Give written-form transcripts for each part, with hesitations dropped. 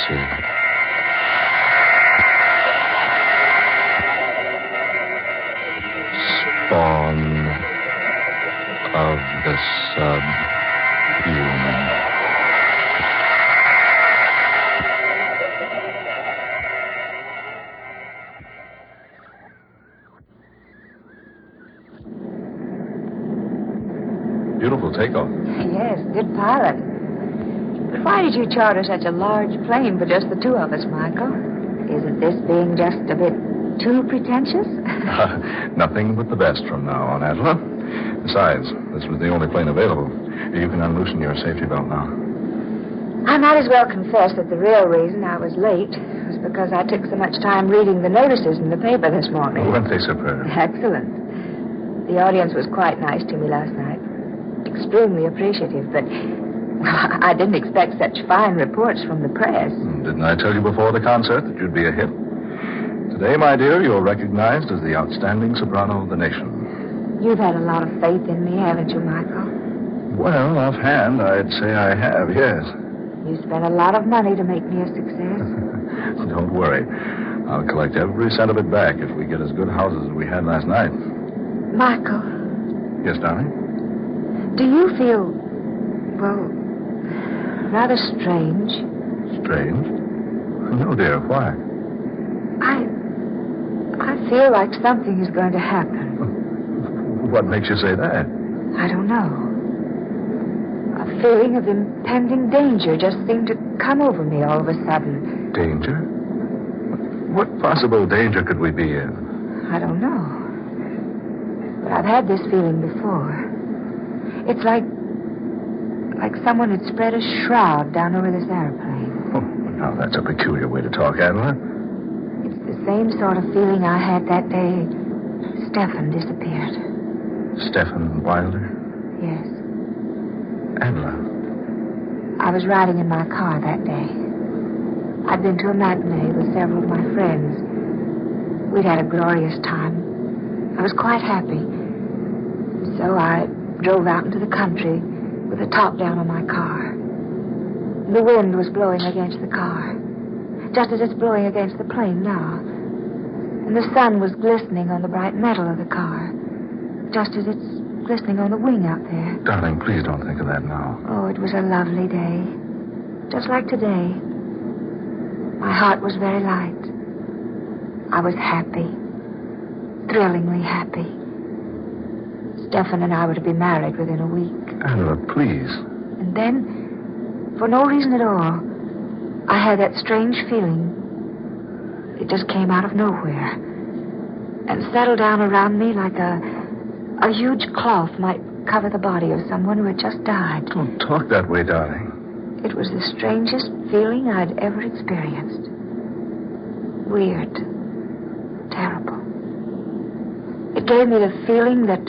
see. Spawn of the Subhuman. Beautiful takeoff. Yes, good pilot. But why did you charter such a large plane for just the two of us, Michael? Isn't this being just a bit too pretentious? Nothing but the best from now on, Angela. Besides, this was the only plane available. You can unloosen your safety belt now. I might as well confess that the real reason I was late was because I took so much time reading the notices in the paper this morning. Weren't they superb? Excellent. The audience was quite nice to me last night. Extremely appreciative, but I didn't expect such fine reports from the press. Didn't I tell you before the concert that you'd be a hit? Today, my dear, you're recognized as the outstanding soprano of the nation. You've had a lot of faith in me, haven't you, Michael? Well, offhand, I'd say I have, yes. You spent a lot of money to make me a success. Don't worry. I'll collect every cent of it back if we get as good houses as we had last night. Michael. Yes, darling? Do you feel, well, rather strange? Strange? No, dear. Why? I feel like something is going to happen. What makes you say that? I don't know. A feeling of impending danger just seemed to come over me all of a sudden. Danger? What possible danger could we be in? I don't know. But I've had this feeling before. It's like someone had spread a shroud down over this airplane. Oh, now that's a peculiar way to talk, Angela. It's the same sort of feeling I had that day Stefan disappeared. Stefan Wilder? Yes. Angela. I was riding in my car that day. I'd been to a matinee with several of my friends. We'd had a glorious time. I was quite happy. So I drove out into the country with the top down on my car. The wind was blowing against the car, just as it's blowing against the plane now. And the sun was glistening on the bright metal of the car, just as it's glistening on the wing out there. Darling, please don't think of that now. Oh, it was a lovely day, just like today. My heart was very light. I was happy, thrillingly happy. Stefan and I were to be married within a week. Angela, please. And then, for no reason at all, I had that strange feeling. It just came out of nowhere and settled down around me like a huge cloth might cover the body of someone who had just died. Don't talk that way, darling. It was the strangest feeling I'd ever experienced. Weird. Terrible. It gave me the feeling that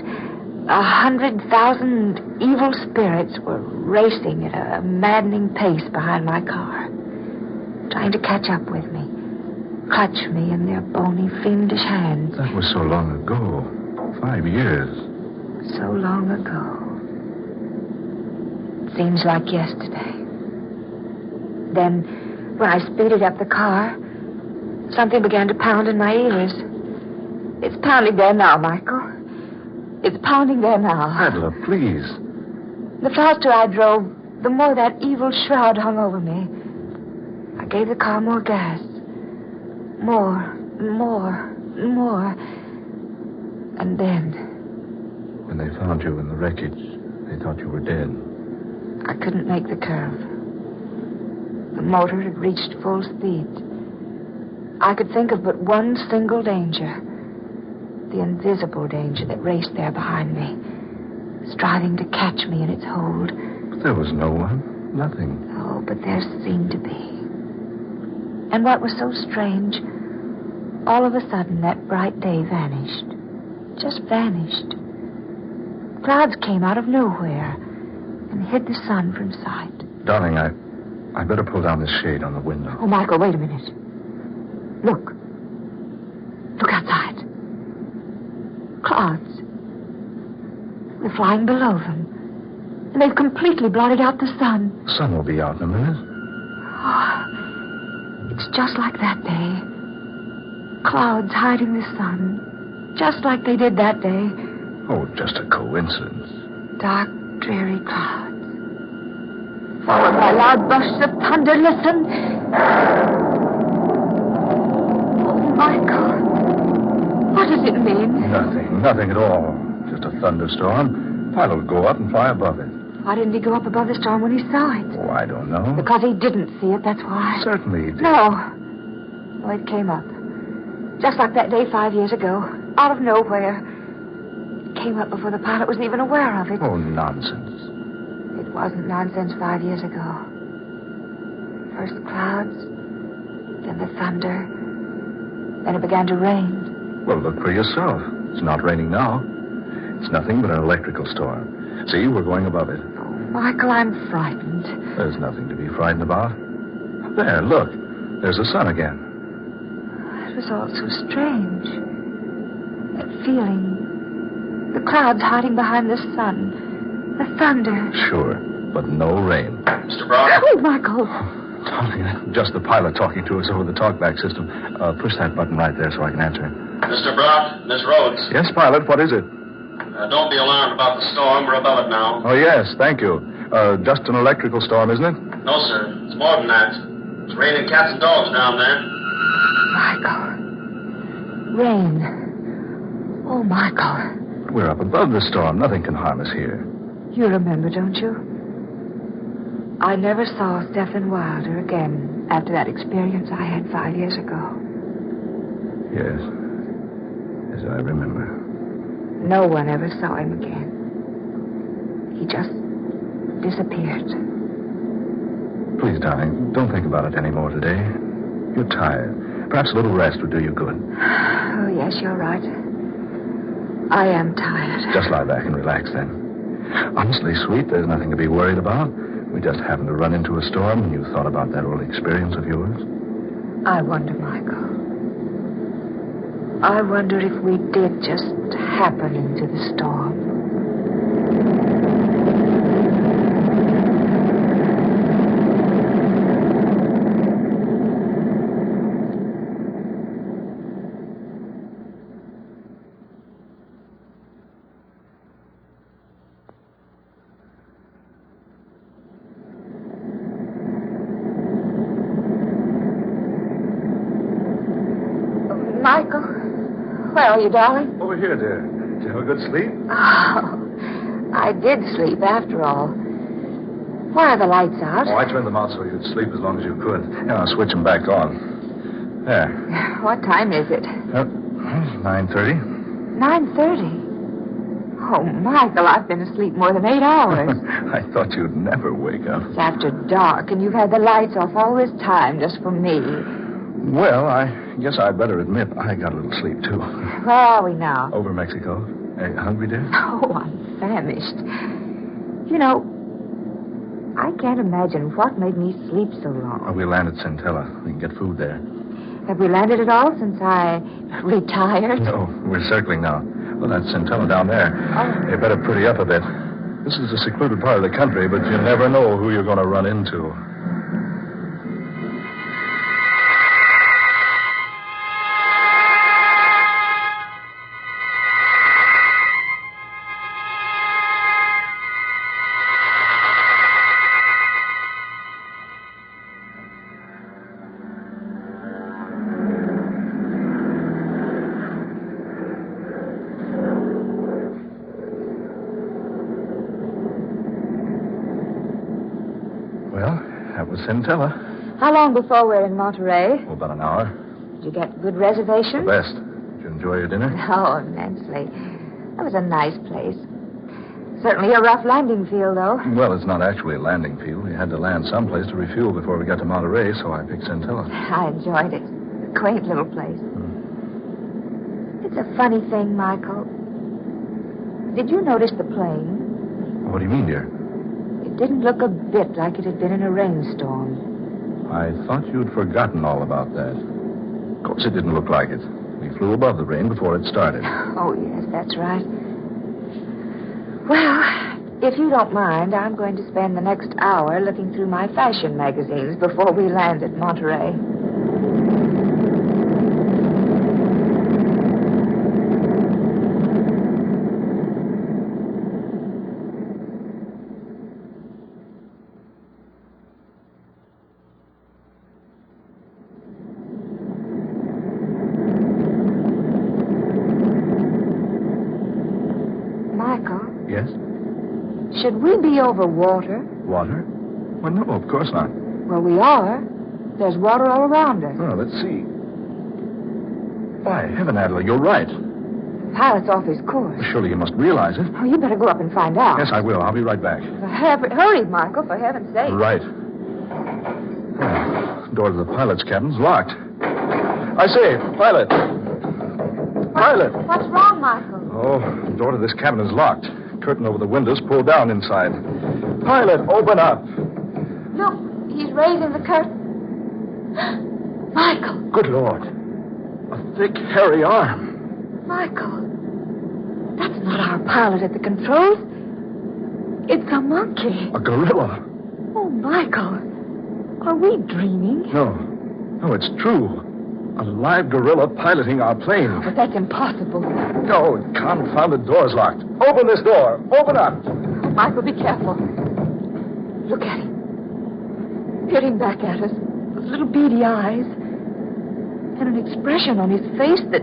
100,000 evil spirits were racing at a maddening pace behind my car, trying to catch up with me, clutch me in their bony, fiendish hands. That was so long ago. 5 years. So long ago. It seems like yesterday. Then, when I speeded up the car, something began to pound in my ears. It's pounding there now, Michael. It's pounding there now. Angela, please. The faster I drove, the more that evil shroud hung over me. I gave the car more gas. More, and more, and more. And then... When they found you in the wreckage, they thought you were dead. I couldn't make the curve. The motor had reached full speed. I could think of but one single danger. The invisible danger that raced there behind me, striving to catch me in its hold. But there was no one. Nothing. Oh, but there seemed to be. And what was so strange, all of a sudden that bright day vanished. Just vanished. Clouds came out of nowhere and hid the sun from sight. Darling, I better pull down this shade on the window. Oh, Michael, wait a minute. Look. Look outside. Clouds. They're flying below them. And they've completely blotted out the sun. The sun will be out in a minute. Oh, It's just like that day. Clouds hiding the sun. Just like they did that day. Oh, just a coincidence. Dark, dreary clouds. Followed by loud bursts of thunder. Listen. Oh, Michael. What does it mean? Nothing at all. Just a thunderstorm. Pilot will go up and fly above it. Why didn't he go up above the storm when he saw it? Oh, I don't know. Because he didn't see it, that's why. Certainly he did. No. Oh, it came up. Just like that day 5 years ago. Out of nowhere. It came up before the pilot was even aware of it. Oh, nonsense. It wasn't nonsense 5 years ago. First the clouds, then the thunder, then it began to rain. Well, look for yourself. It's not raining now. It's nothing but an electrical storm. See, we're going above it. Oh, Michael, I'm frightened. There's nothing to be frightened about. There, look. There's the sun again. It was all so strange. That feeling. The clouds hiding behind the sun. The thunder. Sure, but no rain. Mr. Brock? Oh, Michael. Darling, just the pilot talking to us over the talkback system. Push that button right there so I can answer. Mr. Brock, Miss Rhodes. Yes, pilot, what is it? Don't be alarmed about the storm. We're above it now. Oh, yes, thank you. Just an electrical storm, isn't it? No, sir. It's more than that. It's raining cats and dogs down there. Michael. Rain. Oh, Michael. We're up above the storm. Nothing can harm us here. You remember, don't you? I never saw Stephen Wilder again after that experience I had 5 years ago. Yes. Yes, I remember. No one ever saw him again. He just disappeared. Please, darling, don't think about it anymore today. You're tired. Perhaps a little rest would do you good. Oh, yes, you're right. I am tired. Just lie back and relax then. Honestly, sweet, there's nothing to be worried about. We just happened to run into a storm and you thought about that old experience of yours. I wonder, Michael. I wonder if we did just happen into the storm. Michael, where are you, darling? Over here, dear. Did you have a good sleep? Oh, I did sleep after all. Why are the lights out? Oh, I turned them out so you'd sleep as long as you could. And I'll switch them back on. There. What time is it? 9:30. 9:30. Oh, Michael, I've been asleep more than 8 hours. I thought you'd never wake up. It's after dark, and you've had the lights off all this time just for me. Well, I guess I'd better admit I got a little sleep, too. Where are we now? Over Mexico. Hey, hungry, dear? Oh, I'm famished. You know, I can't imagine what made me sleep so long. Oh, we land at Centella. We can get food there. Have we landed at all since I retired? No, we're circling now. Well, that's Centella down there. Oh. You better pretty up a bit. This is a secluded part of the country, but you never know who you're going to run into. Centella. How long before we're in Monterey? Oh, about an hour. Did you get good reservations? The best. Did you enjoy your dinner? Oh, immensely. That was a nice place. Certainly a rough landing field, though. Well, it's not actually a landing field. We had to land someplace to refuel before we got to Monterey, so I picked Centella. I enjoyed it. A quaint little place. It's a funny thing, Michael. Did you notice the plane? What do you mean, dear? It didn't look a bit like it had been in a rainstorm. I thought you'd forgotten all about that. Of course, it didn't look like it. We flew above the rain before it started. Oh, yes, that's right. Well, if you don't mind, I'm going to spend the next hour looking through my fashion magazines before we land at Monterey. Yes? Should we be over water? Water? Well, no, of course not. Well, we are. There's water all around us. Oh, let's see. Why, Heaven, Adela, you're right. The pilot's off his course. Surely you must realize it. Oh, you better go up and find out. Yes, I will. I'll be right back. Hurry, Michael, for heaven's sake. Right. Oh, door to the pilot's cabin's locked. I say, pilot. Pilot. What's wrong, Michael? Oh, the door to this cabin is locked. Curtain over the windows pulled down inside. Pilot, open up. Look, he's raising the curtain. Michael. Good Lord. A thick, hairy arm. Michael. That's not our pilot at the controls. It's a monkey. A gorilla. Oh, Michael. Are we dreaming? No. No, it's true. A live gorilla piloting our plane. But that's impossible. No, confounded door's locked. Open this door. Open up. Oh, Michael, be careful. Look at him. Peering back at us. Those little beady eyes. And an expression on his face that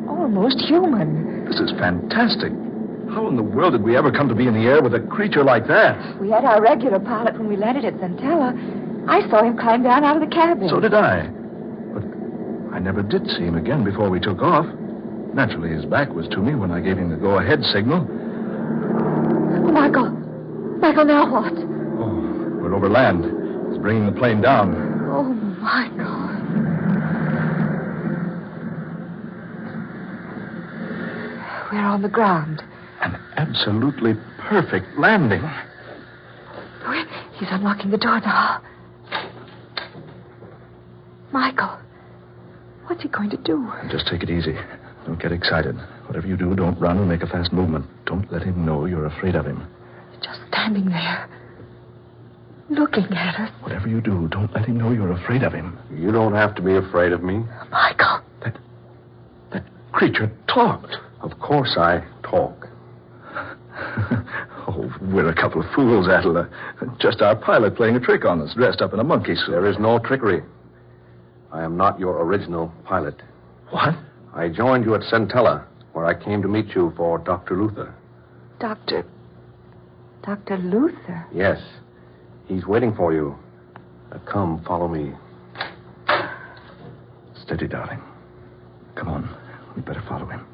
almost human. This is fantastic. How in the world did we ever come to be in the air with a creature like that? We had our regular pilot when we landed at Centella. I saw him climb down out of the cabin. So did I. But I never did see him again before we took off. Naturally, his back was to me when I gave him the go-ahead signal. Oh, Michael. Michael, now what? Oh, we're over land. It's bringing the plane down. Oh, Michael. We're on the ground. An absolutely perfect landing. Oh, he's unlocking the door now. Michael, what's he going to do? Just take it easy. Don't get excited. Whatever you do, don't run or make a fast movement. Don't let him know you're afraid of him. He's just standing there, looking at us. Whatever you do, don't let him know you're afraid of him. You don't have to be afraid of me. Michael. That creature talked. Of course I talk. Oh, we're a couple of fools, Adela. Just our pilot playing a trick on us, dressed up in a monkey suit. There is no trickery. I am not your original pilot. What? I joined you at Centella, where I came to meet you for Dr. Luther. Dr. Luther? Yes. He's waiting for you. Come, follow me. Steady, darling. Come on. We'd better follow him.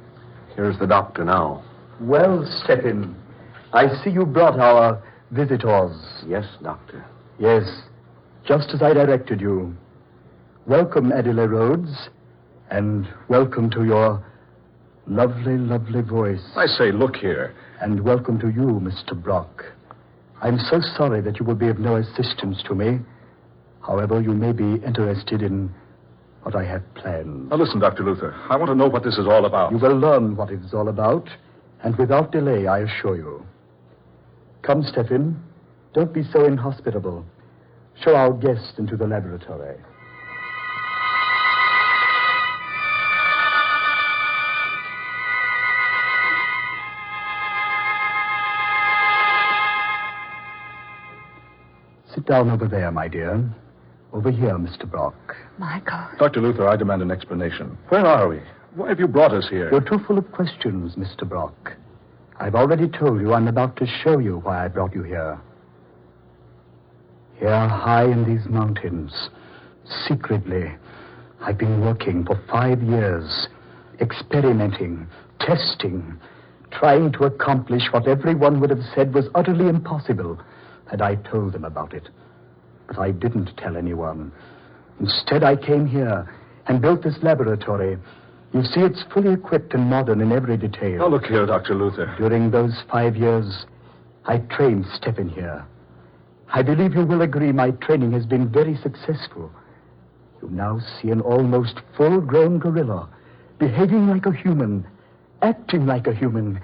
Here's the doctor now. Well, Stephen, I see you brought our visitors. Yes, doctor. Yes, just as I directed you. Welcome, Adela Rhodes, and welcome to your lovely, lovely voice. I say, look here. And welcome to you, Mr. Brock. I'm so sorry that you will be of no assistance to me. However, you may be interested in what I have planned. Now, listen, Dr. Luther. I want to know what this is all about. You will learn what it is all about, and without delay, I assure you. Come, Stephen. Don't be so inhospitable. Show our guest into the laboratory. Sit down over there, my dear. Over here, Mr. Brock. Michael. Dr. Luther, I demand an explanation. Where are we? Why have you brought us here? You're too full of questions, Mr. Brock. I've already told you I'm about to show you why I brought you here. Here, high in these mountains, secretly, I've been working for 5 years, experimenting, testing, trying to accomplish what everyone would have said was utterly impossible had I told them about it. But I didn't tell anyone. Instead, I came here and built this laboratory. You see, it's fully equipped and modern in every detail. Now, look here, Dr. Luther. During those 5 years, I trained Stephen here. I believe you will agree my training has been very successful. You now see an almost full-grown gorilla, behaving like a human, acting like a human,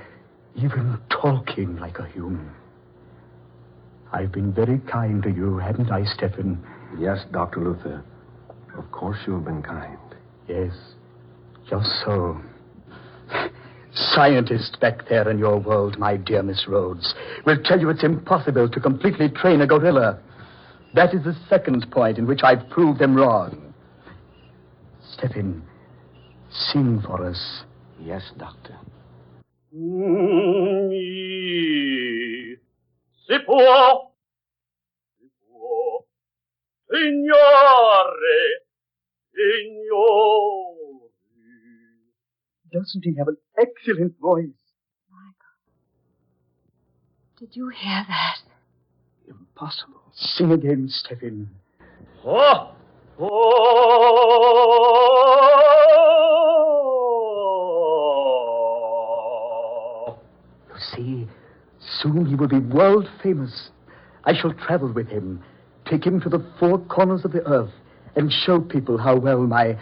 even talking like a human. I've been very kind to you, haven't I, Stephen? Yes, Dr. Luther. Of course you have been kind. Yes, just so. Scientists back there in your world, my dear Miss Rhodes, will tell you it's impossible to completely train a gorilla. That is the second point in which I've proved them wrong. Stephen, sing for us. Yes, Doctor. Si può, signore, signori. Doesn't he have an excellent voice? Michael, did you hear that? Impossible. Sing again, Stephen. Oh! You see, soon he will be world famous. I shall travel with him, take him to the four corners of the earth, and show people how well my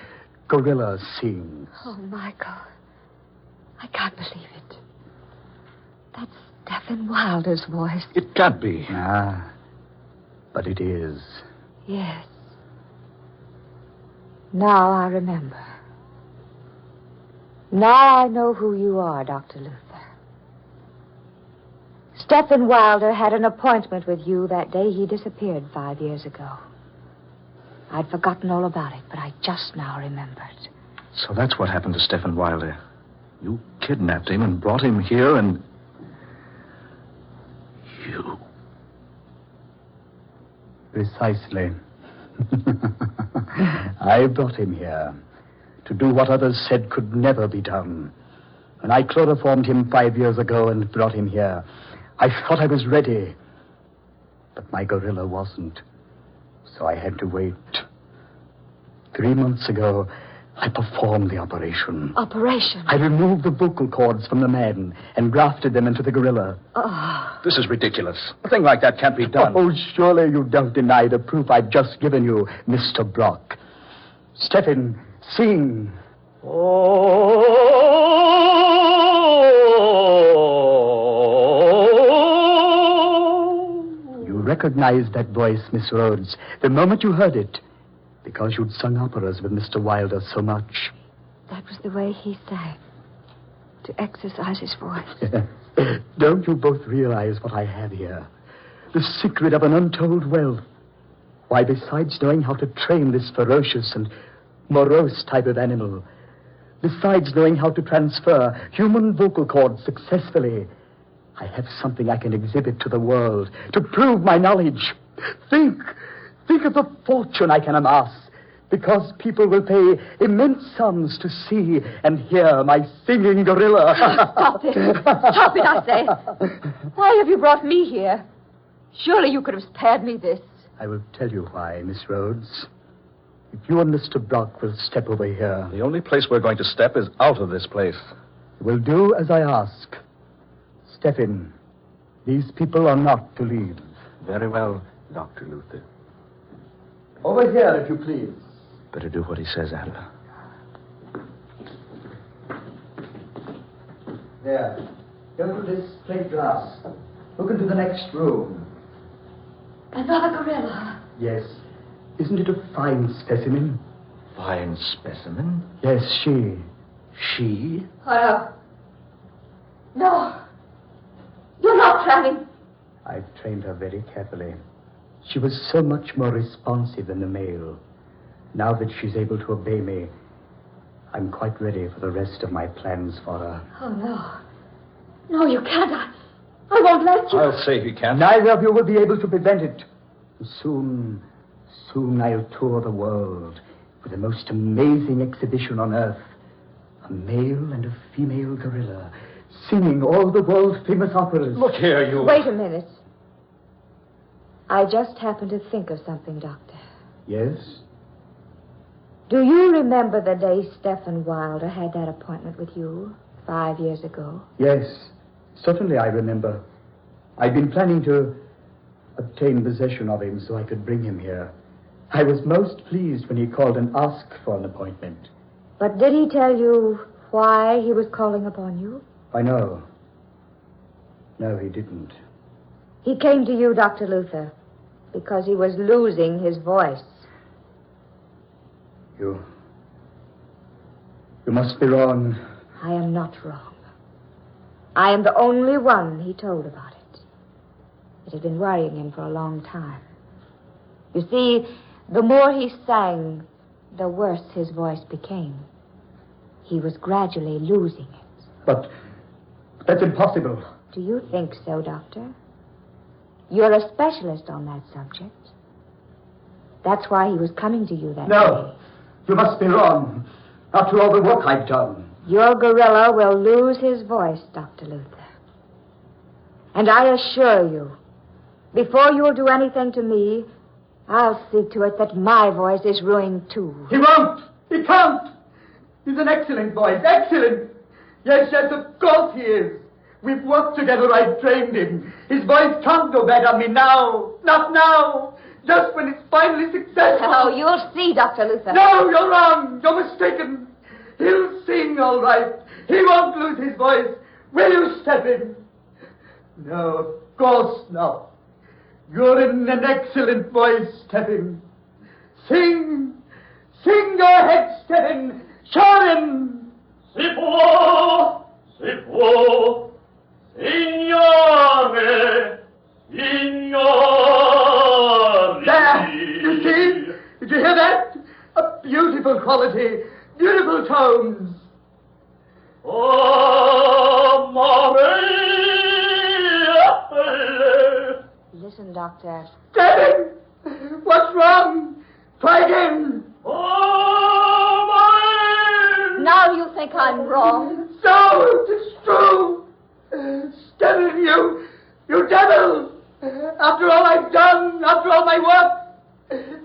gorilla sings. Oh, Michael, I can't believe it. That's Stephen Wilder's voice. It can't be. Ah, but it is. Yes. Now I remember. Now I know who you are, Dr. Luther. Stephen Wilder had an appointment with you that day he disappeared 5 years ago. I'd forgotten all about it, but I just now remembered. So that's what happened to Stephen Wilder. You kidnapped him and brought him here and... You... Precisely. I brought him here to do what others said could never be done. When I chloroformed him 5 years ago and brought him here, I thought I was ready. But my gorilla wasn't. So I had to wait. 3 months ago, I performed the operation. Operation? I removed the vocal cords from the man and grafted them into the gorilla. Oh. This is ridiculous. A thing like that can't be done. Oh, surely you don't deny the proof I've just given you, Mr. Brock. Stephen, sing. You recognized that voice, Miss Rhodes, the moment you heard it, because you'd sung operas with Mr. Wilder so much. That was the way he sang, to exercise his voice. Don't you both realize what I have here? The secret of an untold wealth. Why, besides knowing how to train this ferocious and morose type of animal, besides knowing how to transfer human vocal cords successfully, I have something I can exhibit to the world to prove my knowledge. Think of the fortune I can amass, because people will pay immense sums to see and hear my singing gorilla. Stop it. Stop it, I say. Why have you brought me here? Surely you could have spared me this. I will tell you why, Miss Rhodes. If you and Mr. Brock will step over here... The only place we're going to step is out of this place. You will do as I ask. Stephen, these people are not to leave. Very well, Dr. Luther. Over here, if you please. Better do what he says, Adler. There. Go to this plate glass. Look into the next room. Another gorilla. Yes. Isn't it a fine specimen? Fine specimen? Yes, she. She? Oh, no. No. You're not planning. I've trained her very carefully. She was so much more responsive than the male. Now that she's able to obey me, I'm quite ready for the rest of my plans for her. Oh, no. No, you can't. I won't let you. I'll say he can. Neither of you will be able to prevent it. Soon I'll tour the world with the most amazing exhibition on earth. A male and a female gorilla singing all the world-famous operas. Look here, you... Wait a minute. I just happened to think of something, Doctor. Yes? Do you remember the day Stephen Wilder had that appointment with you 5 years ago? Yes, certainly I remember. I'd been planning to obtain possession of him so I could bring him here. I was most pleased when he called and asked for an appointment. But did he tell you why he was calling upon you? I know. No, he didn't. He came to you, Dr. Luther, because he was losing his voice. You must be wrong. I am not wrong. I am the only one he told about it. It had been worrying him for a long time. You see, the more he sang, the worse his voice became. He was gradually losing it. But that's impossible. Do you think so, Doctor? You're a specialist on that subject. That's why he was coming to you that day. No, you must be wrong. After all the work I've done. Your gorilla will lose his voice, Dr. Luther. And I assure you, before you'll do anything to me, I'll see to it that my voice is ruined too. He won't. He can't. He's an excellent voice. Excellent. Yes, of course he is. We've worked together. I've trained him. His voice can't go bad on me now. Not now. Just when it's finally successful. Oh, you'll see, Dr. Luther. No, you're wrong. You're mistaken. He'll sing all right. He won't lose his voice. Will you step in? No, of course not. You're in an excellent voice, Stephen. Sing. Sing your head, Stephen. Show him. Si può, signore, signore. There, you see? Did you hear that? A beautiful quality, beautiful tones. Oh, Maria. Listen, Doctor. Stephen, what's wrong? Try again. Oh, Maria. Now you think I'm wrong. No, it's true. Stephen, you devil. After all I've done, after all my work,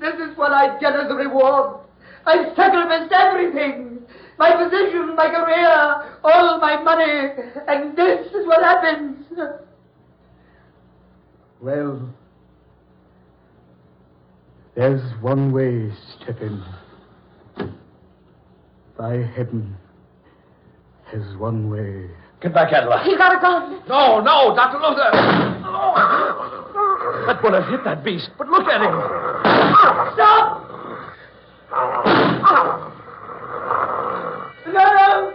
this is what I get as a reward. I sacrificed everything. My position, my career, all my money, and this is what happens. Well, there's one way, Stephen. By heaven, there's one way. Get back, Adela. He got a gun. No, Dr. Luther. That bullet hit that beast, but look at him. Stop! No,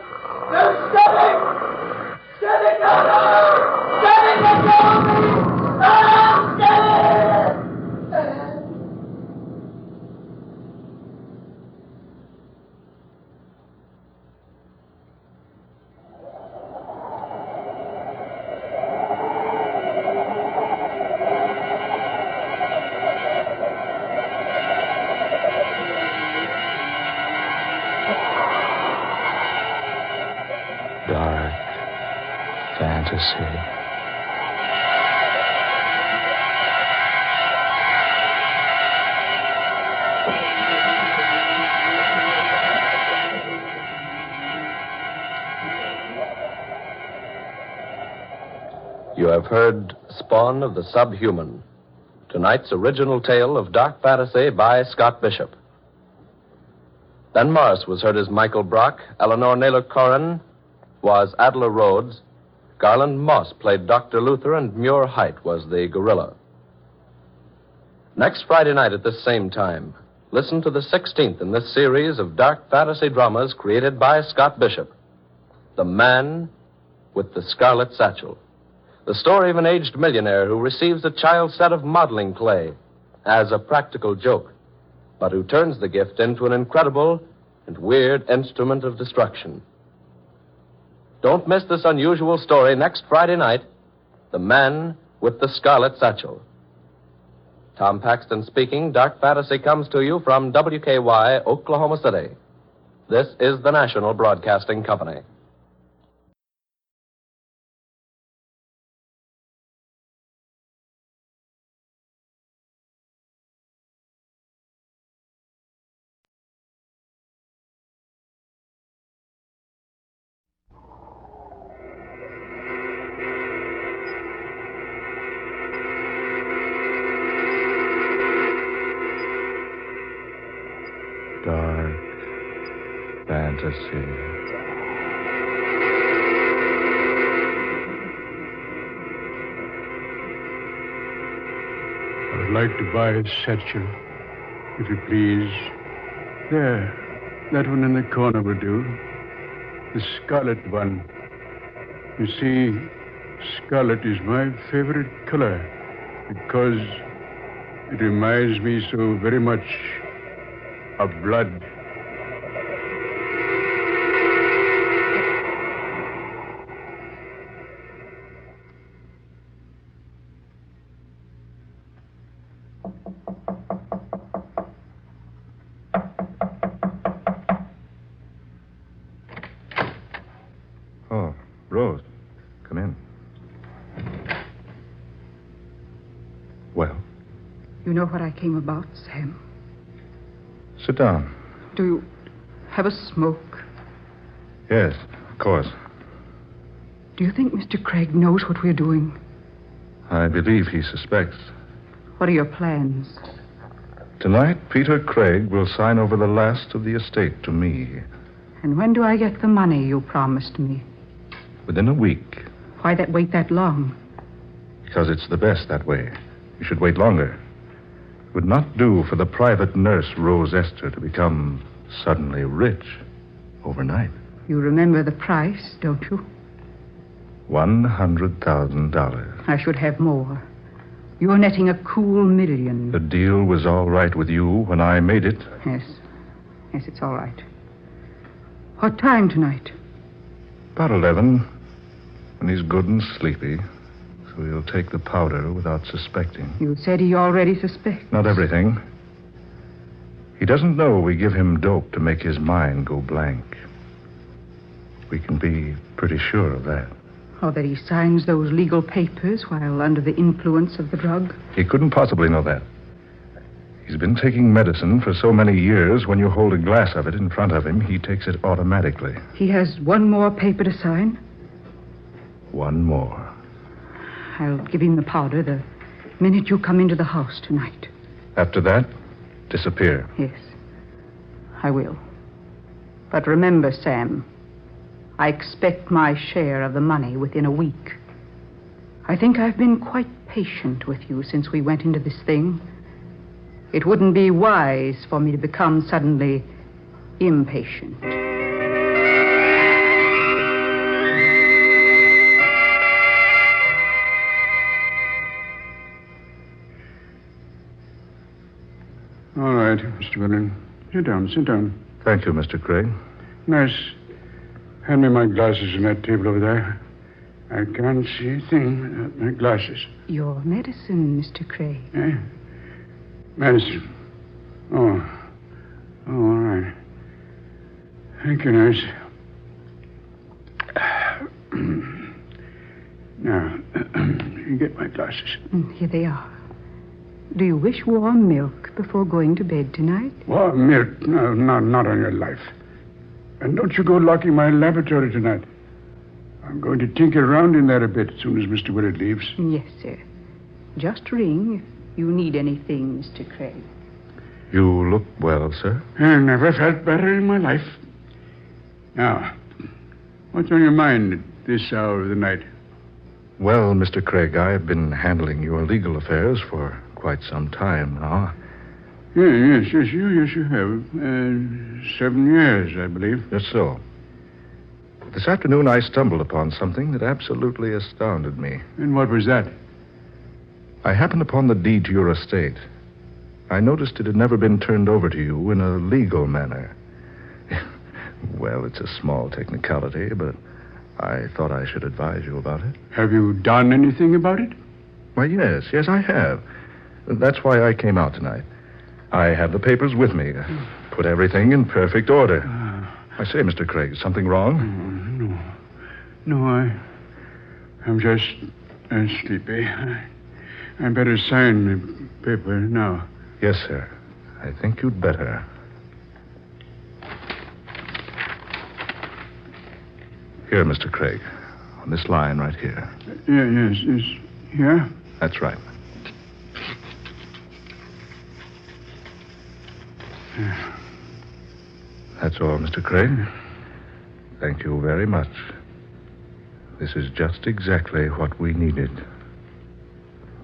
Stephen! Stephen, no! Stephen, let go of me! No, Stephen! Dark fantasy. You have heard Spawn of the Subhuman, tonight's original tale of dark fantasy by Scott Bishop. Ben Morris was heard as Michael Brock, Eleanor Naylor Corrin was Adela Rhodes, Garland Moss played Dr. Luther, and Muir Height was the gorilla. Next Friday night at this same time, listen to the 16th in this series of dark fantasy dramas created by Scott Bishop, The Man with the Scarlet Satchel. The story of an aged millionaire who receives a child's set of modeling clay as a practical joke, but who turns the gift into an incredible and weird instrument of destruction. Don't miss this unusual story next Friday night, The Man with the Scarlet Satchel. Tom Paxton speaking. Dark Fantasy comes to you from WKY, Oklahoma City. This is the National Broadcasting Company. Dark fantasy. I would like to buy a satchel, if you please. There, that one in the corner will do. The scarlet one. You see, scarlet is my favorite color because it reminds me so very much of blood. Rose, come in. Well, You know what I came about, Sam? sit down. Do you have a smoke? Yes, of course. Do you think Mr. Craig knows what we're doing? I believe he suspects. What are your plans? Tonight, Peter Craig will sign over the last of the estate to me. And when do I get the money you promised me? Within a week. Why wait that long? Because it's the best that way. You should wait longer. It would not do for the private nurse, Rose Esther, to become suddenly rich overnight. You remember the price, don't you? $100,000. I should have more. You're netting a cool $1 million. The deal was all right with you when I made it. Yes. Yes, it's all right. What time tonight? About 11. And he's good and sleepy, so he'll take the powder without suspecting. You said he already suspects. Not everything. He doesn't know we give him dope to make his mind go blank. We can be pretty sure of that. Or that he signs those legal papers while under the influence of the drug? He couldn't possibly know that. He's been taking medicine for so many years, when you hold a glass of it in front of him, he takes it automatically. He has one more paper to sign? One more. I'll give him the powder the minute you come into the house tonight. After that, disappear. Yes, I will. But remember, Sam, I expect my share of the money within a week. I think I've been quite patient with you since we went into this thing. It wouldn't be wise for me to become suddenly impatient. All right, Mr. Willen. Sit down, sit down. Thank you, Mr. Craig. Nurse, hand me my glasses on that table over there. I can't see a thing without my glasses. Your medicine, Mr. Craig. Eh? Medicine. Oh, all right. Thank you, nurse. Now, you get my glasses. Here they are. Do you wish warm milk before going to bed tonight? Warm milk? No, not on your life. And don't you go locking my laboratory tonight. I'm going to tinker around in there a bit as soon as Mr. Willard leaves. Yes, sir. Just ring if you need anything, Mr. Craig. You look well, sir. I never felt better in my life. Now, what's on your mind at this hour of the night? Well, Mr. Craig, I've been handling your legal affairs for quite some time now. Yes, you have. 7 years, I believe. Just so. This afternoon, I stumbled upon something that absolutely astounded me. And what was that? I happened upon the deed to your estate. I noticed it had never been turned over to you in a legal manner. Well, it's a small technicality, but I thought I should advise you about it. Have you done anything about it? Why, yes, I have. That's why I came out tonight. I have the papers with me. Put everything in perfect order. I say, Mr. Craig, is something wrong? No, I'm just sleepy. I'd better sign the paper now. Yes, sir. I think you'd better. Here, Mr. Craig. On this line right here. Yes. Here? That's right. That's all, Mr. Craig. Thank you very much. This is just exactly what we needed.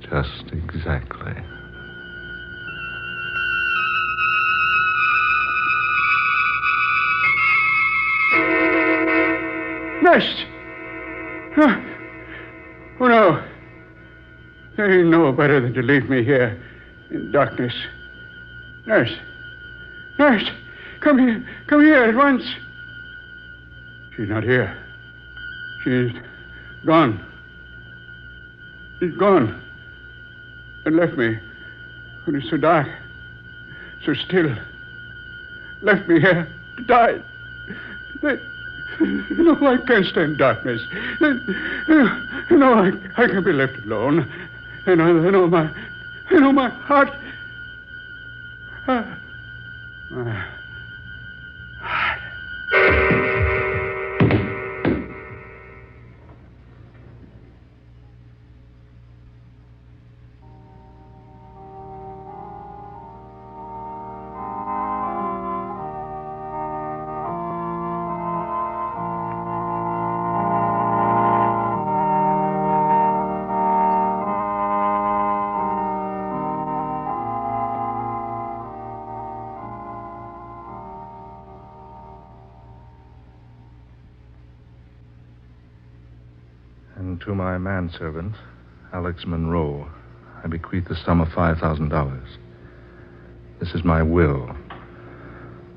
Just exactly. Nurse! Oh, no. They know better than to leave me here in darkness. Nurse! Come here at once. She's not here. She's gone. She's gone. And left me when it's so dark, so still. Left me here to die. I can't stand darkness. I can't be left alone. I know my heart. My heart. And to my manservant, Alex Monroe, I bequeath the sum of $5,000. This is my will.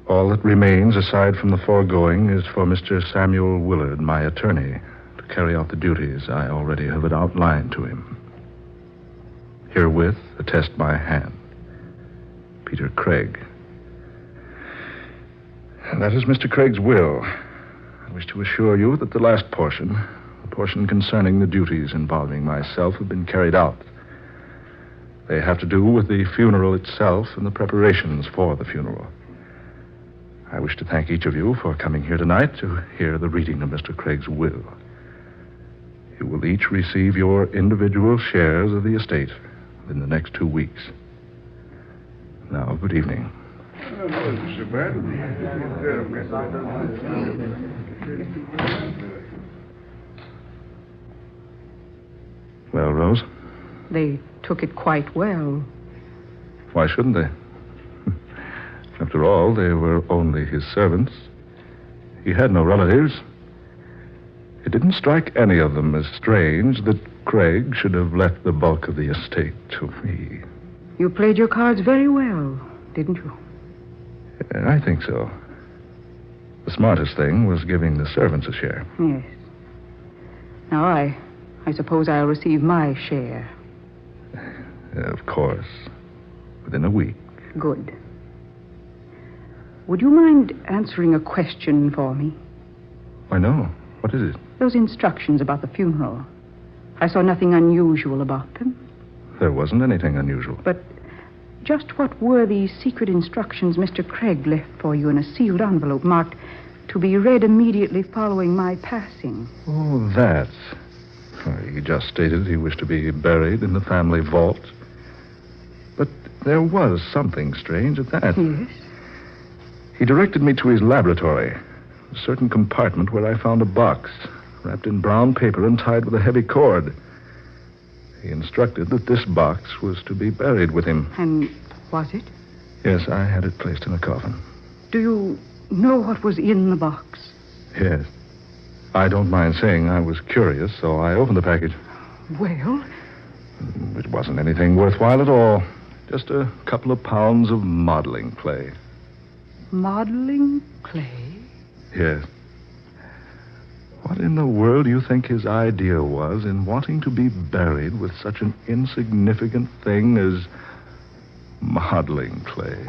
All that remains, aside from the foregoing, is for Mr. Samuel Willard, my attorney, to carry out the duties I already have outlined to him. Herewith, attest my hand. Peter Craig. And that is Mr. Craig's will. I wish to assure you that the last portion, the portion concerning the duties involving myself, have been carried out. They have to do with the funeral itself and the preparations for the funeral. I wish to thank each of you for coming here tonight to hear the reading of Mr. Craig's will. You will each receive your individual shares of the estate within the next 2 weeks. Now, good evening. Well, Rose? They took it quite well. Why shouldn't they? After all, they were only his servants. He had no relatives. It didn't strike any of them as strange that Craig should have left the bulk of the estate to me. You played your cards very well, didn't you? I think so. The smartest thing was giving the servants a share. Yes. Now, I suppose I'll receive my share. Of course. Within a week. Good. Would you mind answering a question for me? Why, no. What is it? Those instructions about the funeral. I saw nothing unusual about them. There wasn't anything unusual. But just what were the secret instructions Mr. Craig left for you in a sealed envelope marked to be read immediately following my passing? Oh, that. He just stated he wished to be buried in the family vault. But there was something strange at that. Yes? He directed me to his laboratory, a certain compartment where I found a box wrapped in brown paper and tied with a heavy cord. He instructed that this box was to be buried with him. And was it? Yes, I had it placed in a coffin. Do you know what was in the box? Yes. I don't mind saying I was curious, so I opened the package. Well? It wasn't anything worthwhile at all. Just a couple of pounds of modeling clay. Modeling clay? Yes. What in the world do you think his idea was in wanting to be buried with such an insignificant thing as modeling clay?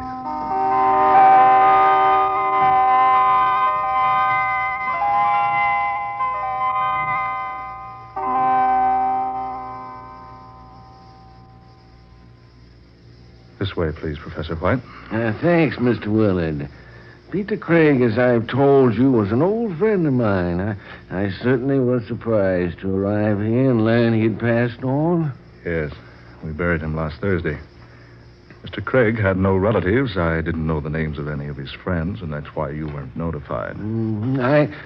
This way, please, Professor White. Thanks, Mr. Willard. Peter Craig, as I've told you, was an old friend of mine. I certainly was surprised to arrive here and learn he'd passed on. Yes, we buried him last Thursday. Mr. Craig had no relatives. I didn't know the names of any of his friends, and that's why you weren't notified.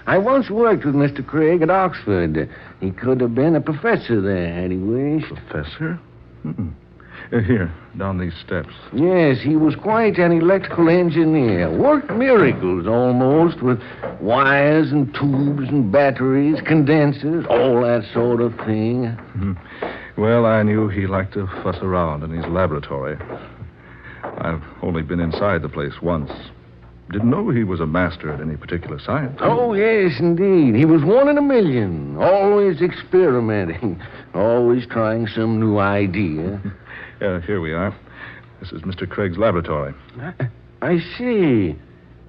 I once worked with Mr. Craig at Oxford. He could have been a professor there, had he wished. Professor? Here, down these steps. Yes, he was quite an electrical engineer. Worked miracles, almost, with wires and tubes and batteries, condensers, all that sort of thing. Well, I knew he liked to fuss around in his laboratory. I've only been inside the place once. Didn't know he was a master at any particular science. Oh, yes, indeed. He was one in a million. Always experimenting. Always trying some new idea. Here we are. This is Mr. Craig's laboratory. I see.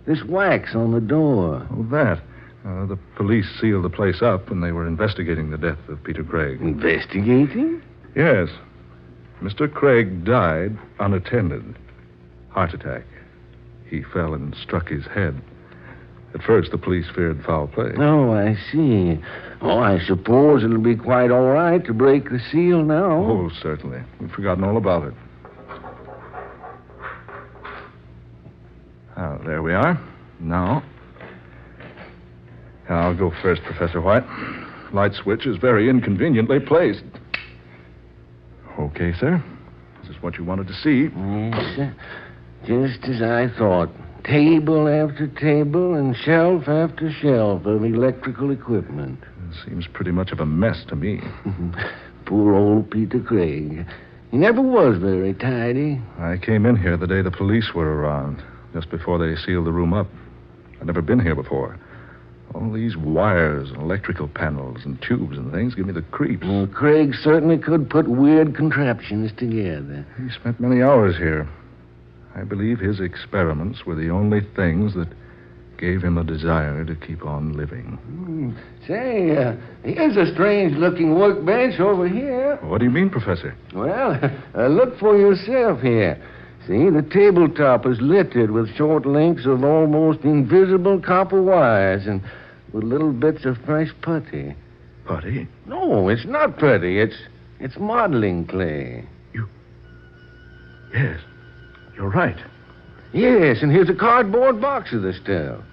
This wax on the door. Oh, that. The police sealed the place up when they were investigating the death of Peter Craig. Investigating? Yes. Mr. Craig died unattended. Heart attack. He fell and struck his head. At first, the police feared foul play. Oh, I see. Oh, I suppose it'll be quite all right to break the seal now. Oh, certainly. We've forgotten all about it. Oh, there we are. Now, I'll go first, Professor White. Light switch is very inconveniently placed. Okay, sir. This is what you wanted to see. Yes, sir. Just as I thought. Table after table and shelf after shelf of electrical equipment. It seems pretty much of a mess to me. Poor old Peter Craig. He never was very tidy. I came in here the day the police were around, just before they sealed the room up. I'd never been here before. All these wires and electrical panels and tubes and things give me the creeps. Well, Craig certainly could put weird contraptions together. He spent many hours here. I believe his experiments were the only things that gave him a desire to keep on living. Say, here's a strange-looking workbench over here. What do you mean, Professor? Well, look for yourself here. See, the tabletop is littered with short links of almost invisible copper wires and with little bits of fresh putty. Putty? No, it's not putty. It's modeling clay. Yes. You're right. Yes, and here's a cardboard box of the stuff.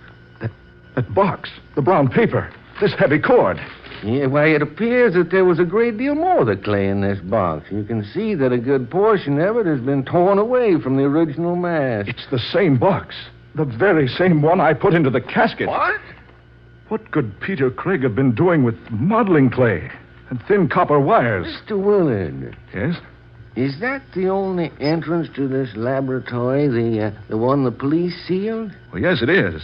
That box, the brown paper, this heavy cord. Yeah, why, it appears that there was a great deal more of the clay in this box. You can see that a good portion of it has been torn away from the original mass. It's the same box. The very same one I put into the casket. What? What could Peter Craig have been doing with modeling clay and thin copper wires? Mr. Willard. Yes? Is that the only entrance to this laboratory, the one the police sealed? Well, yes, it is.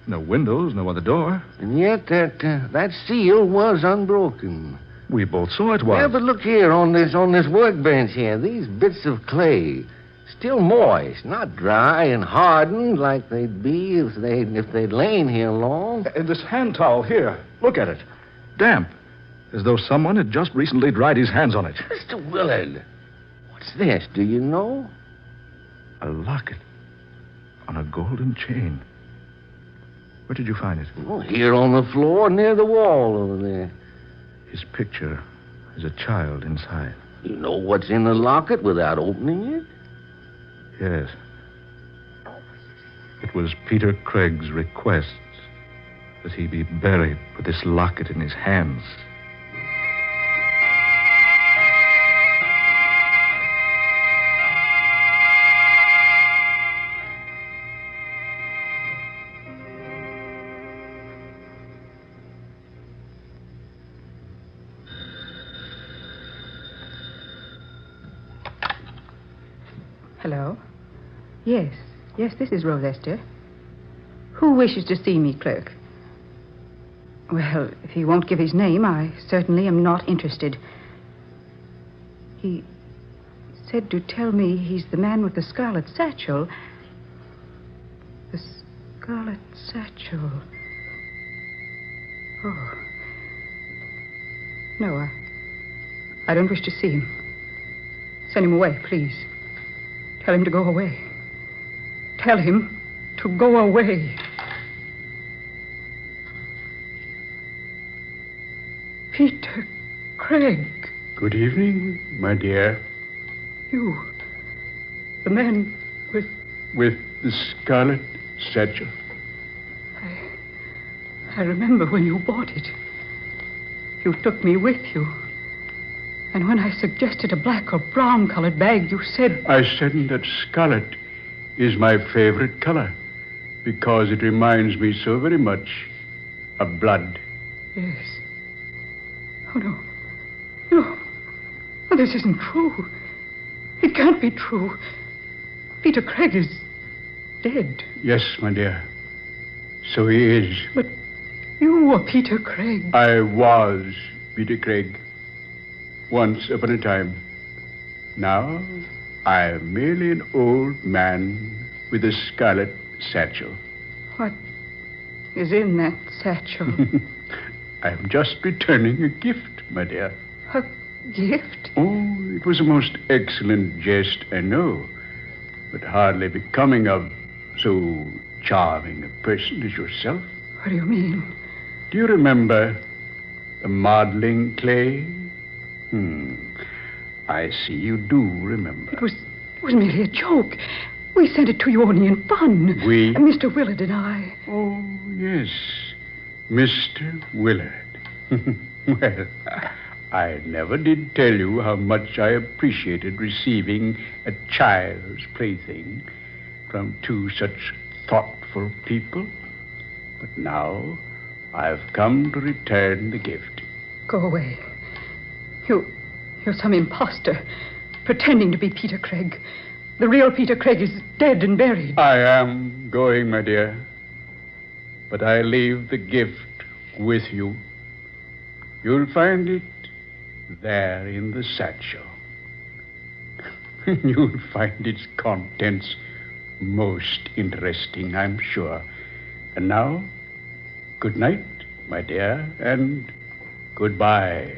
No windows, no other door. And yet that seal was unbroken. We both saw it was. Yeah, but look here on this workbench here. These bits of clay, still moist, not dry and hardened like they'd be if they'd lain here long. And this hand towel here, look at it. Damp, as though someone had just recently dried his hands on it. Mr. Willard. What's this, do you know? A locket on a golden chain. Where did you find it? Oh, here on the floor near the wall over there. His picture is a child inside. You know what's in the locket without opening it? Yes. It was Peter Craig's request that he be buried with this locket in his hands. Hello? Yes, this is Rose Esther. Who wishes to see me, clerk? Well, if he won't give his name, I certainly am not interested. He said to tell me he's the man with the Scarlet Satchel. The Scarlet Satchel. Oh. No, I don't wish to see him. Send him away, please. Tell him to go away. Tell him to go away. Peter Craig. Good evening, my dear. You. The man with... With the Scarlet Satchel. I remember when you bought it. You took me with you. And when I suggested a black or brown-colored bag, you said... I said that scarlet is my favorite color because it reminds me so very much of blood. Yes. Oh, no. No. Oh, this isn't true. It can't be true. Peter Craig is dead. Yes, my dear. So he is. But you were Peter Craig. I was Peter Craig. Once upon a time. Now, I am merely an old man with a scarlet satchel. is in that satchel? I'm just returning a gift, my dear. A gift? Oh, it was a most excellent jest, I know, but hardly becoming of so charming a person as yourself. What do you mean? Do you remember the modeling clay? I see you do remember. It was merely a joke. We sent it to you only in fun. We? Mr. Willard and I. Oh, yes, Mr. Willard. Well, I never did tell you how much I appreciated receiving a child's plaything from two such thoughtful people. But now I've come to return the gift. Go away. You're some imposter, pretending to be Peter Craig. The real Peter Craig is dead and buried. I am going, my dear. But I leave the gift with you. You'll find it there in the satchel. You'll find its contents most interesting, I'm sure. And now, good night, my dear, and goodbye.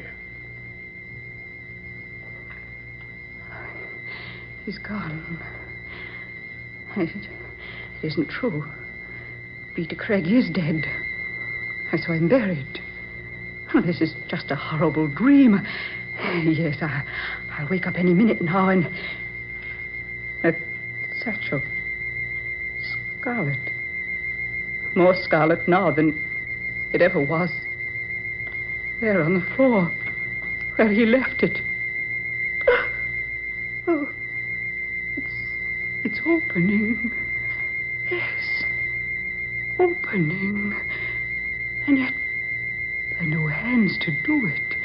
He's gone. It isn't true. Peter Craig is dead. I saw him buried. Oh, this is just a horrible dream. Yes, I'll wake up any minute now and... That satchel. Scarlet. More scarlet now than it ever was. There on the floor, where he left it. Oh, it's opening. Yes, opening. And yet, there are no hands to do it.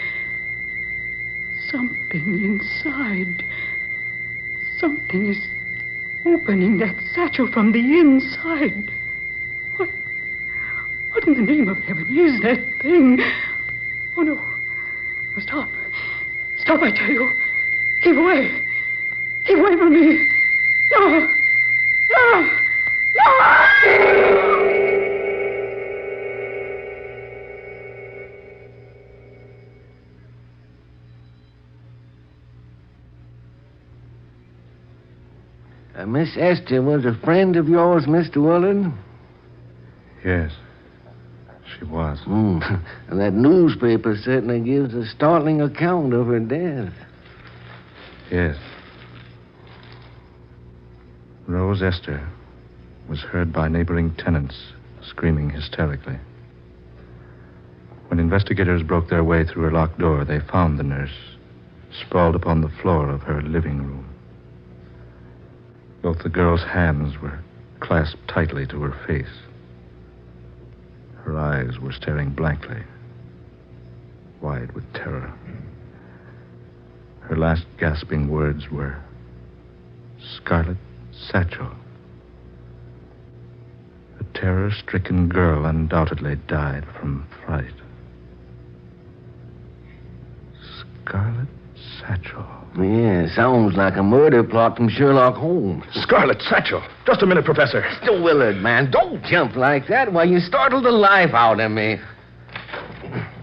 Something inside. Something is opening that satchel from the inside. What in the name of heaven is that thing? Oh, no. Oh, stop. Stop, I tell you. Keep away. Keep away from me. No. No. No! Miss Esther was a friend of yours, Mr. Willard? Yes, she was. And that newspaper certainly gives a startling account of her death. Yes. Rose Esther was heard by neighboring tenants screaming hysterically. When investigators broke their way through her locked door, they found the nurse sprawled upon the floor of her living room. Both the girl's hands were clasped tightly to her face. Her eyes were staring blankly, wide with terror. Her last gasping words were, "Scarlet Satchel." The terror-stricken girl undoubtedly died from fright. Scarlet Satchel. Yeah, sounds like a murder plot from Sherlock Holmes. Scarlet Satchel! Just a minute, Professor. Mr. Willard, man, don't jump like that. Why, you startled the life out of me.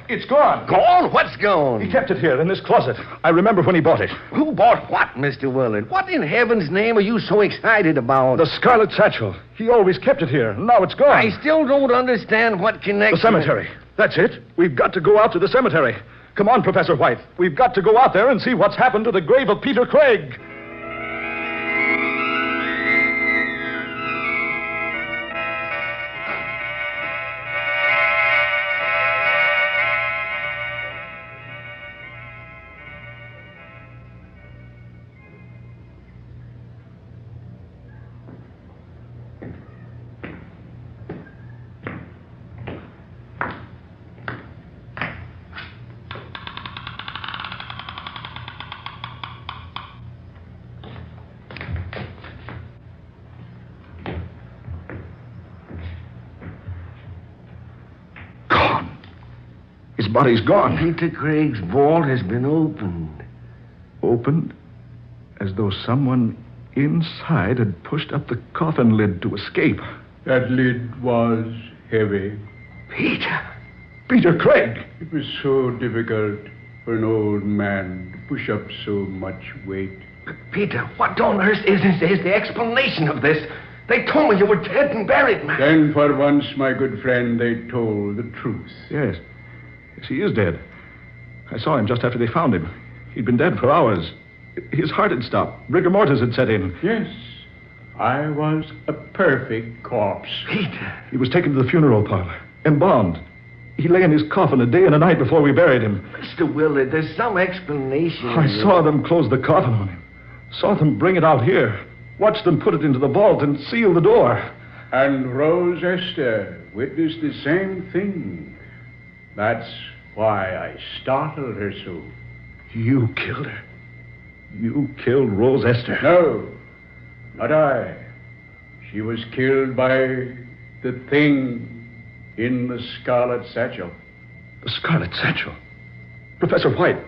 It's gone. Gone? What's gone? He kept it here in this closet. I remember when he bought it. Who bought what, Mr. Willard? What in heaven's name are you so excited about? The Scarlet Satchel. He always kept it here. Now it's gone. I still don't understand what connection... The cemetery. That's it. We've got to go out to the cemetery. Come on, Professor White. We've got to go out there and see what's happened to the grave of Peter Craig. His body's gone. Peter Craig's vault has been opened. Opened? As though someone inside had pushed up the coffin lid to escape. That lid was heavy. Peter! Peter Craig! It was so difficult for an old man to push up so much weight. Peter, what on earth is the explanation of this? They told me you were dead and buried, man. Then for once, my good friend, they told the truth. Yes. Yes, he is dead. I saw him just after they found him. He'd been dead for hours. His heart had stopped. Rigor mortis had set in. Yes, I was a perfect corpse. Peter. He was taken to the funeral parlor, embalmed. He lay in his coffin a day and a night before we buried him. Mr. Willard, there's some explanation. I saw them close the coffin on him. Saw them bring it out here. Watched them put it into the vault and seal the door. And Rose Esther witnessed the same thing. That's why I startled her so. You killed her. You killed Rose Esther. No, not I. She was killed by the thing in the Scarlet Satchel. The Scarlet Satchel? Professor White,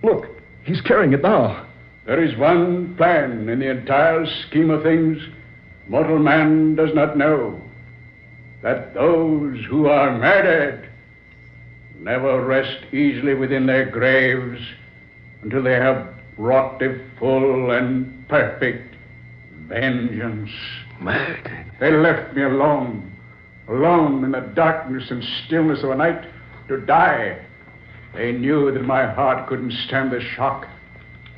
look, he's carrying it now. There is one plan in the entire scheme of things mortal man does not know. That those who are murdered never rest easily within their graves until they have wrought a full and perfect vengeance. Murdered? They left me alone in the darkness and stillness of a night to die. They knew that my heart couldn't stand the shock.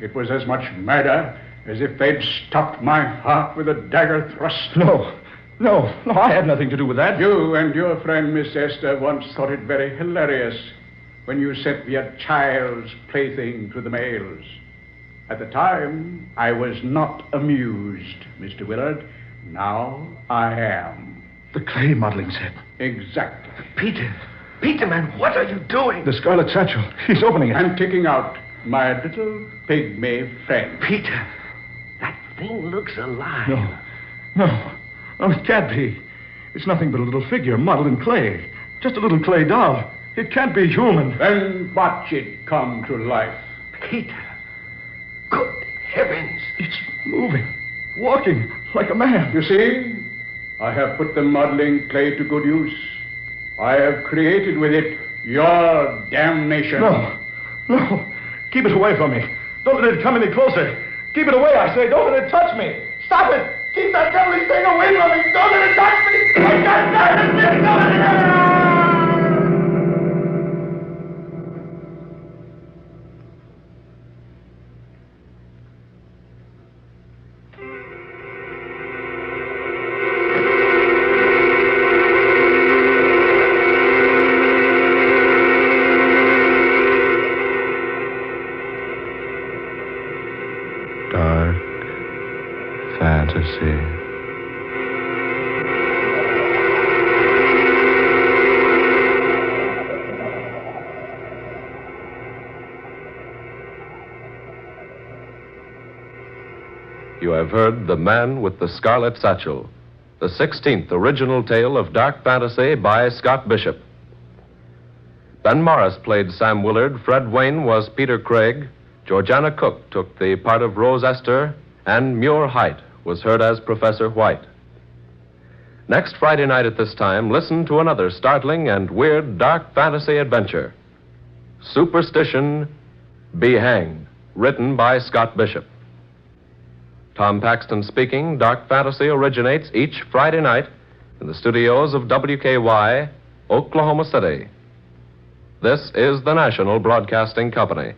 It was as much murder as if they'd stopped my heart with a dagger thrust. No, I had nothing to do with that. You and your friend, Miss Esther, once thought it very hilarious when you sent me a child's plaything to the mails. At the time, I was not amused, Mr. Willard. Now I am. The clay modeling set. Exactly. Peter, man, what are you doing? The Scarlet Satchel. He's opening it. I'm taking out my little pygmy friend. Peter, that thing looks alive. No, it can't be. It's nothing but a little figure modeled in clay. Just a little clay doll. It can't be human. Then watch it come to life. Peter, good heavens. It's moving, walking like a man. You see, I have put the modeling clay to good use. I have created with it your damnation. No. Keep it away from me. Don't let it come any closer. Keep it away, I say. Don't let it touch me. Stop it. Keep that devilish thing away from me. Don't let it touch me. I can't stand it. Dark fantasy. You have heard The Man with the Scarlet Satchel, the 16th original tale of dark fantasy by Scott Bishop. Ben Morris played Sam Willard, Fred Wayne was Peter Craig, Georgiana Cook took the part of Rose Esther, and Muir Height was heard as Professor White. Next Friday night at this time, listen to another startling and weird dark fantasy adventure. Superstition, Be Hanged, written by Scott Bishop. Tom Paxton speaking. Dark Fantasy originates each Friday night in the studios of WKY, Oklahoma City. This is the National Broadcasting Company.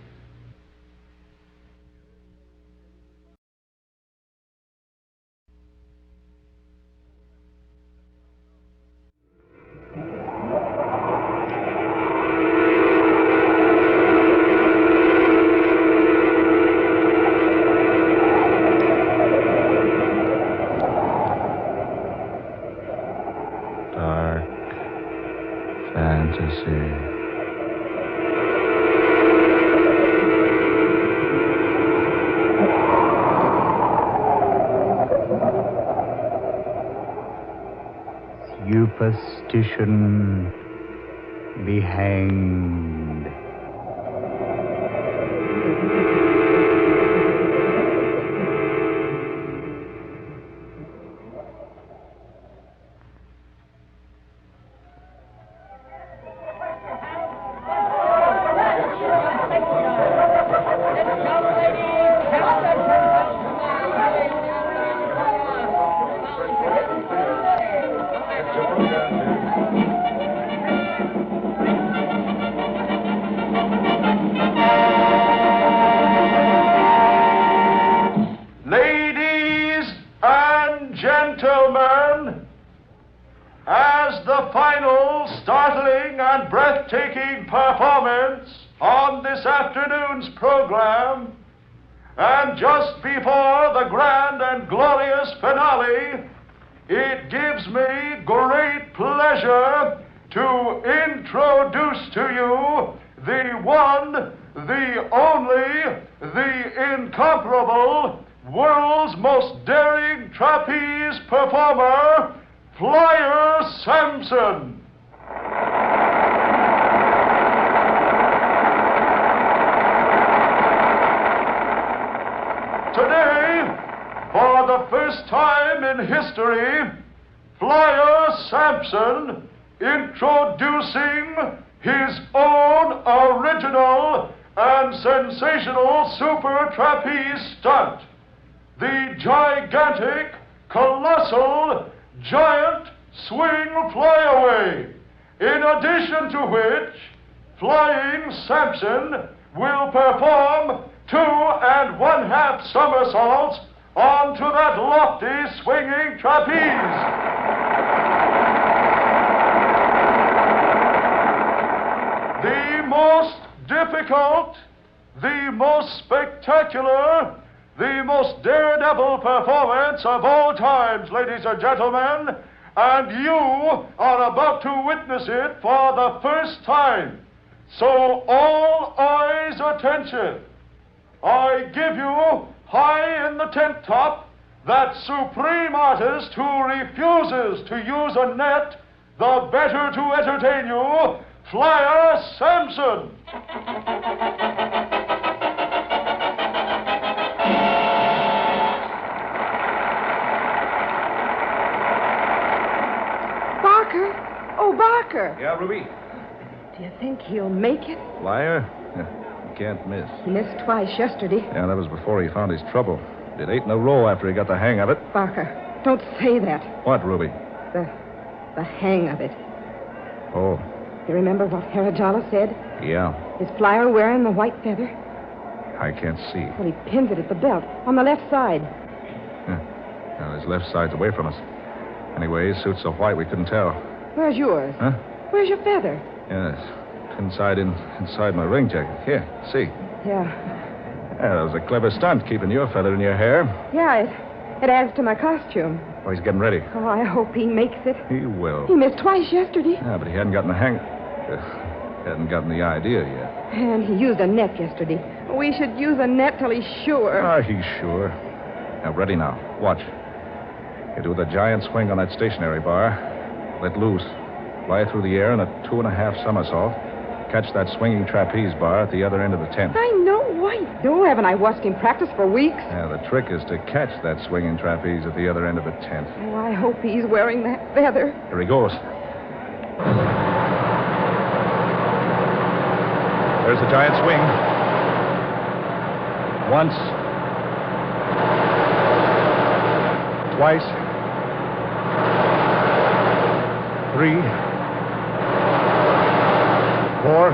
Dark fantasy. Superstition, be hanged. breathtaking performance on this afternoon's program. And just before the grand and glorious finale, it gives me great pleasure to introduce to you the one, the only, the incomparable, world's most daring trapeze performer, Flyer Sampson. Today, for the first time in history, Flyer Sampson introducing his own original and sensational super trapeze stunt, the gigantic, colossal, giant swing flyaway, in addition to which Flying Sampson will perform 2 1/2 somersaults onto that lofty swinging trapeze. The most difficult, the most spectacular, the most daredevil performance of all times, ladies and gentlemen, and you are about to witness it for the first time. So all eyes attention. I give you, high in the tent top, that supreme artist who refuses to use a net, the better to entertain you, Flyer Sampson. Barker? Oh, Barker. Yeah, Ruby? Do you think he'll make it? Flyer? You can't miss. He missed twice yesterday. Yeah, that was before he found his trouble. Did 8 in a row after he got the hang of it. Barker, don't say that. What, Ruby? The hang of it. Oh, You remember what Harajala said? yeah. Is Flyer wearing the white feather? I can't see. Well, he pins it at the belt, on the left side. Well, his left side's away from us. Anyway, his suit's so white we couldn't tell. Where's yours? Huh? Where's your feather? Yes. Inside my ring jacket. Here, see. Yeah. Yeah, that was a clever stunt, keeping your feather in your hair. Yeah, it adds to my costume. Oh, he's getting ready. Oh, I hope he makes it. He will. He missed twice yesterday. Yeah, but he hadn't gotten the hang... hadn't gotten the idea yet. And he used a net yesterday. We should use a net till he's sure. Ah, he's sure. Now, ready now. Watch. You do the giant swing on that stationary bar. Let loose. Fly through the air in a 2 1/2 somersault. Catch that swinging trapeze bar at the other end of the tent. I know. I know. Haven't I watched him practice for weeks? Yeah, the trick is to catch that swinging trapeze at the other end of the tent. Oh, I hope he's wearing that feather. Here he goes. There's the giant swing. Once. Twice. 3. 4.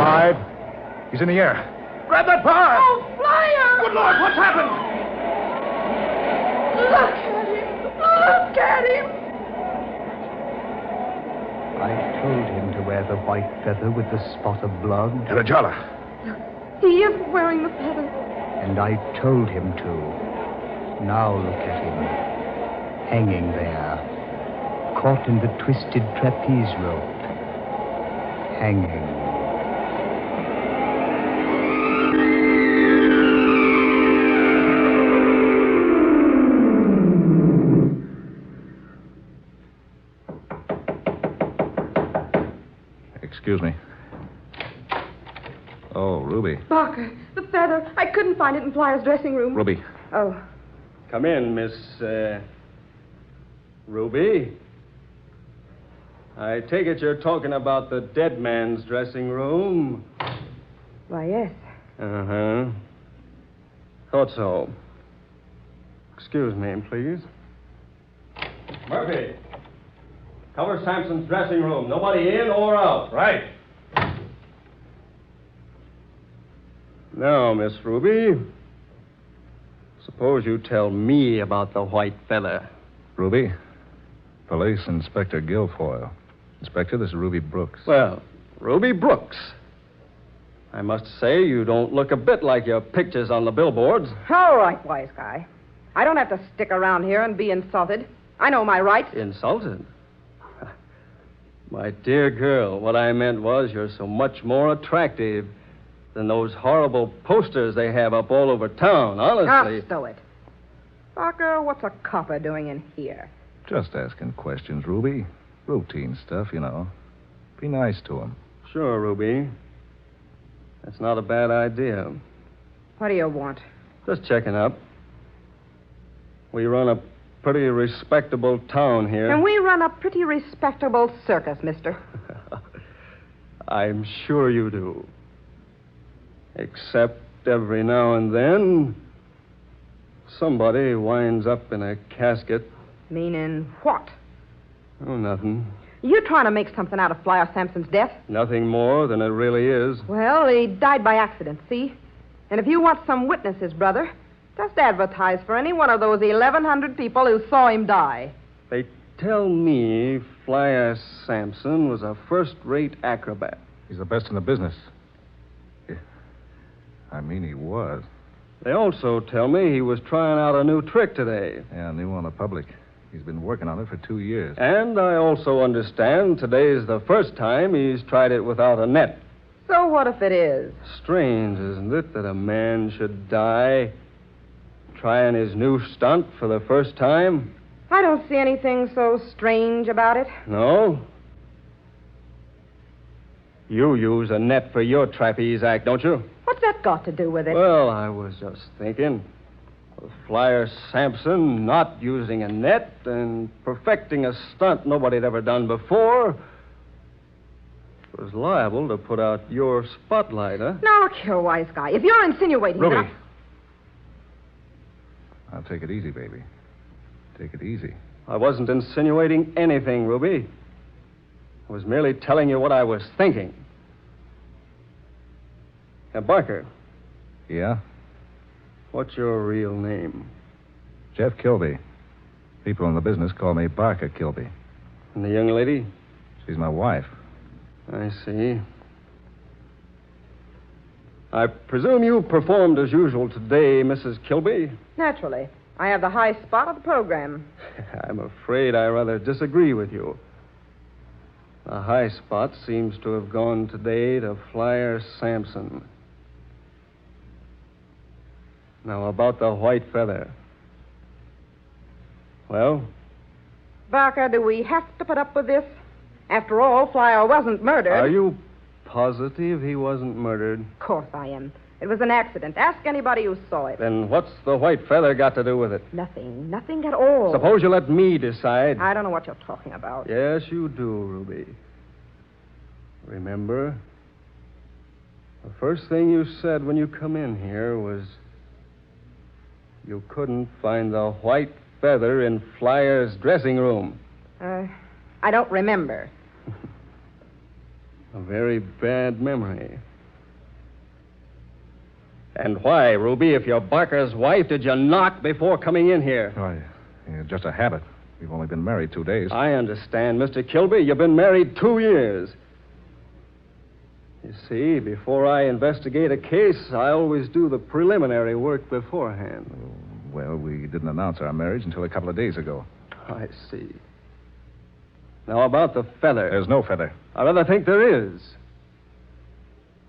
5. He's in the air. Grab that bar! Oh, Flyer! Good Lord, what's happened? Look at him! Look at him! I told him to wear the white feather with the spot of blood, Harajala. He isn't wearing the feather. and I told him to. Now look at him, hanging there, caught in the twisted trapeze rope, hanging. Excuse me. Oh, Ruby. Barker, the feather. I couldn't find it in Flyer's dressing room. Ruby. Oh. Come in, Miss, Ruby. I take it you're talking about the dead man's dressing room. Why, yes. Uh-huh. Thought so. Excuse me, please. Murphy. Cover Sampson's dressing room. Nobody in or out. Right. Now, Miss Ruby, suppose you tell me about the white feather. Ruby. Police Inspector Guilfoyle. Inspector, this is Ruby Brooks. Well, Ruby Brooks. I must say you don't look a bit like your pictures on the billboards. All right, wise guy. I don't have to stick around here and be insulted. I know my rights. Insulted? My dear girl, what I meant was you're so much more attractive than those horrible posters they have up all over town, honestly. Ah, stow it. Barker, what's a copper doing in here? Just asking questions, Ruby. Routine stuff, you know. Be nice to him. Sure, Ruby. That's not a bad idea. What do you want? Just checking up. We run a pretty respectable town here. And we run a pretty respectable circus, mister. I'm sure you do. Except every now and then, somebody winds up in a casket. Meaning what? Oh, nothing. You trying to make something out of Flyer Sampson's death? Nothing more than it really is. Well, he died by accident, see? And if you want some witnesses, brother, just advertise for any one of those 1,100 people who saw him die. They tell me Flyer Sampson was a first-rate acrobat. He's the best in the business. I mean, he was. They also tell me he was trying out a new trick today. Yeah, new on the public. He's been working on it for 2 years. And I also understand today's the first time he's tried it without a net. So what if it is? Strange, isn't it, that a man should die trying his new stunt for the first time? I don't see anything so strange about it. No? You use a net for your trapeze act, don't you? What's that got to do with it? Well, I was just thinking. With Flyer Sampson not using a net and perfecting a stunt nobody had ever done before, was liable to put out your spotlight, huh? Now, look here, wise guy. If you're insinuating Ruby. that Now, take it easy, baby. Take it easy. I wasn't insinuating anything, Ruby. I was merely telling you what I was thinking. Now, Barker, Yeah? what's your real name? Jeff Kilby. People in the business call me Barker Kilby. And the young lady? She's my wife. I see. I presume you performed as usual today, Mrs. Kilby? Naturally. I have the high spot of the program. I'm afraid I rather disagree with you. The high spot seems to have gone today to Flyer Sampson. Now, about the white feather. Well? Barker, do we have to put up with this? After all, Flyer wasn't murdered. Are you positive he wasn't murdered? Of course I am. It was an accident. Ask anybody who saw it. Then what's the white feather got to do with it? Nothing. Nothing at all. Suppose you let me decide. I don't know what you're talking about. Yes, you do, Ruby. Remember? The first thing you said when you come in here was you couldn't find the white feather in Flyer's dressing room. I don't remember. A very bad memory. And why, Ruby, if you're Barker's wife, did you knock before coming in here? Yeah, just a habit. We've only been married 2 days. I understand, Mr. Kilby. You've been married 2 years. You see, before I investigate a case, I always do the preliminary work beforehand. Well, we didn't announce our marriage until a couple of days ago. I see. Now, about the feather. There's no feather. I rather think there is.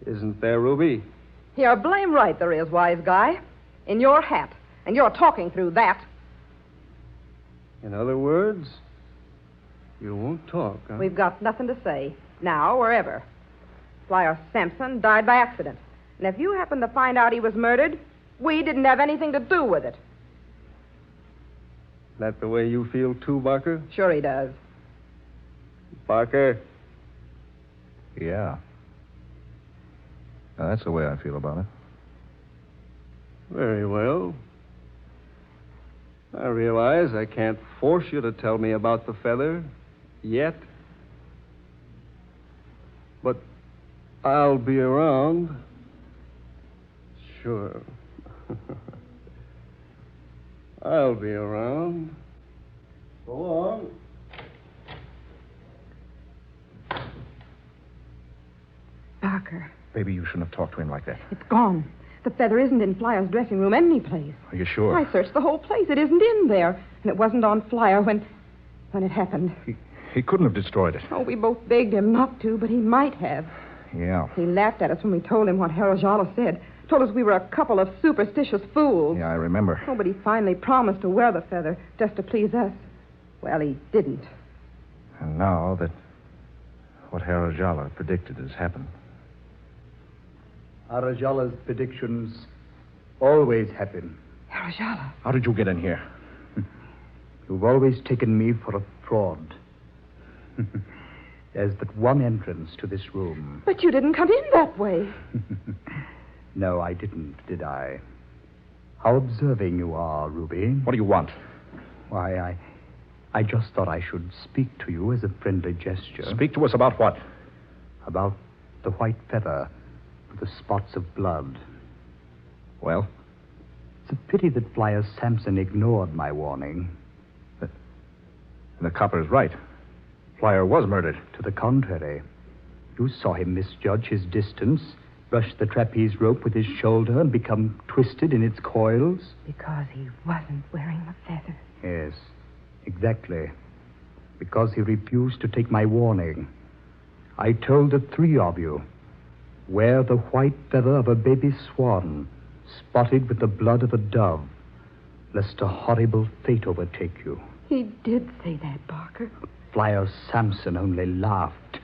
Isn't there, Ruby? You're blame right there is, wise guy. In your hat. And you're talking through that. In other words, you won't talk, huh? We've got nothing to say. Now or ever. Flyer Sampson died by accident. And if you happen to find out he was murdered, we didn't have anything to do with it. That the way you feel, too, Barker? Sure he does. Barker? Yeah. Now, that's the way I feel about it. Very well. I realize I can't force you to tell me about the feather yet. But I'll be around. Sure. I'll be around. So long. Barker, Baby, you shouldn't have talked to him like that. it's gone. The feather isn't in Flyer's dressing room anyplace. Are you sure? I searched the whole place. It isn't in there. And it wasn't on Flyer when it happened. He couldn't have destroyed it. Oh, we both begged him not to, but he might have. Yeah. He laughed at us when we told him what Herajala said. Told us we were a couple of superstitious fools. Yeah, I remember. Oh, but he finally promised to wear the feather just to please us. Well, he didn't. And now that what Herajala predicted has happened. Arajala's predictions always happen. Herajala. How did you get in here? You've always taken me for a fraud. There's but one entrance to this room. But you didn't come in that way. No, I didn't, did I? How observing you are, Ruby. What do you want? Why, I just thought I should speak to you as a friendly gesture. Speak to us about what? About the white feather with the spots of blood. Well? It's a pity that Flyer Sampson ignored my warning. The copper's right. Flyer was murdered. To the contrary. You saw him misjudge his distance, brush the trapeze rope with his shoulder, and become twisted in its coils. Because he wasn't wearing the feather. Yes, exactly. Because he refused to take my warning. I told the three of you, wear the white feather of a baby swan, spotted with the blood of a dove, lest a horrible fate overtake you. He did say that, Barker. Flyer Sampson only laughed.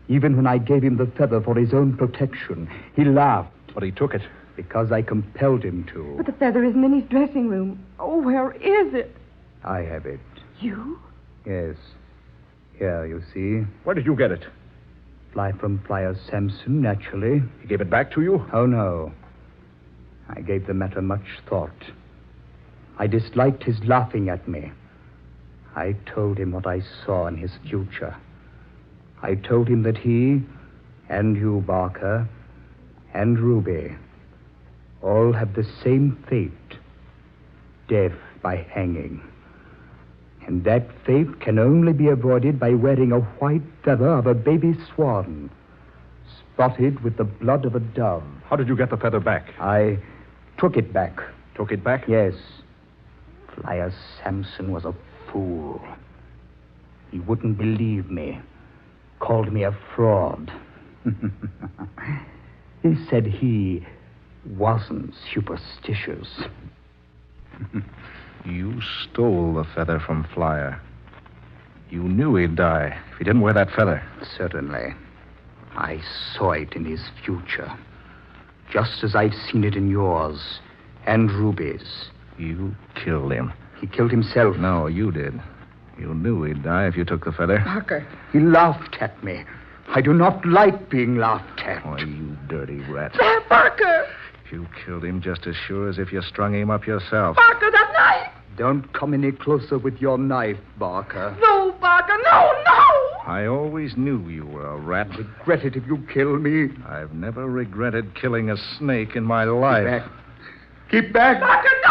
Even when I gave him the feather for his own protection, he laughed. But he took it. Because I compelled him to. But the feather isn't in his dressing room. Oh, where is it? I have it. You? Yes. Here, you see. Where did you get it? Fly from Flyer Sampson, naturally. He gave it back to you? Oh, no. I gave the matter much thought. I disliked his laughing at me. I told him what I saw in his future. I told him that he, and you, Barker, and Ruby, all have the same fate, death by hanging. And that fate can only be avoided by wearing a white feather of a baby swan, spotted with the blood of a dove. How did you get the feather back? I took it back. Took it back? Yes. Flyer Sampson was a fool. He wouldn't believe me. Called me a fraud. He said he wasn't superstitious. You stole the feather from Flyer. You knew he'd die if he didn't wear that feather. Certainly. I saw it in his future. Just as I'd seen it in yours and Ruby's. You killed him. He killed himself. No, you did. You knew he'd die if you took the feather. Barker. He laughed at me. I do not like being laughed at. Oh, you dirty rat. There, Barker! You killed him just as sure as if you strung him up yourself. Barker, that knife! Don't come any closer with your knife, Barker. No, Barker, no, no! I always knew you were a rat. Regret it if you kill me. I've never regretted killing a snake in my life. Keep back. Keep back. Barker, no!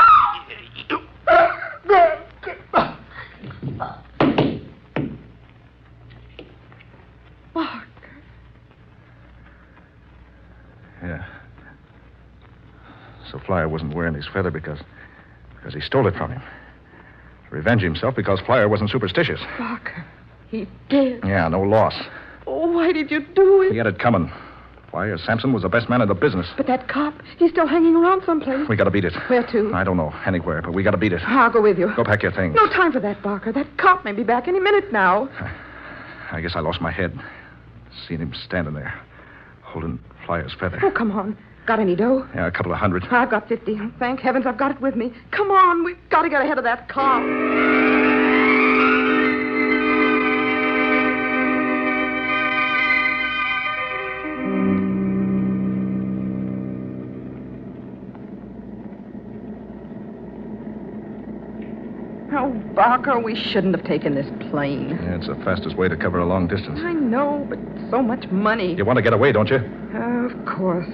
Barker. Yeah. So Flyer wasn't wearing his feather because he stole it from him. To revenge himself because Flyer wasn't superstitious. Barker, he did. Yeah, no loss. Oh, why did you do it? He had it coming. Flyer Sampson was the best man in the business. But that cop, he's still hanging around someplace. We gotta beat it. Where to? I don't know. Anywhere, but we gotta beat it. I'll go with you. Go pack your things. No time for that, Barker. That cop may be back any minute now. I guess I lost my head. Seen him standing there, holding Flyer's feather. Oh, come on. Got any dough? Yeah, a couple of hundred. I've got 50. Thank heavens I've got it with me. Come on, we've got to get ahead of that cop. Oh, Barker, we shouldn't have taken this plane. Yeah, it's the fastest way to cover a long distance. I know, but so much money. You want to get away, don't you? Of course.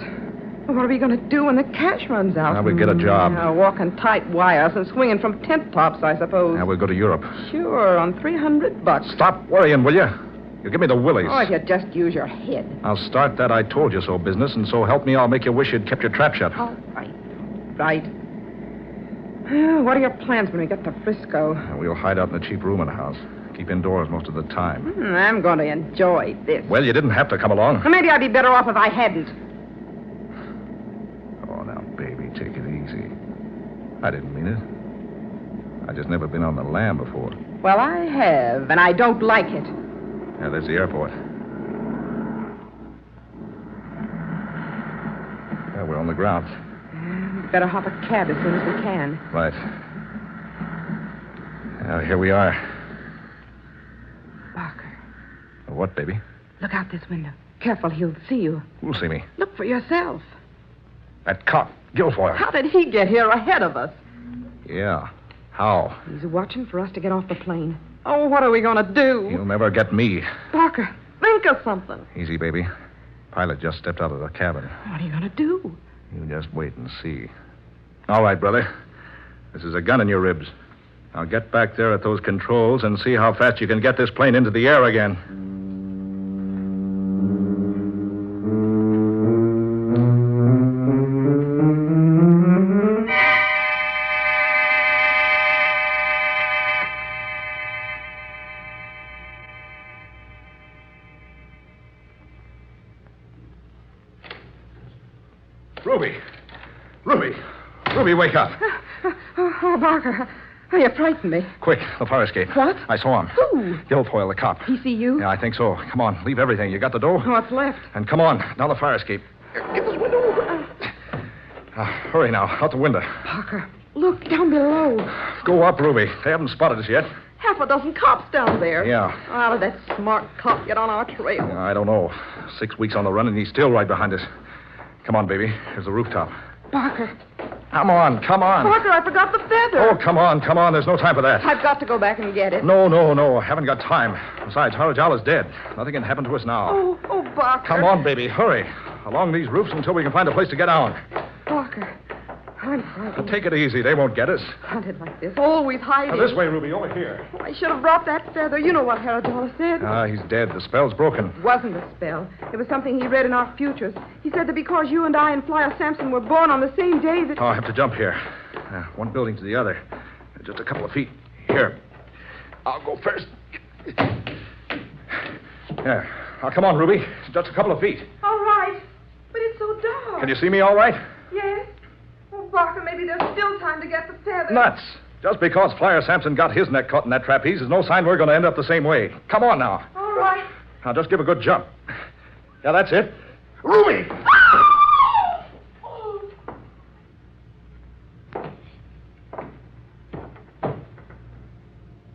What are we going to do when the cash runs out? Now we'll get a job. Walking tight wires and swinging from tent tops, I suppose. Now we'll go to Europe. Sure, on $300. Stop worrying, will you? You give me the willies. Oh, if you just use your head. I'll start that I told you so business, and so help me, I'll make you wish you'd kept your trap shut. All right. Right. What are your plans when we get to Frisco? We'll hide out in a cheap room in the house. Keep indoors most of the time. I'm going to enjoy this. Well, you didn't have to come along. Well, maybe I'd be better off if I hadn't. Oh, now, baby, take it easy. I didn't mean it. I just never been on the lam before. Well, I have, and I don't like it. Yeah, there's the airport. Yeah, we're on the ground. We'd better hop a cab as soon as we can. Right. Now, here we are. Barker, What, baby? look out this window. Careful, he'll see you. Who'll see me? Look for yourself. That cop, Guilfoyle. How did he get here ahead of us? Yeah. How? He's watching for us to get off the plane. Oh, what are we going to do? You'll never get me. Barker, think of something. Easy, baby. Pilot just stepped out of the cabin. What are you going to do? You just wait and see. All right, brother. This is a gun in your ribs. Now get back there at those controls and see how fast you can get this plane into the air again. Ruby! Ruby! Ruby, wake up. Oh, Barker, you frightened me. Quick, the fire escape. What? I saw him. Who? Guilfoyle, the cop. He see you? Yeah, I think so. Come on, leave everything. You got the dough? What's left? And come on, down the fire escape. Get this window open. Hurry now, out the window. Barker, look down below. Go up, Ruby. They haven't spotted us yet. Half a dozen cops down there. Yeah. How did that smart cop get on our trail? I don't know. 6 weeks on the run, and he's still right behind us. Come on, baby. Here's the rooftop. Barker. Come on, come on. Barker, I forgot the feather. Oh, come on, come on. There's no time for that. I've got to go back and get it. No. Haven't got time. Besides, Harajal is dead. Nothing can happen to us now. Oh, Barker. Come on, baby. Hurry. Along these roofs until we can find a place to get down. Barker, I'm frightened. Take it easy. They won't get us. Hunted like this. Always hiding. Now, this way, Ruby. Over here. Oh, I should have brought that feather. You know what Haradala said. He's dead. The spell's broken. It wasn't a spell. It was something he read in our futures. He said that because you and I and Flyer Sampson were born on the same day that... Oh, I have to jump here. One building to the other. Just a couple of feet. Here. I'll go first. There. Now, come on, Ruby. Just a couple of feet. All right. But it's so dark. Can you see me all right? Yes. Oh, Barker, maybe there's still time to get the feather. Nuts. Just because Flyer Sampson got his neck caught in that trapeze is no sign we're going to end up the same way. Come on now. All right. Now, just give a good jump. Yeah, that's it. Ruby!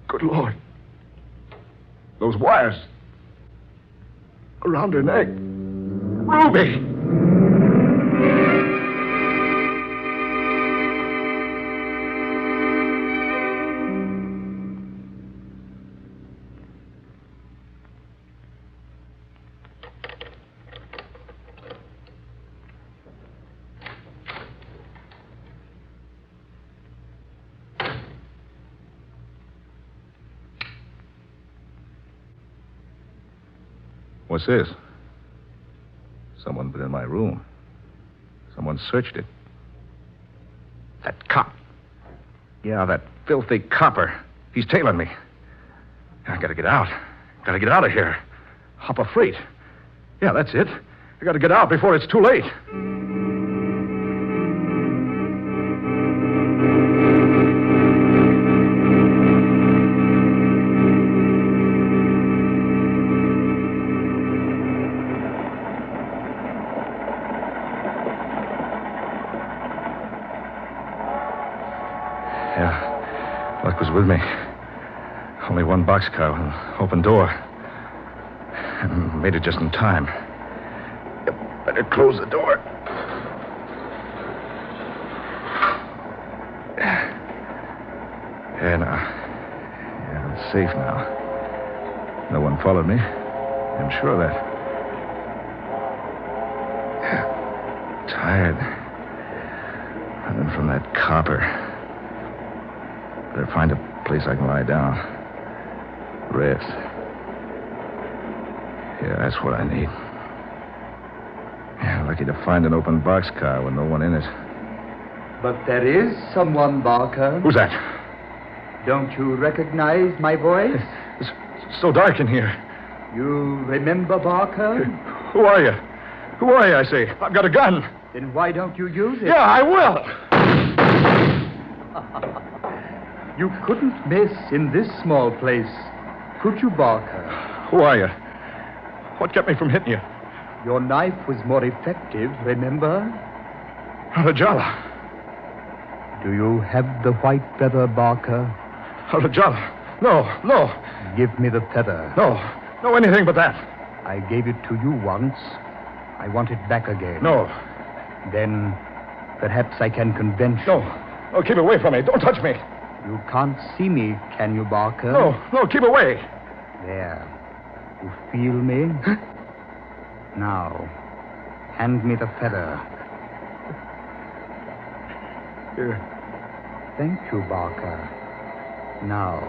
Good Lord. Those wires. Around her neck. Ruby! What's this? Someone been in my room. Someone searched it. That cop. Yeah, that filthy copper. He's tailing me. I gotta get out. Gotta get out of here. Hop a freight. Yeah, that's it. I gotta get out before it's too late. Yeah, luck was with me. Only one boxcar with an open door. I made it just in time. Better close the door. Yeah, now. Yeah, it's safe now. No one followed me. I'm sure of that. Tired. Running from that copper. Better find a place I can lie down. Rest. Yeah, that's what I need. Yeah, lucky to find an open boxcar with no one in it. But there is someone, Barker. Who's that? Don't you recognize my voice? It's so dark in here. You remember Barker? Who are you? Who are you, I say? I've got a gun. Then why don't you use it? Yeah, I will. You couldn't miss in this small place, could you, Barker? Who are you? What kept me from hitting you? Your knife was more effective, remember? Rajala. Do you have the white feather, Barker? Rajala. No. Give me the feather. No, anything but that. I gave it to you once. I want it back again. No. Then perhaps I can convince you. No, keep away from me. Don't touch me. You can't see me, can you, Barker? No, keep away. There. You feel me? Now, hand me the feather. Here. Thank you, Barker. Now,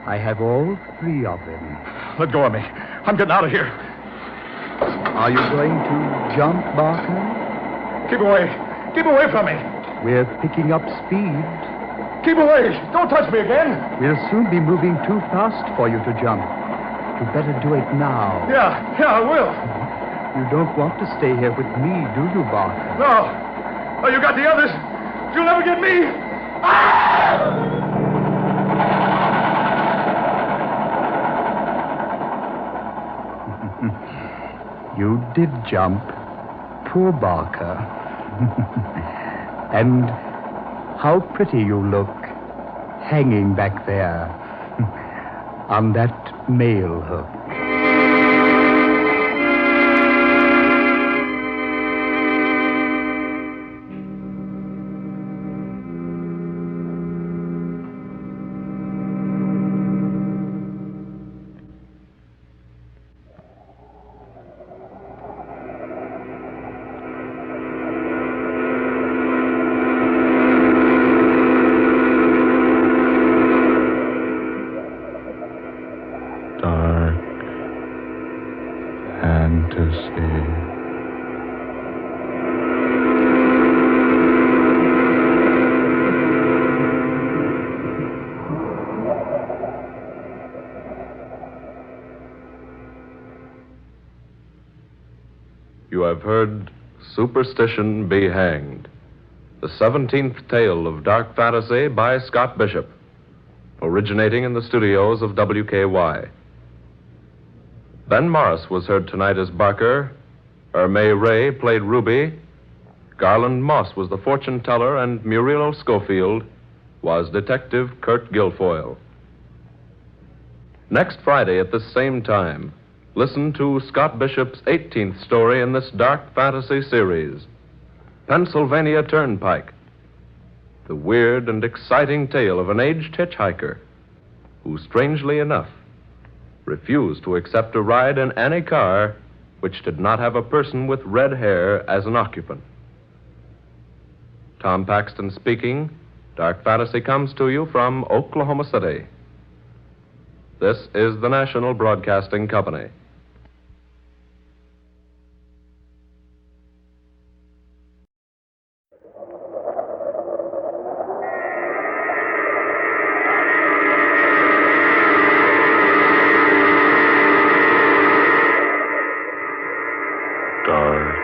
I have all 3 of them. Let go of me. I'm getting out of here. Are you going to jump, Barker? Keep away. Keep away from me. We're picking up speed. Keep away. Don't touch me again. We'll soon be moving too fast for you to jump. You better do it now. Yeah, I will. You don't want to stay here with me, do you, Barker? No. Oh, you got the others. You'll never get me. Ah! You did jump. Poor Barker. And how pretty you look, hanging back there on that mail hook. You have heard Superstition Be Hanged, the 17th tale of dark fantasy by Scott Bishop, originating in the studios of WKY. Ben Morris was heard tonight as Barker, Ermay Ray played Ruby, Garland Moss was the fortune teller, and Muriel Schofield was Detective Kurt Guilfoyle. Next Friday at the same time, listen to Scott Bishop's 18th story in this dark fantasy series, Pennsylvania Turnpike, the weird and exciting tale of an aged hitchhiker who, strangely enough, refused to accept a ride in any car which did not have a person with red hair as an occupant. Tom Paxton speaking. Dark Fantasy comes to you from Oklahoma City. This is the National Broadcasting Company. Dark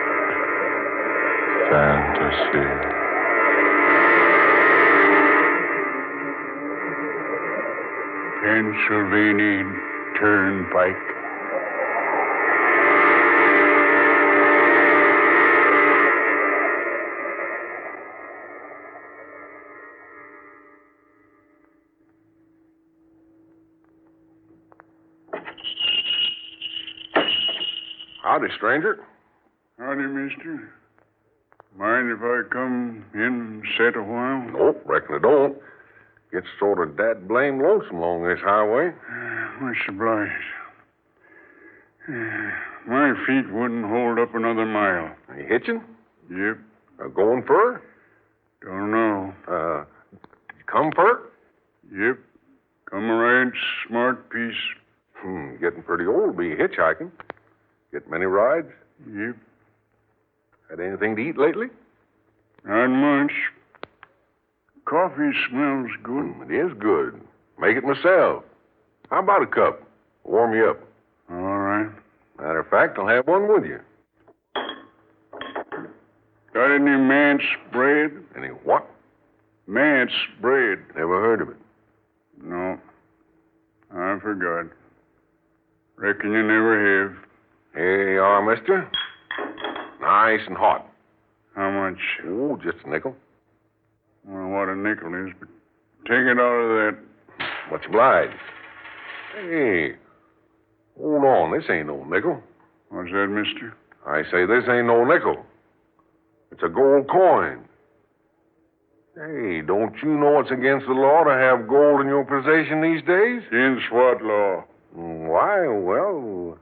Fantasy. Pennsylvania Turnpike. Howdy, stranger. Howdy, mister. Mind if I come in and sit a while? Nope, reckon I don't. Gets sort of dad-blame lonesome along this highway. Much obliged. My feet wouldn't hold up another mile. Are you hitching? Yep. Going fur? Don't know. Did you come fur? Yep. Come a right smart piece. Getting pretty old to be hitchhiking. Get many rides? Yep. Had anything to eat lately? Not much. Coffee smells good. It is good. Make it myself. How about a cup? Warm you up. All right. Matter of fact, I'll have one with you. Got any manse bread? Any what? Manse bread. Never heard of it. No. I forgot. Reckon you never have. Here you are, mister. Nice and hot. How much? Oh, just a nickel. I don't know what a nickel is, but take it out of that. Much obliged. Hey, hold on. This ain't no nickel. What's that, mister? I say this ain't no nickel. It's a gold coin. Hey, don't you know it's against the law to have gold in your possession these days? Against what law? Why, well,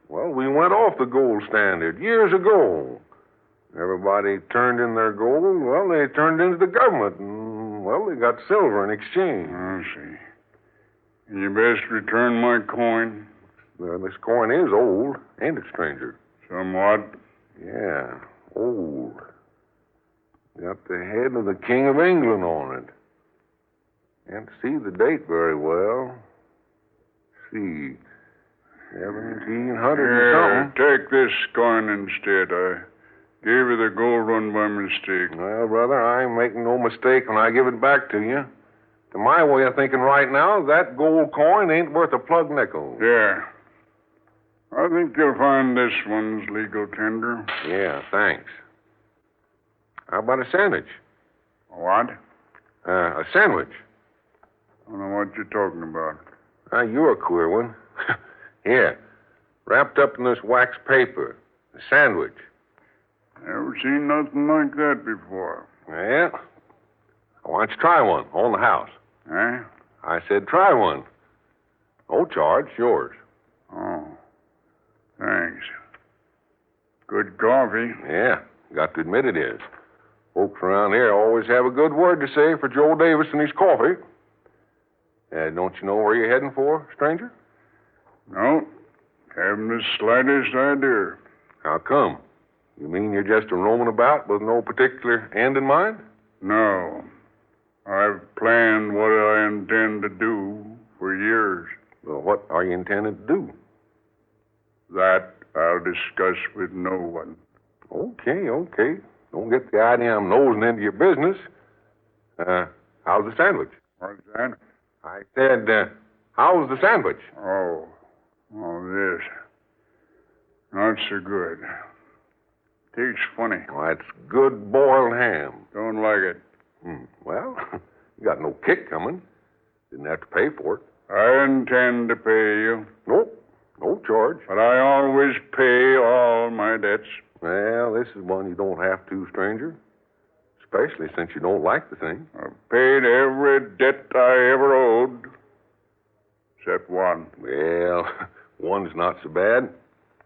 we went off the gold standard years ago. Everybody turned in their gold. Well, they turned into the government. And, well, they got silver in exchange. I see. You best return my coin. Well, this coin is old, ain't it, stranger? Somewhat. Yeah, old. Got the head of the King of England on it. Can't see the date very well. See, 1700 Here, and something. take this coin instead. I gave you the gold one by mistake. Well, brother, I ain't making no mistake when I give it back to you. To my way of thinking right now, that gold coin ain't worth a plug nickel. Yeah. I think you'll find this one's legal tender. Yeah, thanks. How about a sandwich? What? A sandwich. I don't know what you're talking about. You're a queer one. Here, wrapped up in this wax paper. A sandwich. Never seen nothing like that before. Yeah. Why don't you try one on the house? Eh? I said try one. No charge, yours. Oh. Thanks. Good coffee. Yeah, got to admit it is. Folks around here always have a good word to say for Joe Davis and his coffee. Don't you know where you're heading for, stranger? No. Haven't the slightest idea. How come? You mean you're just a roaming about with no particular end in mind? No. I've planned what I intend to do for years. Well, what are you intending to do? That I'll discuss with no one. Okay. Don't get the idea I'm nosing into your business. How's the sandwich? What's that? I said, how's the sandwich? Oh, this. Not so good. Tastes funny. Why, it's good boiled ham. Don't like it. Well, you got no kick coming. Didn't have to pay for it. I intend to pay you. Nope, no charge. But I always pay all my debts. Well, this is one you don't have to, stranger. Especially since you don't like the thing. I've paid every debt I ever owed. Except one. Well, one's not so bad.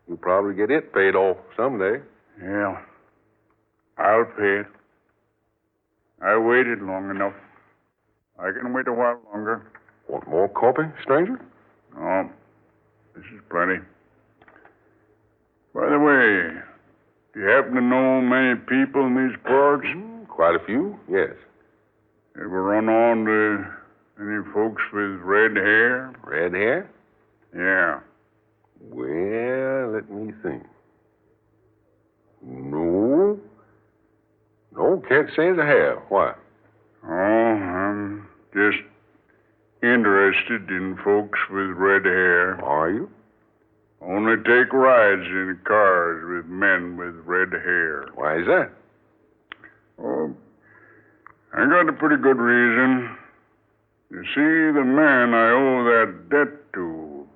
You'll probably get it paid off someday. Yeah. I'll pay it. I waited long enough. I can wait a while longer. Want more coffee, stranger? No. This is plenty. By the way, do you happen to know many people in these parts? Quite a few, yes. Ever run on to any folks with red hair? Red hair? Yeah. Well, let me think. No, can't say as I have. Why? Oh, I'm just interested in folks with red hair. Are you? Only take rides in cars with men with red hair. Why is that? Oh, I got a pretty good reason. You see, the man I owe that debt to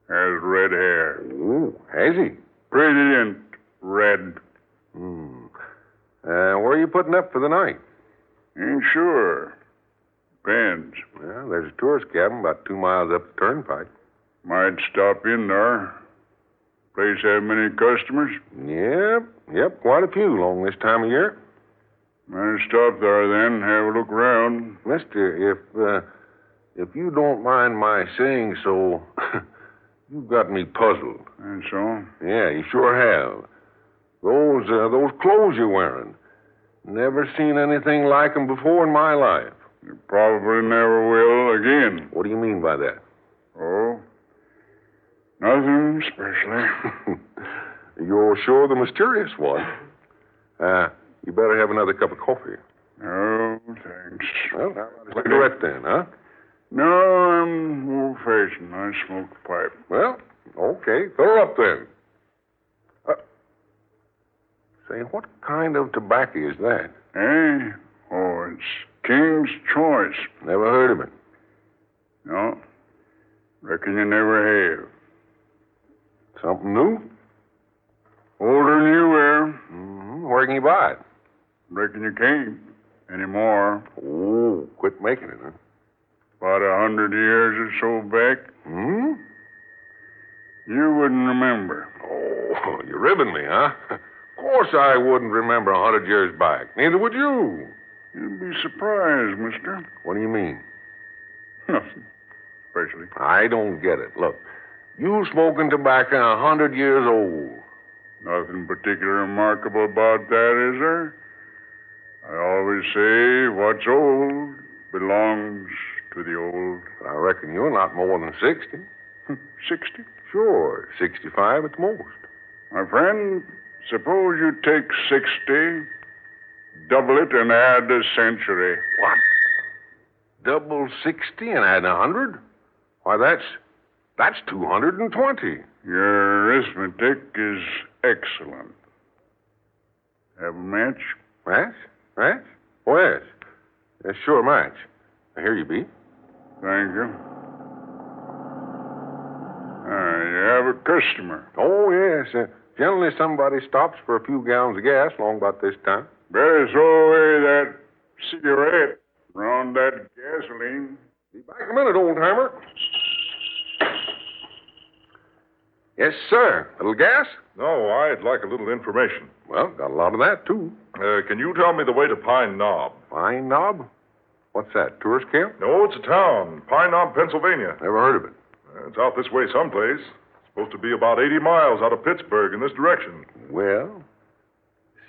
has red hair. Oh, has he? Brilliant red. Where are you putting up for the night? Ain't sure. Depends. Well, there's a tourist cabin about 2 miles up the turnpike. Might stop in there. Place have many customers? Yep, quite a few along this time of year. Might stop there then, have a look around. Mister, if you don't mind my saying so, You've got me puzzled. And so? Yeah, you sure have. Those clothes you're wearing. Never seen anything like them before in my life. You probably never will again. What do you mean by that? Oh, nothing especially. You're sure the mysterious one. You better have another cup of coffee. No, thanks. Well, how about a cigarette then, huh? No, I'm old-fashioned. I smoke a pipe. Well, okay. Fill her up then. Say, what kind of tobacco is that? Eh? Oh, it's King's Choice. Never heard of it. No, reckon you never have. Something new? Older than you were. Mm-hmm. Where can you buy it? Reckon you can't anymore. Oh, quit making it, huh? About 100 years or so back. Hmm? You wouldn't remember. Oh, you're ribbing me, huh? Of course I wouldn't remember 100 years back. Neither would you. You'd be surprised, mister. What do you mean? Nothing. Especially. I don't get it. Look, you smoking tobacco 100 years old. Nothing particularly remarkable about that, is there? I always say what's old belongs to the old. But I reckon you're not more than 60. 60? Sure, 65 at the most. My friend, suppose you take 60, double it, and add a century. What? Double 60 and add 100? Why, that's 220. Your arithmetic is excellent. Have a match? Match? Match? Oh, yes. Yes, sure, match. Here you be. Thank you. You have a customer. Oh, yes. Generally, somebody stops for a few gallons of gas along about this time. Better throw away that cigarette around that gasoline. Be back a minute, old-timer. Yes, sir. A little gas? No, I'd like a little information. Well, got a lot of that, too. Can you tell me the way to Pine Knob? Pine Knob? What's that, tourist camp? No, it's a town. Pine Knob, Pennsylvania. Never heard of it. It's out this way someplace. It's supposed to be about 80 miles out of Pittsburgh in this direction. Well,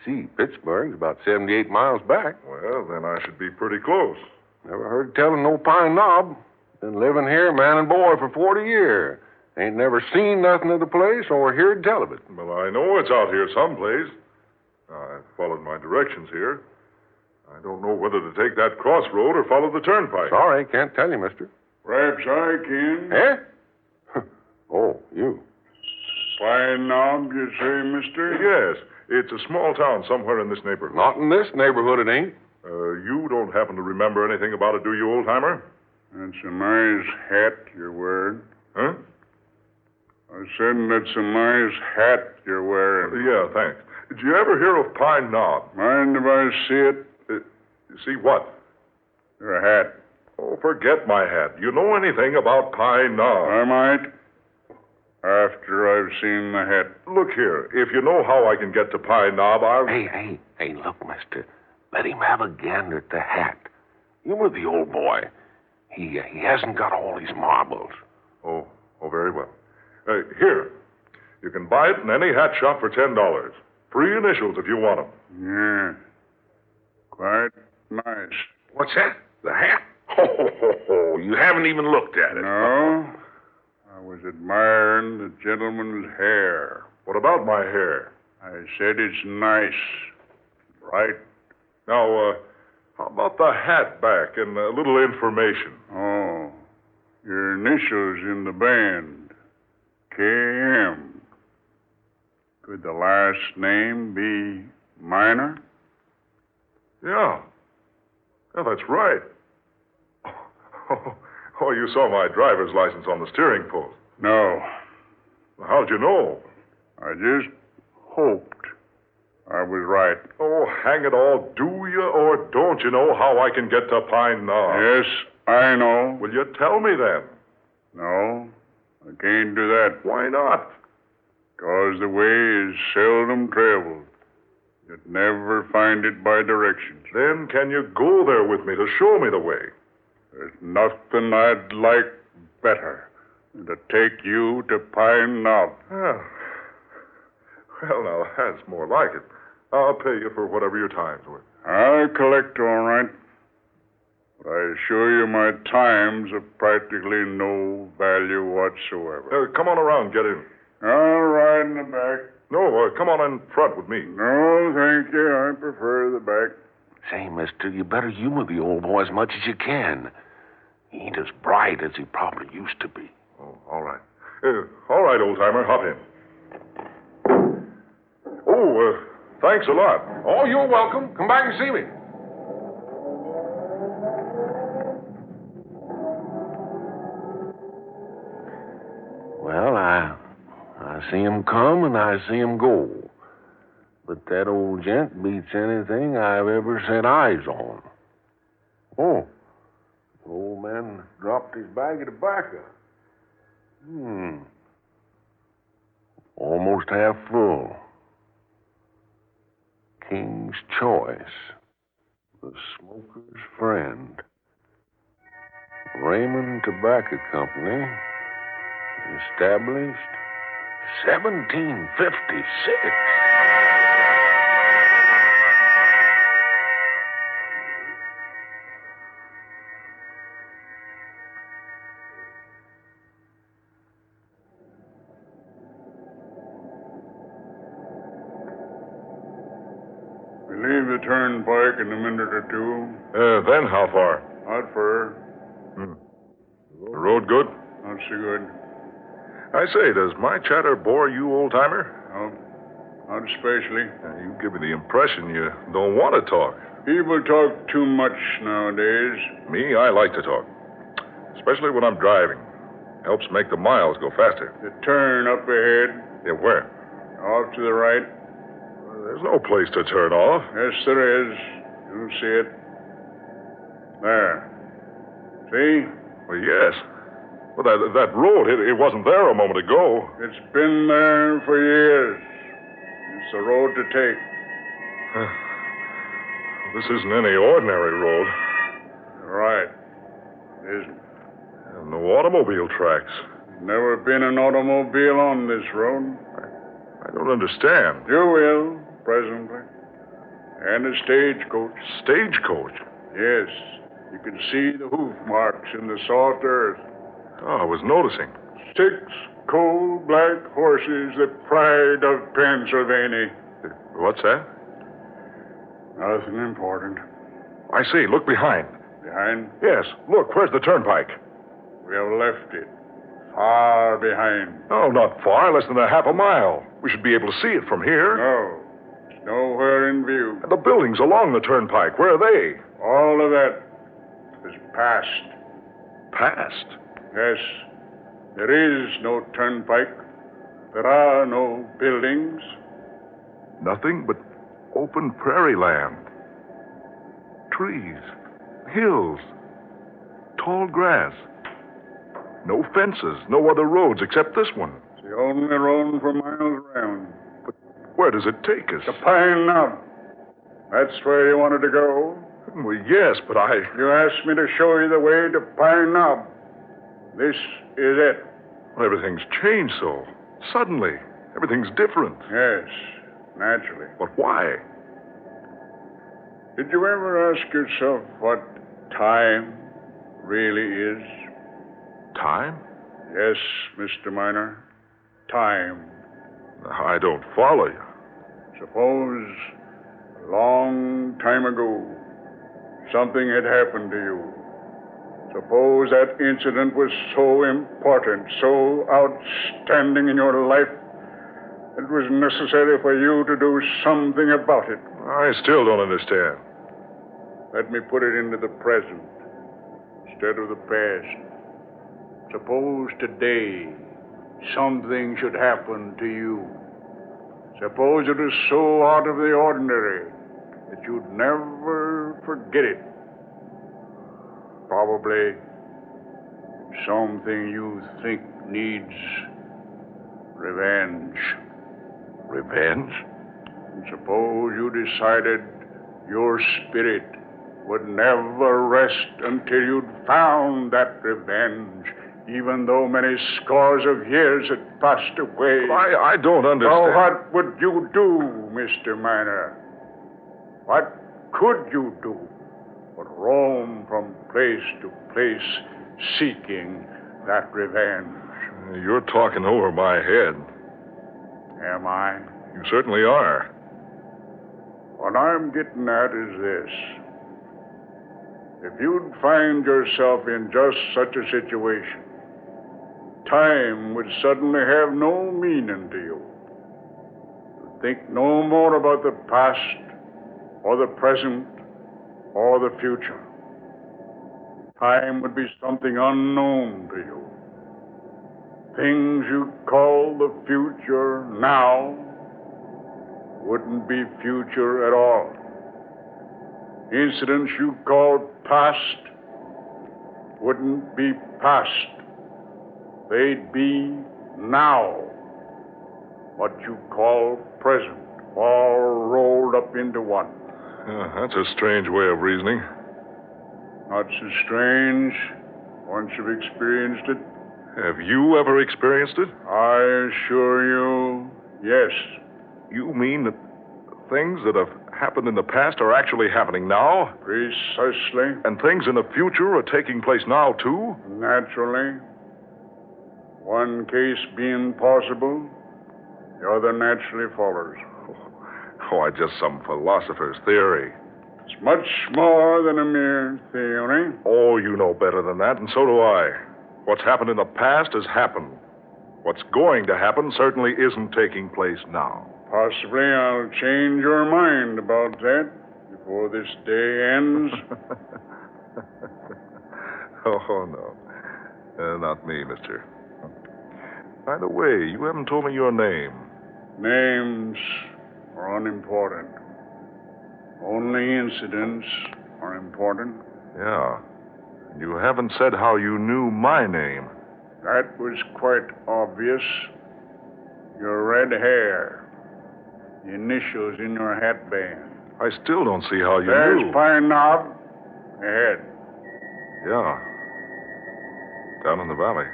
see, Pittsburgh's about 78 miles back. Well, then I should be pretty close. Never heard tell of no Pine Knob. Been living here, man and boy, for 40 years. Ain't never seen nothing of the place or heard tell of it. Well, I know it's out here someplace. I followed my directions here. I don't know whether to take that crossroad or follow the turnpike. Sorry, can't tell you, mister. Perhaps I can. Eh? Oh, you. Pine Knob, you say, mister? Yes. It's a small town somewhere in this neighborhood. Not in this neighborhood, it ain't. You don't happen to remember anything about it, do you, old-timer? That's a nice hat you're wearing. Huh? I said that's a nice hat you're wearing. Yeah, thanks. Did you ever hear of Pine Knob? Mind if I see it? See what? Your hat. Oh, forget my hat. Do you know anything about Pine Knob? I might. After I've seen the hat. Look here. If you know how I can get to Pine Knob, I'll... Hey, look, mister. Let him have a gander at the hat. You with the old boy. He hasn't got all his marbles. Oh, very well. Here. You can buy it in any hat shop for $10. Free initials if you want them. Yeah. Quite nice. What's that? The hat? Oh, you haven't even looked at it. No. I was admiring the gentleman's hair. What about my hair? I said it's nice. Bright. Now, how about the hat back and a little information? Oh. Your initials in the band. K.M. Could the last name be Minor? Yeah. Yeah, that's right. Oh, you saw my driver's license on the steering post. No. How'd you know? I just hoped I was right. Oh, hang it all. Do you or don't you know how I can get to Pine Knob? Yes, I know. Will you tell me then? No, I can't do that. Why not? 'Cause the way is seldom traveled. You'd never find it by directions. Then can you go there with me to show me the way? There's nothing I'd like better to take you to Pine Knob. Oh. Well, now, that's more like it. I'll pay you for whatever your time's worth. I'll collect all right. But I assure you my time's of practically no value whatsoever. Come on around, get in. I'll ride in the back. No, come on in front with me. No, thank you. I prefer the back. Say, mister, you better humor the old boy as much as you can. He ain't as bright as he probably used to be. Oh, all right. All right, old-timer, hop in. Oh, thanks a lot. Oh, you're welcome. Come back and see me. Well, I see him come and I see him go. But that old gent beats anything I've ever set eyes on. Oh, the old man dropped his bag of tobacco. Almost half full. King's Choice. The smoker's friend. Raymond Tobacco Company. Established 1756. We leave the turnpike in a minute or two. Then how far? Not far. The road good? Not so good. I say, does my chatter bore you, old-timer? No, not especially. You give me the impression you don't want to talk. People talk too much nowadays. Me, I like to talk. Especially when I'm driving. Helps make the miles go faster. The turn up ahead. Yeah, where? Off to the right. There's no place to turn off. Yes, there is. You'll see it. There. See? Well, yes. Well, that road, it wasn't there a moment ago. It's been there for years. It's the road to take. This isn't any ordinary road. Right. It isn't. No automobile tracks. Never been an automobile on this road. I don't understand. You will, presently. And a stagecoach. Stagecoach? Yes. You can see the hoof marks in the soft earth. Oh, I was noticing. 6 coal-black horses, the pride of Pennsylvania. What's that? Nothing important. I see. Look behind. Behind? Yes. Look, where's the turnpike? We have left it. Far behind. Oh, not far. Less than a half a mile. We should be able to see it from here. No. It's nowhere in view. And the buildings along the turnpike, where are they? All of that is past. Past? Yes. There is no turnpike. There are no buildings. Nothing but open prairie land. Trees. Hills. Tall grass. No fences. No other roads except this one. It's the only road for miles around. But where does it take us? To Pine Knob. That's where you wanted to go? Well, yes, but You asked me to show you the way to Pine Knob. This is it. Well, everything's changed so. Suddenly. Everything's different. Yes, naturally. But why? Did you ever ask yourself what time really is? Time? Yes, Mr. Miner. Time. I don't follow you. Suppose a long time ago something had happened to you. Suppose that incident was so important, so outstanding in your life, it was necessary for you to do something about it. I still don't understand. Let me put it into the present instead of the past. Suppose today something should happen to you. Suppose it is so out of the ordinary that you'd never forget it. Probably something you think needs revenge. Revenge? And suppose you decided your spirit would never rest until you'd found that revenge even though many scores of years had passed away. I don't So understand. what would you do, Mr. Miner? What could you do but roam from place to place seeking that revenge? You're talking over my head. Am I? You certainly are. What I'm getting at is this. If you'd find yourself in just such a situation, time would suddenly have no meaning to you. You'd think no more about the past or the present or the future. Time would be something unknown to you. Things you call the future now wouldn't be future at all. Incidents you call past wouldn't be past. They'd be now. What you call present, all rolled up into one. That's a strange way of reasoning. Not so strange once you've experienced it. Have you ever experienced it? I assure you, yes. You mean that things that have happened in the past are actually happening now? Precisely. And things in the future are taking place now, too? Naturally. One case being possible, the other naturally follows. Oh, just some philosopher's theory. It's much more than a mere theory. Oh, you know better than that, and so do I. What's happened in the past has happened. What's going to happen certainly isn't taking place now. Possibly I'll change your mind about that before this day ends. Oh, no. Not me, mister. By the way, you haven't told me your name. Names are unimportant. Only incidents are important. Yeah. You haven't said how you knew my name. That was quite obvious. Your red hair. The initials in your hatband. I still don't see how you There's knew. Pine Knob. Ahead. Yeah. Down in the valley.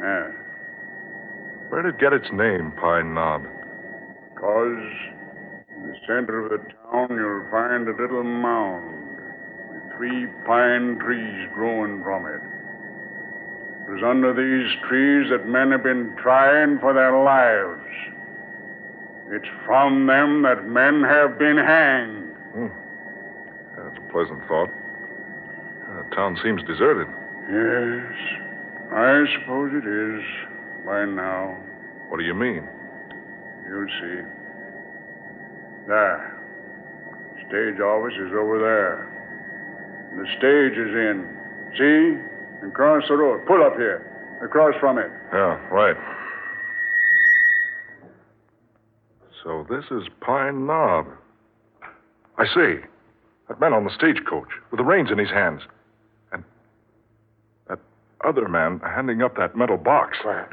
Yeah. Where did it get its name, Pine Knob? Because in the center of the town you'll find a little mound with 3 pine trees growing from it. It was under these trees that men have been trying for their lives. It's from them that men have been hanged. That's a pleasant thought. The town seems deserted. Yes, I suppose it is by now. What do you mean? You'll see. There. Stage office is over there. And the stage is in. See? Across the road. Pull up here. Across from it. Yeah, right. So this is Pine Knob. I see. That man on the stagecoach with the reins in his hands. And that other man handing up that metal box. Quiet.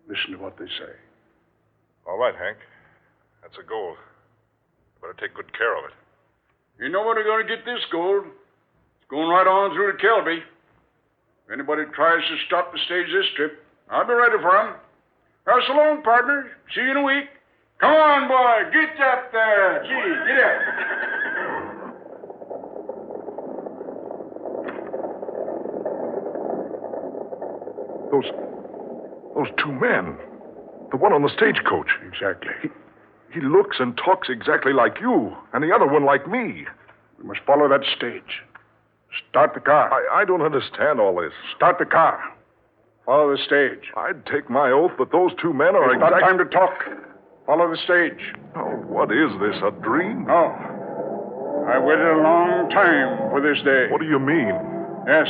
Listen to what they say. All right, Hank. That's a gold. Better take good care of it. You know where they're going to get this gold? It's going right on through to Kelby. If anybody tries to stop the stage this trip, I'll be ready for them. Well, so long, partner. See you in a week. Come on, boy. Get up there. Gee, get up. Those 2 men. The one on the stagecoach. Exactly. He looks and talks exactly like you, and the other one like me. We must follow that stage. Start the car. I don't understand all this. Start the car. Follow the stage. I'd take my oath that those 2 men are It's not time to talk. Follow the stage. Oh, what is this, a dream? No. I waited a long time for this day. What do you mean? Yes.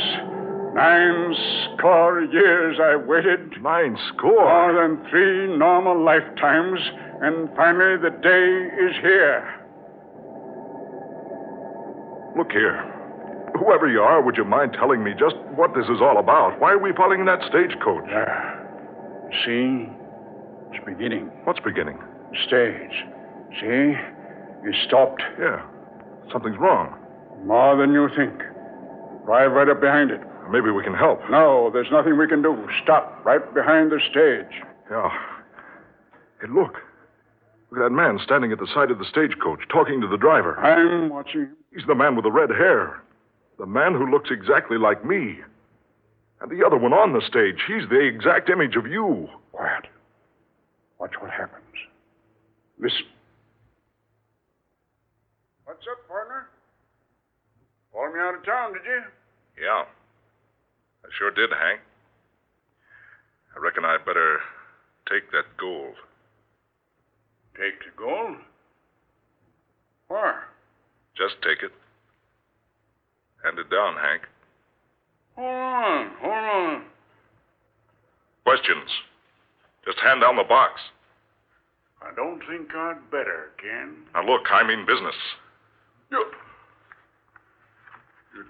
9 score years I waited. 9 score? More than 3 normal lifetimes. And finally the day is here. Look here. Whoever you are, would you mind telling me just what this is all about? Why are we following that stagecoach? See? It's beginning. What's beginning? Stage. See? You stopped. Yeah. Something's wrong. More than you think. Drive right up behind it. Maybe we can help. No, there's nothing we can do. Stop right behind the stage. Yeah. Hey, look. Look at that man standing at the side of the stagecoach, talking to the driver. I'm watching him. He's the man with the red hair. The man who looks exactly like me. And the other one on the stage, he's the exact image of you. Quiet. Watch what happens. Listen. What's up, partner? Called me out of town, did you? Yeah. I sure did, Hank. I reckon I'd better take that gold. Take the gold? Where? Just take it. Hand it down, Hank. Hold on. Questions? Just hand down the box. I don't think I'd better, Ken. Now, look, I mean business. You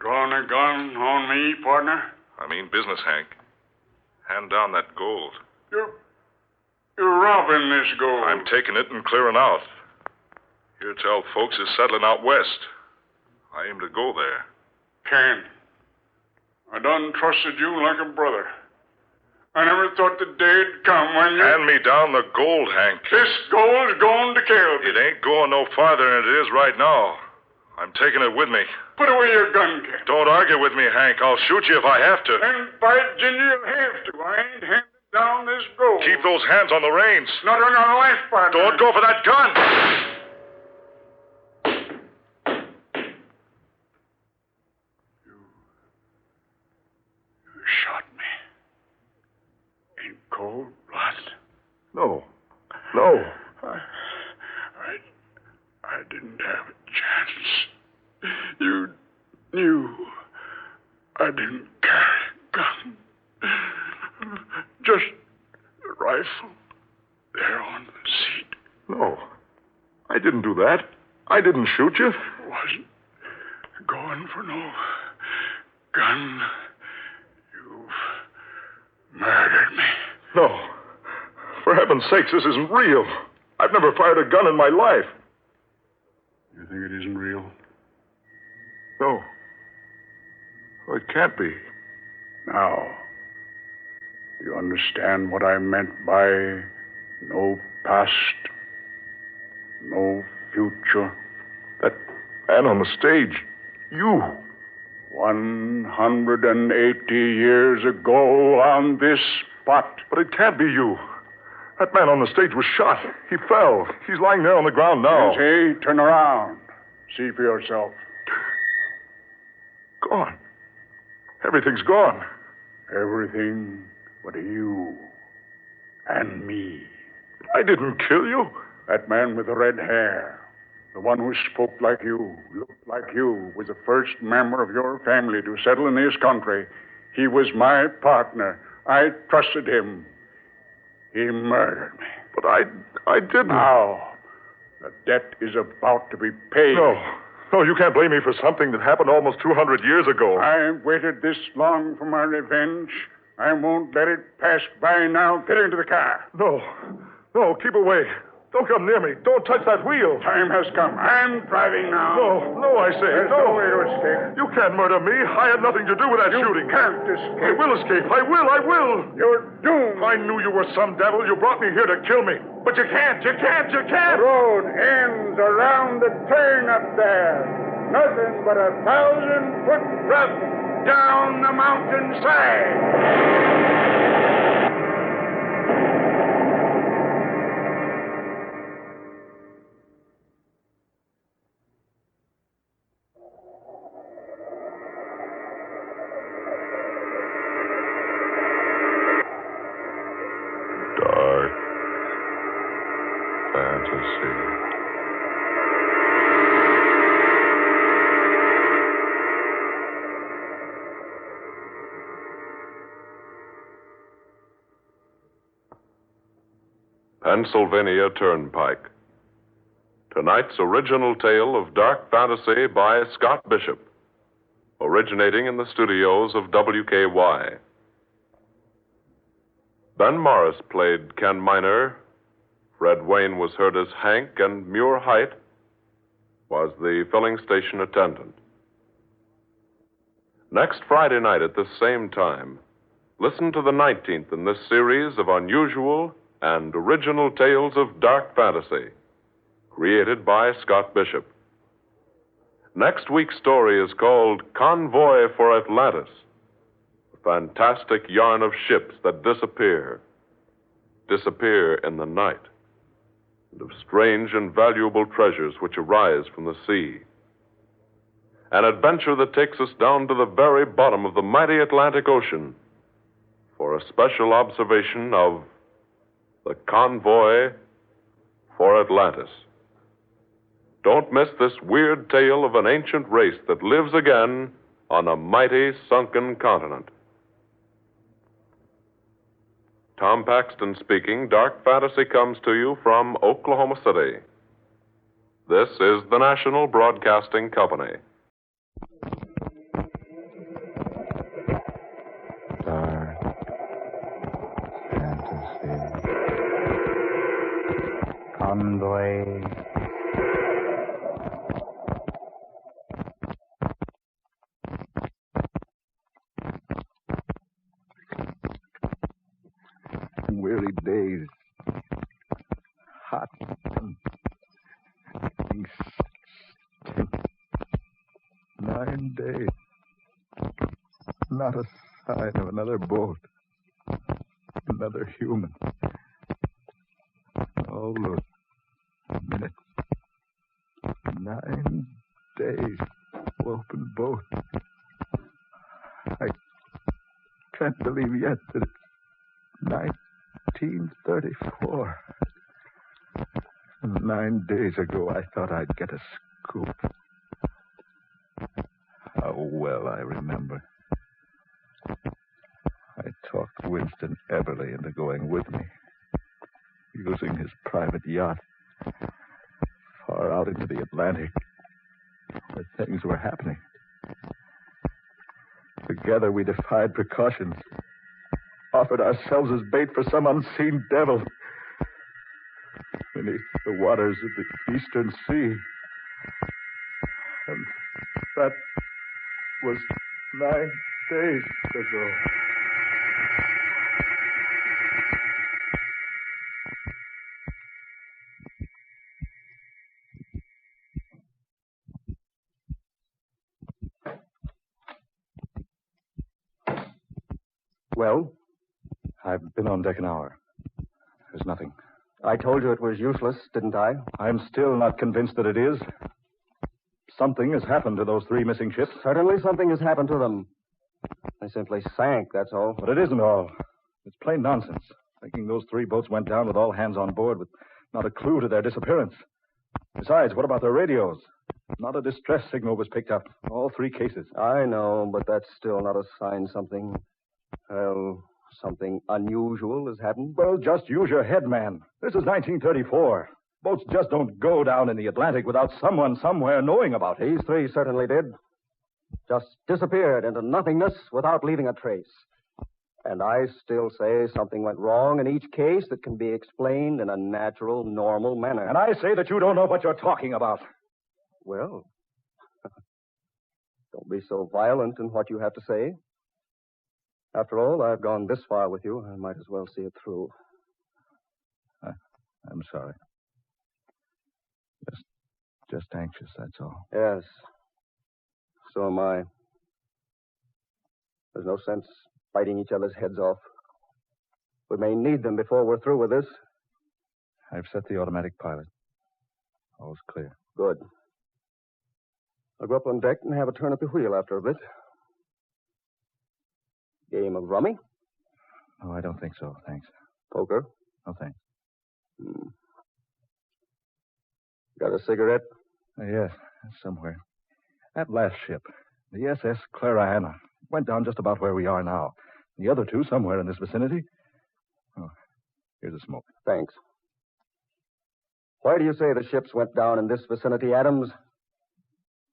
drawing a gun on me, partner? I mean business, Hank. Hand down that gold. You're robbing this gold. I'm taking it and clearing out. Here tell folks is settling out west. I aim to go there. Ken, I done trusted you like a brother. I never thought the day'd come when you... Hand me down the gold, Hank. This gold's going to kill me. It ain't going no farther than it is right now. I'm taking it with me. Put away your gun, Ken. Don't argue with me, Hank. I'll shoot you if I have to. And by Ginger, you'll have to. I ain't handing down this gold. Keep those hands on the reins. Not on your life, partner. Don't go for that gun. You shot me. In cold blood. No. I didn't have a chance. You knew I didn't carry a gun. Just a rifle there on the seat. No. I didn't do that. I didn't shoot you. Wasn't going for no gun. You've murdered me. No. For heaven's sakes, this isn't real. I've never fired a gun in my life. You think it isn't real? No. Oh, it can't be. Now, you understand what I meant by no past, no future? That man on the stage, you. 180 years ago on this spot. But it can't be you. That man on the stage was shot. He fell. He's lying there on the ground now. Is he? Turn around. See for yourself. Gone. Everything's gone. Everything but you and me. I didn't kill you. That man with the red hair, the one who spoke like you, looked like you, was the first member of your family to settle in this country. He was my partner. I trusted him. He murdered me. But I didn't. Now, the debt is about to be paid. No, you can't blame me for something that happened almost 200 years ago. I've waited this long for my revenge. I won't let it pass by now. Get into the car. No, keep away. Don't come near me. Don't touch that wheel. Time has come. I'm driving now. No, I say. There's no way to escape. You can't murder me. I had nothing to do with that shooting. You can't escape. I will escape. I will. You're doomed. I knew you were some devil. You brought me here to kill me. But you can't. The road ends around the turn up there. Nothing but a 1,000-foot drop down the mountainside. Dark fantasy. Pennsylvania Turnpike. Tonight's original tale of dark fantasy by Scott Bishop, originating in the studios of WKY. Ben Morris played Ken Miner. Fred Wayne was heard as Hank, and Muir Height was the filling station attendant. Next Friday night at this same time, listen to the 19th in this series of unusual and original tales of dark fantasy, created by Scott Bishop. Next week's story is called Convoy for Atlantis, a fantastic yarn of ships that disappear in the night, and of strange and valuable treasures which arise from the sea. An adventure that takes us down to the very bottom of the mighty Atlantic Ocean for a special observation of the Convoy for Atlantis. Don't miss this weird tale of an ancient race that lives again on a mighty sunken continent. Tom Paxton speaking. Dark Fantasy comes to you from Oklahoma City. This is the National Broadcasting Company. Dark fantasy. Convoy. Weary days. Hot. And stink. 9 days. Not a sign of another boat. Another human. Oh, look. Minutes. 9 days. Open boat. I can't believe yet that it's 1934. 9 days ago, I thought I'd get a scoop. How well I remember. I talked Winston Everly into going with me, using his private yacht far out into the Atlantic, where things were happening. Together we defied precautions, offered ourselves as bait for some unseen devil beneath the waters of the Eastern Sea. And that was 9 days ago. Well, I've been on deck an hour. There's nothing. I told you it was useless, didn't I? I'm still not convinced that it is. Something has happened to those 3 missing ships. Certainly something has happened to them. They simply sank, that's all. But it isn't all. It's plain nonsense. Thinking those 3 boats went down with all hands on board with not a clue to their disappearance. Besides, what about their radios? Not a distress signal was picked up. All 3 cases. I know, but that's still not a sign something unusual has happened. Well, just use your head, man. This is 1934. Boats just don't go down in the Atlantic without someone somewhere knowing about it. These 3 certainly did. Just disappeared into nothingness without leaving a trace. And I still say something went wrong in each case that can be explained in a natural, normal manner. And I say that you don't know what you're talking about. Well, don't be so violent in what you have to say. After all, I've gone this far with you. I might as well see it through. I'm sorry. Just anxious, that's all. Yes. So am I. There's no sense biting each other's heads off. We may need them before we're through with this. I've set the automatic pilot. All's clear. Good. I'll go up on deck and have a turn at the wheel after a bit. Game of rummy? Oh, I don't think so, thanks. Poker? No, thanks. Got a cigarette? Yes, somewhere. That last ship, the SS Clara Anna, went down just about where we are now. The other 2 somewhere in this vicinity. Oh, here's a smoke. Thanks. Why do you say the ships went down in this vicinity, Adams?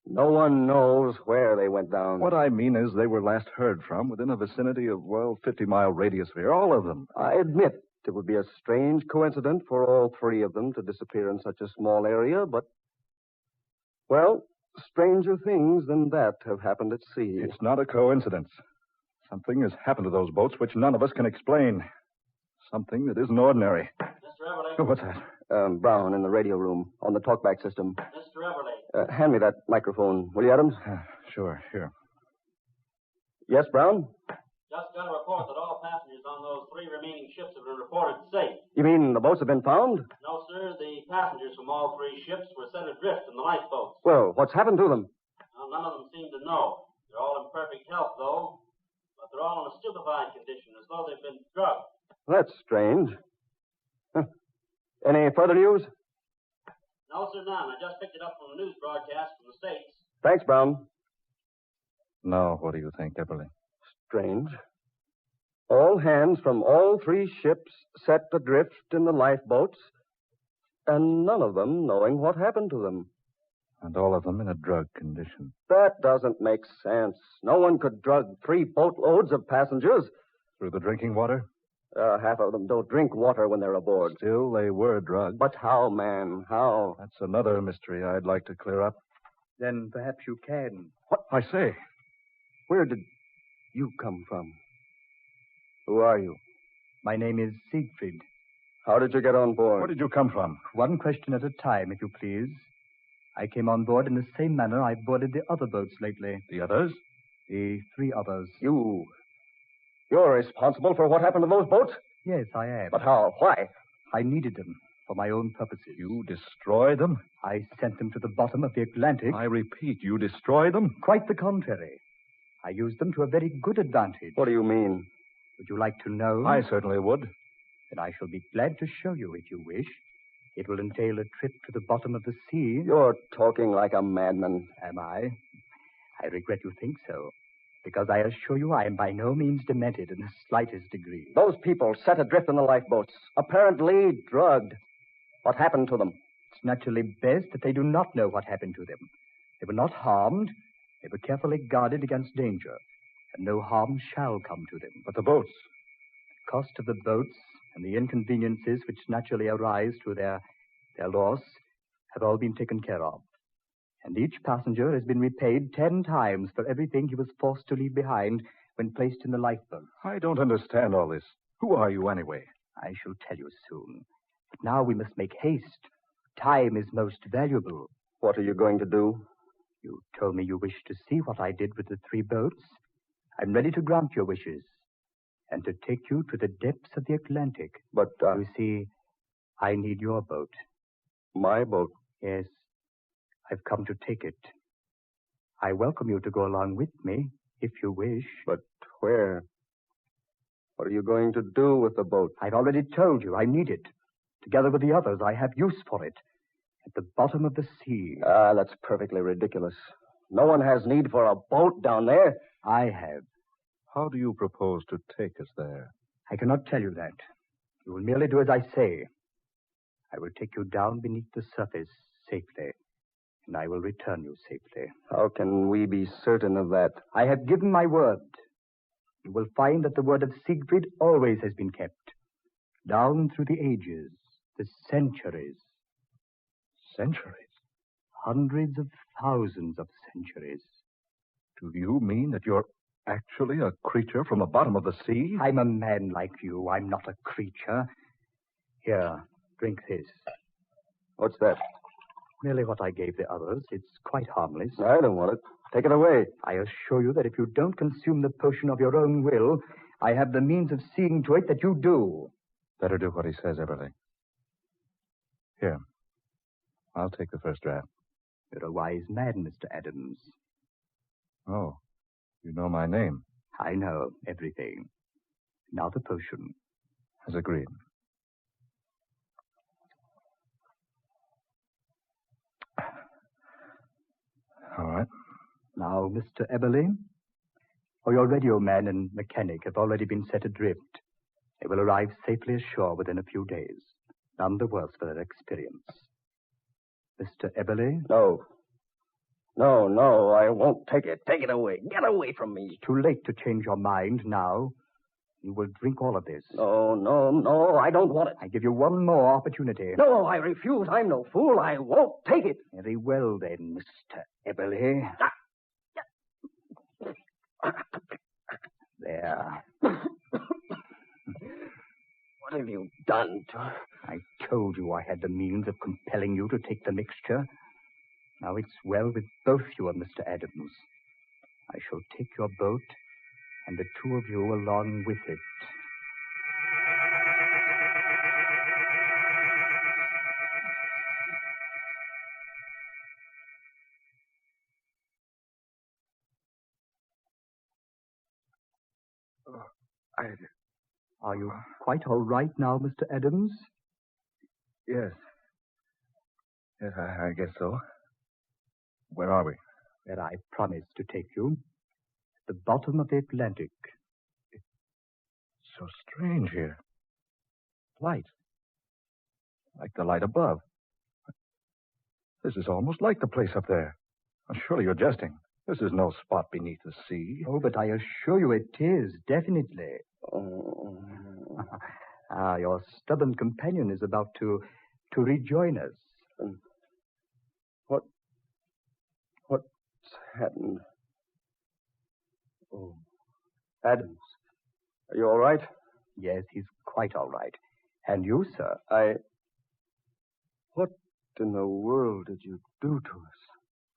No one knows where they went down. What I mean is they were last heard from within a vicinity of, 50-mile radius sphere, all of them. I admit it would be a strange coincidence for all 3 of them to disappear in such a small area, but... Well, stranger things than that have happened at sea. It's not a coincidence. Something has happened to those boats which none of us can explain. Something that isn't ordinary. Mr. Everly. Oh, what's that? Brown in the radio room on the talkback system. Mr. Everly. Hand me that microphone, will you, Adams? Sure, here. Yes, Brown? Just got a report that all passengers on those 3 remaining ships have been reported safe. You mean the boats have been found? No, sir. The passengers from all 3 ships were set adrift in the lifeboats. Well, what's happened to them? Well, none of them seem to know. They're all in perfect health, though. But they're all in a stupefied condition, as though they've been drugged. That's strange. Huh. Any further news? No, sir, none. I just picked it up from a news broadcast from the States. Thanks, Brown. Now, what do you think, Epperly? Strange. All hands from all 3 ships set adrift in the lifeboats, and none of them knowing what happened to them. And all of them in a drug condition. That doesn't make sense. No one could drug 3 boatloads of passengers. Through the drinking water? Half of them don't drink water when they're aboard. Still, they were drugged. But how, man? How? That's another mystery I'd like to clear up. Then perhaps you can. What? I say. Where did you come from? Who are you? My name is Siegfried. How did you get on board? Where did you come from? One question at a time, if you please. I came on board in the same manner I've boarded the other boats lately. The others? The 3 others. You're responsible for what happened to those boats? Yes, I am. But how? Why? I needed them for my own purposes. You destroyed them? I sent them to the bottom of the Atlantic. I repeat, you destroyed them? Quite the contrary. I used them to a very good advantage. What do you mean? Would you like to know? I certainly would. Then I shall be glad to show you if you wish. It will entail a trip to the bottom of the sea. You're talking like a madman. Am I? I regret you think so, because I assure you I am by no means demented in the slightest degree. Those people set adrift in the lifeboats, apparently drugged. What happened to them? It's naturally best that they do not know what happened to them. They were not harmed. They were carefully guarded against danger, and no harm shall come to them. But the boats? The cost of the boats and the inconveniences which naturally arise through their loss have all been taken care of. And each passenger has been repaid 10 times for everything he was forced to leave behind when placed in the lifeboat. I don't understand all this. Who are you, anyway? I shall tell you soon. But now we must make haste. Time is most valuable. What are you going to do? You told me you wished to see what I did with the 3 boats. I'm ready to grant your wishes and to take you to the depths of the Atlantic. But, You see, I need your boat. My boat? Yes. I've come to take it. I welcome you to go along with me, if you wish. But where? What are you going to do with the boat? I've already told you I need it. Together with the others, I have use for it. At the bottom of the sea. That's perfectly ridiculous. No one has need for a boat down there. I have. How do you propose to take us there? I cannot tell you that. You will merely do as I say. I will take you down beneath the surface safely, and I will return you safely. How can we be certain of that? I have given my word. You will find that the word of Siegfried always has been kept. Down through the ages, the centuries. Centuries? Hundreds of thousands of centuries. Do you mean that you're actually a creature from the bottom of the sea? I'm a man like you. I'm not a creature. Here, drink this. What's that? Merely what I gave the others. It's quite harmless. I don't want it. Take it away. I assure you that if you don't consume the potion of your own will, I have the means of seeing to it that you do. Better do what he says, Everly. Here. I'll take the first draft. You're a wise man, Mr. Adams. Oh, you know my name. I know everything. Now the potion. As agreed. All right. Now, Mr. Eberly, for your radio man and mechanic have already been set adrift. They will arrive safely ashore within a few days. None the worse for their experience. Mr. Eberly? No. No, I won't take it. Take it away. Get away from me. Too late to change your mind now. You will drink all of this. No, I don't want it. I give you one more opportunity. No, I refuse. I'm no fool. I won't take it. Very well, then, Mr. Eberle. There. What have you done to her? I told you I had the means of compelling you to take the mixture. Now it's well with both you and Mr. Adams. I shall take your boat and the two of you along with it. Are you quite all right now, Mr. Adams? Yes. Yes, I guess so. Where are we? Where I promised to take you. The bottom of the Atlantic. It's so strange here. Light. Like the light above. This is almost like the place up there. Surely you're jesting. This is no spot beneath the sea. Oh, but I assure you it is, definitely. Your stubborn companion is about to rejoin us. What's happened? Oh, Adams, are you all right? Yes, he's quite all right. And you, sir? What in the world did you do to us?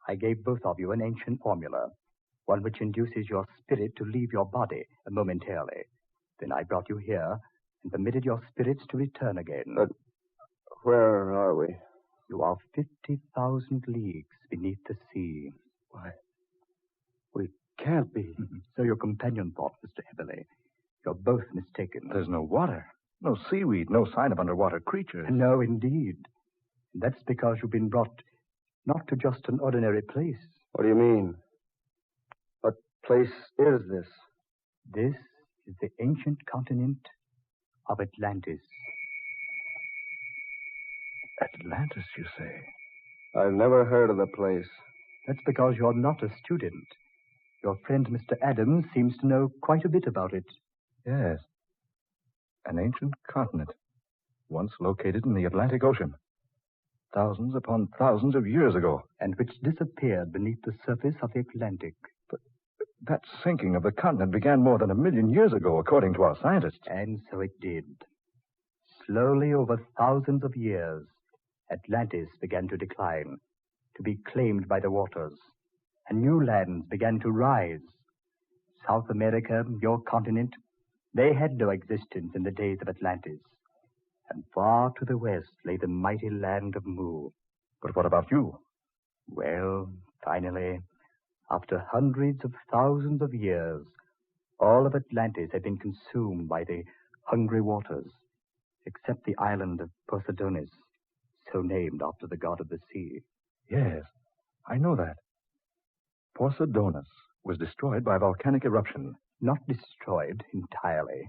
I gave both of you an ancient formula, one which induces your spirit to leave your body momentarily. Then I brought you here and permitted your spirits to return again. But where are we? You are 50,000 leagues beneath the sea. Why, we can't be. So your companion thought, Mr. Eberle. You're both mistaken. There's no water, no seaweed, no sign of underwater creatures. No, indeed. That's because you've been brought not to just an ordinary place. What do you mean? What place is this? This is the ancient continent of Atlantis. Atlantis, you say? I've never heard of the place. That's because you're not a student. Your friend Mr. Adams seems to know quite a bit about it. Yes. An ancient continent, once located in the Atlantic Ocean. Thousands upon thousands of years ago. And which disappeared beneath the surface of the Atlantic. But that sinking of the continent began more than 1 million years ago, according to our scientists. And so it did. Slowly, over thousands of years, Atlantis began to decline, to be claimed by the waters, and new lands began to rise. South America, your continent, they had no existence in the days of Atlantis. And far to the west lay the mighty land of Mu. But what about you? Well, finally, after hundreds of thousands of years, all of Atlantis had been consumed by the hungry waters, except the island of Poseidonis, so named after the god of the sea. Yes, I know that. Poseidonis was destroyed by volcanic eruption. Not destroyed entirely,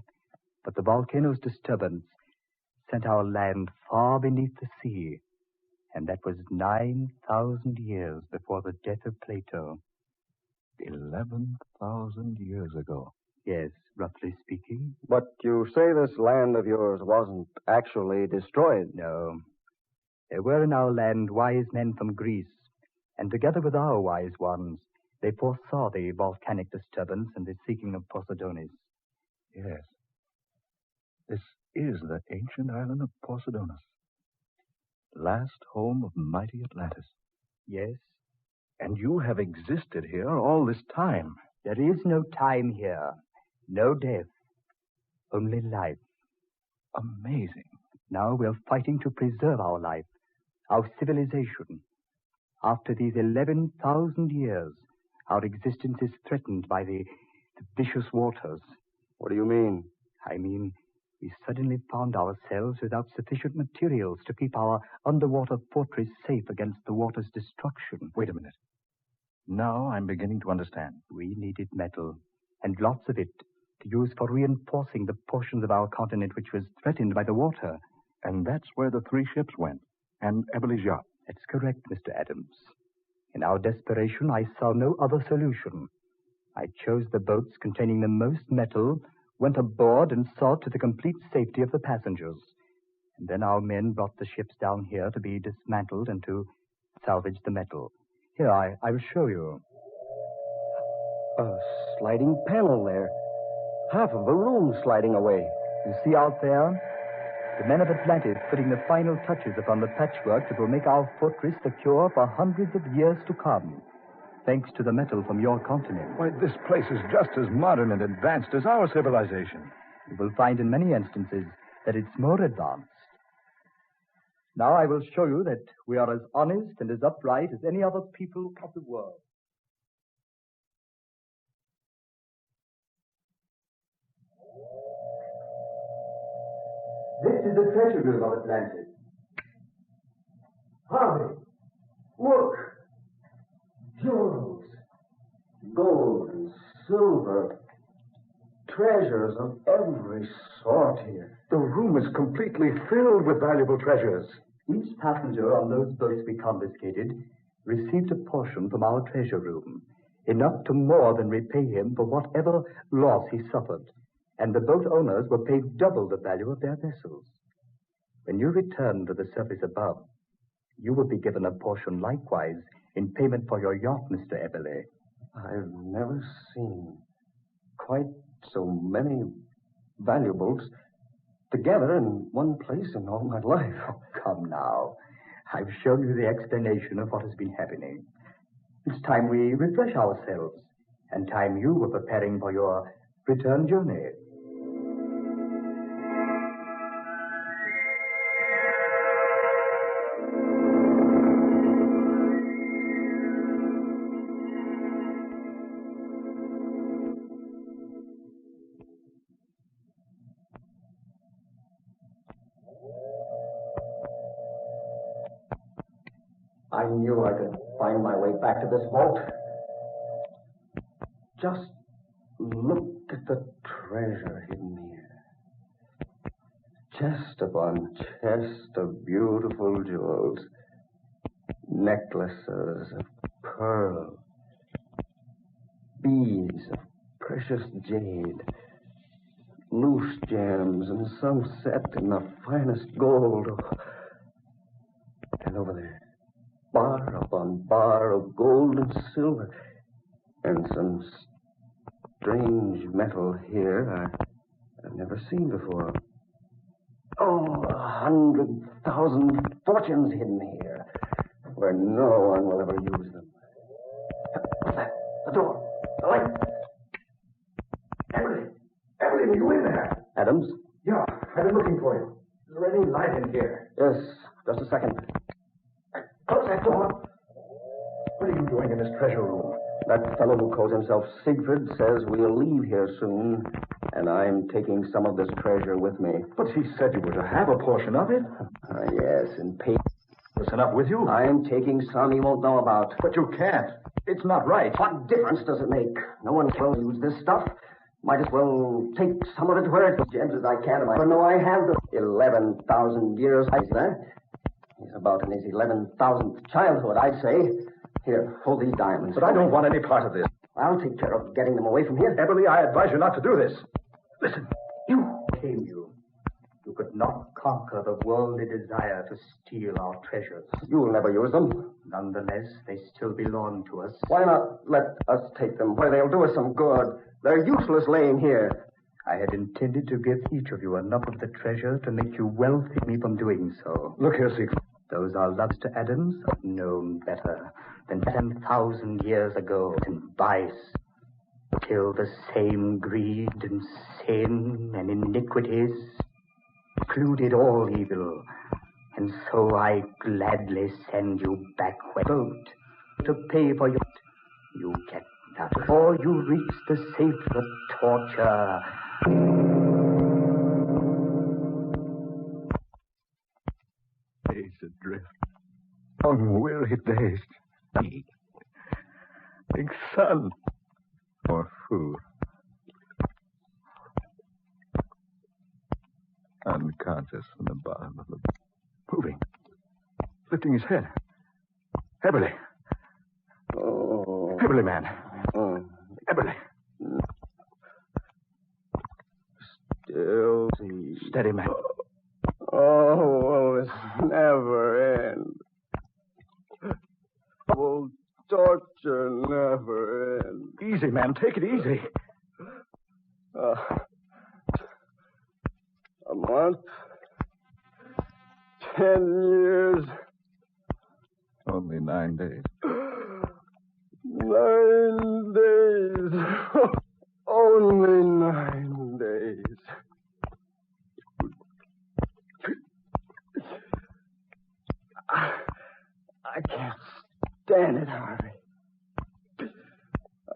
but the volcano's disturbance sent our land far beneath the sea, and that was 9,000 years before the death of Plato. 11,000 years ago. Yes, roughly speaking. But you say this land of yours wasn't actually destroyed. No. There were in our land wise men from Greece, and together with our wise ones, they foresaw the volcanic disturbance and the sinking of Poseidonis. Yes. This is the ancient island of Poseidonis, last home of mighty Atlantis. Yes. And you have existed here all this time. There is no time here, no death, only life. Amazing. Now we're fighting to preserve our life, our civilization. After these 11,000 years, our existence is threatened by the vicious waters. What do you mean? I mean, we suddenly found ourselves without sufficient materials to keep our underwater fortress safe against the water's destruction. Wait a minute. Now I'm beginning to understand. We needed metal, and lots of it, to use for reinforcing the portions of our continent which was threatened by the water. And that's where the 3 ships went, and Eberle's yacht. That's correct, Mr. Adams. In our desperation, I saw no other solution. I chose the boats containing the most metal, went aboard and saw to the complete safety of the passengers. And then our men brought the ships down here to be dismantled and to salvage the metal. Here, I will show you. A sliding panel there. Half of the room sliding away. You see out there? The men of Atlantis putting the final touches upon the patchwork that will make our fortress secure for hundreds of years to come, thanks to the metal from your continent. Why, this place is just as modern and advanced as our civilization. You will find in many instances that it's more advanced. Now I will show you that we are as honest and as upright as any other people of the world. This is the treasure room of Atlantis. Harvey, look. Jewels, gold and silver, treasures of every sort here. The room is completely filled with valuable treasures. Each passenger on those boats we confiscated received a portion from our treasure room, enough to more than repay him for whatever loss he suffered, and the boat owners were paid double the value of their vessels. When you return to the surface above, you will be given a portion likewise in payment for your yacht, Mr. Eberle. I've never seen quite so many valuables together in one place in all my life. Oh, come now. I've shown you the explanation of what has been happening. It's time we refresh ourselves, and time you were preparing for your return journey. I knew I could find my way back to this vault. Just look at the treasure hidden here. Chest upon chest of beautiful jewels. Necklaces of pearl. Beads of precious jade. Loose gems and some set in the finest gold. And over there, bar upon bar of gold and silver, and some strange metal here I've never seen before. Oh, 100,000 fortunes hidden here, where no one will ever use them. What's that? The door. The light. Emily, are you in there? Adams? Yeah, I've been looking for you. Is there any light in here? Yes, just a second. Close that door. What are you doing in this treasure room? That fellow who calls himself Siegfried says we'll leave here soon, and I'm taking some of this treasure with me. But he said you were to have a portion of it. Yes, and pay. Listen up with you. I'm taking some he won't know about. But you can't. It's not right. What difference does it make? No one will use this stuff. Might as well take some of it where it's as gentle as I can. I know I have the 11,000 years. He's about in his 11,000th childhood, I'd say. Here, hold these diamonds. But I don't want any part of this. I'll take care of getting them away from here. Eberle, I advise you not to do this. Listen. You came you. You could not conquer the worldly desire to steal our treasures. You'll never use them. Nonetheless, they still belong to us. Why not let us take them where they'll do us some good? They're useless laying here. I had intended to give each of you enough of the treasure to make you wealthy me from doing so. Look here, Siegfried. Those are loves to Adams have known better than 10,000 years ago in vice. Till the same greed and sin and iniquities included all evil. And so I gladly send you back where vote to pay for your... You get that before you reach the safer torture. Days adrift. Unweary days. Big sun. Or food. Unconscious in the bottom of the... Moving. Lifting his head. Eberle. Oh. Eberle, man. Oh. Eberle. Steady, man. Oh, will this never end? Will torture never end? Easy, man. Take it easy. A month? 10 years? Only 9 days. 9 days. Only 9 days. I can't stand it, Harvey.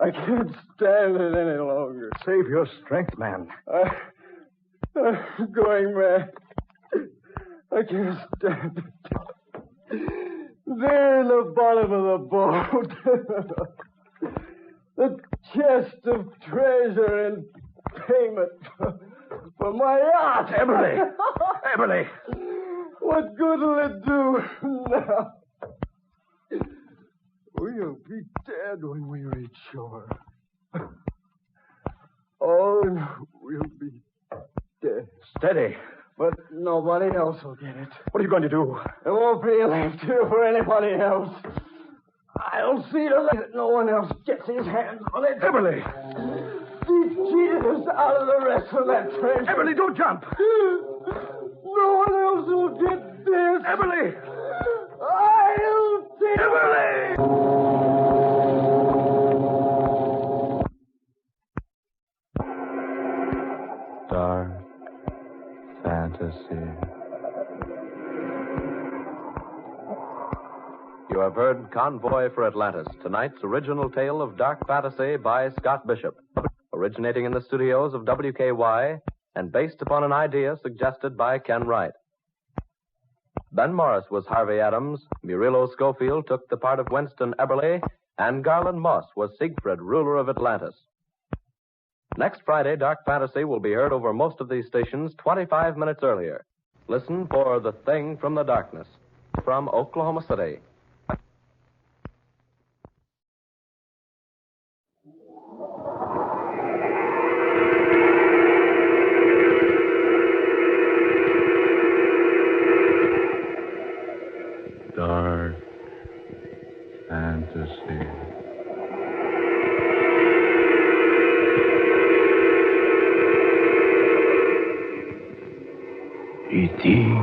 I can't stand it any longer. Save your strength, man. I'm going mad. I can't stand it. There in the bottom of the boat. The chest of treasure in payment for my yacht. Emily! Emily! What good will it do now? We'll be dead when we reach shore. Oh, we'll be dead. Steady. But nobody else will get it. What are you going to do? There won't be left here for anybody else. I'll see to it that no one else gets his hands on it. Emily! He cheated us out of the rest of that treasure. Emily, don't jump! No one else will get this. Emily! I'll take Emily! Dark fantasy. You have heard Convoy for Atlantis, tonight's original tale of dark fantasy by Scott Bishop, originating in the studios of WKY and based upon an idea suggested by Ken Wright. Ben Morris was Harvey Adams, Murilo Schofield took the part of Winston Eberly, and Garland Moss was Siegfried, ruler of Atlantis. Next Friday, Dark Fantasy will be heard over most of these stations 25 minutes earlier. Listen for The Thing from the Darkness from Oklahoma City. Dark fantasy. A thing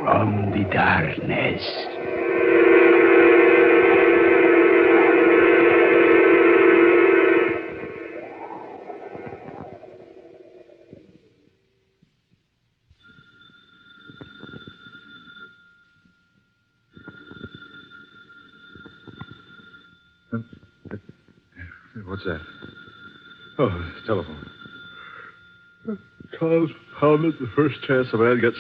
from the darkness. What's that? Oh, telephone. Tom's pounded the first chance a man gets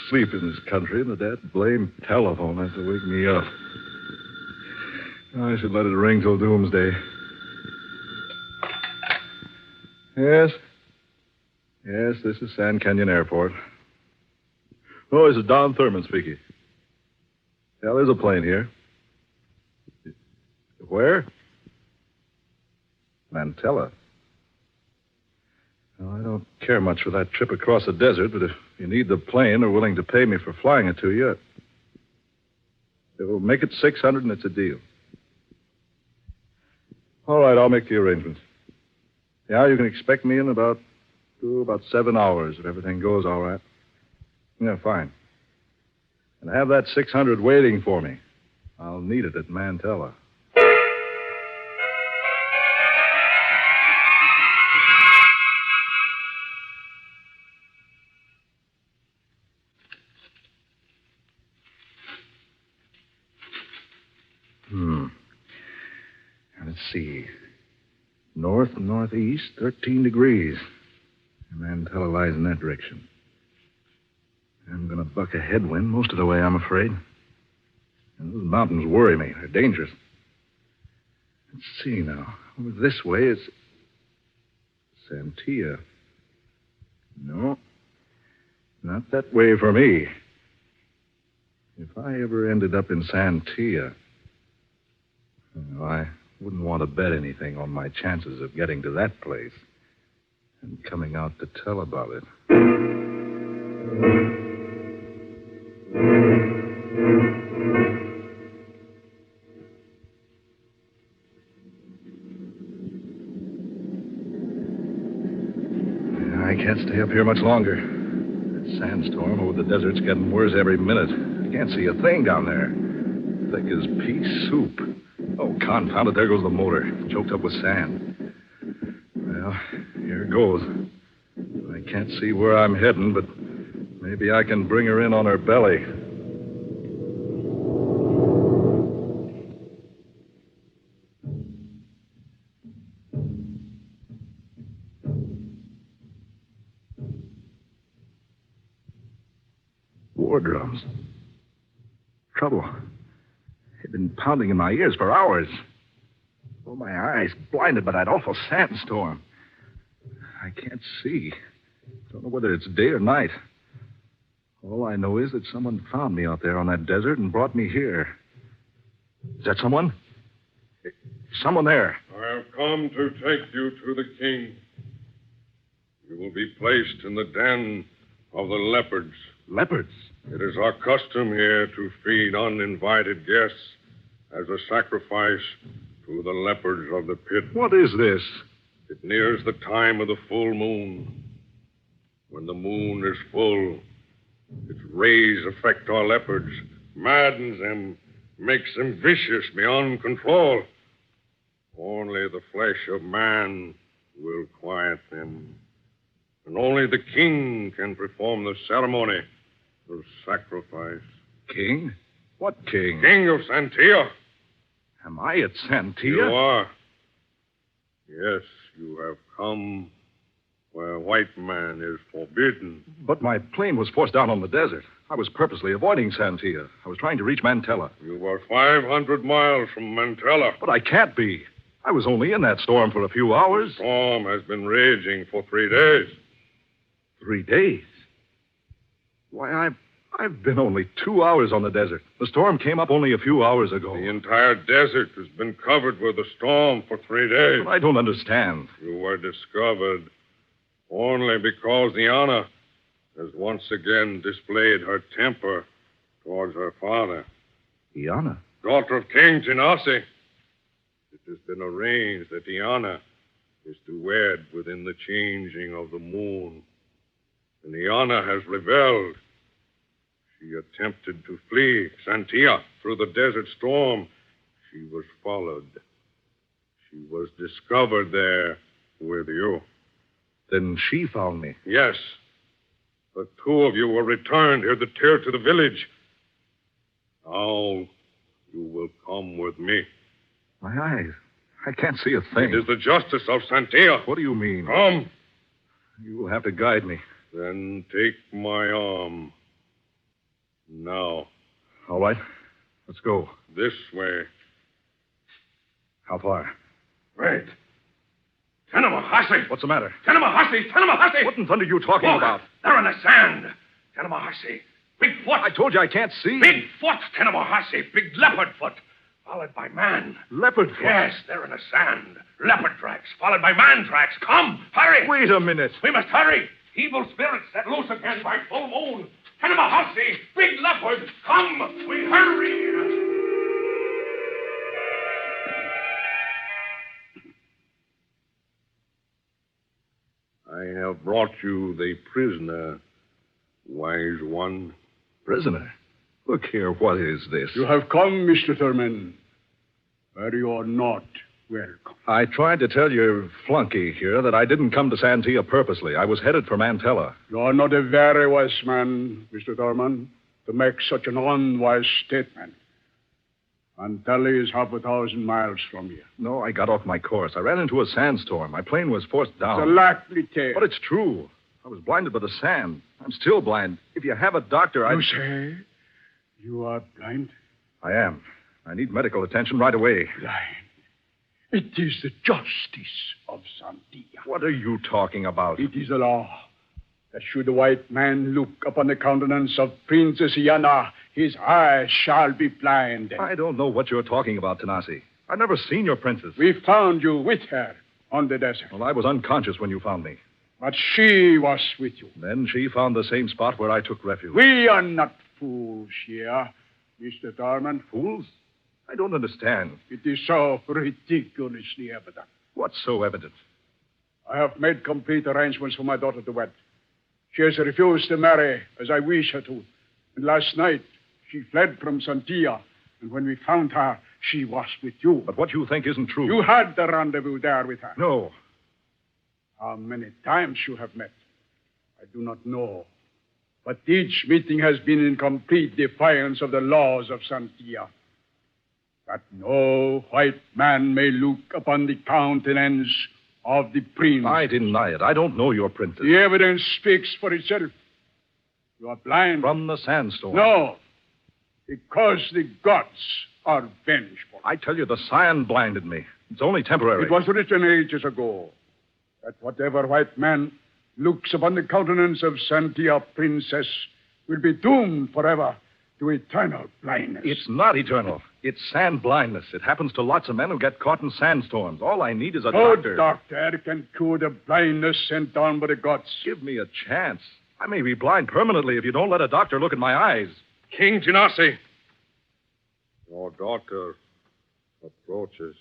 sleep in this country, and the dad blame telephone has to wake me up. I should let it ring till doomsday. Yes? Yes, this is Sand Canyon Airport. Oh, this is Don Thurman speaking. Yeah, there's a plane here. Where? Mantella. Well, I don't care much for that trip across the desert, but if you need the plane or willing to pay me for flying it to you, it will make it $600 and it's a deal. All right, I'll make the arrangements. Yeah, you can expect me in about 7 hours if everything goes all right. Yeah, fine. And have that 600 waiting for me. I'll need it at Mantella. Let's see. North-northeast, 13 degrees. Mantella lies in that direction. I'm going to buck a headwind most of the way, I'm afraid. And those mountains worry me. They're dangerous. Let's see now. Over this way, it's Santia. No, not that way for me. If I ever ended up in Santia, I wouldn't want to bet anything on my chances of getting to that place and coming out to tell about it. I can't stay up here much longer. That sandstorm over the desert's getting worse every minute. I can't see a thing down there. Thick as pea soup. Oh, confound it, there goes the motor, choked up with sand. Well, here goes. I can't see where I'm heading, but maybe I can bring her in on her belly. War drums. Trouble. They've been pounding in my ears for hours. Oh, my eyes blinded by that awful sandstorm. I can't see. Don't know whether it's day or night. All I know is that someone found me out there on that desert and brought me here. Is that someone? Someone there. I have come to take you to the king. You will be placed in the den of the leopards. Leopards? It is our custom here to feed uninvited guests as a sacrifice to the leopards of the pit. What is this? It nears the time of the full moon. When the moon is full, its rays affect our leopards, maddens them, makes them vicious beyond control. Only the flesh of man will quiet them. And only the king can perform the ceremony of sacrifice. King? What king? King of Santia. Am I at Santia? You are. Yes, you have come where white man is forbidden. But my plane was forced down on the desert. I was purposely avoiding Santia. I was trying to reach Mantella. You were 500 miles from Mantella. But I can't be. I was only in that storm for a few hours. The storm has been raging for 3 days. 3 days? Why, I've been only 2 hours on the desert. The storm came up only a few hours ago. The entire desert has been covered with a storm for 3 days. But I don't understand. You were discovered only because Iana has once again displayed her temper towards her father. Iana? Daughter of King Genasi. It has been arranged that Iana is to wed within the changing of the moon. And Iana has rebelled. She attempted to flee Santia through the desert storm. She was followed. She was discovered there with you. Then she found me. Yes. The two of you were returned here to the village. Now you will come with me. My eyes. I can't see a thing. It is the justice of Santia. What do you mean? Come. You will have to guide me. Then take my arm. Now. All right. Let's go. This way. How far? Wait. Tenamahasi! What's the matter? Tenamahasi! Tenamahasi! What in thunder are you talking about? They're in the sand. Tenamahasi. Big foot. I told you I can't see. Big foot, Tenamahasi. Big leopard foot. Followed by man. Leopard foot? Yes, they're in the sand. Leopard tracks, followed by man tracks. Come, hurry. Wait a minute. We must hurry. Evil spirits set loose again by full moon. Tenamahasi, big leopard. Come, we hurry. I have brought you the prisoner, wise one. Prisoner? Look here, what is this? You have come, Mr. Thurman, but you are not welcome. I tried to tell your flunky here that I didn't come to Santia purposely. I was headed for Mantella. You are not a very wise man, Mr. Thurman, to make such an unwise statement. Mantella is 1,000 miles from here. No, I got off my course. I ran into a sandstorm. My plane was forced down. It's a likely tale. But it's true. I was blinded by the sand. I'm still blind. If you have a doctor, You say you are blind? I am. I need medical attention right away. Blind. It is the justice of Santia. What are you talking about? It is a law that should a white man look upon the countenance of Princess Iana, his eyes shall be blind. I don't know what you're talking about, Tanasi. I've never seen your princess. We found you with her on the desert. Well, I was unconscious when you found me. But she was with you. Then she found the same spot where I took refuge. We are not fools here, Mr. Darman. Fools? I don't understand. It is so ridiculously evident. What's so evident? I have made complete arrangements for my daughter to wed. She has refused to marry as I wish her to. And last night, she fled from Santia. And when we found her, she was with you. But what you think isn't true. You had the rendezvous there with her. No. How many times you have met, I do not know. But each meeting has been in complete defiance of the laws of Santia. That no white man may look upon the countenance of the prince. I deny it. I don't know your princess. The evidence speaks for itself. You are blind. From the sandstorm. No. Because the gods are vengeful. I tell you, the cyan blinded me. It's only temporary. It was written ages ago that whatever white man looks upon the countenance of Santia princess will be doomed forever to eternal blindness. It's not eternal. It's sand blindness. It happens to lots of men who get caught in sandstorms. All I need is a doctor. No doctor can cure the blindness sent down by the gods. Give me a chance. I may be blind permanently if you don't let a doctor look in my eyes. King Genasi, your daughter approaches.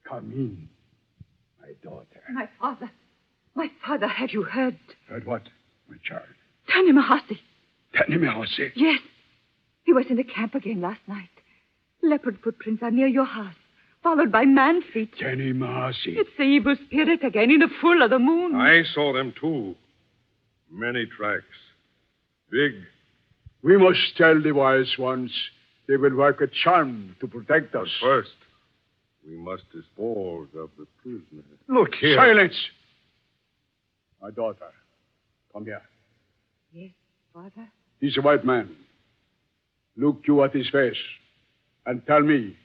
Come in, my daughter. My father, have you heard? Heard what, my child? Tanimahasi. Tanimahasi? Yes. He was in the camp again last night. Leopard footprints are near your house, followed by man feet. Tanimahasi. It's the evil spirit again in the full of the moon. I saw them too. Many tracks. Big. We must tell the wise ones they will work a charm to protect us. But first, we must dispose of the prisoner. Look here. Silence! My daughter, come here. Yes, father? He's a white man. Look you at his face and tell me,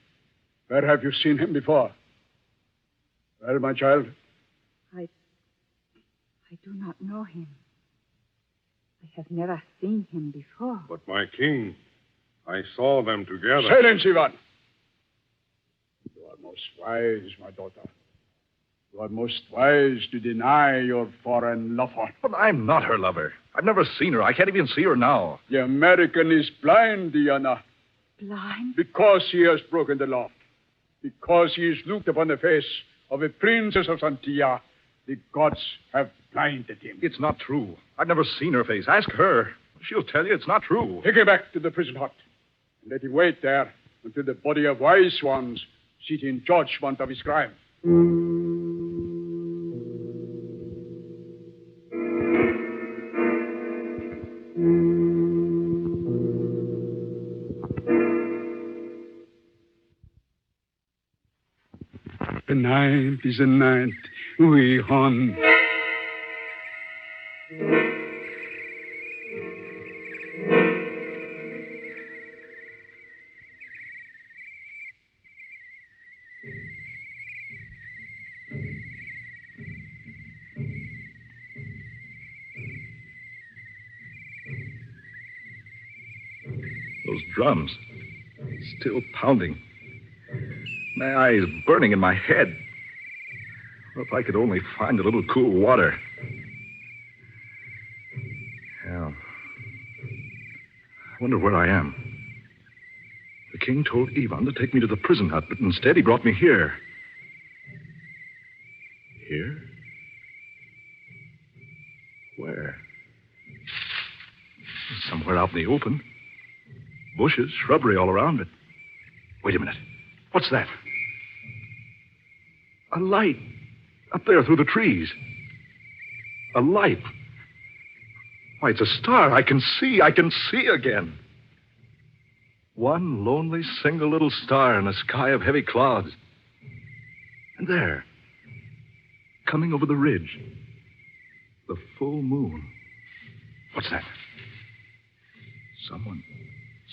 where have you seen him before? Well, my child? I do not know him. I have never seen him before. But, my king, I saw them together. Silence, Ivan! You are most wise, my daughter. You are most wise to deny your foreign lover. But I'm not her lover. I've never seen her. I can't even see her now. The American is blind, Diana. Blind? Because he has broken the law. Because he has looked upon the face of a princess of Santia. The gods have blinded him. It's not true. I've never seen her face. Ask her. She'll tell you it's not true. Take him back to the prison hut. And let him wait there until the body of wise ones sit in judgment of his crime. The night is a night we hunt. Those drums, still pounding. My eyes burning in my head. Well, if I could only find a little cool water. Hell. I wonder where I am. The king told Ivan to take me to the prison hut, but instead he brought me here. Here? Where? Somewhere out in the open. Bushes, shrubbery all around it. Wait a minute. What's that? A light. Up there through the trees. A light. Why, it's a star. I can see again. One lonely, single little star in a sky of heavy clouds. And there, coming over the ridge, the full moon. What's that?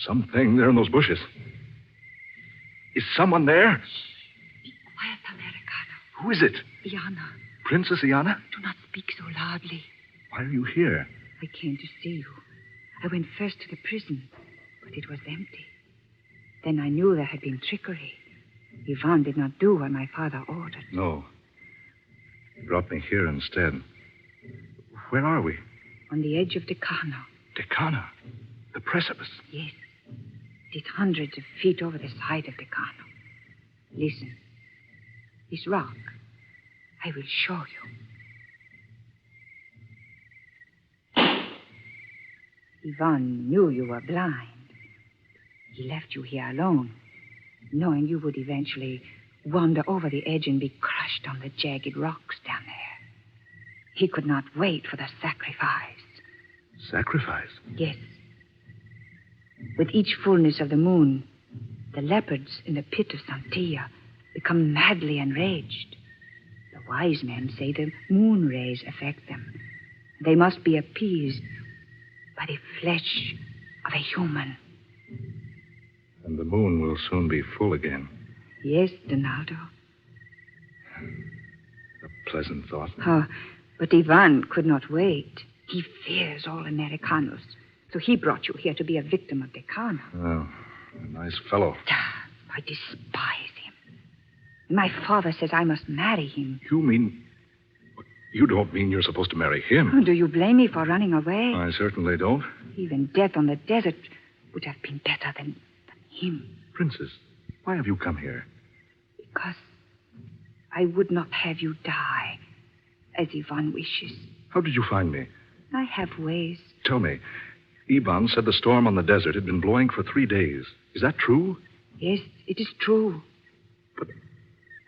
Something there in those bushes. Is someone there? Be quiet, Americano. Who is it? Iana. Princess Iana? Do not speak so loudly. Why are you here? I came to see you. I went first to the prison, but it was empty. Then I knew there had been trickery. Ivan did not do what my father ordered. No. He brought me here instead. Where are we? On the edge of Decano. Decana? The precipice? Yes. It is hundreds of feet over the side of Decano. Listen. This rock. I will show you. Ivan knew you were blind. He left you here alone, knowing you would eventually wander over the edge and be crushed on the jagged rocks down there. He could not wait for the sacrifice. Sacrifice? Yes. With each fullness of the moon, the leopards in the pit of Santilla become madly enraged. The wise men say the moon rays affect them. They must be appeased by the flesh of a human. And the moon will soon be full again. Yes, Donaldo. A pleasant thought. Oh, but Ivan could not wait. He fears all Americanos. So he brought you here to be a victim of Decano. Oh, a nice fellow. I despise him. My father says I must marry him. You mean... You don't mean you're supposed to marry him? Oh, do you blame me for running away? I certainly don't. Even death on the desert would have been better than him. Princess, why have you come here? Because I would not have you die, as Ivan wishes. How did you find me? I have ways. Tell me, Ivan said the storm on the desert had been blowing for 3 days. Is that true? Yes, it is true. But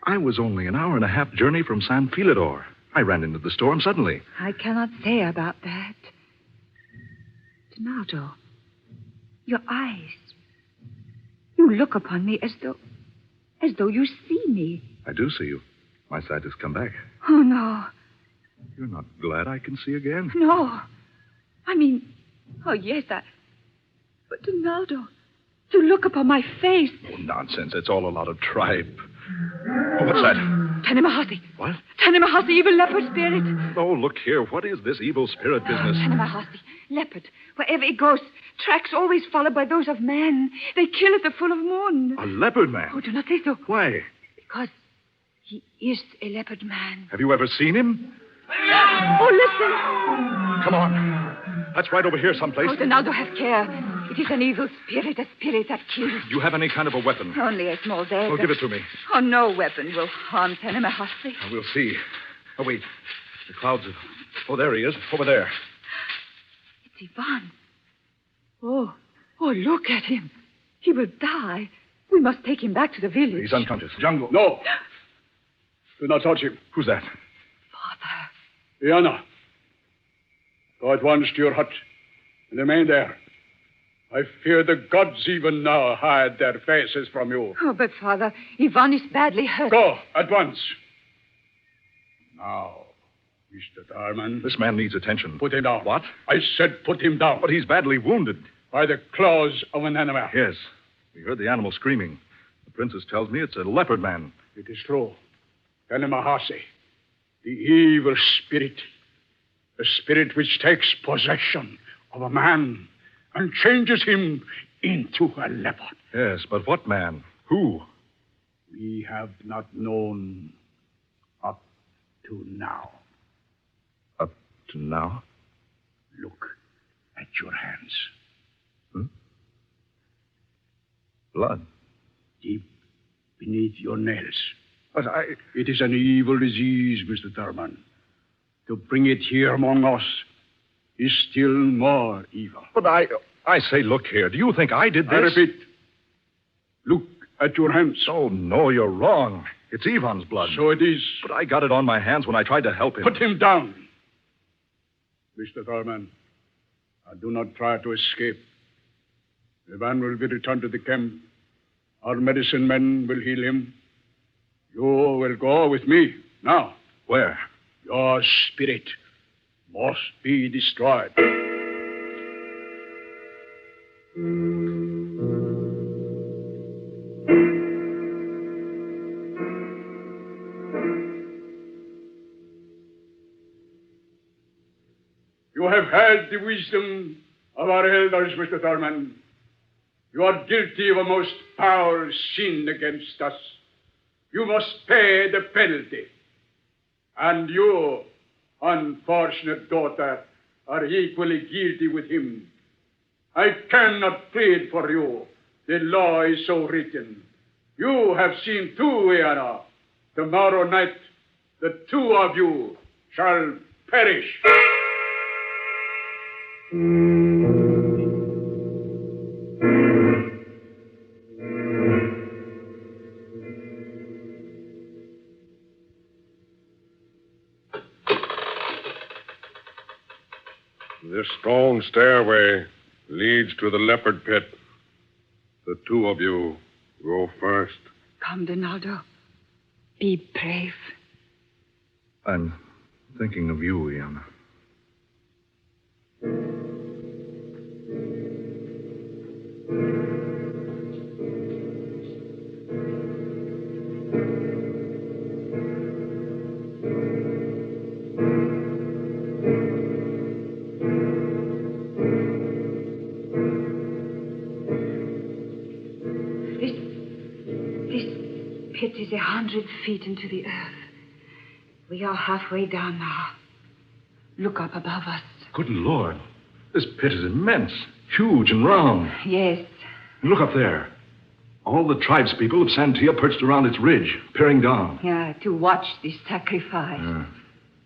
I was only an hour and a half journey from San Filador. I ran into the storm suddenly. I cannot say about that. Donaldo, your eyes. You look upon me as though you see me. I do see you. My sight has come back. Oh, no. You're not glad I can see again? No. I mean, oh, yes, But, Donaldo, you look upon my face. Oh, nonsense. It's all a lot of tripe. Oh, what's that? Tanemahasi. What? Tanemahasi, evil leopard spirit. Oh, look here. What is this evil spirit business? Tanemahasi, leopard. Wherever it goes, tracks always followed by those of man. They kill at the full of moon. A leopard man? Oh, do not say so. Why? Because he is a leopard man. Have you ever seen him? Oh, listen. Come on. That's right over here someplace. Oh, Donaldo, have care. It is an evil spirit, a spirit that kills. Do you have any kind of a weapon? Only a small dagger. Well, give it to me. Oh, no weapon will harm Tanemahasi. We'll see. Oh, wait. The clouds have... Oh, there he is. Over there. It's Ivan. Oh, look at him. He will die. We must take him back to the village. He's unconscious. Jungle. No. Do not touch him. Who's that? Father. Iana. Go at once to your hut and remain there. I fear the gods even now hide their faces from you. Oh, but, Father, Ivan is badly hurt. Go at once. Now, Mr. Darman. This man needs attention. Put him down. What? I said put him down. But he's badly wounded. By the claws of an animal. Yes. We heard the animal screaming. The princess tells me it's a leopard man. It is true. Tanemahasi, the evil spirit. The spirit which takes possession of a man and changes him into a leopard. Yes, but what man? Who? We have not known up to now. Up to now? Look at your hands. Blood. Deep beneath your nails. But It is an evil disease, Mr. Thurman. To bring it here among us is still more evil. But I say, look here. Do you think I did this? I repeat. Look at your hands. Oh, no, you're wrong. It's Ivan's blood. So it is. But I got it on my hands when I tried to help him. Put him down. Mr. Thurman, do not try to escape. The man will be returned to the camp. Our medicine men will heal him. You will go with me. Now. Where? Your spirit must be destroyed. You have heard the wisdom of our elders, Mr. Thurman. You are guilty of a most foul sin against us. You must pay the penalty. And you unfortunate daughter are equally guilty with him. I cannot plead for you. The law is so written. You have seen two, Iana. Tomorrow night, the two of you shall perish. This stone stairway leads to the leopard pit. The two of you go first. Come, Donaldo. Be brave. I'm thinking of you, Iana. Pit is 100 feet into the earth. We are halfway down now. Look up above us. Good Lord. This pit is immense, huge and round. Yes. And look up there. All the tribespeople of Santia perched around its ridge, peering down. Yeah, to watch this sacrifice.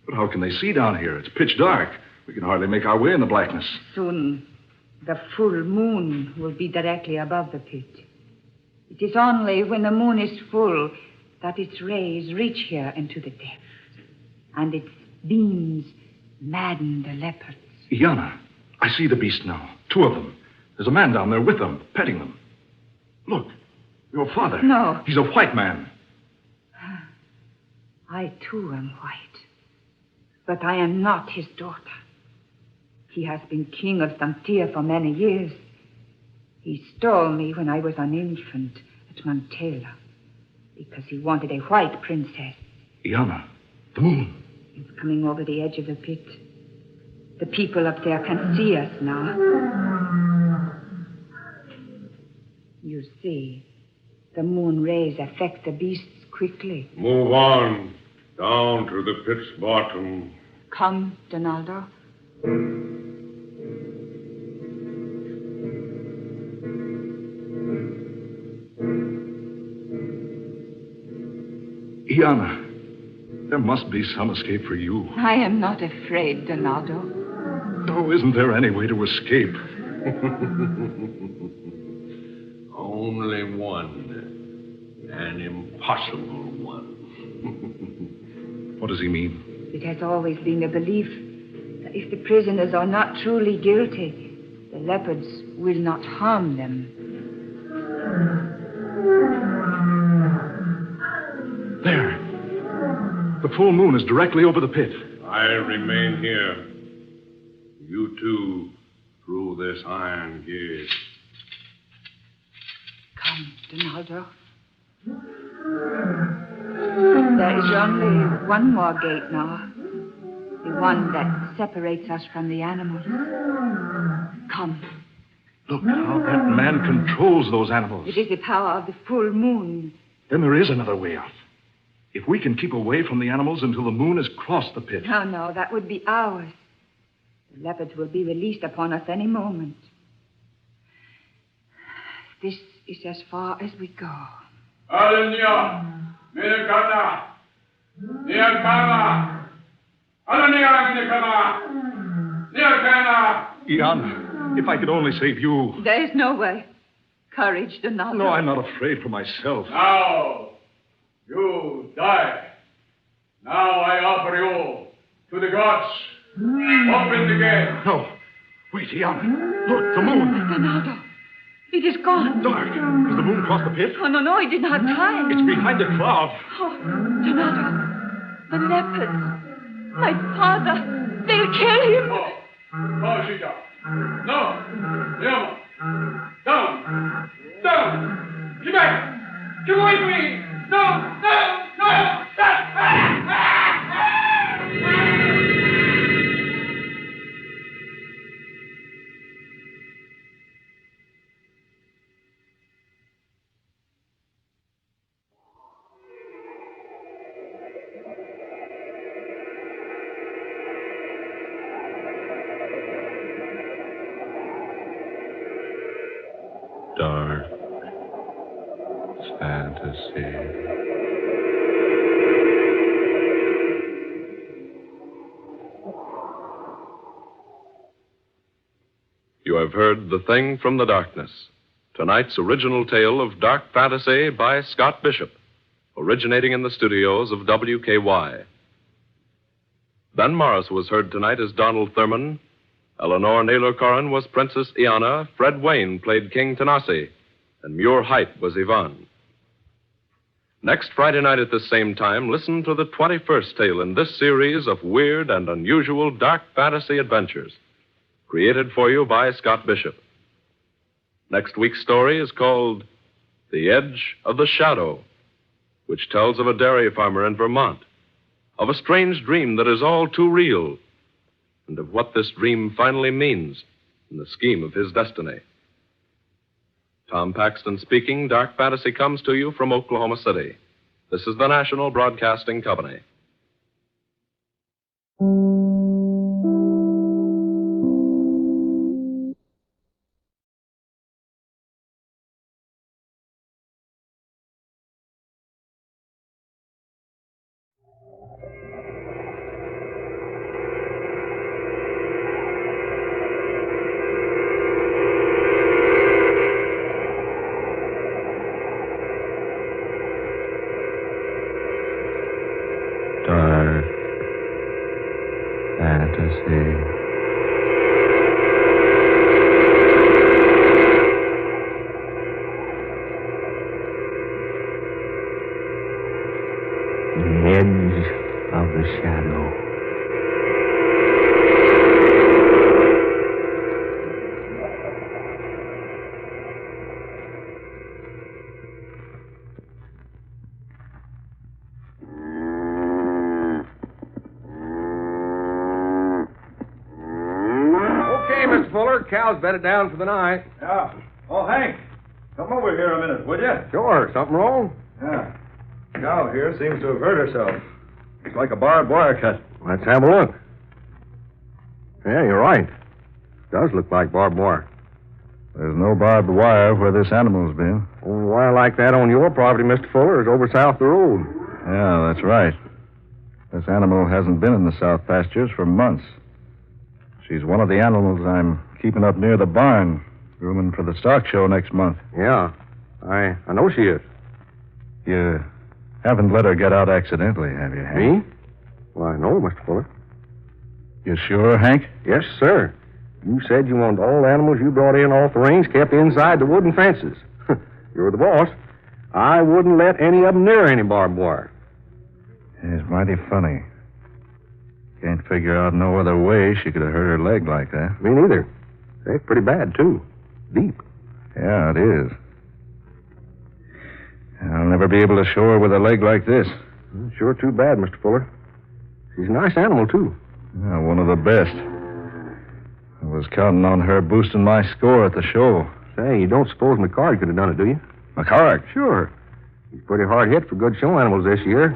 But how can they see down here? It's pitch dark. We can hardly make our way in the blackness. Soon, the full moon will be directly above the pit. It is only when the moon is full that its rays reach here into the depths, and its beams madden the leopards. Iana, I see the beast now. Two of them. There's a man down there with them, petting them. Look, your father. No. He's a white man. I, too, am white. But I am not his daughter. He has been king of Santia for many years. He stole me when I was an infant at Mantella because he wanted a white princess. Iana, the moon. It's coming over the edge of the pit. The people up there can see us now. You see, the moon rays affect the beasts quickly. Move on, down to the pit's bottom. Come, Donaldo. Iana, there must be some escape for you. I am not afraid, Donaldo. Oh, isn't there any way to escape? Only one. An impossible one. What does he mean? It has always been the belief that if the prisoners are not truly guilty, the leopards will not harm them. There. The full moon is directly over the pit. I remain here. You two through this iron gate. Come, Donaldo. There is only one more gate now. The one that separates us from the animals. Come. Look how that man controls those animals. It is the power of the full moon. Then there is another way out. If we can keep away from the animals until the moon has crossed the pit. No, that would be ours. The leopards will be released upon us any moment. This is as far as we go. Alenia, Minakana, Niakana, Alenia, Minakana, Niakana. Iana, if I could only save you. There is no way. Courage, Donaldo. No, I'm not afraid for myself. Now, you die. Now I offer you to the gods. Open the gate. No. Wait, Iana. Look, the moon. Donaldo. It is gone. Dark. Has the moon crossed the pit? Oh, no, it did not climb. It's behind a cloud. Oh, Donaldo. The leopards. My father. They'll kill him. No, Chica. No. Yama. Down. Down. Get back. Get away from me. No. fantasy. You have heard The Thing from the Darkness, tonight's original tale of dark fantasy by Scott Bishop, originating in the studios of WKY. Ben Morris was heard tonight as Donald Thurman. Eleanor Naylor Corrin was Princess Iana. Fred Wayne played King Tanasi. And Muir Height was Yvonne. Next Friday night at this same time, listen to the 21st tale in this series of weird and unusual dark fantasy adventures, created for you by Scott Bishop. Next week's story is called The Edge of the Shadow, which tells of a dairy farmer in Vermont, of a strange dream that is all too real, and of what this dream finally means in the scheme of his destiny. Tom Paxton speaking. Dark Fantasy comes to you from Oklahoma City. This is the National Broadcasting Company. Dark fantasy. The edge of the shadow. Okay, Mr. Fuller, cow's bedded down for the night. Yeah. Oh, Hank, come over here a minute, would you? Sure. Something wrong? Yeah. Cow here seems to have hurt herself. It's like a barbed wire cut. Let's have a look. Yeah, you're right. Does look like barbed wire. There's no barbed wire where this animal's been. Only wire like that on your property, Mr. Fuller, is over south the road. Yeah, that's right. This animal hasn't been in the south pastures for months. She's one of the animals I'm keeping up near the barn, grooming for the stock show next month. Yeah, I know she is. You haven't let her get out accidentally, have you, Hank? Me? Why, no, Mr. Fuller. You sure, Hank? Yes, sir. You said you wanted all the animals you brought in off the range kept inside the wooden fences. You're the boss. I wouldn't let any of them near any barbed wire. It's mighty funny. Can't figure out no other way she could have hurt her leg like that. Me neither. It's pretty bad, too. Deep. Yeah, it is. I'll never be able to show her with a leg like this. Sure too bad, Mr. Fuller. She's a nice animal, too. Yeah, one of the best. I was counting on her boosting my score at the show. Say, you don't suppose McCard could have done it, do you? McCard? Sure. He's pretty hard hit for good show animals this year.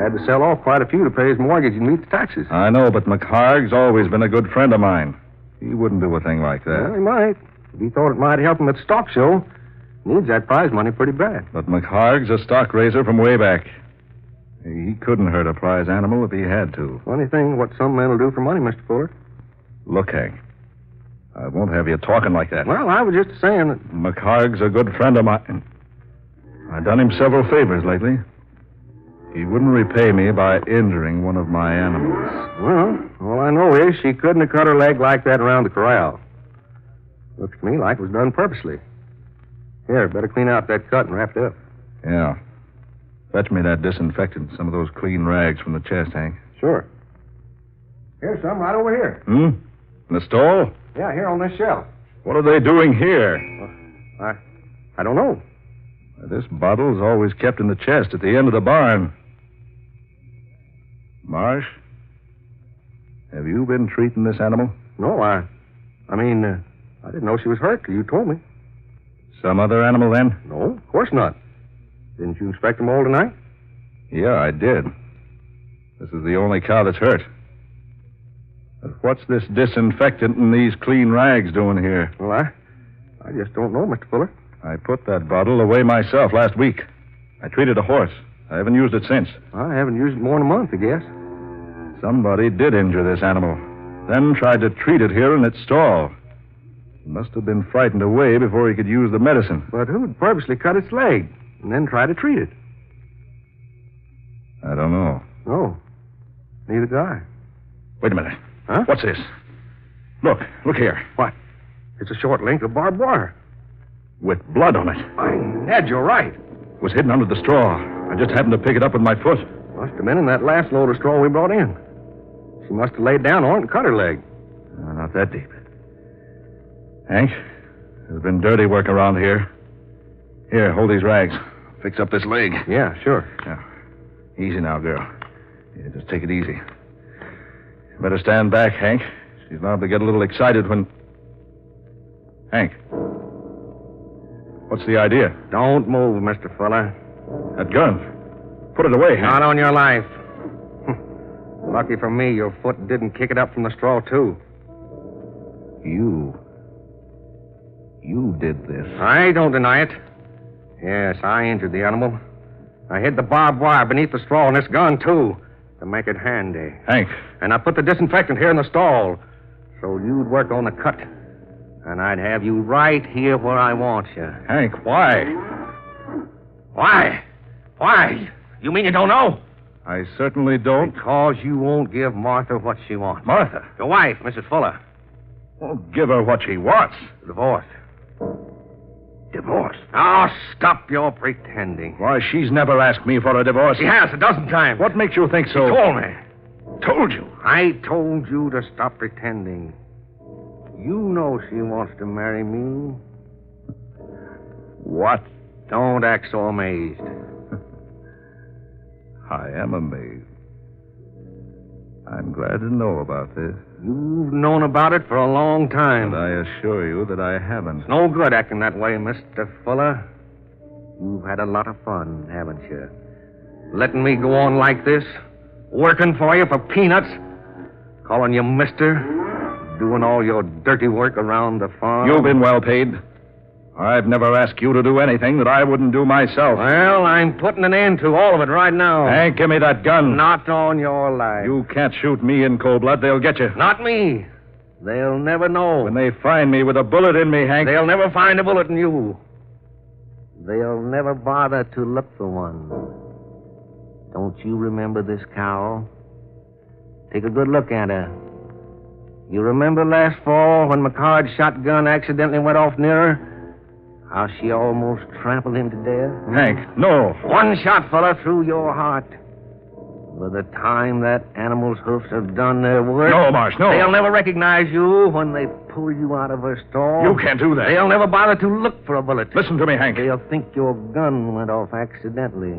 Had to sell off quite a few to pay his mortgage and meet the taxes. I know, but McHarg's always been a good friend of mine. He wouldn't do a thing like that. Well, he might. If he thought it might help him at the stock show, needs that prize money pretty bad. But McHarg's a stock raiser from way back. He couldn't hurt a prize animal if he had to. Funny thing what some men will do for money, Mr. Fuller. Look, Hank, I won't have you talking like that. Well, I was just saying that... McHarg's a good friend of mine. I've done him several favors lately. He wouldn't repay me by injuring one of my animals. Well, all I know is she couldn't have cut her leg like that around the corral. Looks to me like it was done purposely. Here, better clean out that cut and wrap it up. Yeah. Fetch me that disinfectant, some of those clean rags from the chest, Hank. Sure. Here's some right over here. In the stall? Yeah, here on this shelf. What are they doing here? I don't know. This bottle's always kept in the chest at the end of the barn. Marsh, have you been treating this animal? No, I didn't know she was hurt till you told me. Some other animal, then? No, of course not. Didn't you inspect them all tonight? Yeah, I did. This is the only cow that's hurt. But what's this disinfectant and these clean rags doing here? Well, I just don't know, Mr. Fuller. I put that bottle away myself last week. I treated a horse. I haven't used it since. I haven't used it more than a month, I guess. Somebody did injure this animal, then tried to treat it here in its stall. He must have been frightened away before he could use the medicine. But who'd purposely cut its leg and then try to treat it? I don't know. No. Neither do I. Wait a minute. Huh? What's this? Look here. What? It's a short length of barbed wire. With blood on it. By Ned, you're right. It was hidden under the straw. I just happened to pick it up with my foot. Must have been in that last load of straw we brought in. She must have laid down on it and cut her leg. No, not that deep. Hank, there's been dirty work around here. Here, hold these rags. Fix up this leg. Yeah, sure. Now, easy now, girl. Yeah, just take it easy. Better stand back, Hank. She's liable to get a little excited when... Hank. What's the idea? Don't move, Mr. Fuller. That gun. Put it away, Hank. Not on your life. Lucky for me, your foot didn't kick it up from the straw, too. You did this. I don't deny it. Yes, I injured the animal. I hid the barbed wire beneath the straw in this gun, too, to make it handy. Hank. And I put the disinfectant here in the stall, so you'd work on the cut. And I'd have you right here where I want you. Hank, why? Why? Why? You mean you don't know? I certainly don't. Because you won't give Martha what she wants. Martha? Your wife, Mrs. Fuller. Won't give her what she wants. Divorce. Divorce? Oh, stop your pretending. Why, she's never asked me for a divorce. She has a dozen times. What makes you think so? She told me. Told you? I told you to stop pretending. You know she wants to marry me. What? Don't act so amazed. I am amazed. I'm glad to know about this. You've known about it for a long time. But I assure you that I haven't. It's no good acting that way, Mr. Fuller. You've had a lot of fun, haven't you? Letting me go on like this, working for you for peanuts, calling you mister, doing all your dirty work around the farm. You've been well paid. I've never asked you to do anything that I wouldn't do myself. Well, I'm putting an end to all of it right now. Hank, give me that gun. Not on your life. You can't shoot me in cold blood. They'll get you. Not me. They'll never know. When they find me with a bullet in me, Hank... They'll never find a bullet in you. They'll never bother to look for one. Don't you remember this cow? Take a good look at her. You remember last fall when McCard's shotgun accidentally went off near her? How she almost trampled him to death? Hank, no. One shot, fella, through your heart. By the time that animal's hoofs have done their work... No, Marsh, no. They'll never recognize you when they pull you out of her stall. You can't do that. They'll never bother to look for a bullet. Listen to me, Hank. They'll think your gun went off accidentally,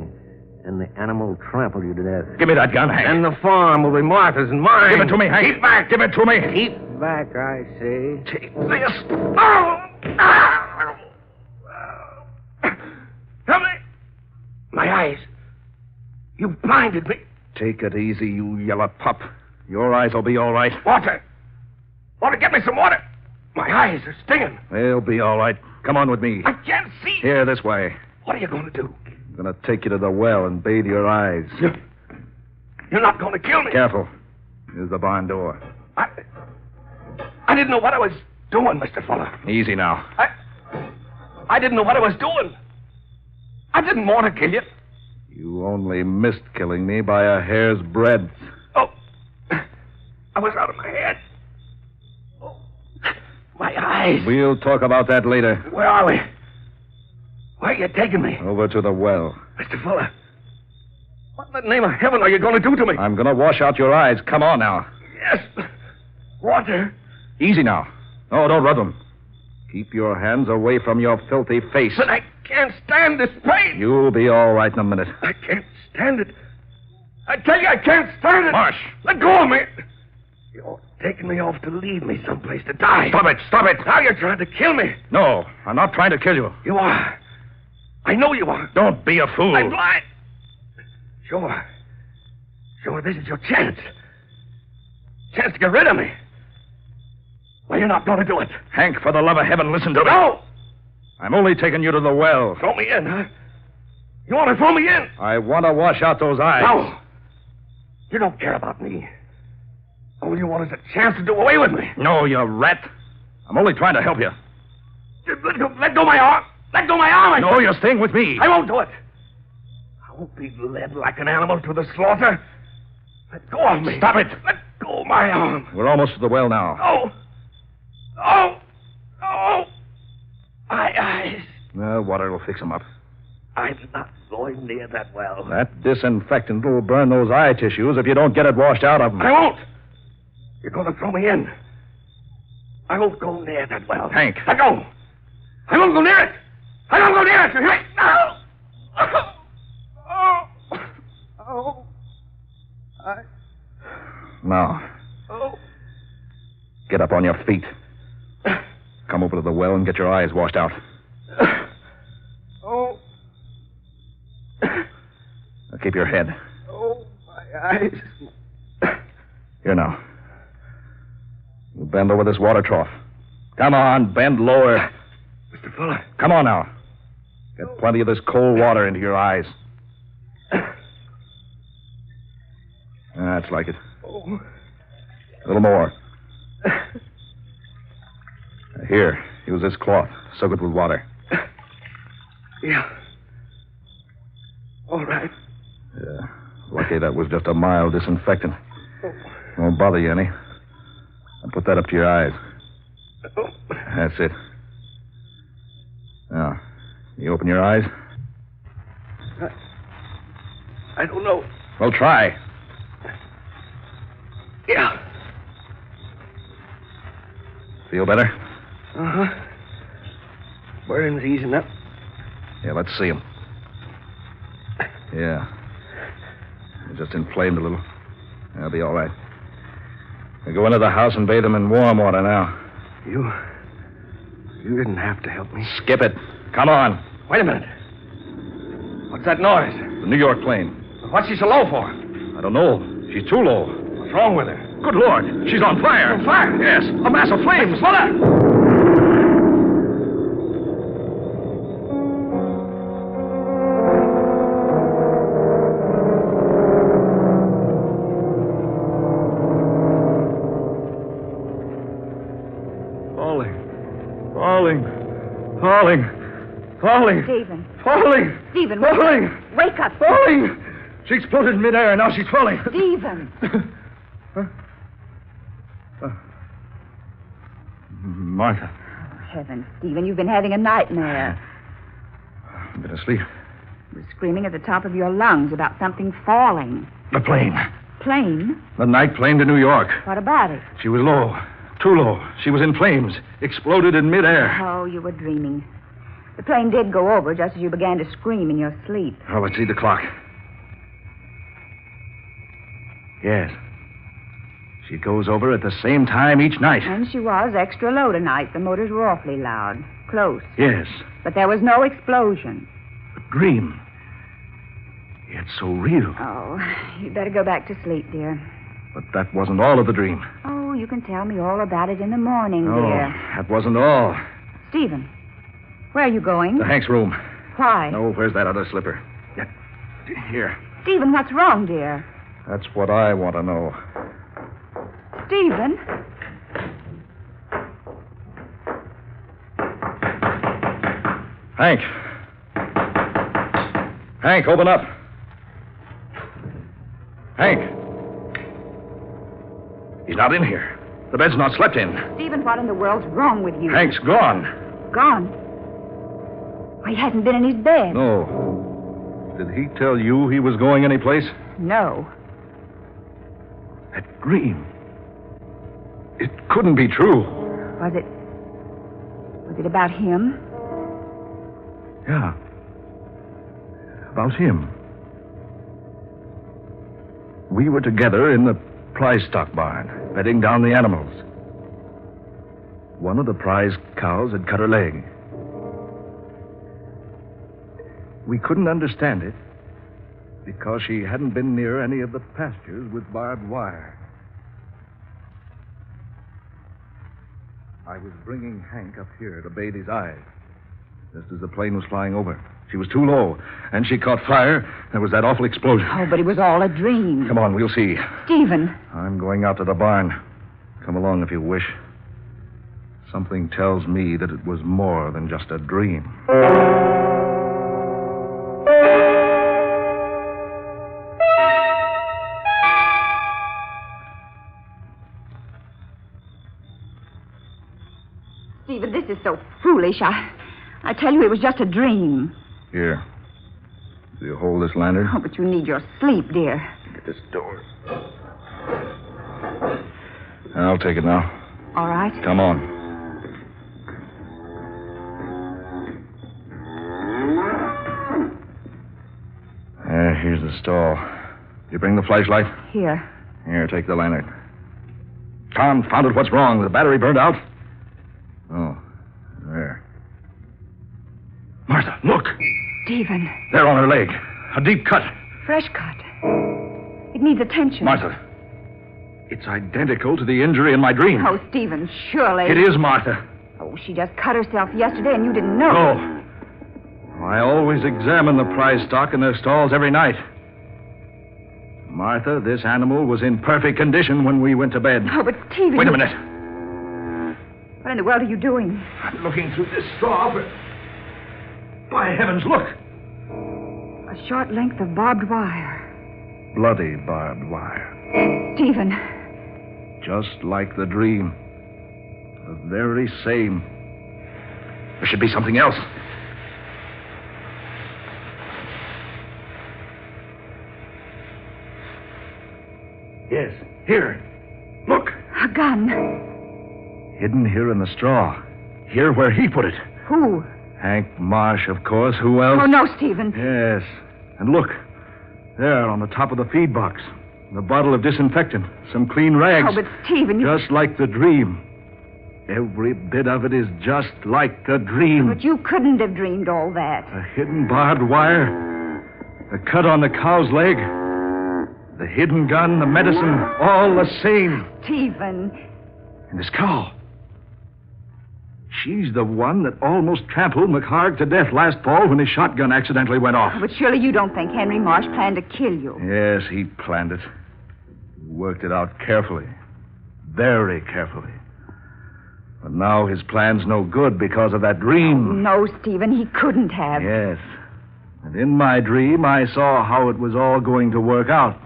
and the animal trampled you to death. Give me that gun, Hank. And the farm will be Martha's and mine. Give it to me, Hank. Keep back. Give it to me. Keep back, I say. Take this. Help me! My eyes. You blinded me. Take it easy, you yellow pup. Your eyes will be all right. Water. Water, get me some water. My eyes are stinging. They'll be all right. Come on with me. I can't see. Here, this way. What are you going to do? I'm going to take you to the well and bathe your eyes. You're not going to kill me. Careful. Here's the barn door. I didn't know what I was doing, Mr. Fuller. Easy now. I didn't know what I was doing. I didn't want to kill you. You only missed killing me by a hair's breadth. Oh, I was out of my head. Oh, my eyes. We'll talk about that later. Where are we? Where are you taking me? Over to the well. Mr. Fuller, what in the name of heaven are you going to do to me? I'm going to wash out your eyes. Come on now. Yes. Water. Easy now. Oh, don't rub them. Keep your hands away from your filthy face. But I can't stand this pain. You'll be all right in a minute. I can't stand it. I tell you, I can't stand it. Marsh. Let go of me. You're taking me off to leave me someplace to die. Stop it. Stop it. Now you're trying to kill me. No, I'm not trying to kill you. You are. I know you are. Don't be a fool. I'm blind. Sure. Sure, this is your chance. Chance to get rid of me. Well, you're not going to do it. Hank, for the love of heaven, listen to me. No! I'm only taking you to the well. Throw me in, huh? You want to throw me in? I want to wash out those eyes. No. You don't care about me. All you want is a chance to do away with me. No, you rat. I'm only trying to help you. Let go my arm. Let go my arm. No, you're staying with me. I won't do it. I won't be led like an animal to the slaughter. Let go of me. Stop it. Let go of my arm. We're almost to the well now. Oh. Oh. Oh. My eyes. Water will fix them up. I'm not going near that well. That disinfectant will burn those eye tissues if you don't get it washed out of them. I won't. You're going to throw me in. I won't go near that well. Hank. Let go. I won't go near it. I won't go near it. Hank, no. Now. Oh. Get up on your feet. Come over to the well and get your eyes washed out. Oh. Now keep your head. Oh, my eyes. Here now. You bend over this water trough. Come on, bend lower. Mr. Fuller. Come on now. Get plenty of this cold water into your eyes. That's like it. Oh. A little more. Here, use this cloth. Soak it with water. Yeah. All right. Yeah. Lucky that was just a mild disinfectant. Won't bother you any. I'll put that up to your eyes. That's it. Now, you open your eyes? I don't know. Well, try. Yeah. Feel better? Uh-huh. Burning's easing up. Yeah, let's see him. Yeah. They're just inflamed a little. They'll be all right. We go into the house and bathe them in warm water now. You didn't have to help me. Skip it. Come on. Wait a minute. What's that noise? The New York plane. What's she so low for? I don't know. She's too low. What's wrong with her? Good Lord. She's on fire. On fire? Yes. A mass of flames. Fuller! Falling. Stephen. Falling. Stephen. Falling. Wake up. Falling. She exploded in midair and now she's falling. Stephen. Martha. Oh, heavens, Stephen, you've been having a nightmare. I've been asleep. You were screaming at the top of your lungs about something falling. The plane. Plane? The night plane to New York. What about it? She was low. Too low. She was in flames. Exploded in midair. Oh, you were dreaming. The plane did go over just as you began to scream in your sleep. Oh, let's see the clock. Yes. She goes over at the same time each night. And she was extra low tonight. The motors were awfully loud. Close. Yes. But there was no explosion. A dream. Yet so real. Oh, you'd better go back to sleep, dear. But that wasn't all of the dream. Oh, you can tell me all about it in the morning, Oh, dear. that wasn't all. Stephen, where are you going? To Hank's room. Why? No, where's that other slipper? Here. Stephen, what's wrong, dear? That's what I want to know. Stephen? Hank. Hank, open up. Hank. He's not in here. The bed's not slept in. Stephen, what in the world's wrong with you? Hank's gone. Gone? Why, he hasn't been in his bed. No. Did he tell you he was going anyplace? No. That dream. It couldn't be true. Was it about him? Yeah. About him. We were together in the prize stock barn, bedding down the animals. One of the prize cows had cut her leg. We couldn't understand it because she hadn't been near any of the pastures with barbed wire. I was bringing Hank up here to bathe his eyes, just as the plane was flying over. She was too low, and she caught fire. There was that awful explosion. Oh, but it was all a dream. Come on, we'll see. Stephen. I'm going out to the barn. Come along if you wish. Something tells me that it was more than just a dream. Stephen, this is so foolish. I tell you, it was just a dream. Here. Do you hold this lantern? Oh, but you need your sleep, dear. Get this door. I'll take it now. All right. Come on. Here's the stall. You bring the flashlight? Here. Here, take the lantern. Confound it, what's wrong? The battery burned out? Oh, there. Martha, look! Stephen. There on her leg. A deep cut. Fresh cut. It needs attention. Martha, it's identical to the injury in my dream. Oh, Stephen, surely. It is, Martha. Oh, she just cut herself yesterday and you didn't know. No. I always examine the prize stock in their stalls every night. Martha, this animal was in perfect condition when we went to bed. Oh, but Stephen... Wait a minute. What in the world are you doing? I'm looking through this straw, but... By heavens, look! A short length of barbed wire. Bloody barbed wire. Stephen. Just like the dream. The very same. There should be something else. Yes, here. Look. A gun. Hidden here in the straw. Here where he put it. Who? Hank Marsh, of course. Who else? Oh, no, Stephen. Yes. And look. There on the top of the feed box. The bottle of disinfectant. Some clean rags. Oh, but Stephen... Just like the dream. Every bit of it is just like the dream. But you couldn't have dreamed all that. A hidden barbed wire. A cut on the cow's leg. The hidden gun, the medicine, all the same. Stephen. And this cow. She's the one that almost trampled McHarg to death last fall when his shotgun accidentally went off. But surely you don't think Henry Marsh planned to kill you. Yes, he planned it. He worked it out carefully. Very carefully. But now his plan's no good because of that dream. Oh, no, Stephen, he couldn't have. Yes. And in my dream, I saw how it was all going to work out.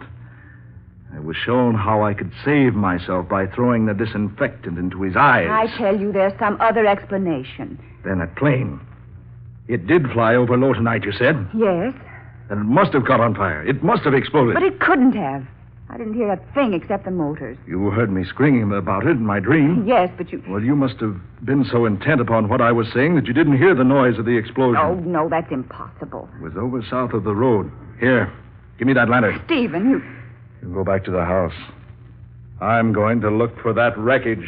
I was shown how I could save myself by throwing the disinfectant into his eyes. I tell you, there's some other explanation. Then that plane. It did fly over low tonight, you said? Yes. And it must have caught on fire. It must have exploded. But it couldn't have. I didn't hear a thing except the motors. You heard me screaming about it in my dream. Yes, but you... Well, you must have been so intent upon what I was saying that you didn't hear the noise of the explosion. Oh, no, that's impossible. It was over south of the road. Here, give me that lantern. Stephen, you... You go back to the house. I'm going to look for that wreckage.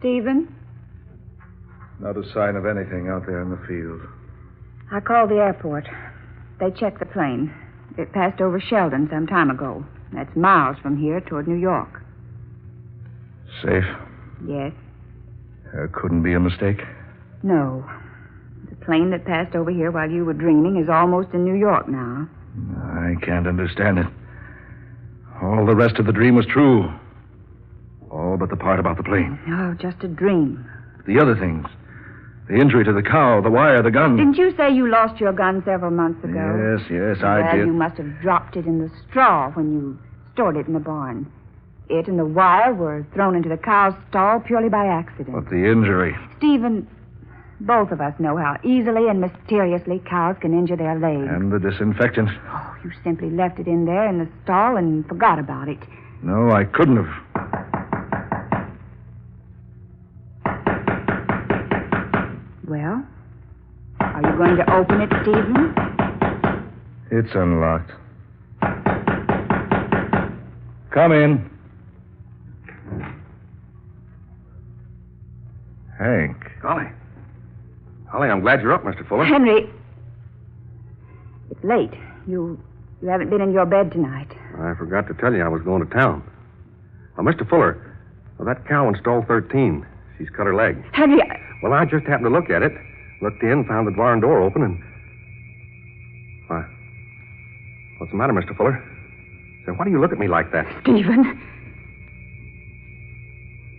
Stephen? Not a sign of anything out there in the field. I called the airport. They checked the plane. It passed over Sheldon some time ago. That's miles from here toward New York. Safe? Yes. There couldn't be a mistake? No. The plane that passed over here while you were dreaming is almost in New York now. I can't understand it. All the rest of the dream was true. All but the part about the plane. Oh, just a dream. The other things. The injury to the cow, the wire, the gun. Didn't you say you lost your gun several months ago? Yes, I did. You must have dropped it in the straw when you stored it in the barn. It and the wire were thrown into the cow's stall purely by accident. But the injury. Stephen, both of us know how easily and mysteriously cows can injure their legs. And the disinfectant. Oh, you simply left it in there in the stall and forgot about it. No, I couldn't have. Well, are you going to open it, Stephen? It's unlocked. Come in. Hank. Golly. Holly, I'm glad you're up, Mr. Fuller. Henry, it's late. You haven't been in your bed tonight. I forgot to tell you I was going to town. Mr. Fuller, that cow in stall 13, she's cut her leg. Henry, Well, I just happened to look at it. Looked in, found the barn door open, and... Why? What's the matter, Mr. Fuller? Say, why do you look at me like that? Stephen.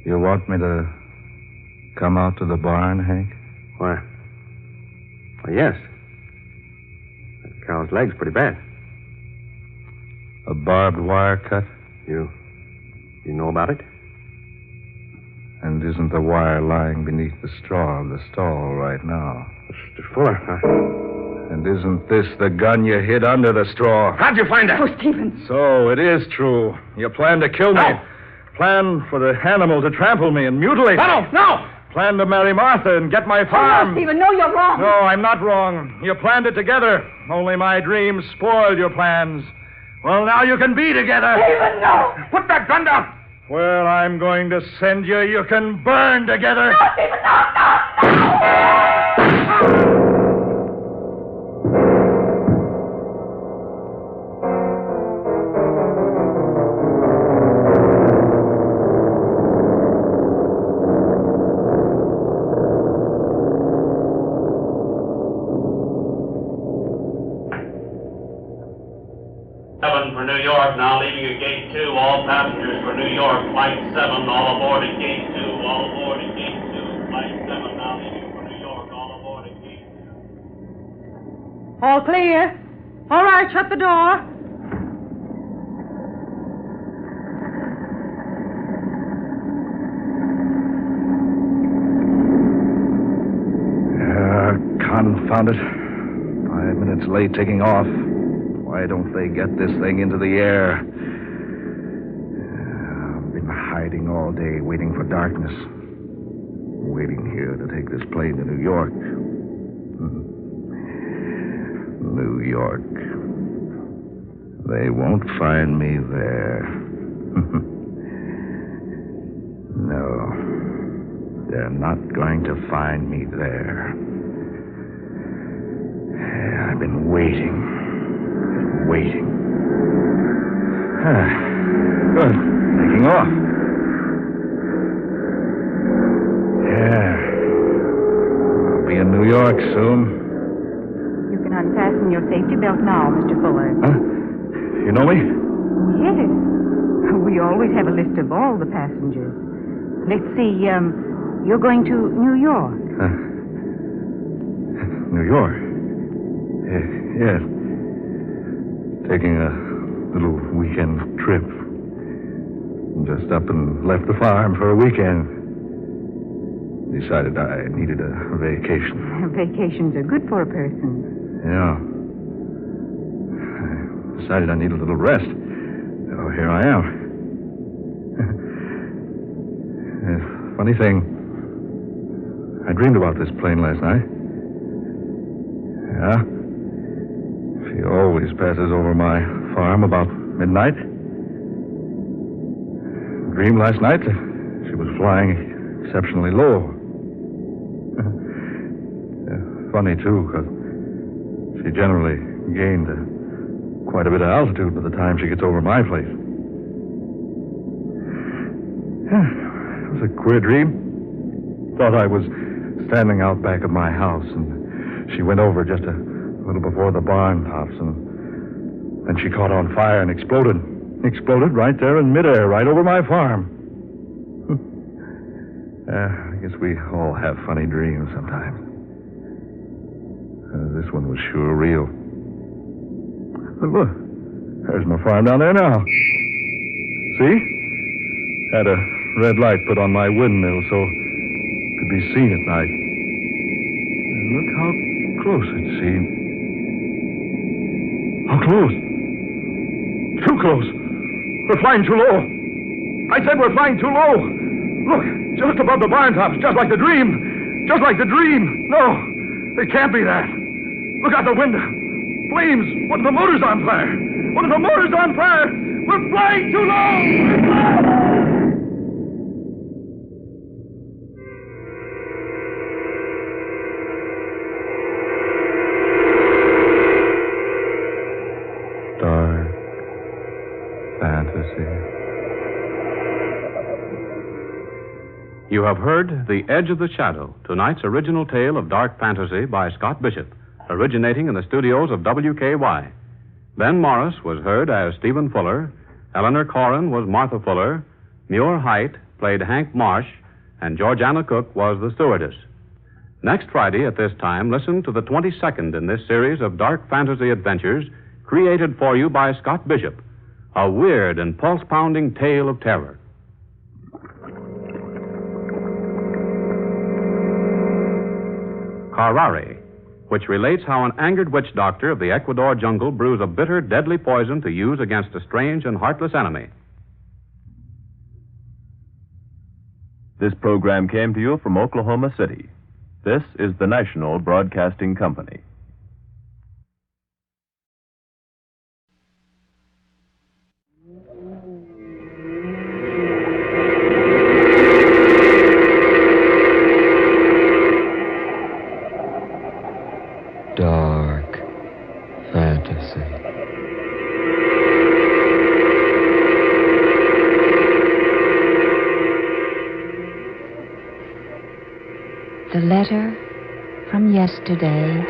You want me to come out to the barn, Hank? Why? Well, yes. That cow's leg's pretty bad. A barbed wire cut? You know about it? And isn't the wire lying beneath the straw of the stall right now? Mr. Fuller, And isn't this the gun you hid under the straw? How'd you find that? Oh, Stephen. So it is true. You plan to kill me. No. Plan for the animal to trample me and mutilate me. No! Plan to marry Martha and get my farm. No, Stephen, no, you're wrong. No, I'm not wrong. You planned it together. Only my dreams spoiled your plans. Well, now you can be together. Stephen, no! Put that gun down! Where I'm going to send you, you can burn together. No, Stephen, no! For New York, now leaving at gate 2. All passengers for New York, flight 7, all aboard at gate 2. All aboard at gate 2. Flight 7, now leaving for New York, all aboard at gate 2. All clear. All right, shut the door. Confound it. 5 minutes late taking off. Why don't they get this thing into the air? I've been hiding all day, waiting for darkness. Waiting here to take this plane to New York. New York. They won't find me there. No. They're not going to find me there. I've been waiting. Waiting. Good. Taking off. Yeah. I'll be in New York soon. You can unfasten your safety belt now, Mr. Fuller. Huh? You know me? Yes. We always have a list of all the passengers. Let's see, you're going to New York. New York? Yes. Taking a little weekend trip. Just up and left the farm for a weekend. Decided I needed a vacation. Vacations are good for a person. Yeah. I decided I needed a little rest. So here I am. Funny thing, I dreamed about this plane last night. Yeah? She always passes over my farm about midnight. Dreamed last night that she was flying exceptionally low. Funny, too, because she generally gained quite a bit of altitude by the time she gets over my place. It was a queer dream. Thought I was standing out back of my house, and she went over just a little before the barn tops, and then she caught on fire and exploded. Exploded right there in midair, right over my farm. I guess we all have funny dreams sometimes. This one was sure real. But look, there's my farm down there now. See? Had a red light put on my windmill so it could be seen at night. And look how close it's seen. How close? Too close. We're flying too low. I said we're flying too low. Look, just above the barn tops, just like the dream. Just like the dream. No, it can't be that. Look out the window. Flames. One of the motors on fire. One of the motors on fire. We're flying too low. dark fantasy. You have heard The Edge of the Shadow, tonight's original tale of dark fantasy by Scott Bishop, originating in the studios of WKY. Ben Morris was heard as Stephen Fuller, Eleanor Corrin was Martha Fuller, Muir Height played Hank Marsh, and Georgiana Cook was the stewardess. Next Friday at this time, listen to the 22nd in this series of dark fantasy adventures created for you by Scott Bishop, a weird and pulse-pounding tale of terror. Carrari, which relates how an angered witch doctor of the Ecuador jungle brews a bitter, deadly poison to use against a strange and heartless enemy. This program came to you from Oklahoma City. This is the National Broadcasting Company. Dark fantasy. The letter from yesterday.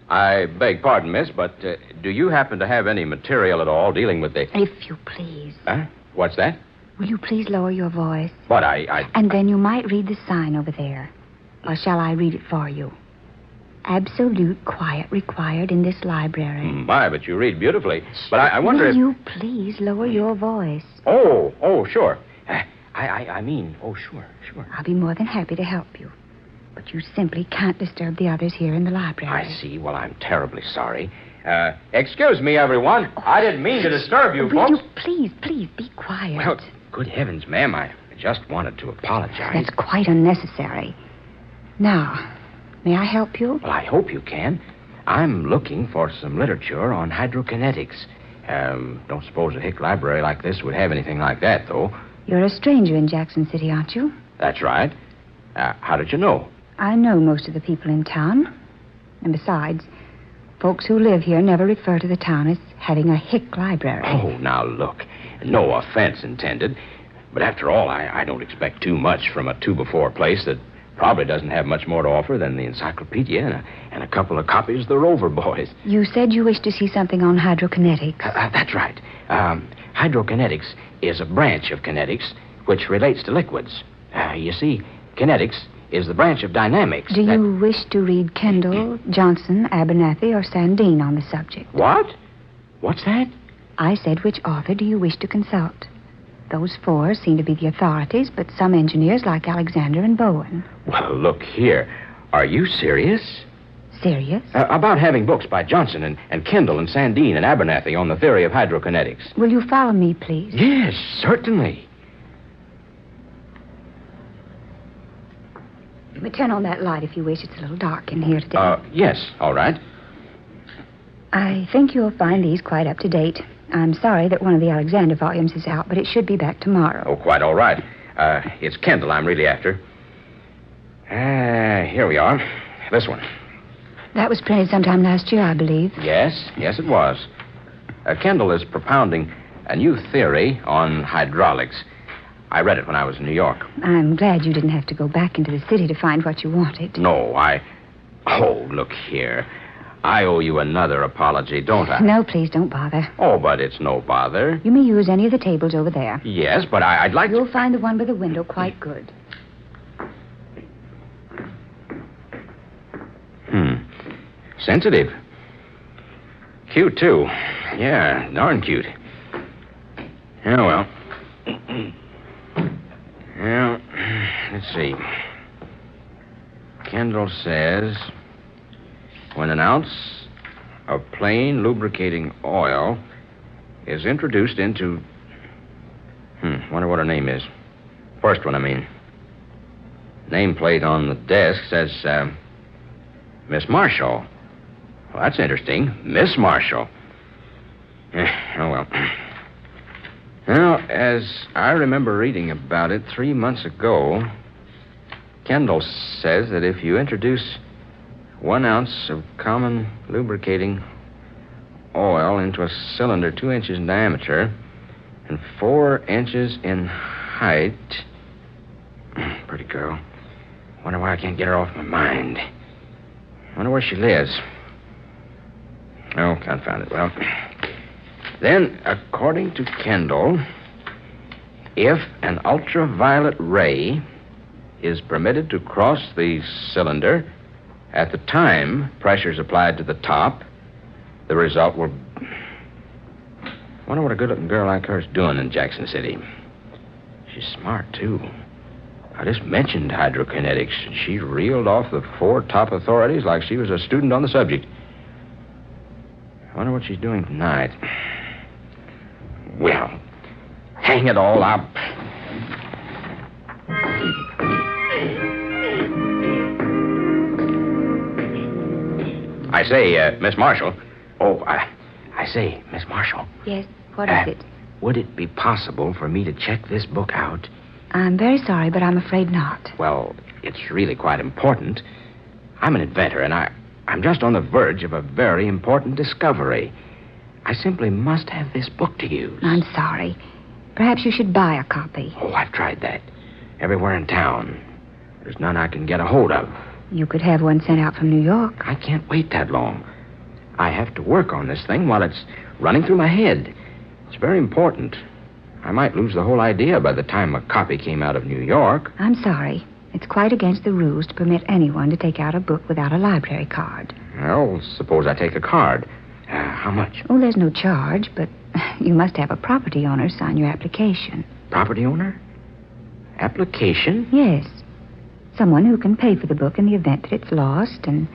I beg pardon, miss, but do you happen to have any material at all dealing with the... If you please. Huh? What's that? Will you please lower your voice? But I... And then you might read the sign over there. Or shall I read it for you? Absolute quiet required in this library. My, but you read beautifully. But I wonder Will if... you please lower your voice? Oh, sure. Sure. I'll be more than happy to help you. But you simply can't disturb the others here in the library. I see. Well, I'm terribly sorry. Excuse me, everyone. I didn't mean to disturb you, Will folks. you please be quiet? Well, good heavens, ma'am. I just wanted to apologize. That's quite unnecessary. Now, may I help you? Well, I hope you can. I'm looking for some literature on hydrokinetics. Don't suppose a hick library like this would have anything like that, though. You're a stranger in Jackson City, aren't you? That's right. How did you know? I know most of the people in town. And besides, folks who live here never refer to the town as having a hick library. Oh, now look. No offense intended. But after all, I don't expect too much from a 2x4 place that probably doesn't have much more to offer than the encyclopedia and a couple of copies of the Rover Boys. You said you wished to see something on hydrokinetics. That's right. Hydrokinetics is a branch of kinetics which relates to liquids. You see, kinetics is the branch of dynamics. Do you wish to read Kendall, Johnson, Abernathy, or Sandine on the subject? What? What's that? I said, which author do you wish to consult? Those four seem to be the authorities, but some engineers like Alexander and Bowen. Well, look here. Are you serious? Serious? About having books by Johnson and Kendall and Sandine and Abernathy on the theory of hydrokinetics. Will you follow me, please? Yes, certainly. You may turn on that light if you wish. It's a little dark in here today. Yes, all right. I think you'll find these quite up to date. I'm sorry that one of the Alexander volumes is out, but it should be back tomorrow. Oh, quite all right. It's Kendall I'm really after. Here we are. This one. That was printed sometime last year, I believe. Yes, it was. Kendall is propounding a new theory on hydraulics. I read it when I was in New York. I'm glad you didn't have to go back into the city to find what you wanted. No, Oh, look here. I owe you another apology, don't I? No, please, don't bother. Oh, but it's no bother. You may use any of the tables over there. Yes, but I'd like You'll find the one by the window quite good. Sensitive. Cute, too. Yeah, darn cute. Yeah, well. Well, let's see. Kendall says, when an ounce of plain lubricating oil is introduced into... wonder what her name is. First one, I mean. Nameplate on the desk says, Miss Marshall. Well, that's interesting. Miss Marshall. Oh, well. Well, as I remember reading about it 3 months ago, Kendall says that if you introduce 1 ounce of common lubricating oil into a cylinder 2 inches in diameter and 4 inches in height... Pretty girl. Wonder why I can't get her off my mind. Wonder where she lives. Oh, confound it. Well, then, according to Kendall, if an ultraviolet ray is permitted to cross the cylinder at the time pressure is applied to the top, the result will... Wonder what a good-looking girl like her is doing in Jackson City. She's smart, too. I just mentioned hydrokinetics, and she reeled off the 4 top authorities like she was a student on the subject. I wonder what she's doing tonight. Well, hang it all up. I say, Miss Marshall. Oh, I say, Miss Marshall. Yes, what is it? Would it be possible for me to check this book out? I'm very sorry, but I'm afraid not. Well, it's really quite important. I'm an inventor, and I'm just on the verge of a very important discovery. I simply must have this book to use. I'm sorry. Perhaps you should buy a copy. Oh, I've tried that. Everywhere in town. There's none I can get a hold of. You could have one sent out from New York. I can't wait that long. I have to work on this thing while it's running through my head. It's very important. I might lose the whole idea by the time a copy came out of New York. I'm sorry. It's quite against the rules to permit anyone to take out a book without a library card. Well, suppose I take a card. How much? Oh, there's no charge, but you must have a property owner sign your application. Property owner? Application? Yes. Someone who can pay for the book in the event that it's lost and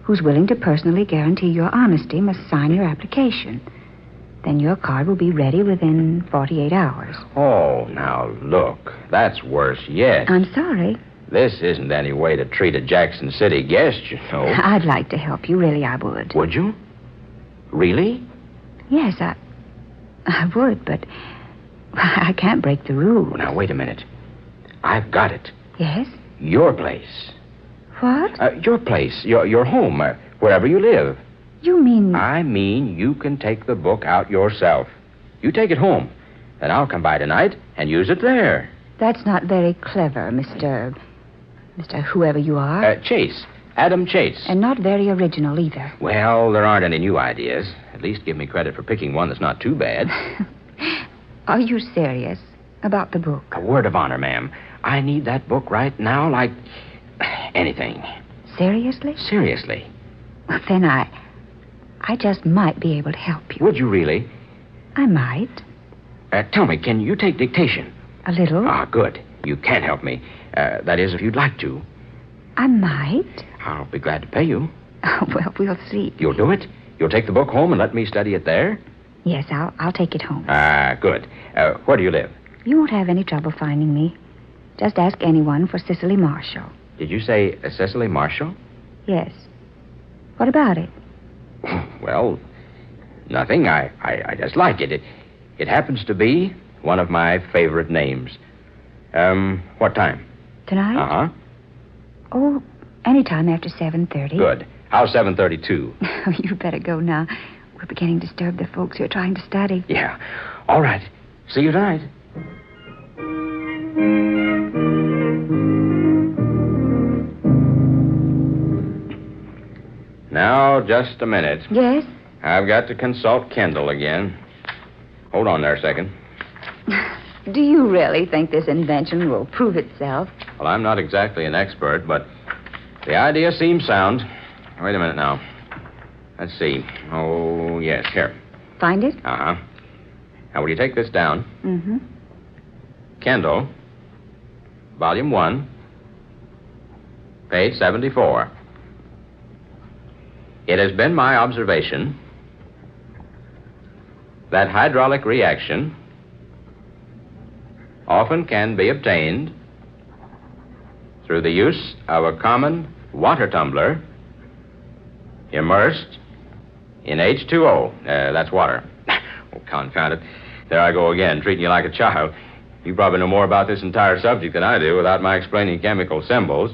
who's willing to personally guarantee your honesty must sign your application. Then your card will be ready within 48 hours. Oh, now look. That's worse yet. I'm sorry. This isn't any way to treat a Jackson City guest, you know. I'd like to help you. Really, I would. Would you? Really? Yes, I would, but I can't break the rules. Well, now, wait a minute. I've got it. Yes? Your place. What? Your place. Your home. Wherever you live. You mean... I mean you can take the book out yourself. You take it home. Then I'll come by tonight and use it there. That's not very clever, Mr. whoever you are. Chase. Adam Chase. And not very original either. Well, there aren't any new ideas. At least give me credit for picking one that's not too bad. Are you serious about the book? A word of honor, ma'am. I need that book right now like anything. Seriously? Seriously. Well, then I just might be able to help you. Would you really? I might. Tell me, can you take dictation? A little. Ah, good. You can help me. That is, if you'd like to. I might. I'll be glad to pay you. Well, we'll see. You'll do it? You'll take the book home and let me study it there? Yes, I'll take it home. Good. Where do you live? You won't have any trouble finding me. Just ask anyone for Cicely Marshall. Did you say Cicely Marshall? Yes. What about it? Well, nothing. I just like it. It happens to be one of my favorite names. What time? Tonight? Uh-huh. Oh, anytime after 7:30. Good. How's 7:32? You better go now. We're beginning to disturb the folks who are trying to study. Yeah. All right. See you tonight. Now, just a minute. Yes? I've got to consult Kendall again. Hold on there a second. Do you really think this invention will prove itself? Well, I'm not exactly an expert, but the idea seems sound. Wait a minute now. Let's see. Oh, yes, here. Find it? Uh-huh. Now, will you take this down? Mm-hmm. Kendall, Volume 1, page 74. It has been my observation that hydraulic reaction often can be obtained through the use of a common water tumbler immersed in H2O. That's water. Oh, confound it. There I go again, treating you like a child. You probably know more about this entire subject than I do without my explaining chemical symbols.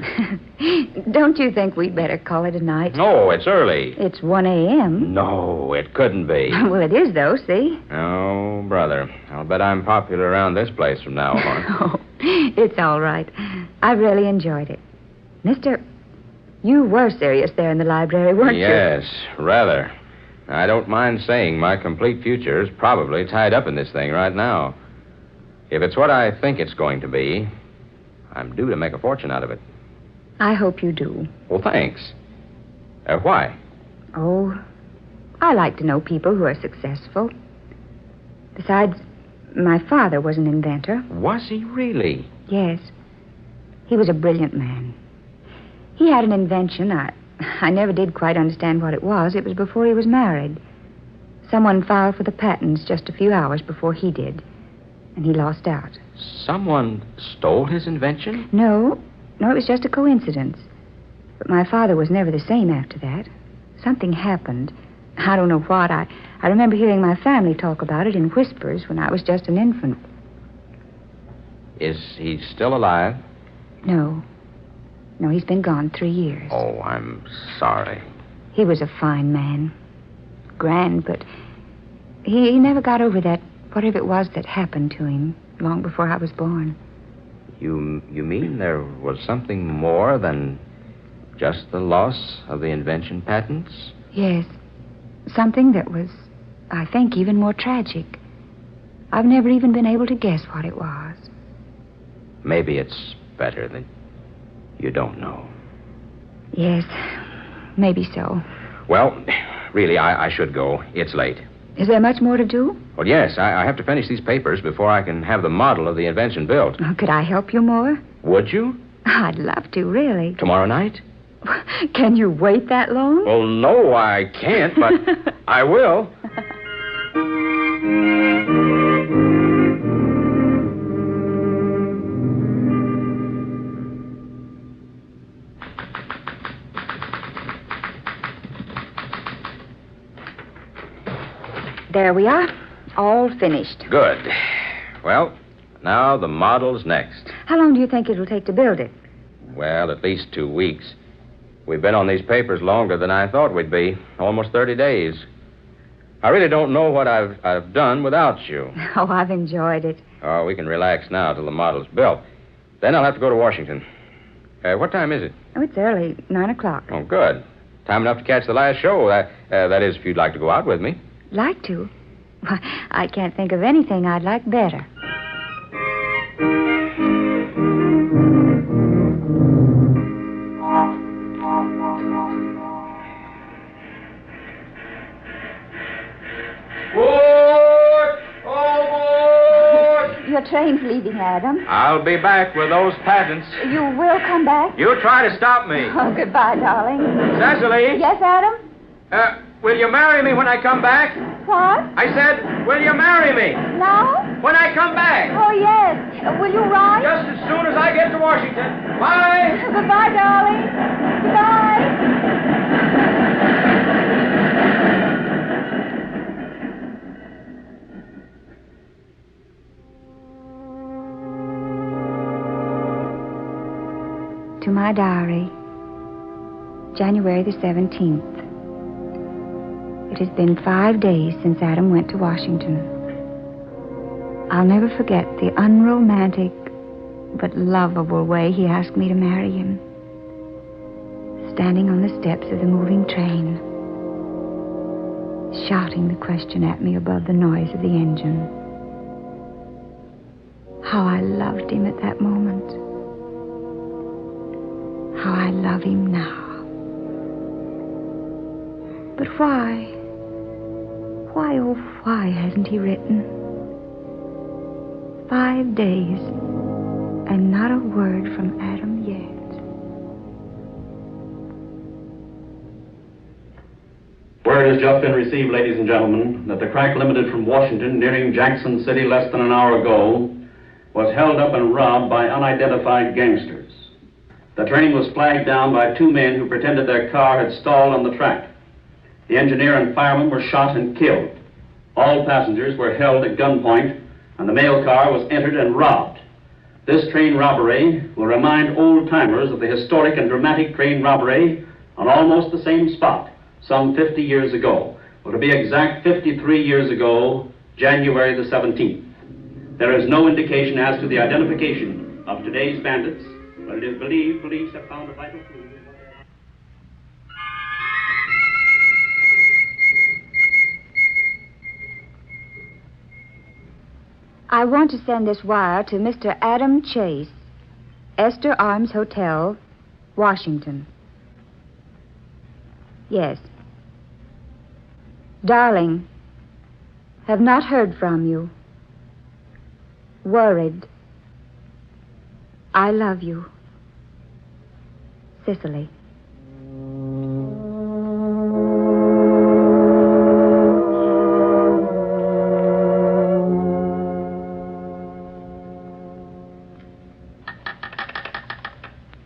Don't you think we'd better call it a night? No, it's early. It's 1 a.m. No, it couldn't be. Well, it is, though, see? Oh, brother. I'll bet I'm popular around this place from now on. Oh, it's all right. I really enjoyed it. Mister, you were serious there in the library, weren't you? Yes, rather. I don't mind saying my complete future is probably tied up in this thing right now. If it's what I think it's going to be, I'm due to make a fortune out of it. I hope you do. Well, thanks. Why? Oh, I like to know people who are successful. Besides, my father was an inventor. Was he really? Yes. He was a brilliant man. He had an invention. I never did quite understand what it was. It was before he was married. Someone filed for the patents just a few hours before he did. And he lost out. Someone stole his invention? No, it was just a coincidence. But my father was never the same after that. Something happened. I don't know what. I remember hearing my family talk about it in whispers when I was just an infant. Is he still alive? No, he's been gone 3 years. Oh, I'm sorry. He was a fine man. Grand, but he never got over that, whatever it was that happened to him long before I was born. You mean there was something more than just the loss of the invention patents? Yes. Something that was, I think, even more tragic. I've never even been able to guess what it was. Maybe it's better that you don't know. Yes, maybe so. Well, really, I should go. It's late. Is there much more to do? Well, yes. I have to finish these papers before I can have the model of the invention built. Oh, could I help you more? Would you? I'd love to, really. Tomorrow night? Can you wait that long? Well, no, I can't, but I will. There we are, all finished. Good. Well, now the model's next. How long do you think it'll take to build it? Well, at least 2 weeks. We've been on these papers longer than I thought we'd be, almost 30 days. I really don't know what I've done without you. Oh, I've enjoyed it. Oh, we can relax now till the model's built. Then I'll have to go to Washington. What time is it? Oh, it's early, 9 o'clock. Oh, good. Time enough to catch the last show. That is, if you'd like to go out with me. Like to? Why, I can't think of anything I'd like better. Your train's leaving, Adam. I'll be back with those patents. You will come back? You try to stop me. Oh, goodbye, darling. Cecily? Yes, Adam? Will you marry me when I come back? What? I said, will you marry me? Now? When I come back. Oh, yes. Will you ride? Just as soon as I get to Washington. Bye. Goodbye, darling. Goodbye. To my diary, January the 17th. It has been 5 days since Adam went to Washington. I'll never forget the unromantic but lovable way he asked me to marry him. Standing on the steps of the moving train, shouting the question at me above the noise of the engine. How I loved him at that moment. How I love him now. But why? Why, oh, why hasn't he written? 5 days, and not a word from Adam yet. Word has just been received, ladies and gentlemen, that the crack limited from Washington nearing Jackson City less than an hour ago was held up and robbed by unidentified gangsters. The train was flagged down by 2 men who pretended their car had stalled on the track. The engineer and fireman were shot and killed. All passengers were held at gunpoint, and the mail car was entered and robbed. This train robbery will remind old-timers of the historic and dramatic train robbery on almost the same spot, some 50 years ago. Well, to be exact, 53 years ago, January the 17th. There is no indication as to the identification of today's bandits, but it is believed police have found a vital clue. I want to send this wire to Mr. Adam Chase, Esther Arms Hotel, Washington. Yes. Darling, have not heard from you. Worried. I love you. Cicely.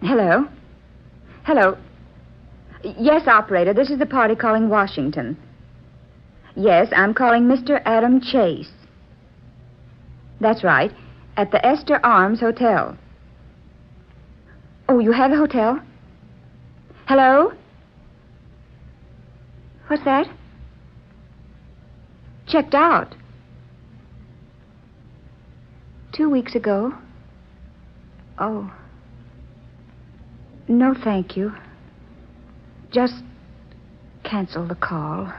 Hello? Hello? Yes, operator, this is the party calling Washington. Yes, I'm calling Mr. Adam Chase. That's right, at the Esther Arms Hotel. Oh, you have a hotel? Hello? What's that? Checked out. 2 weeks ago. Oh. No, thank you. Just cancel the call.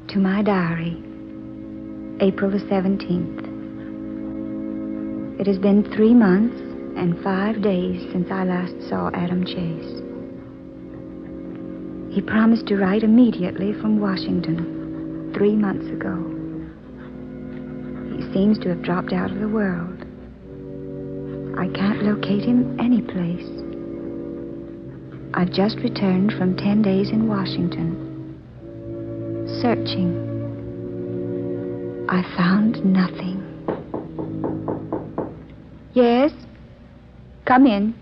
To my diary, April the 17th. It has been 3 months and 5 days since I last saw Adam Chase. He promised to write immediately from Washington 3 months ago. He seems to have dropped out of the world. I can't locate him any place. I just returned from 10 days in Washington. Searching. I found nothing. Yes? Come in.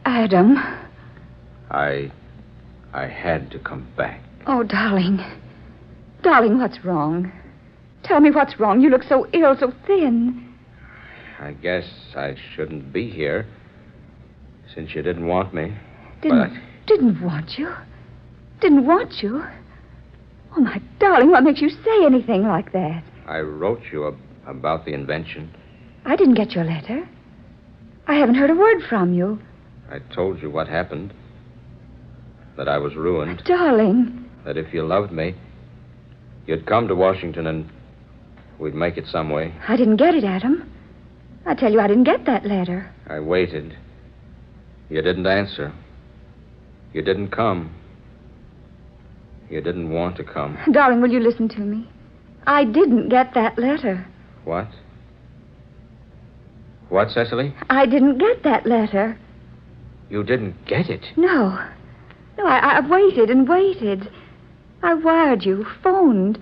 Adam. I had to come back. Oh, darling. Darling, what's wrong? Tell me what's wrong. You look so ill, so thin. I guess I shouldn't be here, since you didn't want me. But Didn't want you? Didn't want you? Oh, my darling, what makes you say anything like that? I wrote you about the invention. I didn't get your letter. I haven't heard a word from you. I told you what happened. That I was ruined. Darling. That if you loved me, you'd come to Washington and we'd make it some way. I didn't get it, Adam. I tell you, I didn't get that letter. I waited. You didn't answer. You didn't come. You didn't want to come. Darling, will you listen to me? I didn't get that letter. What? What, Cecily? I didn't get that letter. You didn't get it? No. No, I waited and waited. I wired you, phoned.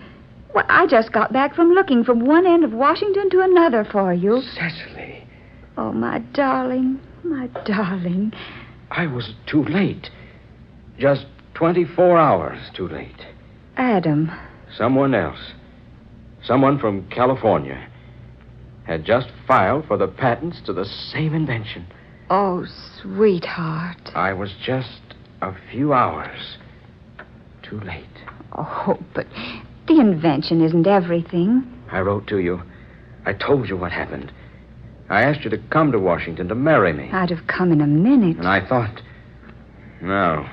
Well, I just got back from looking from one end of Washington to another for you. Cecily. Oh, my darling, my darling. I was too late. Just 24 hours too late. Adam. Someone else, someone from California, had just filed for the patents to the same invention. Oh, sweetheart. I was just a few hours too late. Oh, but the invention isn't everything. I wrote to you. I told you what happened. I asked you to come to Washington to marry me. I'd have come in a minute. And I thought, no,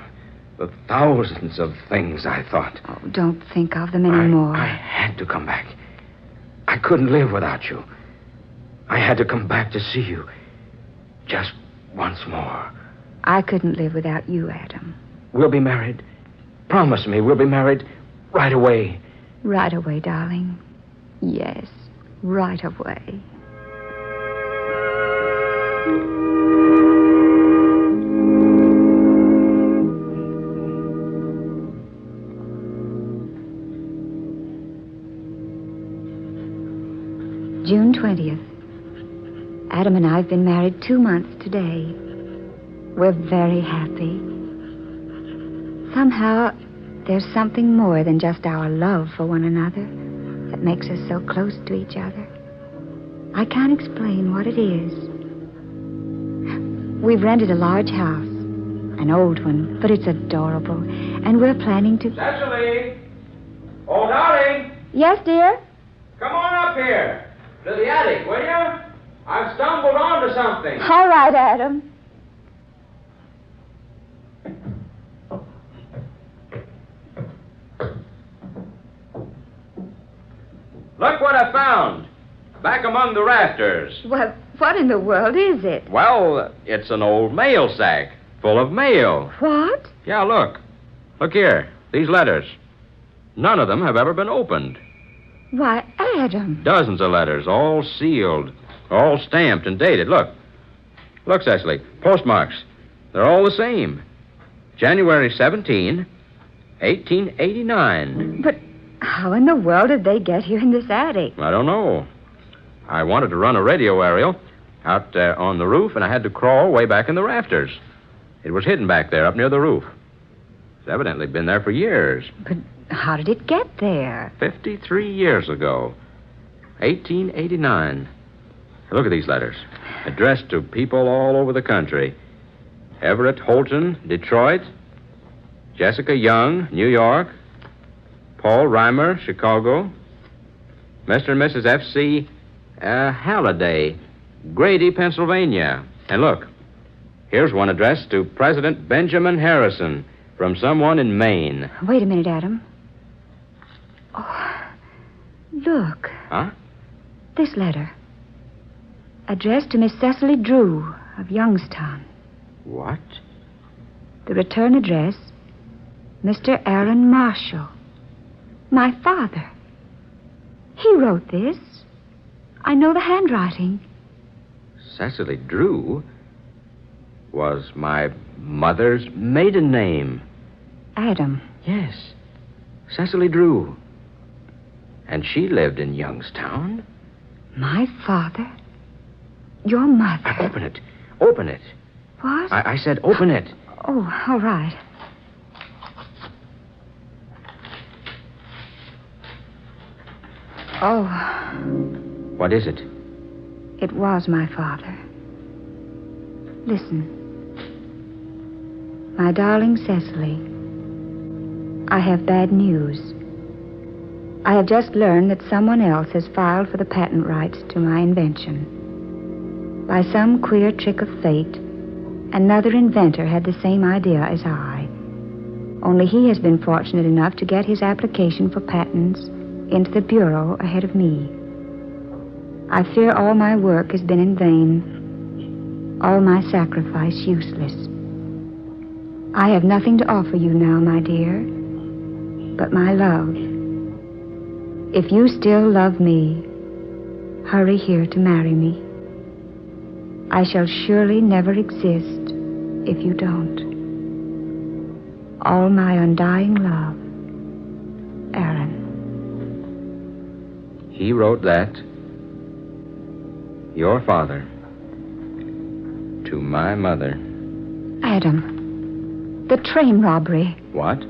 the thousands of things I thought. Oh, don't think of them anymore. I had to come back. I couldn't live without you. I had to come back to see you. Just once more. I couldn't live without you, Adam. We'll be married. Promise me we'll be married right away. Right away, darling. Yes, right away. June 20th. Adam and I have been married 2 months today. We're very happy. Somehow, there's something more than just our love for one another that makes us so close to each other. I can't explain what it is. We've rented a large house, an old one, but it's adorable, and we're planning to... Cecily! Oh, darling! Yes, dear? Come on up here. To the attic, will you? I've stumbled onto something. All right, Adam. Look what I found. Back among the rafters. Well, what in the world is it? Well, it's an old mail sack full of mail. What? Yeah, look. Look here. These letters. None of them have ever been opened. Why, Adam. Dozens of letters, all sealed, all stamped and dated. Look. Look, Cecily. Postmarks. They're all the same. January 17, 1889. But how in the world did they get here in this attic? I don't know. I wanted to run a radio aerial out on the roof, and I had to crawl way back in the rafters. It was hidden back there up near the roof. It's evidently been there for years. But how did it get there? 53 years ago. 1889. Look at these letters. Addressed to people all over the country. Everett Holton, Detroit. Jessica Young, New York. Paul Reimer, Chicago. Mr. and Mrs. F.C. Halliday, Grady, Pennsylvania. And look, here's one addressed to President Benjamin Harrison from someone in Maine. Wait a minute, Adam. Oh, look. Huh? This letter. Addressed to Miss Cecily Drew of Youngstown. What? The return address, Mr. Aaron Marshall. My father. He wrote this. I know the handwriting. Cecily Drew was my mother's maiden name. Adam. Yes. Cecily Drew. And she lived in Youngstown. My father? Your mother? Open it. Open it. What? I said open it. Oh, all right. Oh. What is it? It was my father. Listen. My darling Cecily, I have bad news. I have just learned that someone else has filed for the patent rights to my invention. By some queer trick of fate, another inventor had the same idea as I. Only he has been fortunate enough to get his application for patents into the Bureau ahead of me. I fear all my work has been in vain, all my sacrifice useless. I have nothing to offer you now, my dear, but my love. If you still love me, hurry here to marry me. I shall surely never exist if you don't. All my undying love, Aaron. He wrote that, your father, to my mother. Adam, the train robbery. What?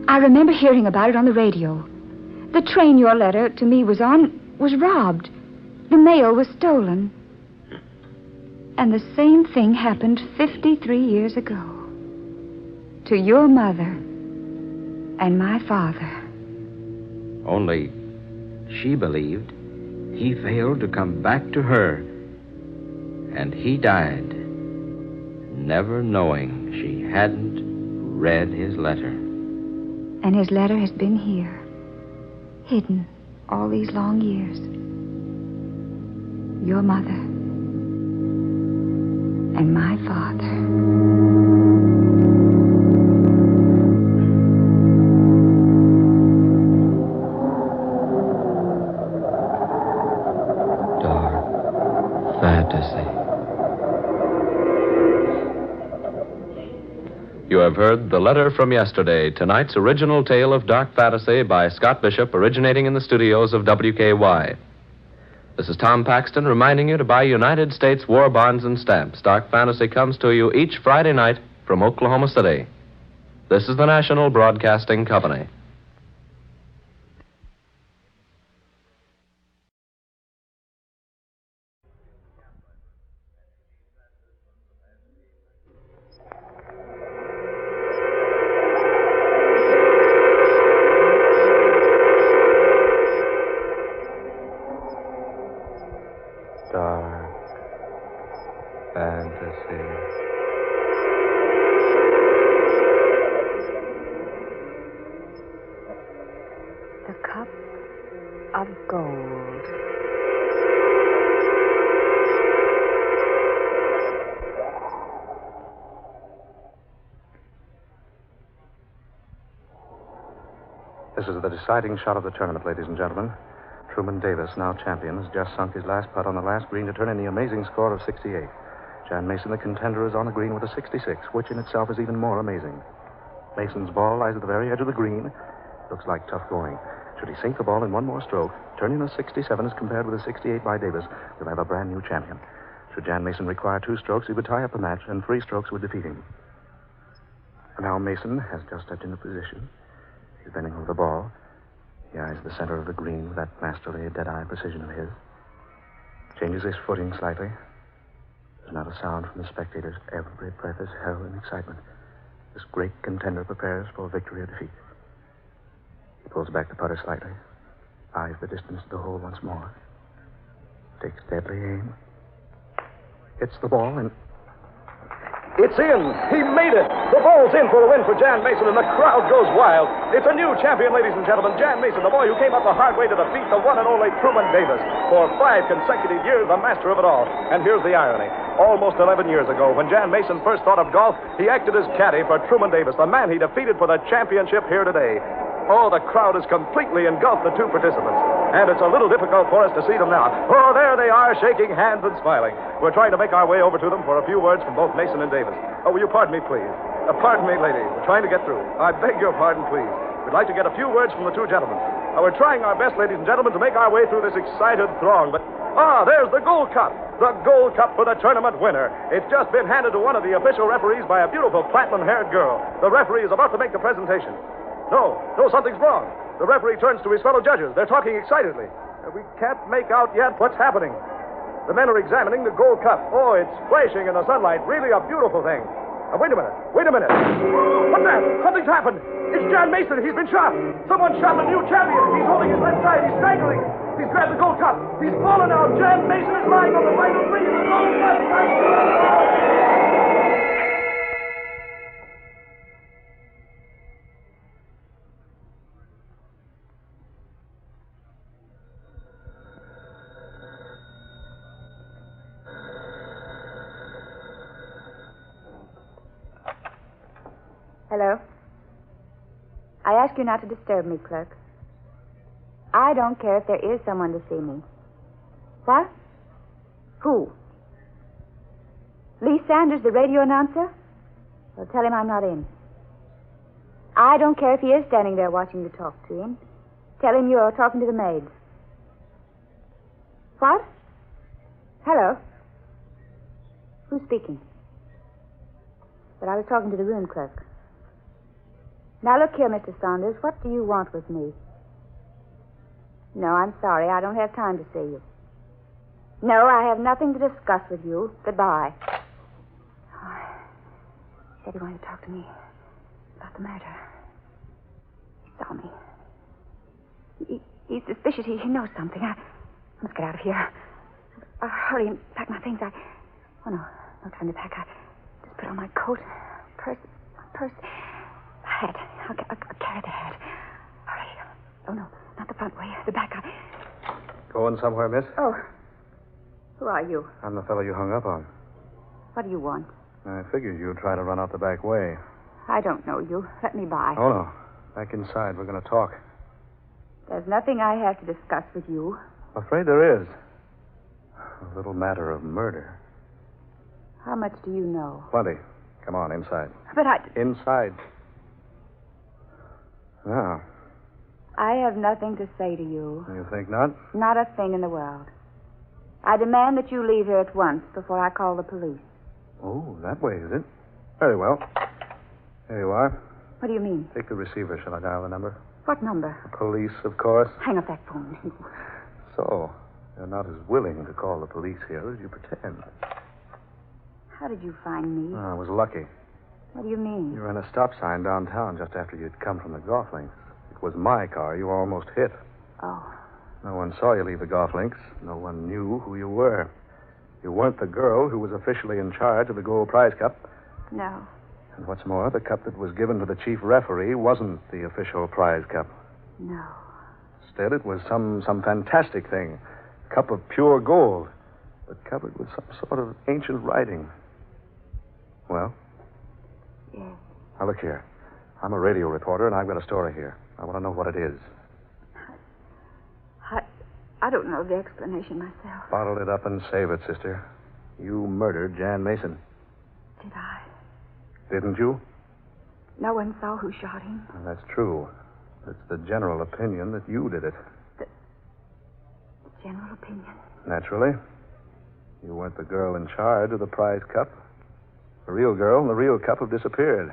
I remember hearing about it on the radio. The train your letter to me was on was robbed. The mail was stolen. And the same thing happened 53 years ago. To your mother and my father. Only she believed he failed to come back to her. And he died, never knowing she hadn't read his letter. And his letter has been here, hidden all these long years. Your mother and my father. You have heard The Letter from Yesterday, tonight's original tale of dark fantasy by Scott Bishop, originating in the studios of WKY. This is Tom Paxton reminding you to buy United States war bonds and stamps. Dark Fantasy comes to you each Friday night from Oklahoma City. This is the National Broadcasting Company. Dark Fantasy. The cup of gold. This is the deciding shot of the tournament, ladies and gentlemen. Truman Davis, now champion, has just sunk his last putt on the last green to turn in the amazing score of 68. Jan Mason, the contender, is on the green with a 66, which in itself is even more amazing. Mason's ball lies at the very edge of the green. Looks like tough going. Should he sink the ball in one more stroke, turn in a 67 as compared with a 68 by Davis, we'll have a brand new champion. Should Jan Mason require 2 strokes, he would tie up the match, and 3 strokes would defeat him. Now Mason has just stepped into position. He's bending over the ball. He eyes the center of the green with that masterly, dead-eye precision of his. Changes his footing slightly. There's not a sound from the spectators. Every breath is held in excitement. This great contender prepares for victory or defeat. He pulls back the putter slightly, eyes the distance to the hole once more, takes deadly aim, hits the ball, and It's in. He made it. The ball's in for a win for Jan Mason, and the crowd goes wild. It's a new champion, ladies and gentlemen. Jan Mason, the boy who came up the hard way to defeat the one and only Truman Davis. For 5 consecutive years, the master of it all. And here's the irony. Almost 11 years ago, when Jan Mason first thought of golf, he acted as caddy for Truman Davis, the man he defeated for the championship here today. Oh, the crowd has completely engulfed the 2 participants. And it's a little difficult for us to see them now. Oh, there they are, shaking hands and smiling. We're trying to make our way over to them for a few words from both Mason and Davis. Oh, will you pardon me, please? Pardon me, lady. We're trying to get through. I beg your pardon, please. We'd like to get a few words from the 2 gentlemen. We're trying our best, ladies and gentlemen, to make our way through this excited throng, but... there's the Gold Cup. The Gold Cup for the tournament winner. It's just been handed to one of the official referees by a beautiful platinum-haired girl. The referee is about to make the presentation. No, something's wrong. The referee turns to his fellow judges. They're talking excitedly. We can't make out yet what's happening. The men are examining the Gold Cup. Oh, it's flashing in the sunlight. Really a beautiful thing. Wait a minute. What's that? Something's happened. It's Jan Mason. He's been shot. Someone shot the new champion. He's holding his left side. He's staggering. He's grabbed the Gold Cup. He's fallen now. Jan Mason is lying on the final green. The Gold Cup. Hello? I ask you not to disturb me, clerk. I don't care if there is someone to see me. What? Who? Lee Sanders, the radio announcer? Well, tell him I'm not in. I don't care if he is standing there watching you talk to him. Tell him you're talking to the maid. What? Hello? Who's speaking? But I was talking to the room clerk. Now, look here, Mr. Saunders. What do you want with me? No, I'm sorry. I don't have time to see you. No, I have nothing to discuss with you. Goodbye. Oh, he said he wanted to talk to me about the murder. He saw me. He's suspicious. He knows something. I must get out of here. Hurry and pack my things. Oh, no time to pack. I just put on my coat, purse, hat. I'll carry the hat. Hurry. Oh, no, not the front way. The back. Going somewhere, miss? Oh. Who are you? I'm the fellow you hung up on. What do you want? I figured you'd try to run out the back way. I don't know you. Let me by. Oh, no. Back inside. We're going to talk. There's nothing I have to discuss with you. I'm afraid there is. A little matter of murder. How much do you know? Plenty. Come on, inside. But Inside. Now. I have nothing to say to you. You think not? Not a thing in the world. I demand that you leave here at once before I call the police. Oh, that way, is it? Very well. Here you are. What do you mean? Take the receiver. Shall I dial the number? What number? Police, of course. Hang up that phone. So, you're not as willing to call the police here as you pretend. How did you find me? I was lucky. What do you mean? You ran a stop sign downtown just after you'd come from the golf links. It was my car you almost hit. Oh. No one saw you leave the golf links. No one knew who you were. You weren't the girl who was officially in charge of the Gold Prize Cup. No. And what's more, the cup that was given to the chief referee wasn't the official prize cup. No. Instead, it was some fantastic thing. A cup of pure gold, but covered with some sort of ancient writing. Well? Yes. Now, look here. I'm a radio reporter, and I've got a story here. I want to know what it is. I don't know the explanation myself. Bottle it up and save it, sister. You murdered Jan Mason. Did I? Didn't you? No one saw who shot him. Well, that's true. It's the general opinion that you did it. The general opinion? Naturally. You weren't the girl in charge of the prize cup. The real girl and the real cup have disappeared.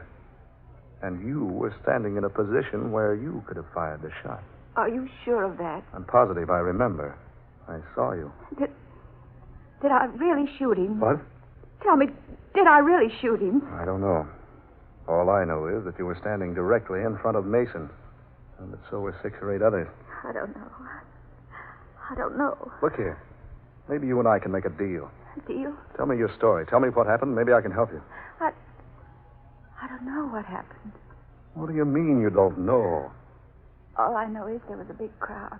And you were standing in a position where you could have fired the shot. Are you sure of that? I'm positive I remember. I saw you. Did I really shoot him? What? Tell me, did I really shoot him? I don't know. All I know is that you were standing directly in front of Mason. And that so were 6 or 8 others. I don't know. I don't know. Look here. Maybe you and I can make a deal. A deal? Tell me your story. Tell me what happened. Maybe I can help you. I don't know what happened. What do you mean you don't know? All I know is there was a big crowd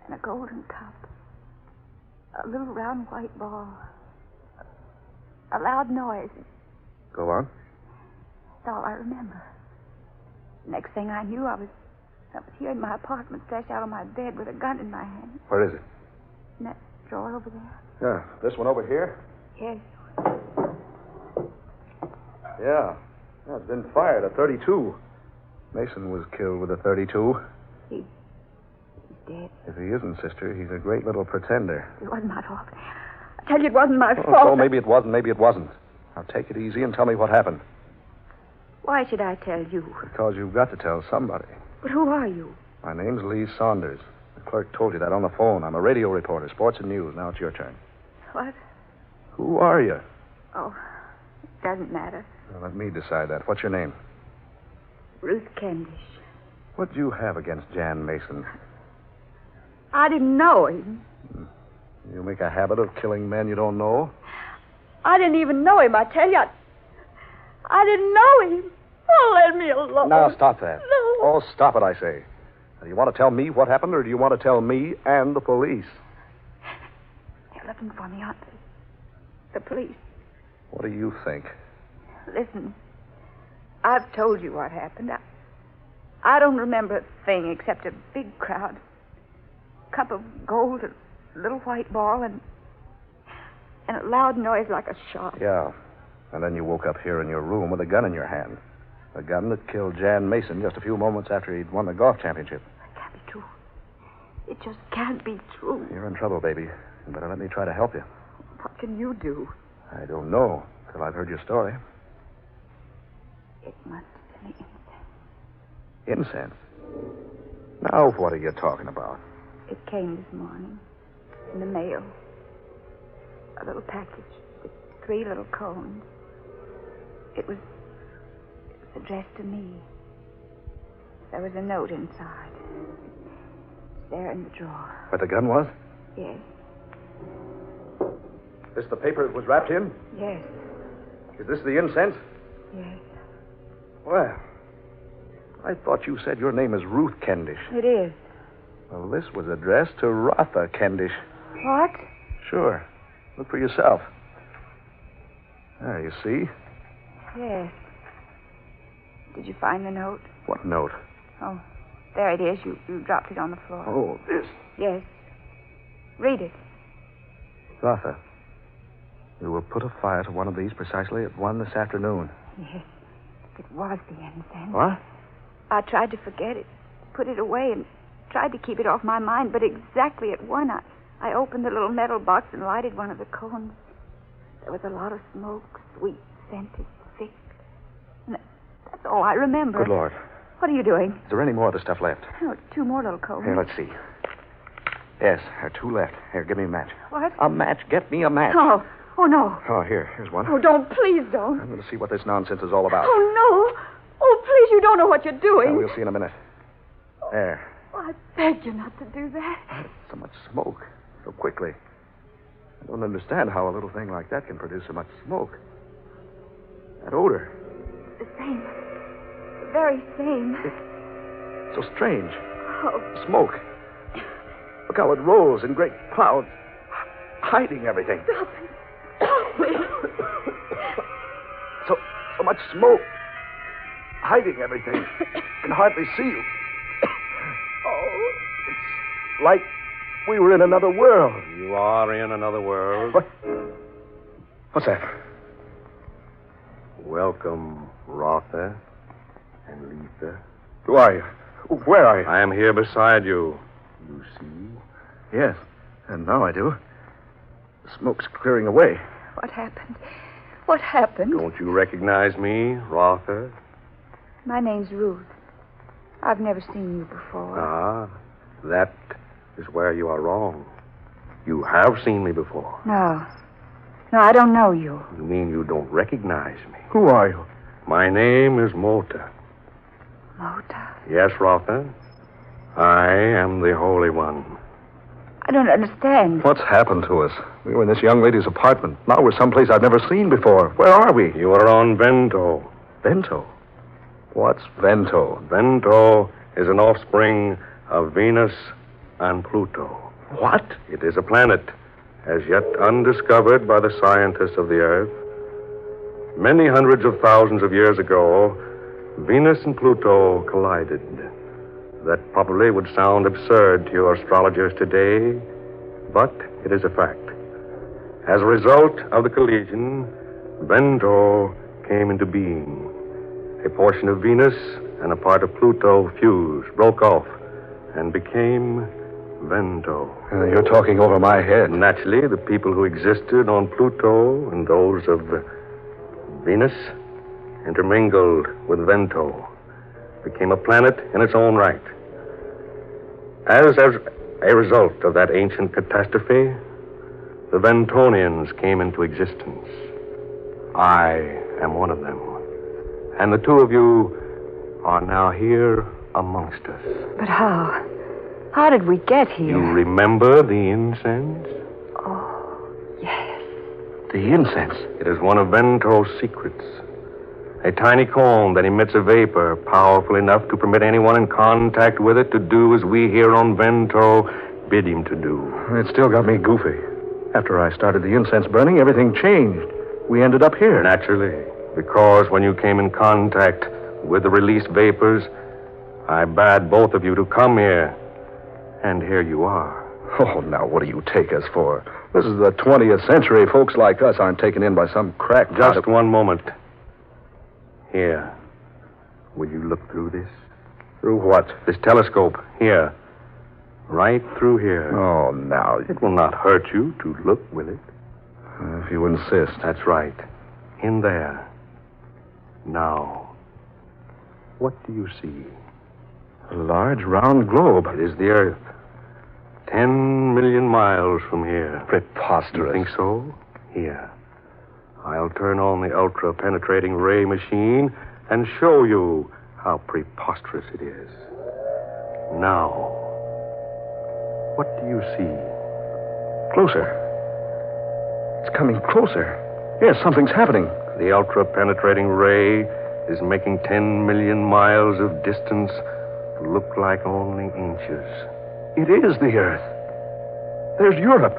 and a golden cup. A little round white ball. A loud noise. Go on. That's all I remember. Next thing I knew, I was here in my apartment, stretched out on my bed with a gun in my hand. Where is it? In that drawer over there. Yeah. This one over here? Yes. Yeah. It's been fired, a 32. Mason was killed with a 32. He's dead. If he isn't, sister, he's a great little pretender. It wasn't my fault. I tell you, it wasn't my Oh, fault. so maybe it wasn't, maybe it wasn't. Now take it easy and tell me what happened. Why should I tell you? Because you've got to tell somebody. But who are you? My name's Lee Saunders. The clerk told you that on the phone. I'm a radio reporter, sports and news. Now it's your turn. What? Who are you? Oh, it doesn't matter. Well, let me decide that. What's your name? Ruth Kendish. What do you have against Jan Mason? I didn't know him. You make a habit of killing men you don't know? I didn't even know him, I tell you. I didn't know him. Oh, let me alone. Now, stop that. No. Oh, stop it, I say. Now, do you want to tell me what happened, or do you want to tell me and the police? They're looking for me, aren't they? The police. What do you think? Listen, I've told you what happened. I don't remember a thing except a big crowd, cup of gold, a little white ball, and a loud noise like a shot. Yeah. And then you woke up here in your room with a gun in your hand. A gun that killed Jan Mason just a few moments after he'd won the golf championship. It can't be true. It just can't be true. You're in trouble, baby. You better let me try to help you. What can you do? I don't know till I've heard your story. It must have been incense. Incense? Now, what are you talking about? It came this morning in the mail. A little package with 3 little cones. It was addressed to me. There was a note inside. It's there in the drawer. Where the gun was? Yes. This the paper it was wrapped in? Yes. Is this the incense? Yes. Well, I thought you said your name is Ruth Kendish. It is. Well, this was addressed to Rotha Kendish. What? Sure. Look for yourself. There, you see? Yes. Did you find the note? What note? Oh, there it is. You dropped it on the floor. Oh, this. Yes. Read it. Rotha, we will put a fire to one of these precisely at 1 this afternoon. Yes. It was the incense. What? I tried to forget it, put it away, and tried to keep it off my mind, but exactly at 1, I opened the little metal box and lighted one of the cones. There was a lot of smoke, sweet, scented, thick. And that's all I remember. Good Lord. What are you doing? Is there any more of the stuff left? Oh, 2 more little cones. Here, let's see. Yes, there are 2 left. Here, give me a match. What? A match. Get me a match. Oh, no. Oh, here's one. Oh, don't, please don't. I'm going to see what this nonsense is all about. Oh, no. Oh, please, you don't know what you're doing. We'll see in a minute. There. Oh, I beg you not to do that. So much smoke. So quickly. I don't understand how a little thing like that can produce so much smoke. That odor. The same. The very same. It's so strange. Oh. Smoke. Look how it rolls in great clouds, hiding everything. Stop it. Stop it. So much smoke, hiding everything. Can hardly see you. Oh. It's like we were in another world. You are in another world. What's that? Welcome, Rotha and Letha. Who are you? Where are you? I am here beside you. You see? Yes, and now I do. The smoke's clearing away. What happened? What happened? Don't you recognize me, Rotha? My name's Ruth. I've never seen you before. Ah, that is where you are wrong. You have seen me before. No. No, I don't know you. You mean you don't recognize me? Who are you? My name is Mota. Mota? Yes, Rotha. I am the Holy One. I don't understand. What's happened to us? We were in this young lady's apartment. Now we're someplace I've never seen before. Where are we? You are on Vento. Vento? What's Vento? Vento is an offspring of Venus and Pluto. What? It is a planet as yet undiscovered by the scientists of the Earth. Many hundreds of thousands of years ago, Venus and Pluto collided. That probably would sound absurd to your astrologers today, but it is a fact. As a result of the collision, Vento came into being. A portion of Venus and a part of Pluto fused, broke off, and became Vento. You're talking over my head. Naturally, the people who existed on Pluto and those of Venus intermingled with Vento, became a planet in its own right. As a result of that ancient catastrophe, the Ventonians came into existence. I am one of them. And the 2 of you are now here amongst us. But how? How did we get here? You remember the incense? Oh, yes. The incense? It is one of Vento's secrets. A tiny cone that emits a vapor powerful enough to permit anyone in contact with it to do as we here on Vento bid him to do. It still got me goofy. After I started the incense burning, everything changed. We ended up here. Naturally, because when you came in contact with the released vapors, I bade both of you to come here. And here you are. Oh, now what do you take us for? This is the 20th century. Folks like us aren't taken in by some crack. Just one moment. Here. Will you look through this? Through what? This telescope. Here. Right through here. Oh, now. It will not hurt you to look, will it? If you insist. That's right. In there. Now, what do you see? A large, round globe. It is the Earth. 10 million miles from here. Preposterous. You think so? Here. I'll turn on the ultra-penetrating ray machine and show you how preposterous it is. Now, what do you see? Closer. It's coming closer. Yes, something's happening. The ultra-penetrating ray is making 10 million miles of distance look like only inches. It is the Earth. There's Europe,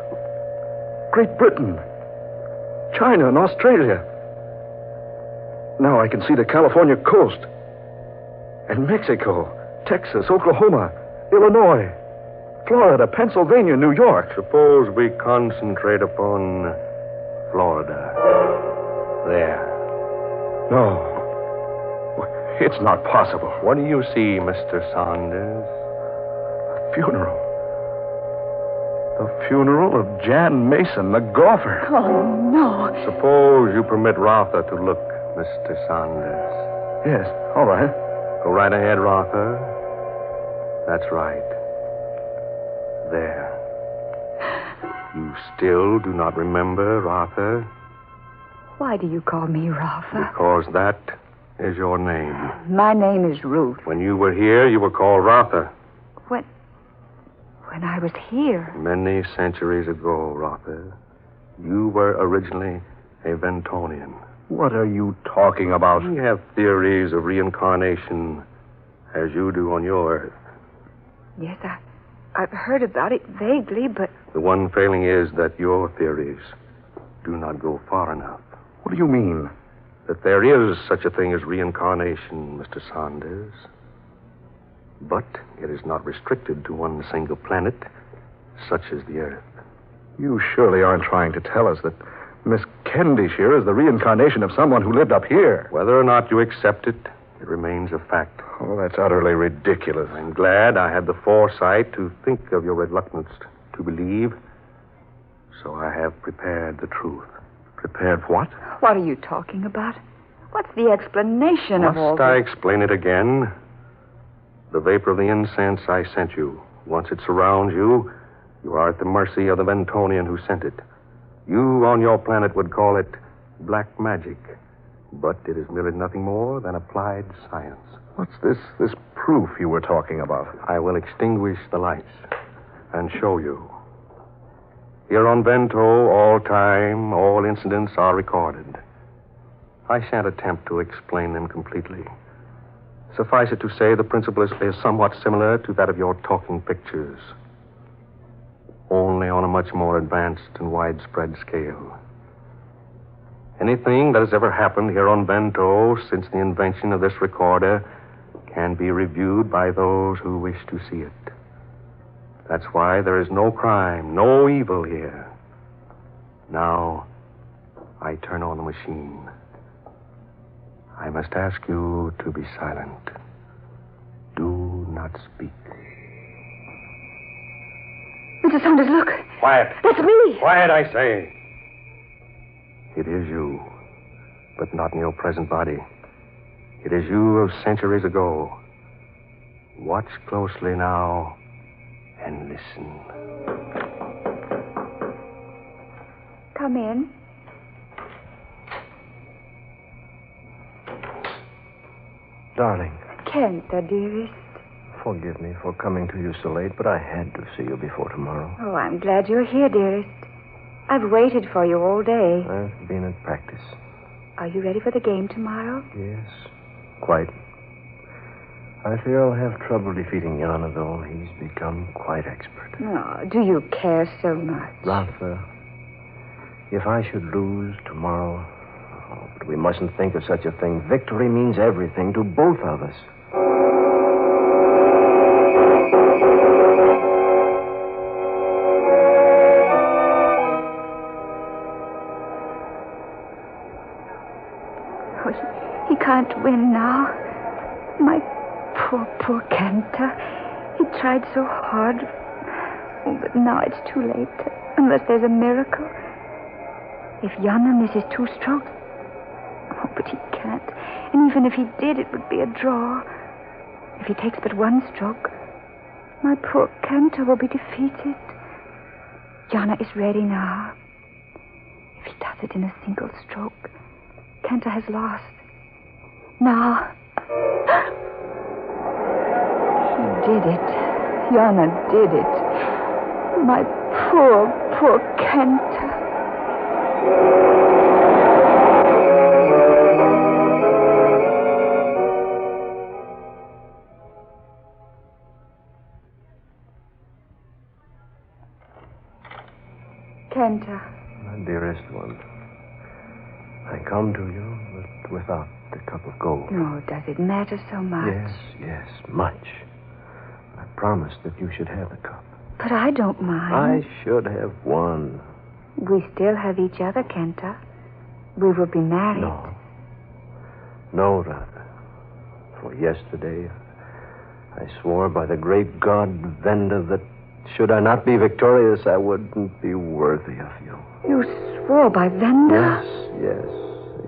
Great Britain, China, and Australia. Now I can see the California coast, and Mexico, Texas, Oklahoma, Illinois, Florida, Pennsylvania, New York. Suppose we concentrate upon Florida. There. No. It's not possible. What do you see, Mr. Saunders? A funeral. The funeral of Jan Mason, the golfer. Oh, no. Suppose you permit Rotha to look, Mr. Saunders. Yes, all right. Go right ahead, Rotha. That's right. There. You still do not remember, Rotha? Why do you call me Rotha? Because that is your name. My name is Ruth. When you were here, you were called Rotha. When I was here. Many centuries ago, Rotha, you were originally a Ventonian. What are you talking about? We have theories of reincarnation, as you do on your Earth. Yes, I've heard about it vaguely, but... The one failing is that your theories do not go far enough. What do you mean? That there is such a thing as reincarnation, Mr. Saunders. But it is not restricted to one single planet, such as the Earth. You surely aren't trying to tell us that Miss Kendishire is the reincarnation of someone who lived up here. Whether or not you accept it, it remains a fact. Oh, that's utterly ridiculous. I'm glad I had the foresight to think of your reluctance to believe. So I have prepared the truth. Prepared what? What are you talking about? What's the explanation of all Must I this? explain it again? The vapor of the incense I sent you. Once it surrounds you, you are at the mercy of the Ventonian who sent it. You on your planet would call it black magic. But it is merely nothing more than applied science. What's this proof you were talking about? I will extinguish the lights and show you. Here on Vento, all time, all incidents are recorded. I shan't attempt to explain them completely. Suffice it to say, the principle is somewhat similar to that of your talking pictures, only on a much more advanced and widespread scale. Anything that has ever happened here on Vento since the invention of this recorder can be reviewed by those who wish to see it. That's why there is no crime, no evil here. Now, I turn on the machine. I must ask you to be silent. Do not speak. Mr. Saunders, look. Quiet. That's me. Quiet, I say. It is you, but not in your present body. It is you of centuries ago. Watch closely now and listen. Come in. Darling, Kenta, dearest. forgive me for coming to you so late, but I had to see you before tomorrow. Oh, I'm glad you're here, dearest. I've waited for you all day. I've been at practice. Are you ready for the game tomorrow? Yes, quite. I fear I'll have trouble defeating Yana, though. He's become quite expert. Oh, do you care so much? Ralpha, if I should lose tomorrow... Oh, but we mustn't think of such a thing. Victory means everything to both of us. Oh, he can't win now. My poor Kenta. He tried so hard. Oh, but now it's too late. Unless there's a miracle. If Yana misses 2 strokes... Oh, but he can't. And even if he did, it would be a draw. If he takes but 1 stroke, my poor Kenta will be defeated. Yana is ready now. If he does it in a single stroke, Kenta has lost. Now... He did it. Yana did it. My poor Kenta. Kenta. My dearest one, I come to you, but without the cup of gold. Oh, does it matter so much? Yes, much. I promised that you should have the cup. But I don't mind. I should have won. We still have each other, Kenta. We will be married. No, Radha. For yesterday, I swore by the great god Venda that Should I not be victorious, I wouldn't be worthy of you. You swore by Venda? Yes.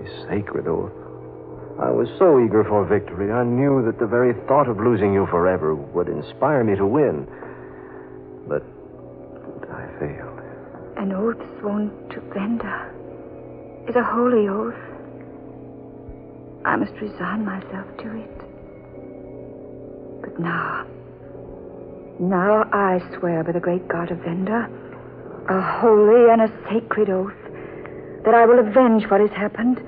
A sacred oath. I was so eager for victory, I knew that the very thought of losing you forever would inspire me to win. But I failed. An oath sworn to Venda is a holy oath. I must resign myself to it. But now I swear by the great god of Venda, a holy and a sacred oath, that I will avenge what has happened.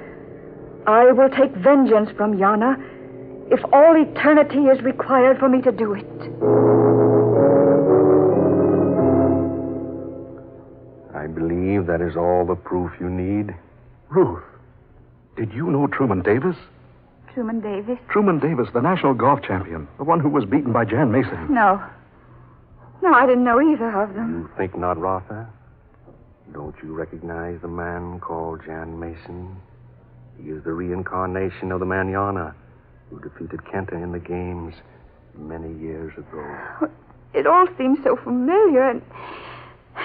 I will take vengeance from Yana if all eternity is required for me to do it. I believe that is all the proof you need. Ruth, did you know Truman Davis? Truman Davis? Truman Davis, the national golf champion, the one who was beaten by Jan Mason. No, I didn't know either of them. You think not, Rotha? Don't you recognize the man called Jan Mason? He is the reincarnation of the man Yana, who defeated Kenta in the games many years ago. It all seems so familiar, and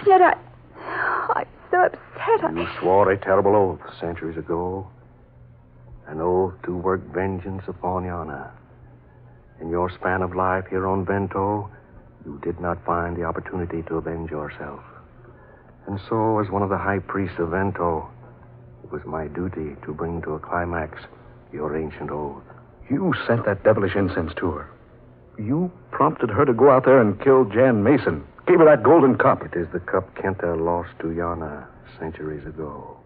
yet I'm so upset. You swore a terrible oath centuries ago. An oath to work vengeance upon Yana. In your span of life here on Vento, you did not find the opportunity to avenge yourself. And so, as one of the high priests of Vento, it was my duty to bring to a climax your ancient oath. You sent that devilish incense to her. You prompted her to go out there and kill Jan Mason. Gave her that golden cup. It is the cup Kenta lost to Yana centuries ago.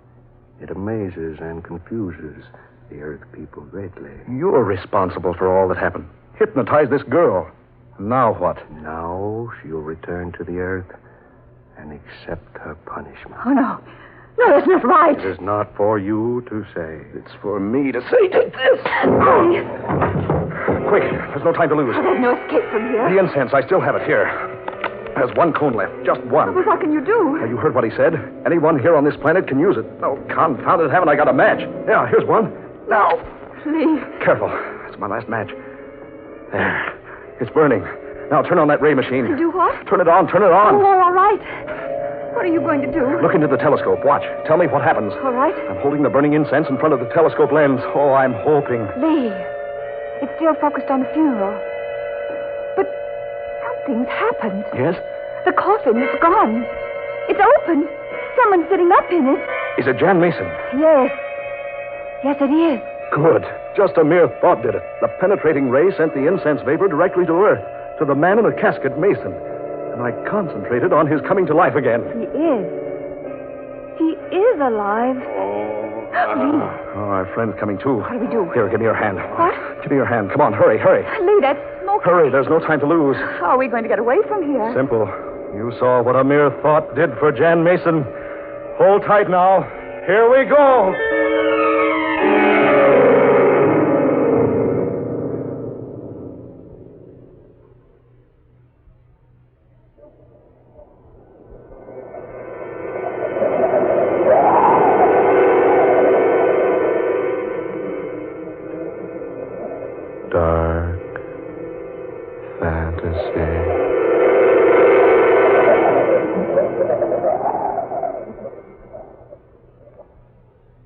It amazes and confuses the Earth people greatly. You're responsible for all that happened. Hypnotized this girl. Now what? Now she'll return to the Earth and accept her punishment. Oh, no. No, that's not right. It is not for you to say. It's for me to say. Take this. Quick, there's no time to lose. There's no escape from here. The incense, I still have it here. There's one cone left, just one. Well, what can you do? You heard what he said. Anyone here on this planet can use it. Oh, confound it, haven't I got a match? Yeah, here's one. Now. Please. Careful. It's my last match. There. It's burning. Now turn on that ray machine. Do what? Turn it on, turn it on. Oh, all right. What are you going to do? Look into the telescope. Watch. Tell me what happens. All right. I'm holding the burning incense in front of the telescope lens. Oh, I'm hoping. Lee, it's still focused on the funeral. But something's happened. Yes? The coffin is gone. It's open. Someone's sitting up in it. Is it Jan Mason? Yes. Yes, it is. Good. Just a mere thought did it. The penetrating ray sent the incense vapor directly to Earth, to the man in the casket, Mason. And I concentrated on his coming to life again. He is. He is alive. Lee. Oh, our friend's coming too. What do we do? Here, give me your hand. What? Give me your hand. Come on, hurry, hurry. Lee, that's smoke. Hurry, there's no time to lose. How are we going to get away from here? Simple. You saw what a mere thought did for Jan Mason. Hold tight now. Here we go. Dark fantasy.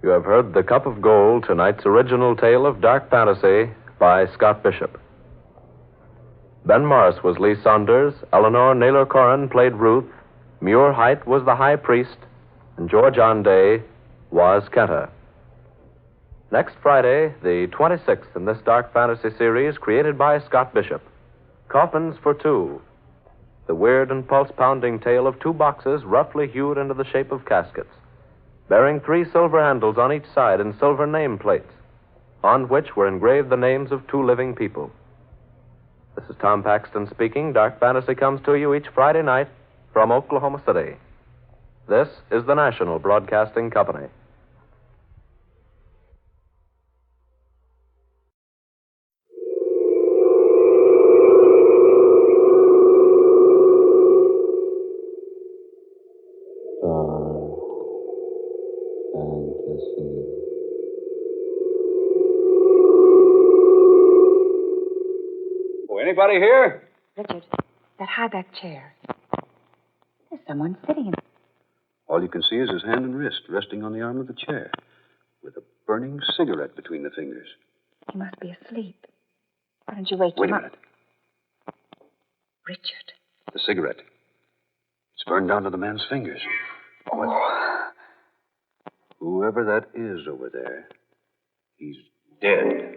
You have heard The Cup of Gold, tonight's original tale of dark fantasy by Scott Bishop. Ben Morris was Lee Saunders, Eleanor Naylor Corrin played Ruth, Muir Height was the High Priest, and George Onday was Kenta. Next Friday, the 26th in this dark fantasy series created by Scott Bishop, Coffins for Two, the weird and pulse-pounding tale of two boxes roughly hewed into the shape of caskets, bearing 3 silver handles on each side and silver nameplates, on which were engraved the names of 2 living people. This is Tom Paxton speaking. Dark Fantasy comes to you each Friday night from Oklahoma City. This is the National Broadcasting Company. Anybody here? Richard, that high-back chair. Someone sitting in... All you can see is his hand and wrist resting on the arm of the chair, with a burning cigarette between the fingers. He must be asleep. Why don't you wake Wait him a up? minute. Richard. The cigarette. It's burned down to the man's fingers. Oh. Whoever that is over there, he's dead.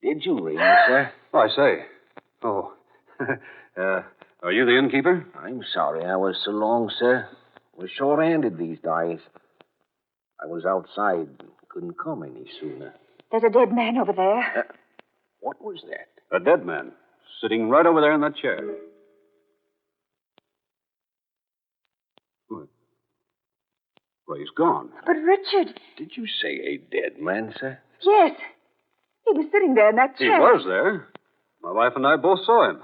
Did you ring, sir? Oh, I say. Oh. Are you the innkeeper? I'm sorry I was so long, sir. We're short-handed these days. I was outside. Couldn't come any sooner. There's a dead man over there. What was that? A dead man, sitting right over there in that chair. What? Well, he's gone. But Richard... Did you say a dead man, sir? Yes. He was sitting there in that He chair. was there. My wife and I both saw him.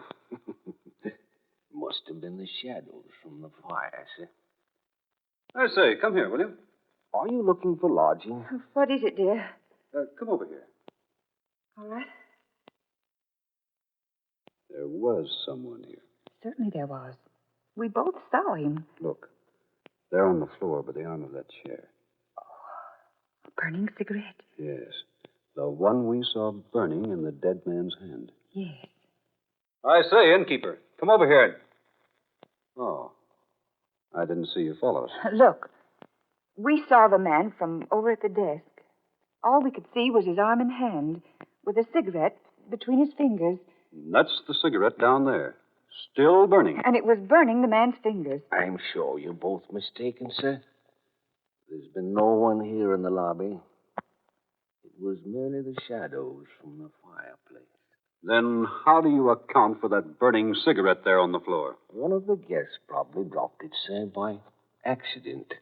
Must have been the shadows from the fire, sir. I say, come here, will you? Are you looking for lodging? What is it, dear? Come over here. All right. There was someone here. Certainly there was. We both saw him. Look. There on the floor by the arm of that chair. A burning cigarette. Yes. The one we saw burning in the dead man's hand. Yes. I say, innkeeper, come over here. Oh. I didn't see you follow us. Look. We saw the man from over at the desk. All we could see was his arm and hand, with a cigarette between his fingers. That's the cigarette down there. Still burning. And it was burning the man's fingers. I'm sure you're both mistaken, sir. There's been no one here in the lobby. It was merely the shadows from the fireplace. Then how do you account for that burning cigarette there on the floor? One of the guests probably dropped it, sir, by accident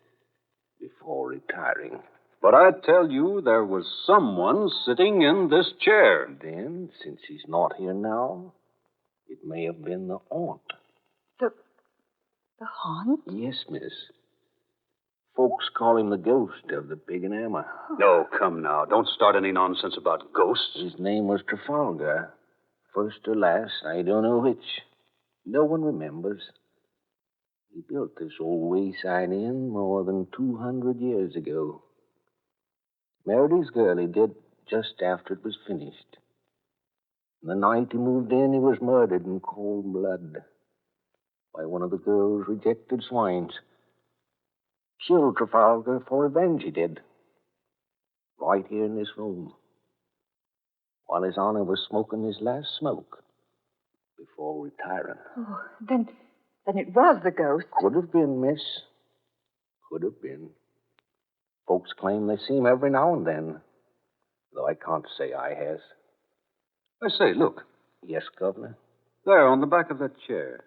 before retiring. But I tell you, there was someone sitting in this chair. Then, since he's not here now, it may have been the aunt. The haunt? Yes, miss. Folks call him the ghost of the Pig and Hammer. No, come now. Don't start any nonsense about ghosts. His name was Trafalgar. First or last, I don't know which. No one remembers. He built this old wayside inn more than 200 years ago. Married his girl, he did, just after it was finished. The night he moved in, he was murdered in cold blood by one of the girl's rejected swines. Killed Trafalgar for revenge, he did. Right here in this room. While His Honor was smoking his last smoke before retiring. Oh, then it was the ghost. Could have been, miss. Could have been. Folks claim they see him every now and then, though I can't say I has. I say, look. Yes, Governor? There, on the back of that chair.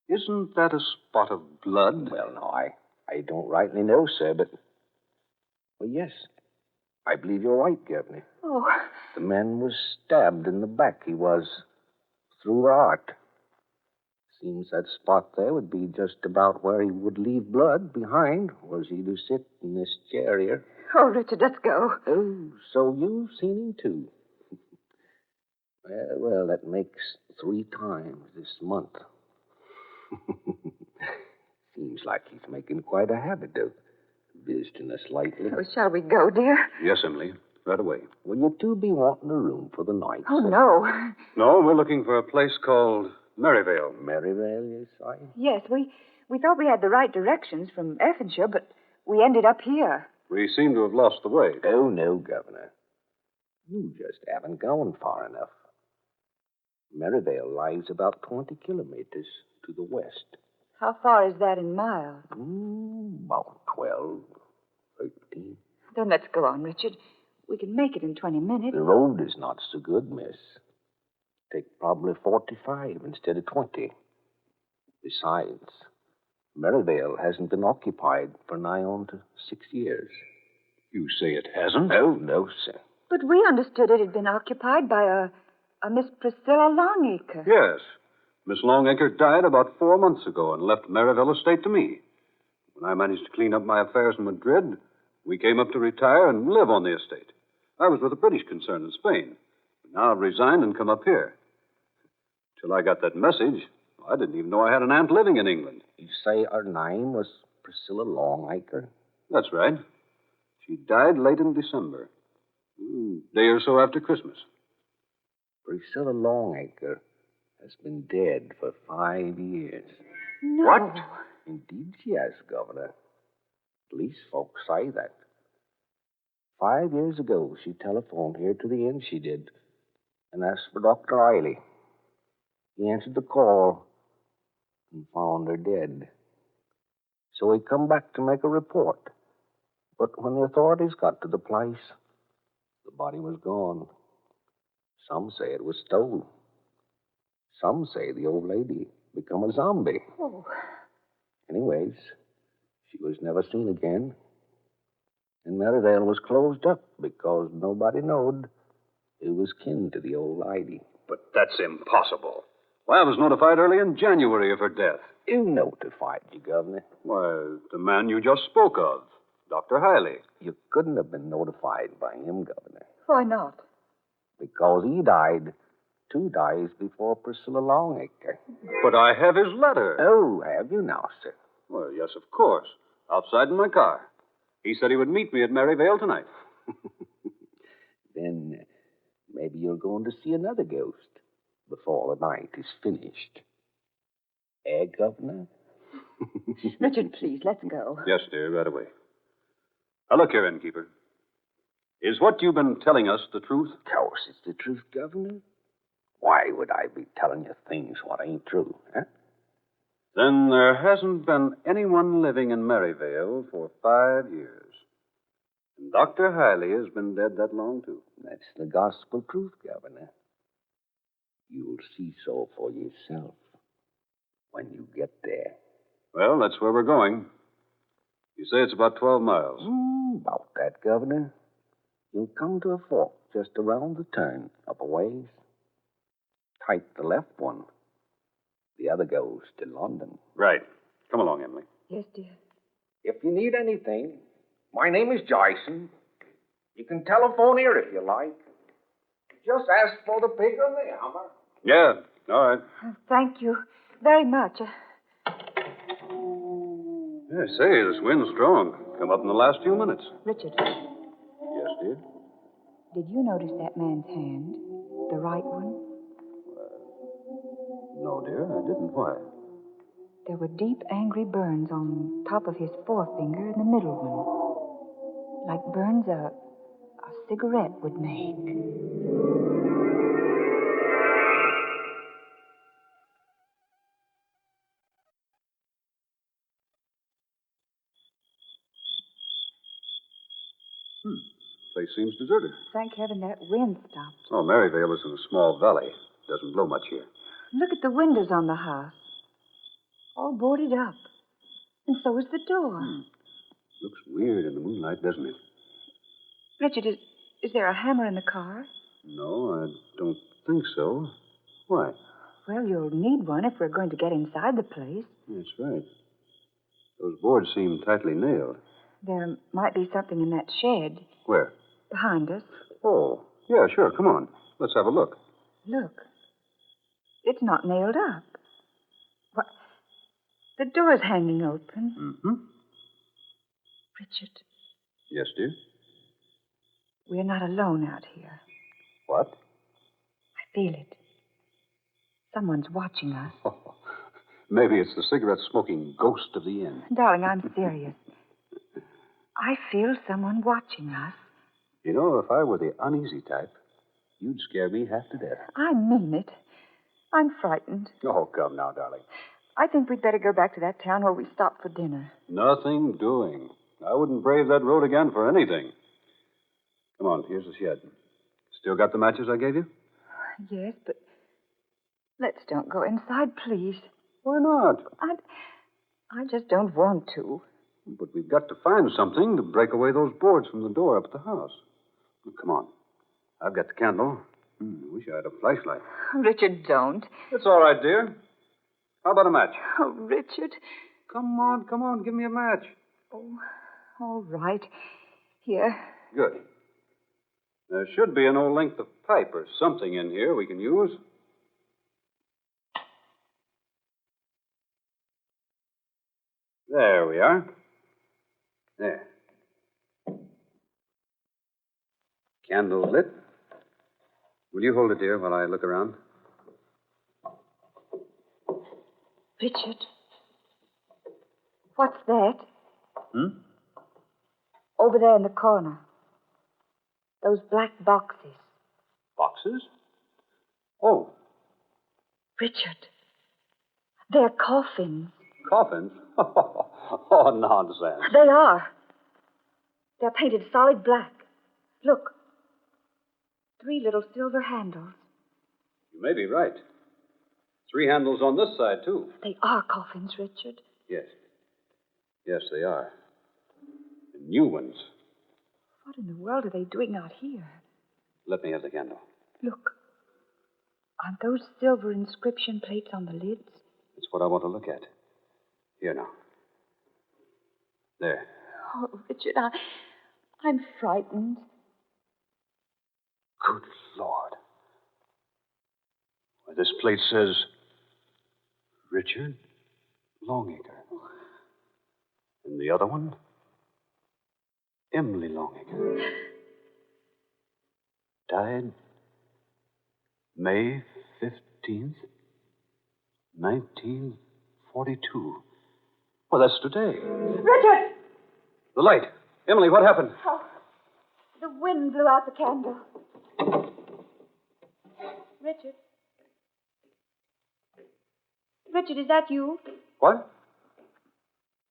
Isn't that a spot of blood? Well, no, I don't rightly know, sir, but... Well, yes. I believe you're right, Governor. Oh. The man was stabbed in the back. He was. Through the heart. Seems that spot there would be just about where he would leave blood behind, was he to sit in this chair here. Oh, Richard, let's go. Oh, so you've seen him, too. Well, that makes 3 times this month. Seems like he's making quite a habit of visiting us lately. Oh, shall we go, dear? Yes, Emily. Right away. Will you two be wanting a room for the night? Oh, no. No, we're looking for a place called Maryvale. Maryvale, yes, Yes, we thought we had the right directions from Effinshire, but we ended up here. We seem to have lost the way. Oh, no, Governor. You just haven't gone far enough. Maryvale lies about 20 kilometers to the west. How far is that in miles? About 12, 13. Then let's go on, Richard. We can make it in 20 minutes. The road is not so good, miss. Take probably 45 instead of 20. Besides, Maryvale hasn't been occupied for nigh on to 6 years. You say it hasn't? Oh, no, sir. But we understood it had been occupied by a Miss Priscilla Longacre. Yes. Miss Longacre died about 4 months ago and left Maryvale estate to me. When I managed to clean up my affairs in Madrid, we came up to retire and live on the estate. I was with a British concern in Spain. But now I've resigned and come up here. Till I got that message, I didn't even know I had an aunt living in England. You say her name was Priscilla Longacre? That's right. She died late in December. Day or so after Christmas. Priscilla Longacre has been dead for 5 years. No. What? Indeed she has, Governor. At least folks say that. 5 years ago, she telephoned here to the inn, she did, and asked for Dr. Riley. He answered the call and found her dead. So he come back to make a report. But when the authorities got to the place, the body was gone. Some say it was stolen. Some say the old lady become a zombie. Oh. Anyways, she was never seen again. And Maryvale was closed up because nobody knowed it was kin to the old lady. But that's impossible. Why, I was notified early in January of her death. Who notified you, Governor? Why, the man you just spoke of, Dr. Hiley. You couldn't have been notified by him, Governor. Why not? Because he died 2 days before Priscilla Longacre. But I have his letter. Oh, have you now, sir? Well, yes, of course. Outside in my car. He said he would meet me at Maryvale tonight. Then maybe you're going to see another ghost before the night is finished. Eh, Governor? Richard, please, let's go. Yes, dear, right away. Now, look here, innkeeper. Is what you've been telling us the truth? Of course it's the truth, Governor. Why would I be telling you things what ain't true, huh? Then there hasn't been anyone living in Maryvale for 5 years. And Dr. Hiley has been dead that long, too. That's the gospel truth, Governor. You'll see so for yourself when you get there. Well, that's where we're going. You say it's about 12 miles. About that, Governor. You'll come to a fork just around the turn, up a ways. Take the left one. The other goes to London. Right. Come along, Emily. Yes, dear. If you need anything, my name is Jason. You can telephone here if you like. Just ask for the pig on the hammer. Yeah, all right. Thank you very much. Yeah, say, this wind's strong. Come up in the last few minutes. Richard, Yes, dear? did you notice that man's hand? The right one? No, dear, I didn't. Why? There were deep, angry burns on top of his forefinger and the middle one. Like burns a cigarette would make. Place seems deserted. Thank heaven that wind stopped. Oh, Maryvale is in a small valley. Doesn't blow much here. Look at the windows on the house. All boarded up. And so is the door. Looks weird in the moonlight, doesn't it? Richard, is there a hammer in the car? No, I don't think so. Why? Well, you'll need one if we're going to get inside the place. That's right. Those boards seem tightly nailed. There might be something in that shed. Where? Behind us. Oh, yeah, sure. Come on. Let's have a look. Look. It's not nailed up. What? The door's hanging open. Mm-hmm. Richard, Yes, dear? we're not alone out here. What? I feel it. Someone's watching us. Maybe it's the cigarette-smoking ghost of the inn. Darling, I'm serious. I feel someone watching us. You know, if I were the uneasy type, you'd scare me half to death. I mean it. I'm frightened. Oh, come now, darling. I think we'd better go back to that town where we stopped for dinner. Nothing doing. I wouldn't brave that road again for anything. Come on, here's the shed. Still got the matches I gave you? Yes, but let's don't go inside, please. Why not? I just don't want to. But we've got to find something to break away those boards from the door up at the house. Well, come on. I've got the candle. I wish I had a flashlight. Richard, don't. It's all right, dear. How about a match? Oh, Richard. Come on. Give me a match. Oh, all right. Here. Good. There should be an old length of pipe or something in here we can use. There we are. There. Candle lit. Will you hold it, dear, while I look around? Richard. What's that? Over there in the corner. Those black boxes. Boxes? Oh. Richard. They're coffins. Coffins? Oh, nonsense. They are. They're painted solid black. Look. 3 little silver handles. You may be right. 3 handles on this side, too. They are coffins, Richard. Yes. Yes, they are. And new ones. What in the world are they doing out here? Let me have the candle. Look. Aren't those silver inscription plates on the lids? That's what I want to look at. Here now. There. Oh, Richard, I'm frightened. Good Lord. Why, this plate says Richard Longacre. And the other one, Emily Longacre. Died May 15th, 1942. Well, that's today. Richard! The light. Emily, what happened? Oh, the wind blew out the candle. Richard? Richard, is that you? What?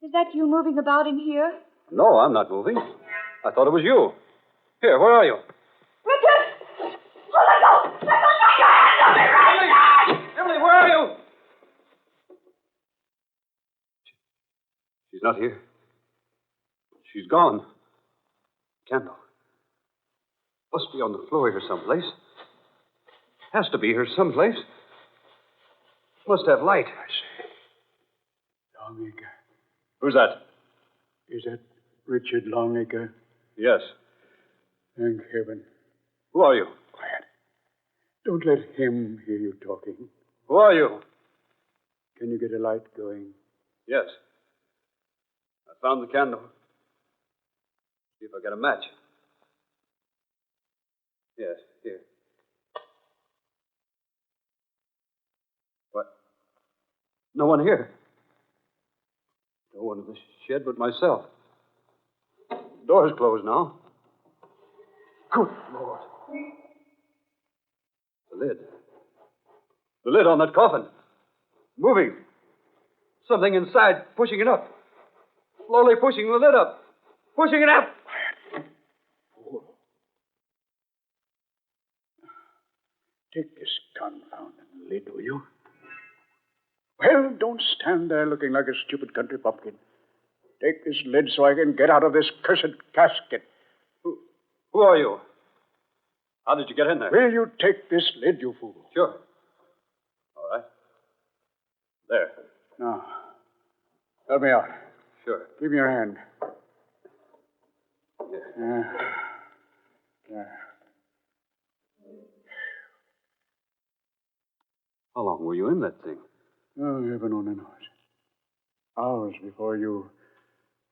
Is that you moving about in here? No, I'm not moving. I thought it was you. Here, where are you? Richard! Oh, let go! Let go! Get your hands off me right now! Emily, where are you? She's not here. She's gone. Candle. Must be on the floor here someplace. Has to be here someplace. Must have light. I say. Longacre. Who's that? Is that Richard Longacre? Yes. Thank heaven. Who are you? Quiet. Don't let him hear you talking. Who are you? Can you get a light going? Yes. I found the candle. See if I get a match. Yes, here. What? No one here. No one in the shed but myself. Door's closed now. Good Lord. The lid. The lid on that coffin. Moving. Something inside pushing it up. Slowly pushing the lid up. Pushing it up. Take this confounded lid, will you? Well, don't stand there looking like a stupid country bumpkin. Take this lid so I can get out of this cursed casket. Who are you? How did you get in there? Will you take this lid, you fool? Sure. All right. There. Now, help me out. Sure. Give me your hand. Here. There. How long were you in that thing? Oh, heaven only knows. Hours before you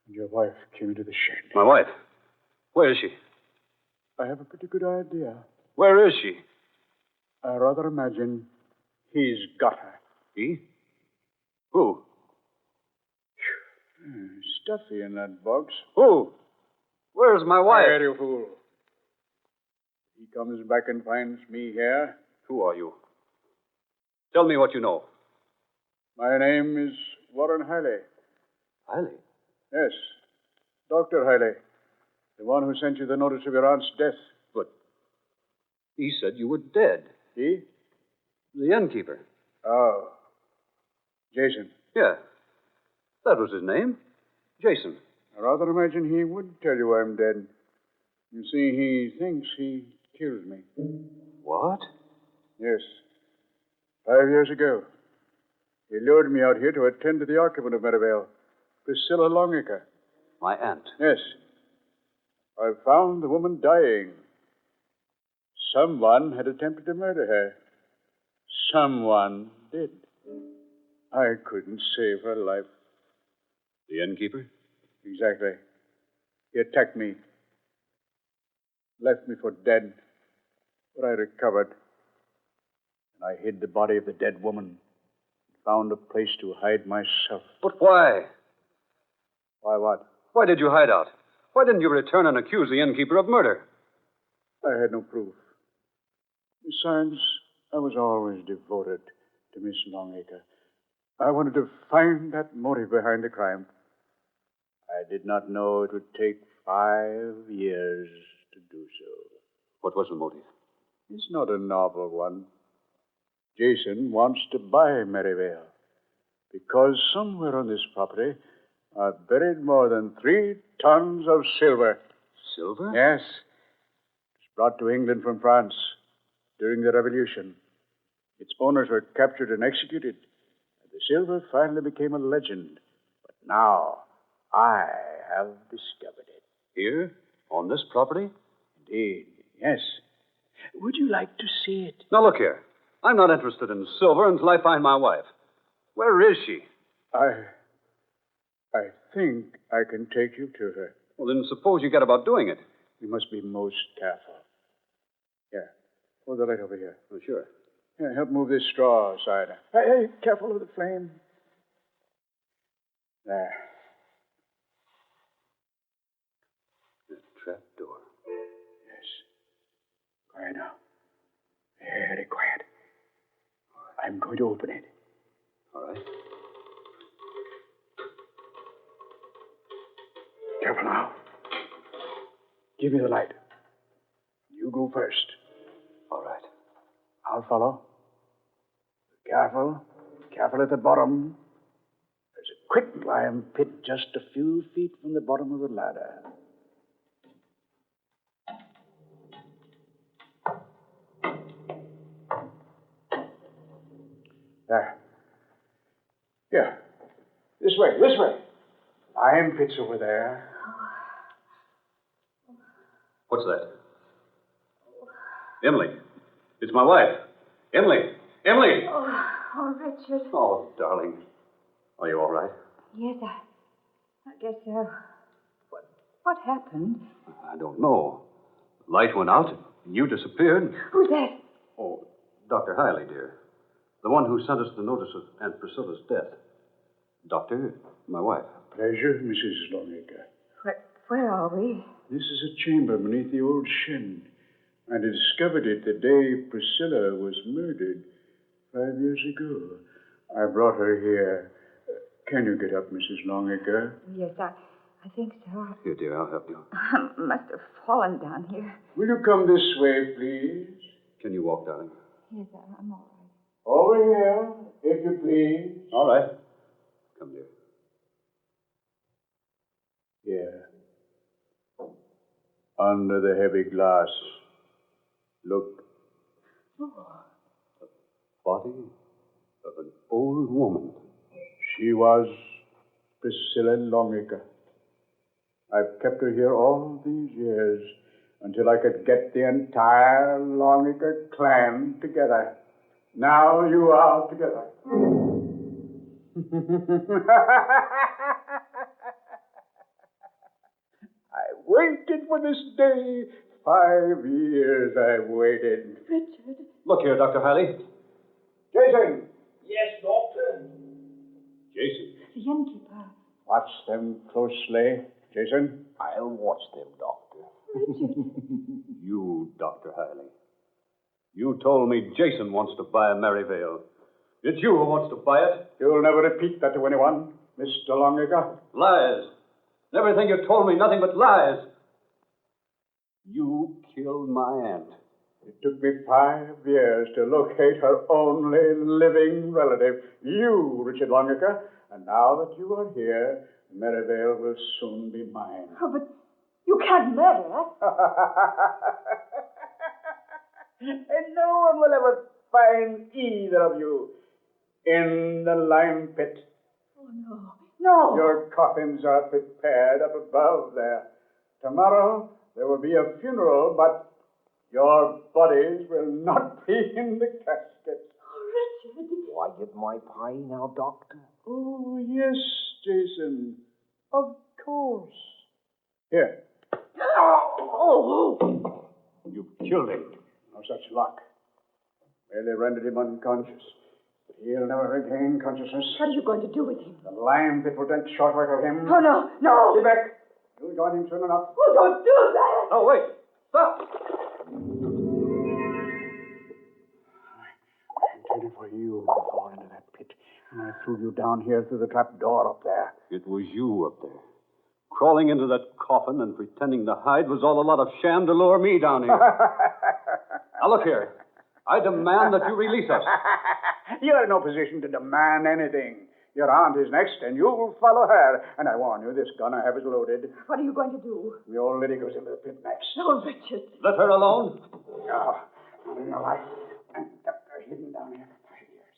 and your wife came into the shed. My wife? Where is she? I have a pretty good idea. Where is she? I rather imagine he's got her. He? Who? Stuffy in that box. Who? Where's my wife? Quiet, you fool. He comes back and finds me here. Who are you? Tell me what you know. My name is Warren Hiley. Hiley? Yes. Dr. Hiley. The one who sent you the notice of your aunt's death. But he said you were dead. He? The innkeeper. Oh. Jason. Yeah. That was his name. Jason. I rather imagine he would tell you I'm dead. You see, he thinks he killed me. What? Yes. 5 years ago. He lured me out here to attend to the occupant of Merivale, Priscilla Longacre. My aunt. Yes. I found the woman dying. Someone had attempted to murder her. Someone did. I couldn't save her life. The innkeeper? Exactly. He attacked me. Left me for dead. But I recovered. And I hid the body of the dead woman. Found a place to hide myself. But why? Why what? Why did you hide out? Why didn't you return and accuse the innkeeper of murder? I had no proof. Besides, I was always devoted to Miss Longacre. I wanted to find that motive behind the crime. I did not know it would take 5 years to do so. What was the motive? It's not a novel one. Jason wants to buy Merryvale because somewhere on this property are buried more than 3 tons of silver. Silver? Yes. It's brought to England from France during the Revolution. Its owners were captured and executed. And the silver finally became a legend. But now, I have discovered it. Here? On this property? Indeed, yes. Would you like to see it? Now, look here. I'm not interested in silver until I find my wife. Where is she? I think I can take you to her. Well, then suppose you get about doing it. We must be most careful. Here. Hold the light over here. Oh, sure. Here, help move this straw aside. Hey, careful of the flame. There. The trap door. Yes. Quiet now. Very quiet. I'm going to open it. All right. Careful now. Give me the light. You go first. All right. I'll follow. Careful. Careful at the bottom. There's a quicklime pit just a few feet from the bottom of the ladder. There. Here. This way. Lime pit's over there. What's that? Emily. It's my wife. Emily. Oh, Richard. Oh, darling. Are you all right? Yes, I guess so. What happened? I don't know. The light went out and you disappeared. Who's that? Oh, Dr. Hiley, dear. The one who sent us the notice of Aunt Priscilla's death. Doctor, my wife. Pleasure, Mrs. Longacre. Where are we? This is a chamber beneath the old shed. I discovered it the day Priscilla was murdered 5 years ago. I brought her here. Can you get up, Mrs. Longacre? Yes, I think so. Here, dear, I'll help you. I must have fallen down here. Will you come this way, please? Can you walk, darling? Yes, I'm all right. Over here, if you please. All right. Come, dear. Here. Under the heavy glass. Look. Oh. The body of an old woman. She was Priscilla Longacre. I've kept her here all these years until I could get the entire Longacre clan together. Now you are together. I waited for this day. 5 years I waited. Richard. Look here, Dr. Hiley. Jason! Yes, Doctor? Jason. The innkeeper. Watch them closely, Jason. I'll watch them, Doctor. Richard. You, Dr. Hiley. You told me Jason wants to buy Merryvale. It's you who wants to buy it. You'll never repeat that to anyone, Mr. Longacre. Lies. Everything you told me, nothing but lies. You killed my aunt. It took me 5 years to locate her only living relative, you, Richard Longacre. And now that you are here, Merryvale will soon be mine. Oh, but you can't murder us. And no one will ever find either of you in the lime pit. Oh, no. No. Your coffins are prepared up above there. Tomorrow there will be a funeral, but your bodies will not be in the caskets. Oh, Richard. Do I get my pie now, Doctor? Oh, yes, Jason. Here. Oh! You killed him. No such luck. Merely rendered him unconscious. But he'll never regain consciousness. What are you going to do with him? The lime pit will dent short work of him. Oh, no, no! Get back. You'll join him soon enough. Oh, don't do that! No, wait. Stop. I intended for you to fall into that pit. And I threw you down here through the trap door up there. It was you up there. Crawling into that coffin and pretending to hide was all a lot of sham to lure me down here. Now, look here. I demand that you release us. You're in no position to demand anything. Your aunt is next, and you'll follow her. And I warn you, this gun I have is loaded. What are you going to do? The old lady goes into the pit next. No, Richard. Let her alone. No, not in the light. And kept her hidden down here for 5 years.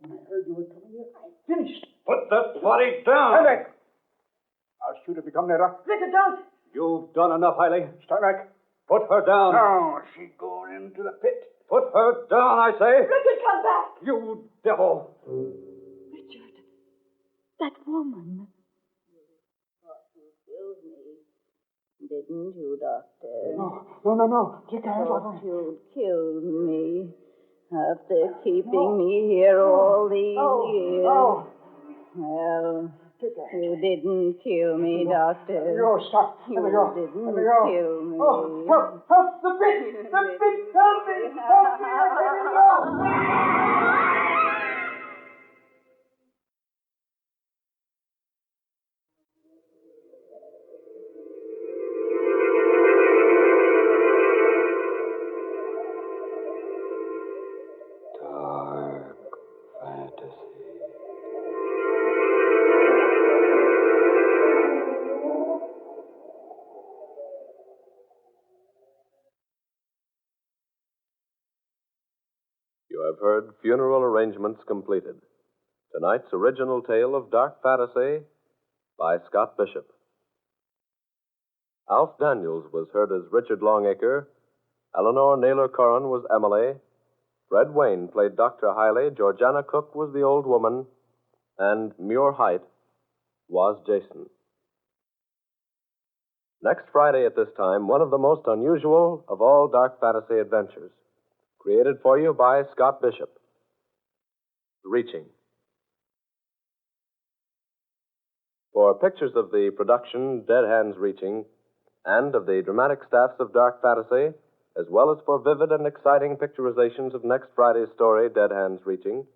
When I heard you were coming here, I finished. Put that body down. Stand back. I'll shoot if you come nearer. Richard, don't. You've done enough, Hailey. Stand back. Put her down. No, she's going into the pit. Put her down, I say. Richard, come back. You devil. Richard, that woman. Didn't you, Doctor? No. Take your hands off Thought me. you'd killed me after keeping me here all these years. No. Well, you didn't kill me, Doctor. You stop. You Let me go. didn't Let me go. kill me. Oh, help the pit. The pit. Help me. Help me. Let me go. You have heard Funeral Arrangements Completed. Tonight's original tale of dark fantasy by Scott Bishop. Alf Daniels was heard as Richard Longacre. Eleanor Naylor Corrin was Emily. Fred Wayne played Dr. Hailey. Georgiana Cook was the old woman. And Muir Height was Jason. Next Friday at this time, one of the most unusual of all dark fantasy adventures. Created for you by Scott Bishop. Reaching. For pictures of the production Dead Hands Reaching and of the dramatic staffs of Dark Fantasy, as well as for vivid and exciting picturizations of next Friday's story, Dead Hands Reaching,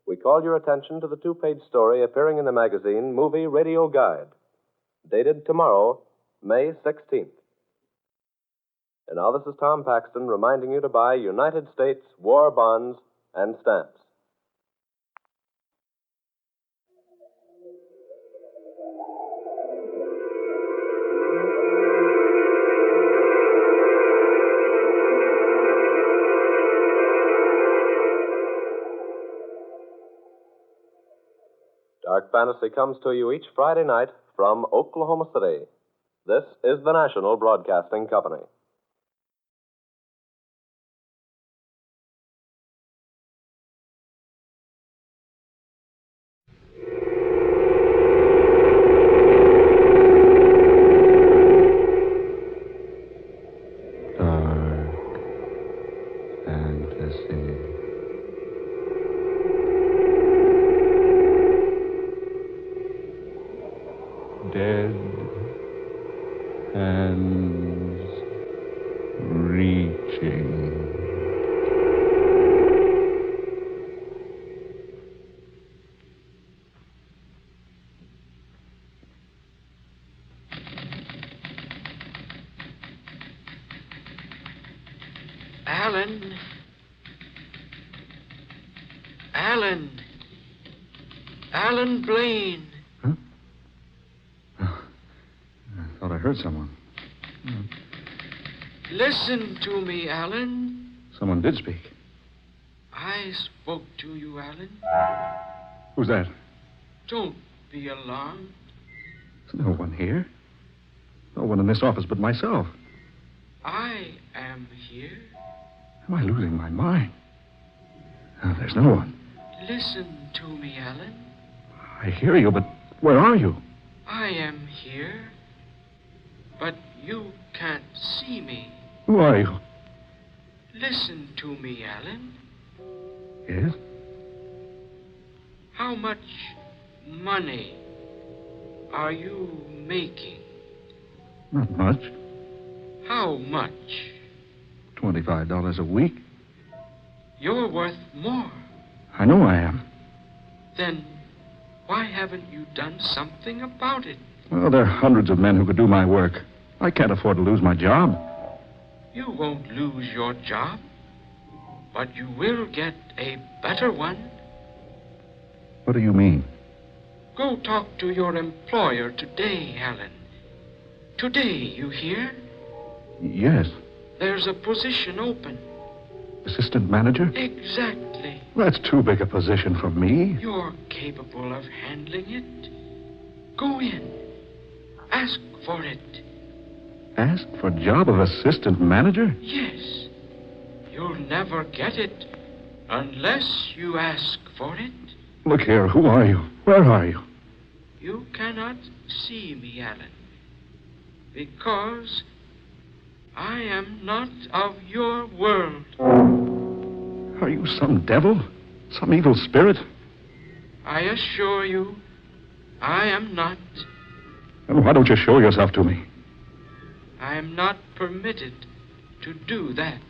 we call your attention to the 2-page story appearing in the magazine Movie Radio Guide, dated tomorrow, May 16th. And now this is Tom Paxton reminding you to buy United States war bonds and stamps. Dark Fantasy comes to you each Friday night from Oklahoma City. This is the National Broadcasting Company. Dead hands reaching. Alan. Alan. Alan Blaine. I thought I heard someone. Listen to me, Alan. Someone did speak. I spoke to you, Alan. Who's that? Don't be alarmed. There's no one here. No one in this office but myself. I am here. Am I losing my mind? No, there's no one. Listen to me, Alan. I hear you, but where are you? I am here. But you can't see me. Who are you? Listen to me, Alan. Yes? How much money are you making? Not much. How much? $25 a week. You're worth more. I know I am. Then why haven't you done something about it? Well, there are hundreds of men who could do my work. I can't afford to lose my job. You won't lose your job, but you will get a better one. What do you mean? Go talk to your employer today, Alan. Today, you hear? Yes. There's a position open. Assistant manager? Exactly. That's too big a position for me. You're capable of handling it. Go in. Ask for it. Ask for job of assistant manager? Yes. You'll never get it unless you ask for it. Look here, who are you? Where are you? You cannot see me, Alan, because I am not of your world. Are you some devil? Some evil spirit? I assure you, I am not. Then why don't you show yourself to me? I am not permitted to do that.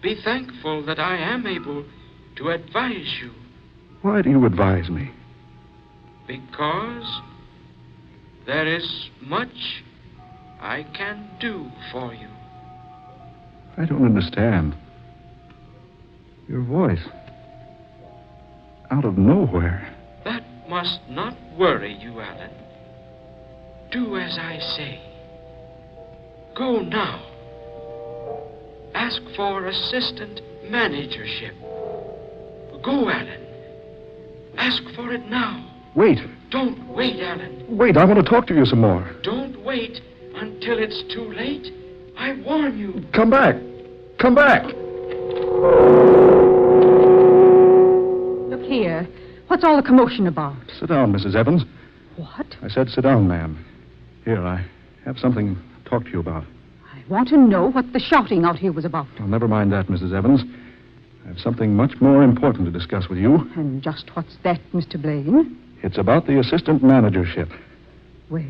Be thankful that I am able to advise you. Why do you advise me? Because there is much I can do for you. I don't understand. Your voice. Out of nowhere. That must not worry you, Alan. Do as I say. Go now. Ask for assistant managership. Go, Alan. Ask for it now. Wait. Don't wait, Alan. Wait, I want to talk to you some more. Don't wait until it's too late. I warn you. Come back. Come back. Look here. What's all the commotion about? Sit down, Mrs. Evans. What? I said sit down, ma'am. Here, I have something to talk to you about. I want to know what the shouting out here was about. Well, never mind that, Mrs. Evans. I have something much more important to discuss with you. And just what's that, Mr. Blaine? It's about the assistant managership. Well?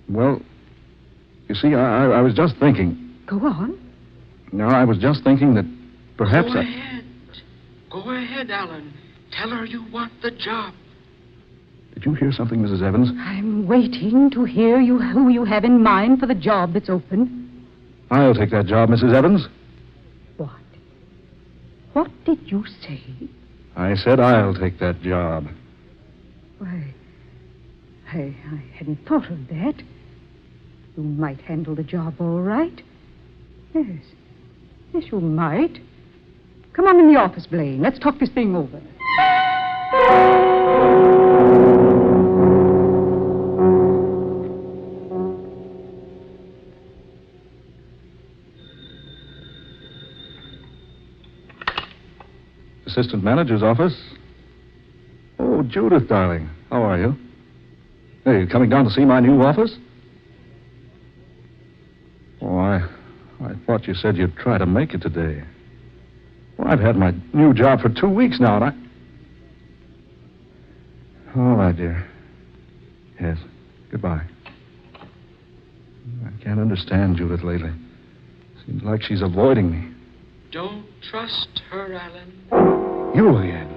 Well, you see, I was just thinking. Go on. No, I was just thinking that perhaps Go ahead. Go ahead, Alan. Tell her you want the job. Did you hear something, Mrs. Evans? I'm waiting to hear who you have in mind for the job that's open. I'll take that job, Mrs. Evans. What? What did you say? I said I'll take that job. Why, I hadn't thought of that. You might handle the job all right. Yes. Yes, you might. Come on in the office, Blaine. Let's talk this thing over. Assistant manager's office. Oh, Judith, darling. How are you? Hey, you coming down to see my new office? Oh, I thought you said you'd try to make it today. Well, I've had my new job for 2 weeks now, and All right, dear. Yes. Goodbye. I can't understand Judith lately. Seems like she's avoiding me. Don't trust her, Alan. You again.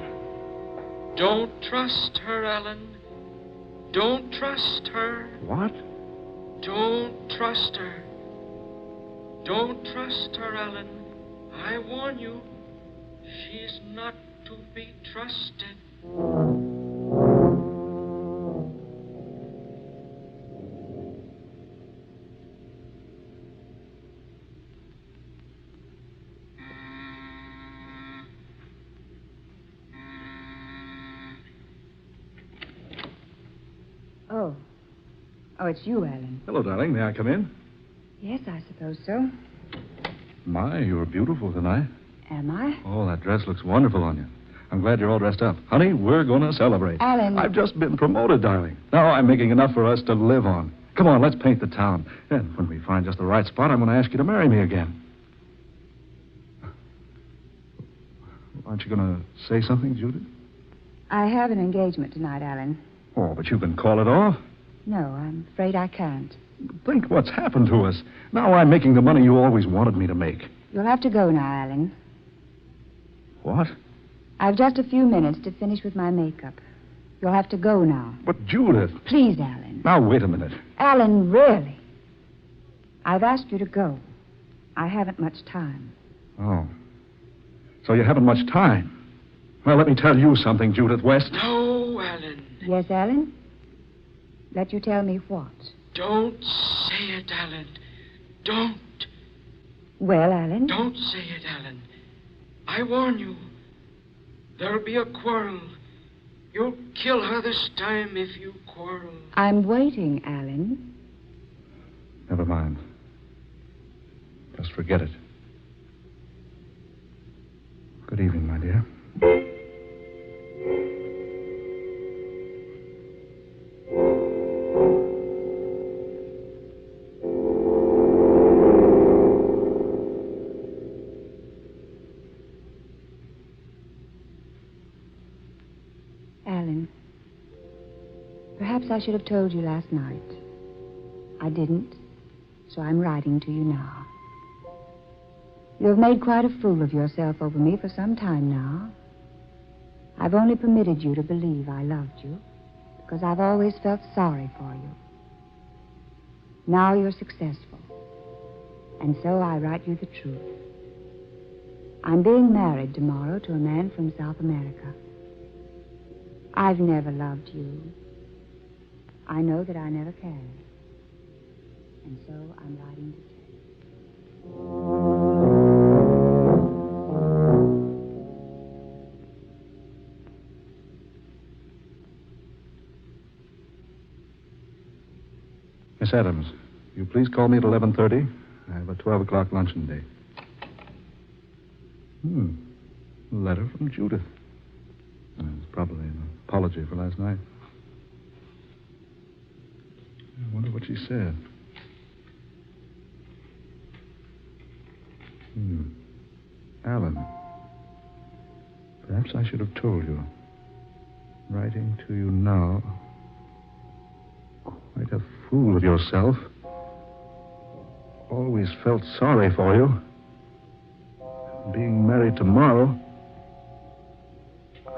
Don't trust her, Alan. Don't trust her. What? Don't trust her. Don't trust her, Alan. I warn you, she's not to be trusted. Oh, it's you, Alan. Hello, darling. May I come in? Yes, I suppose so. My, you're beautiful tonight. Am I? Oh, that dress looks wonderful on you. I'm glad you're all dressed up. Honey, we're going to celebrate. Alan. I've just been promoted, darling. Now I'm making enough for us to live on. Come on, let's paint the town. And when we find just the right spot, I'm going to ask you to marry me again. Aren't you going to say something, Judith? I have an engagement tonight, Alan. Oh, but you can call it off. No, I'm afraid I can't. Think what's happened to us. Now I'm making the money you always wanted me to make. You'll have to go now, Alan. What? I've just a few minutes to finish with my makeup. You'll have to go now. But, Judith... Please, Alan. Now, wait a minute. Alan, really? I've asked you to go. I haven't much time. Oh. So you haven't much time. Well, let me tell you something, Judith West. No, Alan. Yes, Alan? Let you tell me what? Don't say it, Alan. Don't. Well, Alan? Don't say it, Alan. I warn you. There'll be a quarrel. You'll kill her this time if you quarrel. I'm waiting, Alan. Never mind. Just forget it. Good evening, my dear. Alan, perhaps I should have told you last night. I didn't, so I'm writing to you now. You have made quite a fool of yourself over me for some time now. I've only permitted you to believe I loved you because I've always felt sorry for you. Now you're successful, and so I write you the truth. I'm being married tomorrow to a man from South America. I've never loved you. I know that I never can. And so I'm writing to tell you. Miss Adams, will you please call me at 11:30? I have a 12 o'clock luncheon date. A letter from Judith. It's probably an apology for last night. I wonder what she said. Alan, perhaps I should have told you. Writing to you now. Quite a fool of yourself. Always felt sorry for you. Being married tomorrow,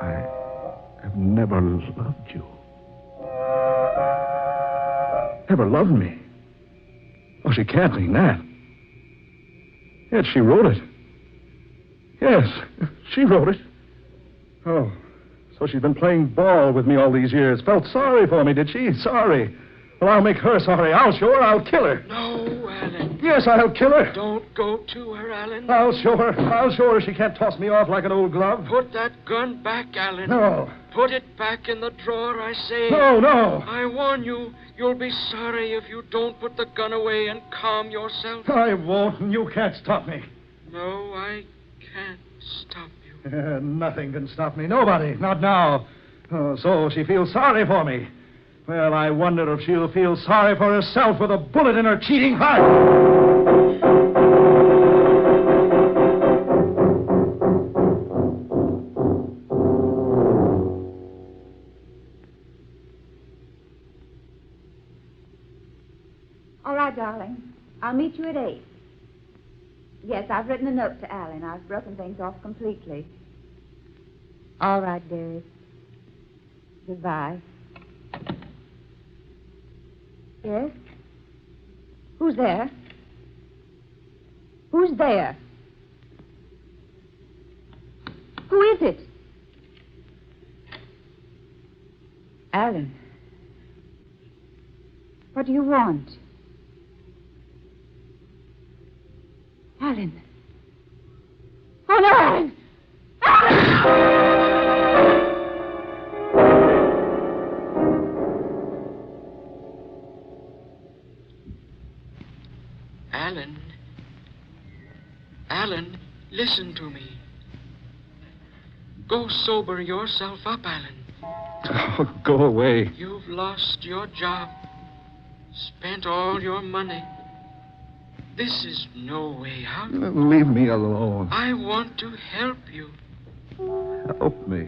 I have never loved you. Never loved me. Oh, she can't mean that. Yet she wrote it. Yes, she wrote it. Oh, so she's been playing ball with me all these years. Felt sorry for me, did she? Sorry. Well, I'll make her sorry. I'll show her. I'll kill her. No, Alan. Yes, I'll kill her. Don't go to her, Alan. I'll show her. I'll show her she can't toss me off like an old glove. Put that gun back, Alan. No. Put it back in the drawer, I say. No, no. I warn you, you'll be sorry if you don't put the gun away and calm yourself. I won't, and you can't stop me. No, I can't stop you. Nothing can stop me. Nobody. Not now. Oh, so she feels sorry for me. Well, I wonder if she'll feel sorry for herself with a bullet in her cheating heart. All right, darling. I'll meet you at 8. Yes, I've written a note to Alan. I've broken things off completely. All right, dearie. Goodbye. Yes? Who's there? Who's there? Who is it? Alan. What do you want? Alan. Oh, no, Alan! Alan! Alan, listen to me. Go sober yourself up, Alan. Oh, go away. You've lost your job. spent all your money. This is no way out. Leave me alone. I want to help you. Help me.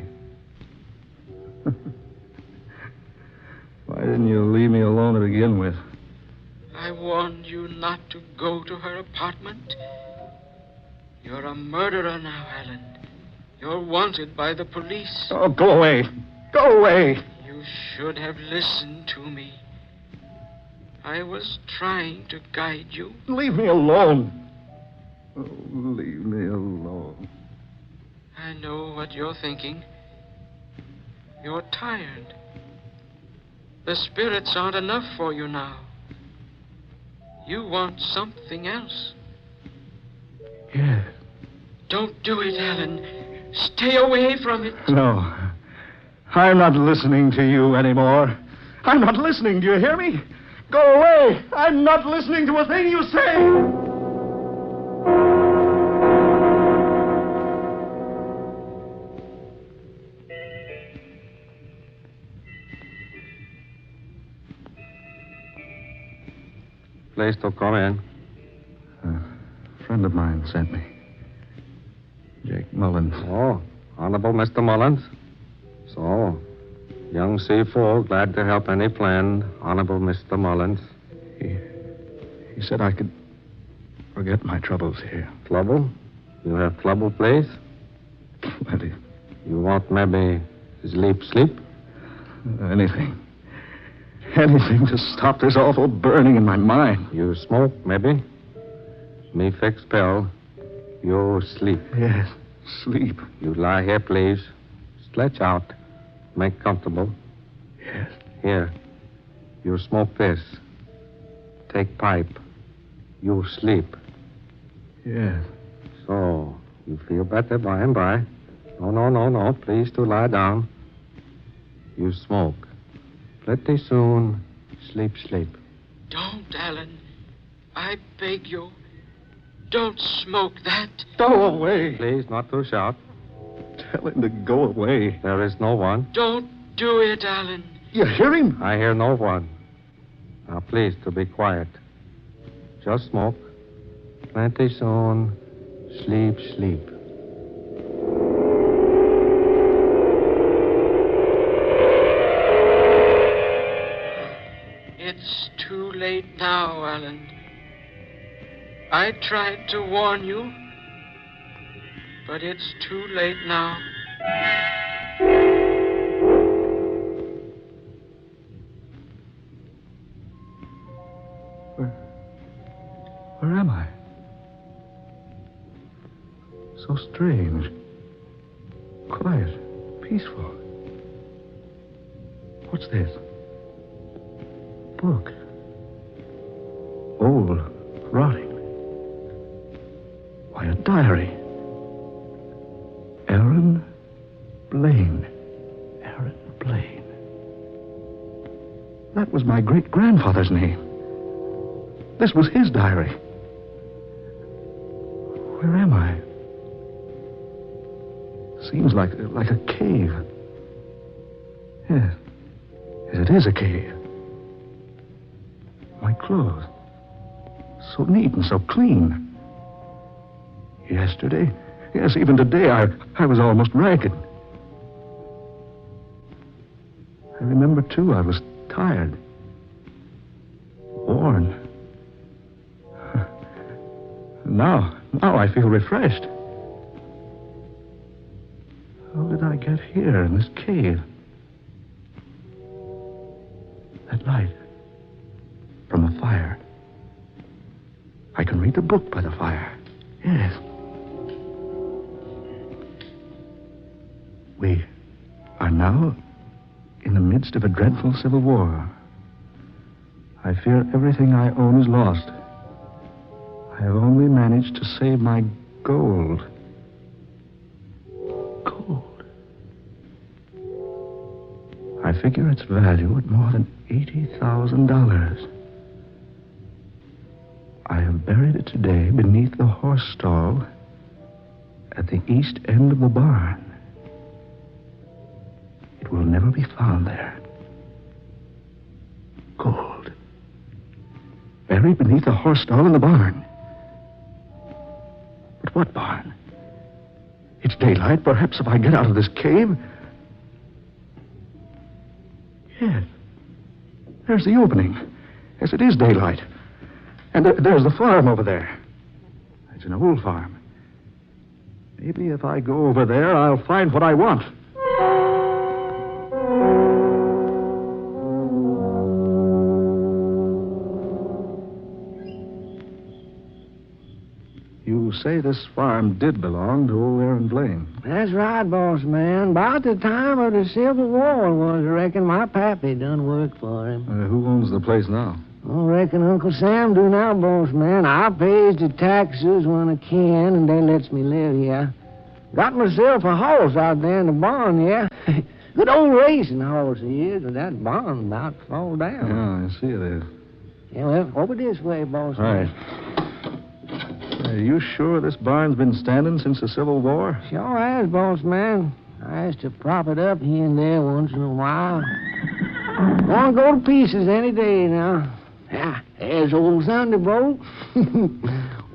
Why didn't you leave me alone to begin with? I warned you not to go to her apartment. You're a murderer now, Alan. You're wanted by the police. Oh, go away. Go away. You should have listened to me. I was trying to guide you. Leave me alone. Oh, leave me alone. I know what you're thinking. You're tired. The spirits aren't enough for you now. You want something else. Yes. Don't do it, Alan. Stay away from it. No. I'm not listening to you anymore. I'm not listening. Do you hear me? Go away. I'm not listening to a thing you say. Please to come in. A friend of mine sent me. Jake Mullins. Oh, Honorable Mr. Mullins. So, young C4, glad to help any friend. Honorable Mr. Mullins. He said I could forget my troubles here. Trouble? You have trouble, please? Plenty. You want maybe sleep? Anything. Anything to stop this awful burning in my mind. You smoke, maybe? Me fix pill. You sleep. Yes, sleep. You lie here, please. Stretch out. Make comfortable. Yes. Here. You smoke this. Take pipe. You sleep. Yes. So, you feel better by and by. No. Please to lie down. You smoke. Pretty soon, sleep. Don't, Alan. I beg you. Don't smoke that. Go away. Please, not to shout. Tell him to go away. There is no one. Don't do it, Alan. You hear him? I hear no one. Now, please, to be quiet. Just smoke. Plenty soon, sleep. It's too late now, Alan. I tried to warn you, but it's too late now. Where am I? So strange. Quiet. Peaceful. What's this? Book. Old. Rotting. Why, a diary. Aaron Blaine. That was my great-grandfather's name. This was his diary. Where am I? Seems like a cave. Yes, it is a cave. My clothes. So neat and so clean. Yesterday, yes, even today, I was almost ragged. I remember, too, I was tired. Worn. Now I feel refreshed. How did I get here in this cave? That light. From the fire. I can read the book by the fire. Yes. We are now in the midst of a dreadful civil war. I fear everything I own is lost. I have only managed to save my gold. Gold. I figure its value at more than $80,000. I have buried it today beneath the horse stall at the east end of the barn. It will never be found there. Gold. buried beneath a horse stall in the barn. But what barn? It's daylight. Perhaps if I get out of this cave... Yes. There's the opening. Yes, it is daylight. And there's the farm over there. It's an old farm. Maybe if I go over there, I'll find what I want. You say this farm did belong to old Aaron Blaine. That's right, boss man. About the time of the Civil War was, I reckon my pappy done work for him. Who owns the place now? I reckon Uncle Sam do now, boss man. I pays the taxes when I can, and they lets me live here. Got myself a horse out there in the barn, yeah. Good old racing horse he is, but that barn about to fall down. Yeah, I see it is. Yeah, well, over this way, boss All man. right. Are you sure this barn's been standing since the Civil War? Sure has, boss man. I has to prop it up here and there once in a while. Won't go to pieces any day now. Yeah, there's old Thunderbolt.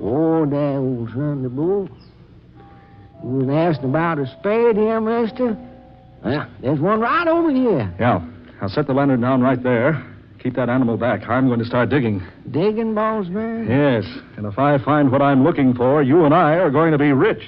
Oh, that old Thunderbolt. You was asking about a spade here, mister? Well, there's one right over here. Yeah. I'll set the lantern down right there. Keep that animal back. I'm going to start digging. Digging, boss man? Yes. And if I find what I'm looking for, you and I are going to be rich.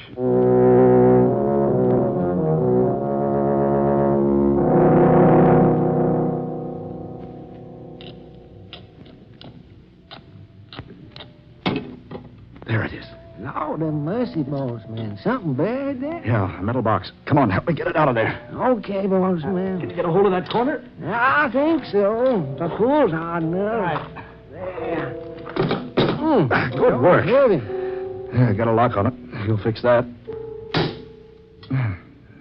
There it is. Lord have mercy, boss man. Something buried there? Yeah, a metal box. Come on, help me get it out of there. Okay, boss man. Can you get a hold of that corner? I think so. The pull's hard enough. Right. There. Good work. Heavy. Yeah, got a lock on it. You'll fix that.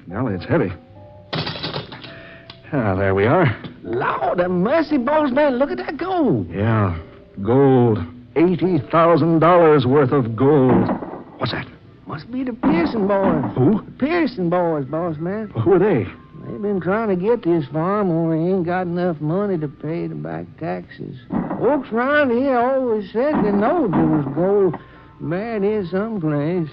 Golly, it's heavy. Ah, there we are. Lord have mercy, boss man. Look at that gold. Yeah, gold. $80,000 worth of gold. What's that? Must be the Pearson boys. Who? The Pearson boys, boss man. Who are they? They've been trying to get this farm, only ain't got enough money to pay the back taxes. Folks around here always said they knowed there was gold buried here someplace.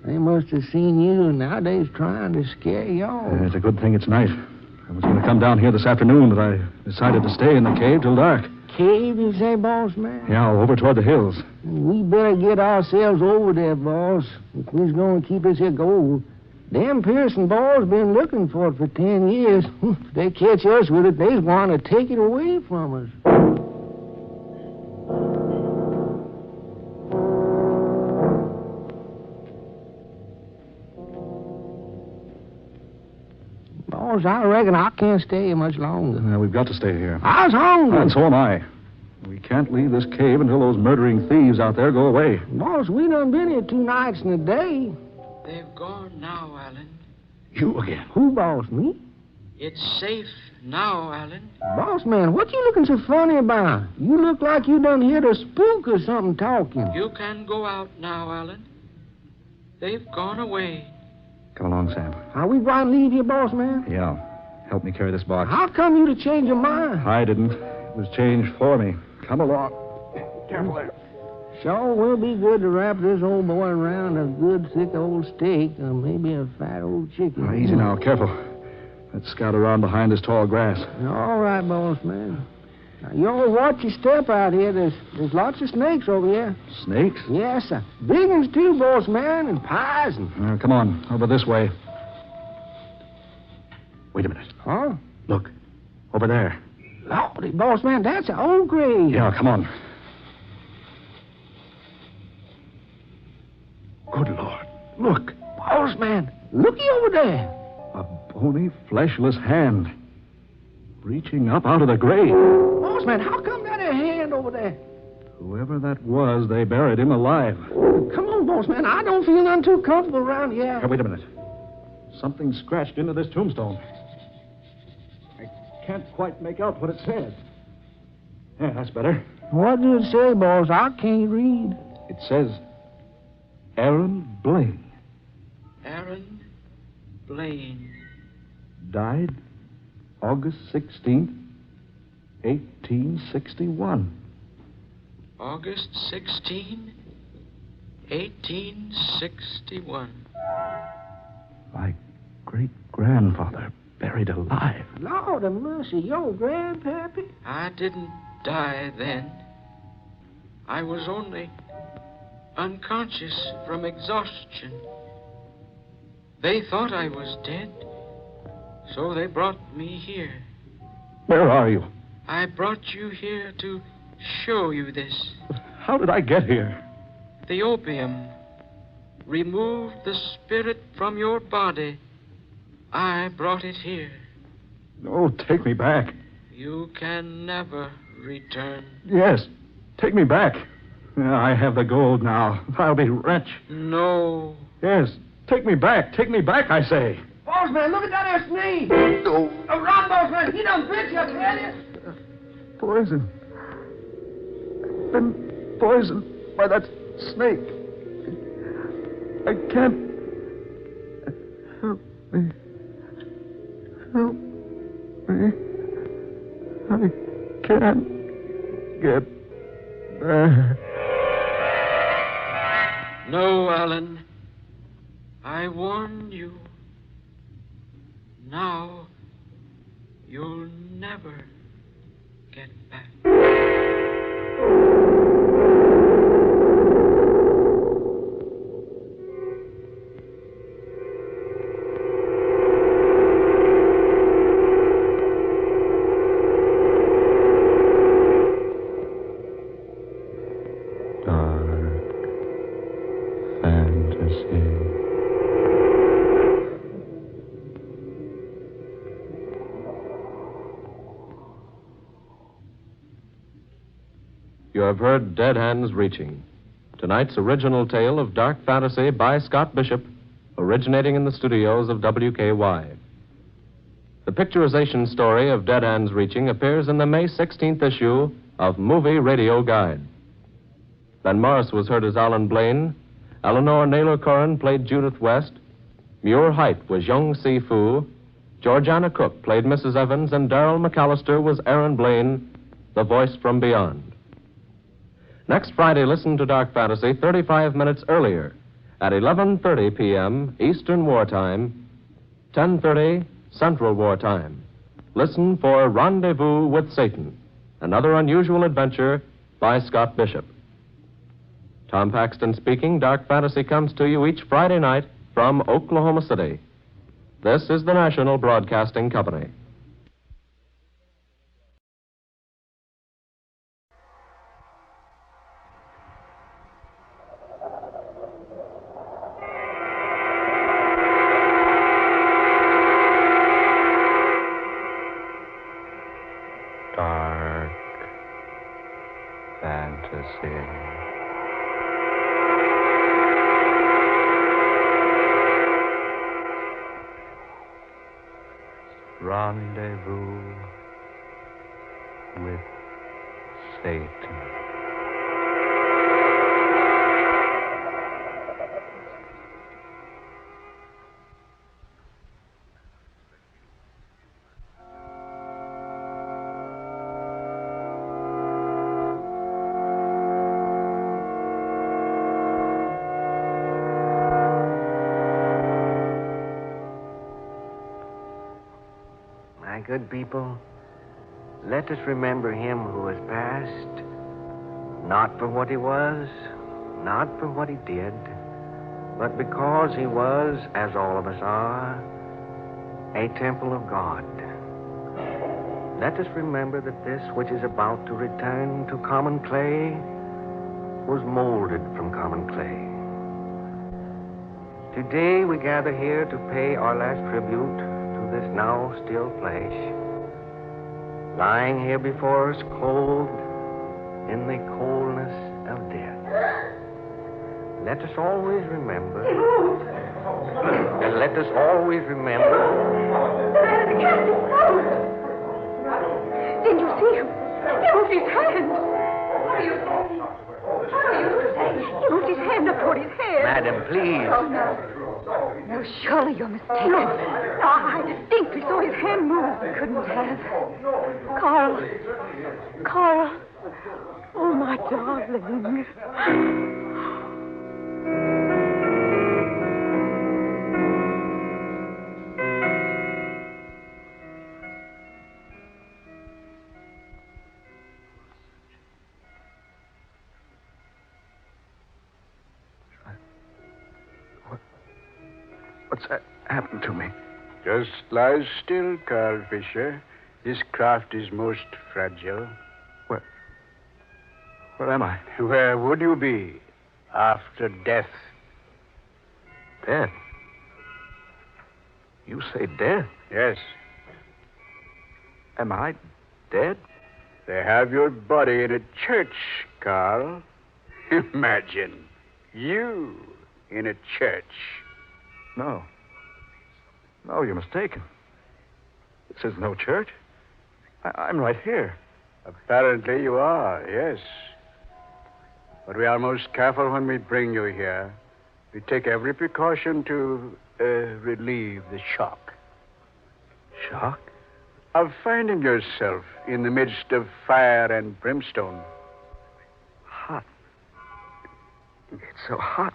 They must have seen you, and now they're trying to scare y'all. It's a good thing it's night. I was going to come down here this afternoon, but I decided to stay in the cave till dark. Cave, you say, boss man? Yeah, over toward the hills. We better get ourselves over there, boss, if we's going to keep this here gold. Them Pearson boys been looking for it for 10 years. If they catch us with it, they's want to take it away from us. Boss, I reckon I can't stay here much longer. We've got to stay here. I was hungry. And so am I. We can't leave this cave until those murdering thieves out there go away. Boss, we done been here 2 nights and a day. They've gone now, Alan. You again? Who, boss, me? It's safe now, Alan. Boss man, what you looking so funny about? You look like you done heard a spook or something talking. You can go out now, Alan. They've gone away. Come along, Sam. Are we going to leave you, boss man? Yeah. Help me carry this box. How come you to change your mind? I didn't. It was changed for me. Come along. Careful there. Sure will be good to wrap this old boy around a good thick old steak or maybe a fat old chicken. Easy now. Careful. Let's scout around behind this tall grass. All right, boss man. Now, you all watch your step out here. There's lots of snakes over here. Snakes? Yes, sir. Big ones, too, boss man, and poison. Come on. Over this way. Wait a minute. Huh? Look. Over there. Lordy, boss man, that's an old grave. Yeah, come on. Good Lord. Look. Boss man, looky over there. A bony, fleshless hand. Reaching up out of the grave. Boss man, how come that a hand over there? Whoever that was, they buried him alive. Come on, boss man. I don't feel none too comfortable around here. Wait a minute. Something scratched into this tombstone. I can't quite make out what it says. Yeah, that's better. What does it say, boss? I can't read. It says, Aaron Blaine. Aaron Blaine. Died August 16th, 1861. August 16, 1861. My great-grandfather buried alive. Lord of mercy, your grandpappy? I didn't die then. I was only unconscious from exhaustion. They thought I was dead, so they brought me here. Where are you? I brought you here to show you this. How did I get here? The opium removed the spirit from your body. I brought it here. No, take me back. You can never return. Yes, take me back. I have the gold now. I'll be rich. No. Yes, take me back. Take me back, I say. Bossman, look at that there snake. No. Run, Bossman. He done bit you, I tell you. Poison. Been poisoned by that snake. I can't. Help me. Help me. I can't get back. No, Alan. I warned you. Now, you'll never get back. You have heard Dead Hands Reaching, tonight's original tale of dark fantasy by Scott Bishop, originating in the studios of WKY. The picturization story of Dead Hands Reaching appears in the May 16th issue of Movie Radio Guide. Ben Morris was heard as Alan Blaine, Eleanor Naylor Corrin played Judith West, Muir Height was Young Si Fu, Georgiana Cook played Mrs. Evans, and Darrell McAllister was Aaron Blaine, the voice from beyond. Next Friday, listen to Dark Fantasy 35 minutes earlier at 11:30 p.m. Eastern Wartime, 10:30 Central Wartime. Listen for Rendezvous with Satan, another unusual adventure by Scott Bishop. Tom Paxton speaking. Dark Fantasy comes to you each Friday night from Oklahoma City. This is the National Broadcasting Company. Dark fantasy. Rendezvous with Satan. My good people, let us remember him who has passed, not for what he was, not for what he did, but because he was, as all of us are, a temple of God. Let us remember that this which is about to return to common clay was molded from common clay. Today we gather here to pay our last tribute to this now still flesh, lying here before us cold in the coldness of death. Let us always remember. Let us always remember. Did you see him? He moved his hand. What are you saying? What are you saying? He moved his hand up toward his head. Madam, please. Oh, no. No, surely you're mistaken. No, I distinctly saw his hand move. Couldn't have. Carl. Oh, my darling. What's that happened to me? Just lie still, Carl Fisher. This craft is most fragile. Where am I? Where would you be after death? Dead? You say dead? Yes. Am I dead? They have your body in a church, Carl. Imagine you in a church. No. No, you're mistaken. This is no church. I'm right here. Apparently you are, yes. But we are most careful when we bring you here. We take every precaution to relieve the shock. Shock? Of finding yourself in the midst of fire and brimstone. Hot. It's so hot.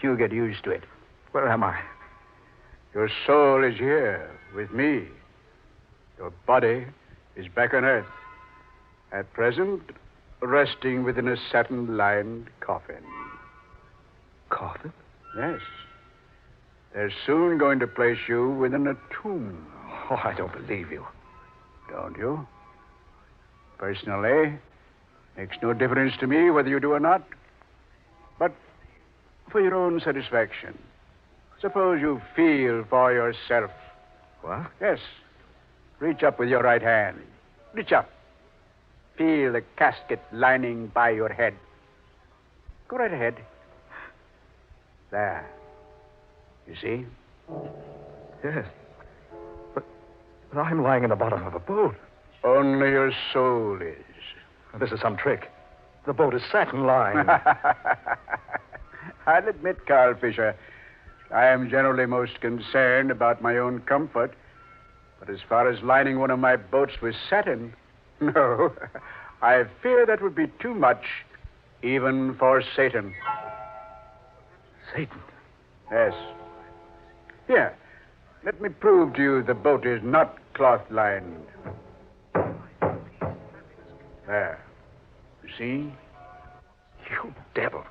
You get used to it. Where am I? Your soul is here with me. Your body is back on Earth. At present, resting within a satin-lined coffin. Coffin? Yes. They're soon going to place you within a tomb. Oh, I don't believe you. Don't you? Personally, makes no difference to me whether you do or not. But for your own satisfaction, suppose you feel for yourself. What? Yes. Reach up with your right hand. Reach up. Feel the casket lining by your head. Go right ahead. There. You see? Yes. But I'm lying in the bottom of a boat. Only your soul is. This is some trick. The boat is satin-lined. I'll admit, Carl Fisher, I am generally most concerned about my own comfort. But as far as lining one of my boats with satin, no. I fear that would be too much, even for Satan. Satan? Yes. Here, let me prove to you the boat is not cloth-lined. There. You see? You devil.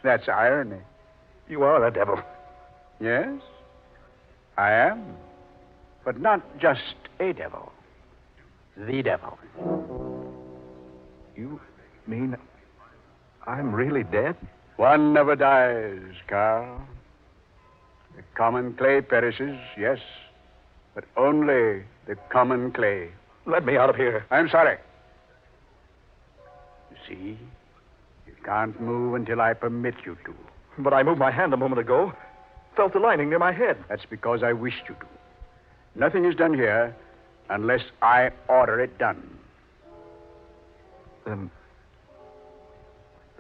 That's irony. You are a devil. Yes, I am. But not just a devil. The devil. You mean I'm really dead? One never dies, Carl. The common clay perishes, yes, but only the common clay. Let me out of here. I'm sorry. You see, you can't move until I permit you to. But I moved my hand a moment ago. Felt the lining near my head. That's because I wished you to. Nothing is done here unless I order it done. Then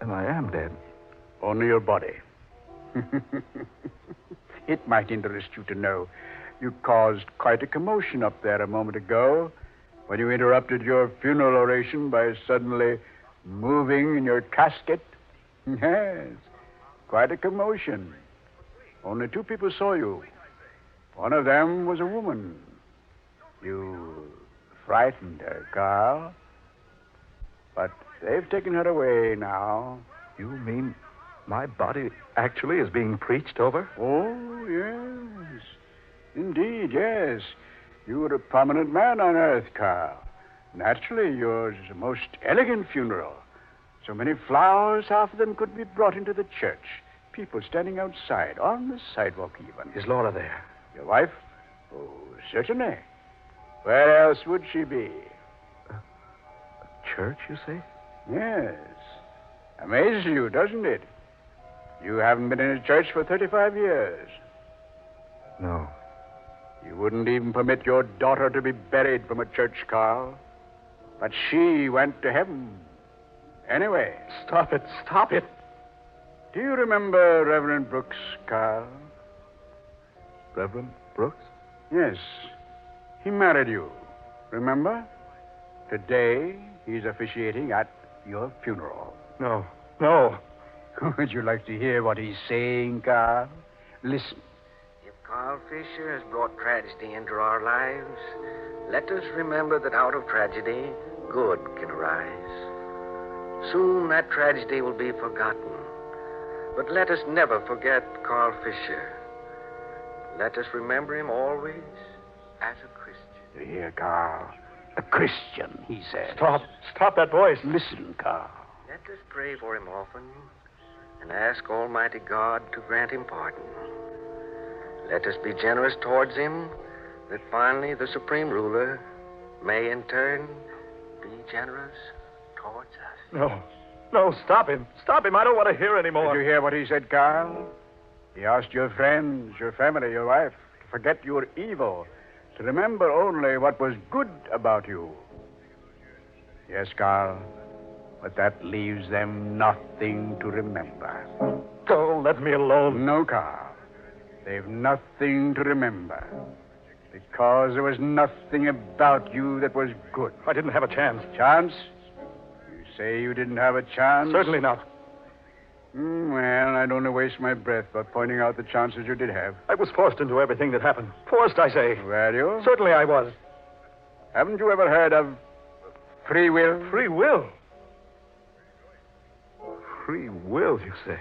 I am dead. Only your body. It might interest you to know you caused quite a commotion up there a moment ago when you interrupted your funeral oration by suddenly moving in your casket. Yes, quite a commotion. Only 2 people saw you. One of them was a woman. You frightened her, Carl. But they've taken her away now. You mean my body actually is being preached over? Oh, yes. Indeed, yes. You were a prominent man on Earth, Carl. Naturally, yours is a most elegant funeral. So many flowers, half of them could be brought into the church. People standing outside, on the sidewalk even. Is Laura there? Your wife? Oh, certainly. Where else would she be? A church, you say? Yes. Amazes you, doesn't it? You haven't been in a church for 35 years. No. You wouldn't even permit your daughter to be buried from a church, Carl. But she went to heaven. Anyway. Stop it. Stop it. Do you remember Reverend Brooks, Carl? Reverend Brooks? Yes. He married you. Remember? Today, he's officiating at your funeral. No. No. Would you like to hear what he's saying, Carl? Listen. If Carl Fisher has brought tragedy into our lives, let us remember that out of tragedy, good can arise. Soon that tragedy will be forgotten. But let us never forget Carl Fisher. Let us remember him always as a Christian. You hear, Carl? A Christian, he said. Stop that voice. Listen, Carl. Let us pray for him often and ask Almighty God to grant him pardon. Let us be generous towards him, that finally the Supreme Ruler may in turn be generous towards us. No. No, stop him. Stop him. I don't want to hear anymore. Did you hear what he said, Carl? He asked your friends, your family, your wife, to forget your evil, to remember only what was good about you. Yes, Carl, but that leaves them nothing to remember. Go, let me alone. No, Carl. They've nothing to remember. Because there was nothing about you that was good. I didn't have a chance. Chance? You say you didn't have a chance? Certainly not. Well, I don't want to waste my breath by pointing out the chances you did have. I was forced into everything that happened. Forced, I say. Were you? Certainly I was. Haven't you ever heard of free will? Free will? Free will, you say?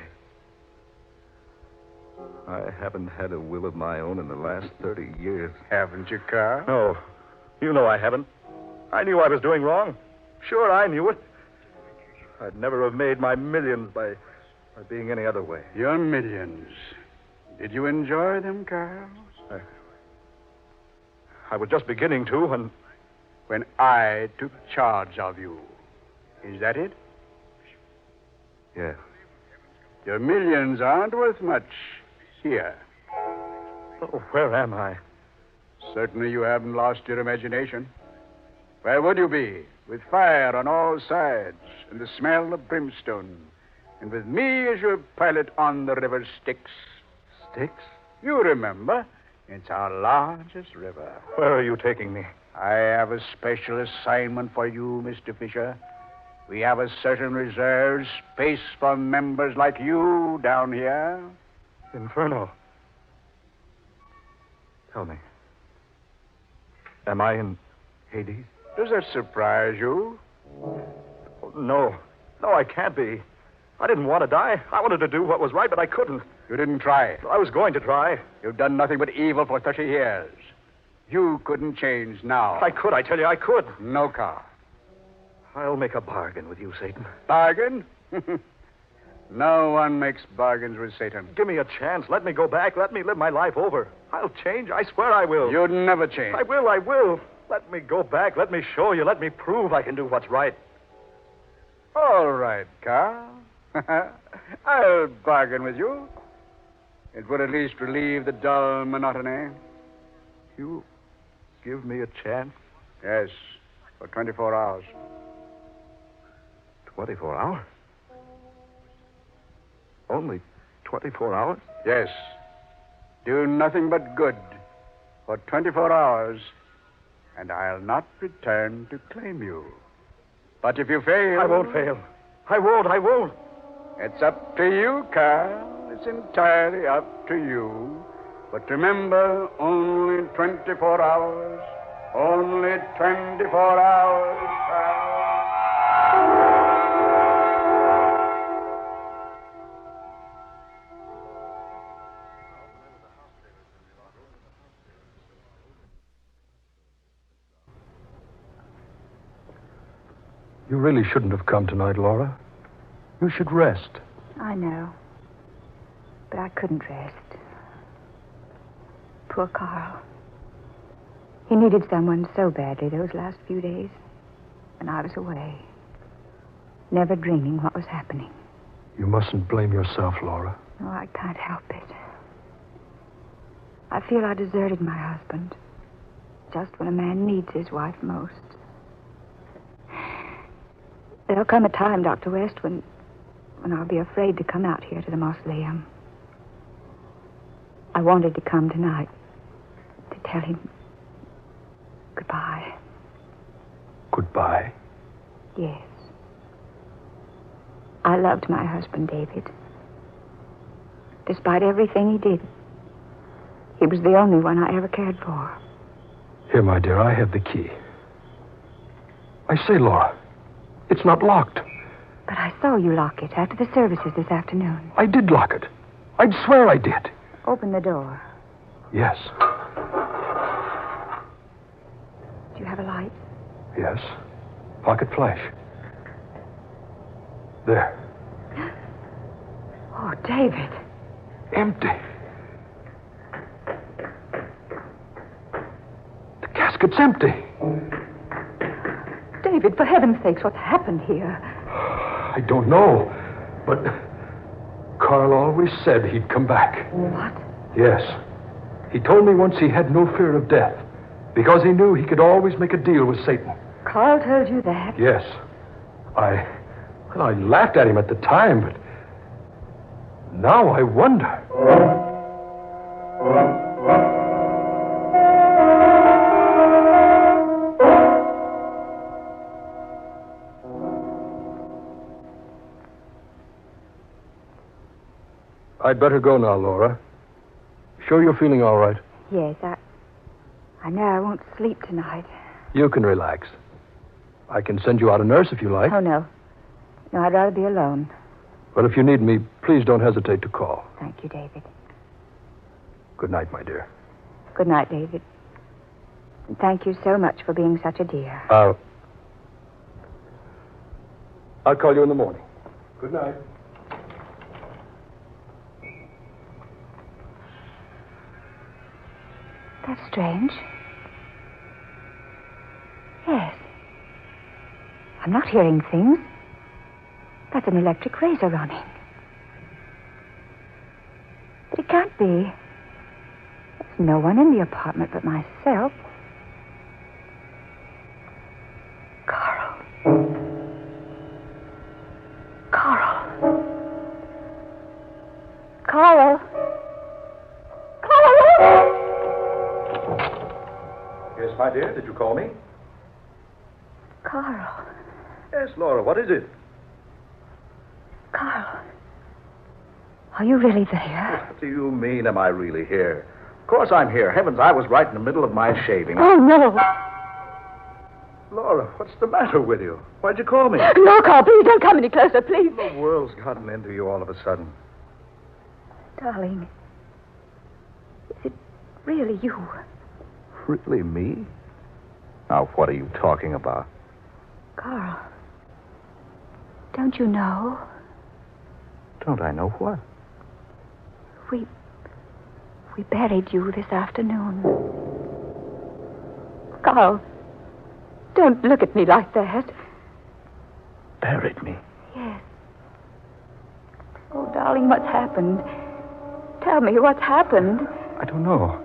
I haven't had a will of my own in the last 30 years. Haven't you, Carl? No. You know I haven't. I knew I was doing wrong. Sure, I knew it. I'd never have made my millions by being any other way. Your millions. Did you enjoy them, Carl? I was just beginning to when I took charge of you. Is that it? Yes. Your millions aren't worth much here. Oh, where am I? Certainly you haven't lost your imagination. Where would you be? With fire on all sides and the smell of brimstone. And with me as your pilot on the river Styx. Styx? You remember. It's our largest river. Where are you taking me? I have a special assignment for you, Mr. Fisher. We have a certain reserved space for members like you down here. Inferno. Tell me. Am I in Hades? Does that surprise you? No. No, I can't be. I didn't want to die. I wanted to do what was right, but I couldn't. You didn't try. I was going to try. You've done nothing but evil for 30 years. You couldn't change now. I could, I tell you, I could. No, Carl. I'll make a bargain with you, Satan. Bargain? No one makes bargains with Satan. Give me a chance. Let me go back. Let me live my life over. I'll change. I swear I will. You'd never change. I will. Let me go back. Let me show you. Let me prove I can do what's right. All right, Carl. I'll bargain with you. It would at least relieve the dull monotony. You give me a chance? Yes, for 24 hours. 24 hours? Only 24 hours? Yes. Do nothing but good for 24 hours, and I'll not return to claim you. But if you fail... I won't fail. I won't. It's up to you, Carl. It's entirely up to you. But remember, only 24 hours. Only 24 hours, Carl. You really shouldn't have come tonight, Laura. You should rest. I know. But I couldn't rest. Poor Carl. He needed someone so badly those last few days. And I was away. Never dreaming what was happening. You mustn't blame yourself, Laura. No, I can't help it. I feel I deserted my husband. Just when a man needs his wife most. There'll come a time, Dr. West, when I'll be afraid to come out here to the mausoleum. I wanted to come tonight to tell him goodbye. Goodbye? Yes. I loved my husband, David. Despite everything he did, he was the only one I ever cared for. Here, my dear, I have the key. I say, Laura, it's not locked. But I saw you lock it after the services this afternoon. I did lock it. I'd swear I did. Open the door. Yes. Do you have a light? Yes. Pocket flash. There. Oh, David. Empty. The casket's empty. David, for heaven's sakes, what's happened here? I don't know, but Carl always said he'd come back. What? Yes. He told me once he had no fear of death because he knew he could always make a deal with Satan. Carl told you that? Yes. I laughed at him at the time, but now I wonder. I'd better go now, Laura. Sure you're feeling all right? Yes, I know I won't sleep tonight. You can relax. I can send you out a nurse if you like. Oh, no. No, I'd rather be alone. But if you need me, please don't hesitate to call. Thank you, David. Good night, my dear. Good night, David. And thank you so much for being such a dear. I'll call you in the morning. Good night. That's strange. Yes. I'm not hearing things. That's an electric razor running. But it can't be. There's no one in the apartment but myself. Carl. Carl. Carl. Carl! Yes, my dear, did you call me? Carl. Yes, Laura, what is it? Carl. Are you really there? What do you mean, am I really here? Of course I'm here. Heavens, I was right in the middle of my shaving. Oh, no. Laura, what's the matter with you? Why'd you call me? No, Carl, please don't come any closer, please. The world's gotten into you all of a sudden. Darling, is it really you? Really, me? Now, what are you talking about? Carl, don't you know? Don't I know what? We buried you this afternoon. Carl, don't look at me like that. Buried me? Yes. Oh, darling, what's happened? Tell me what's happened. I don't know.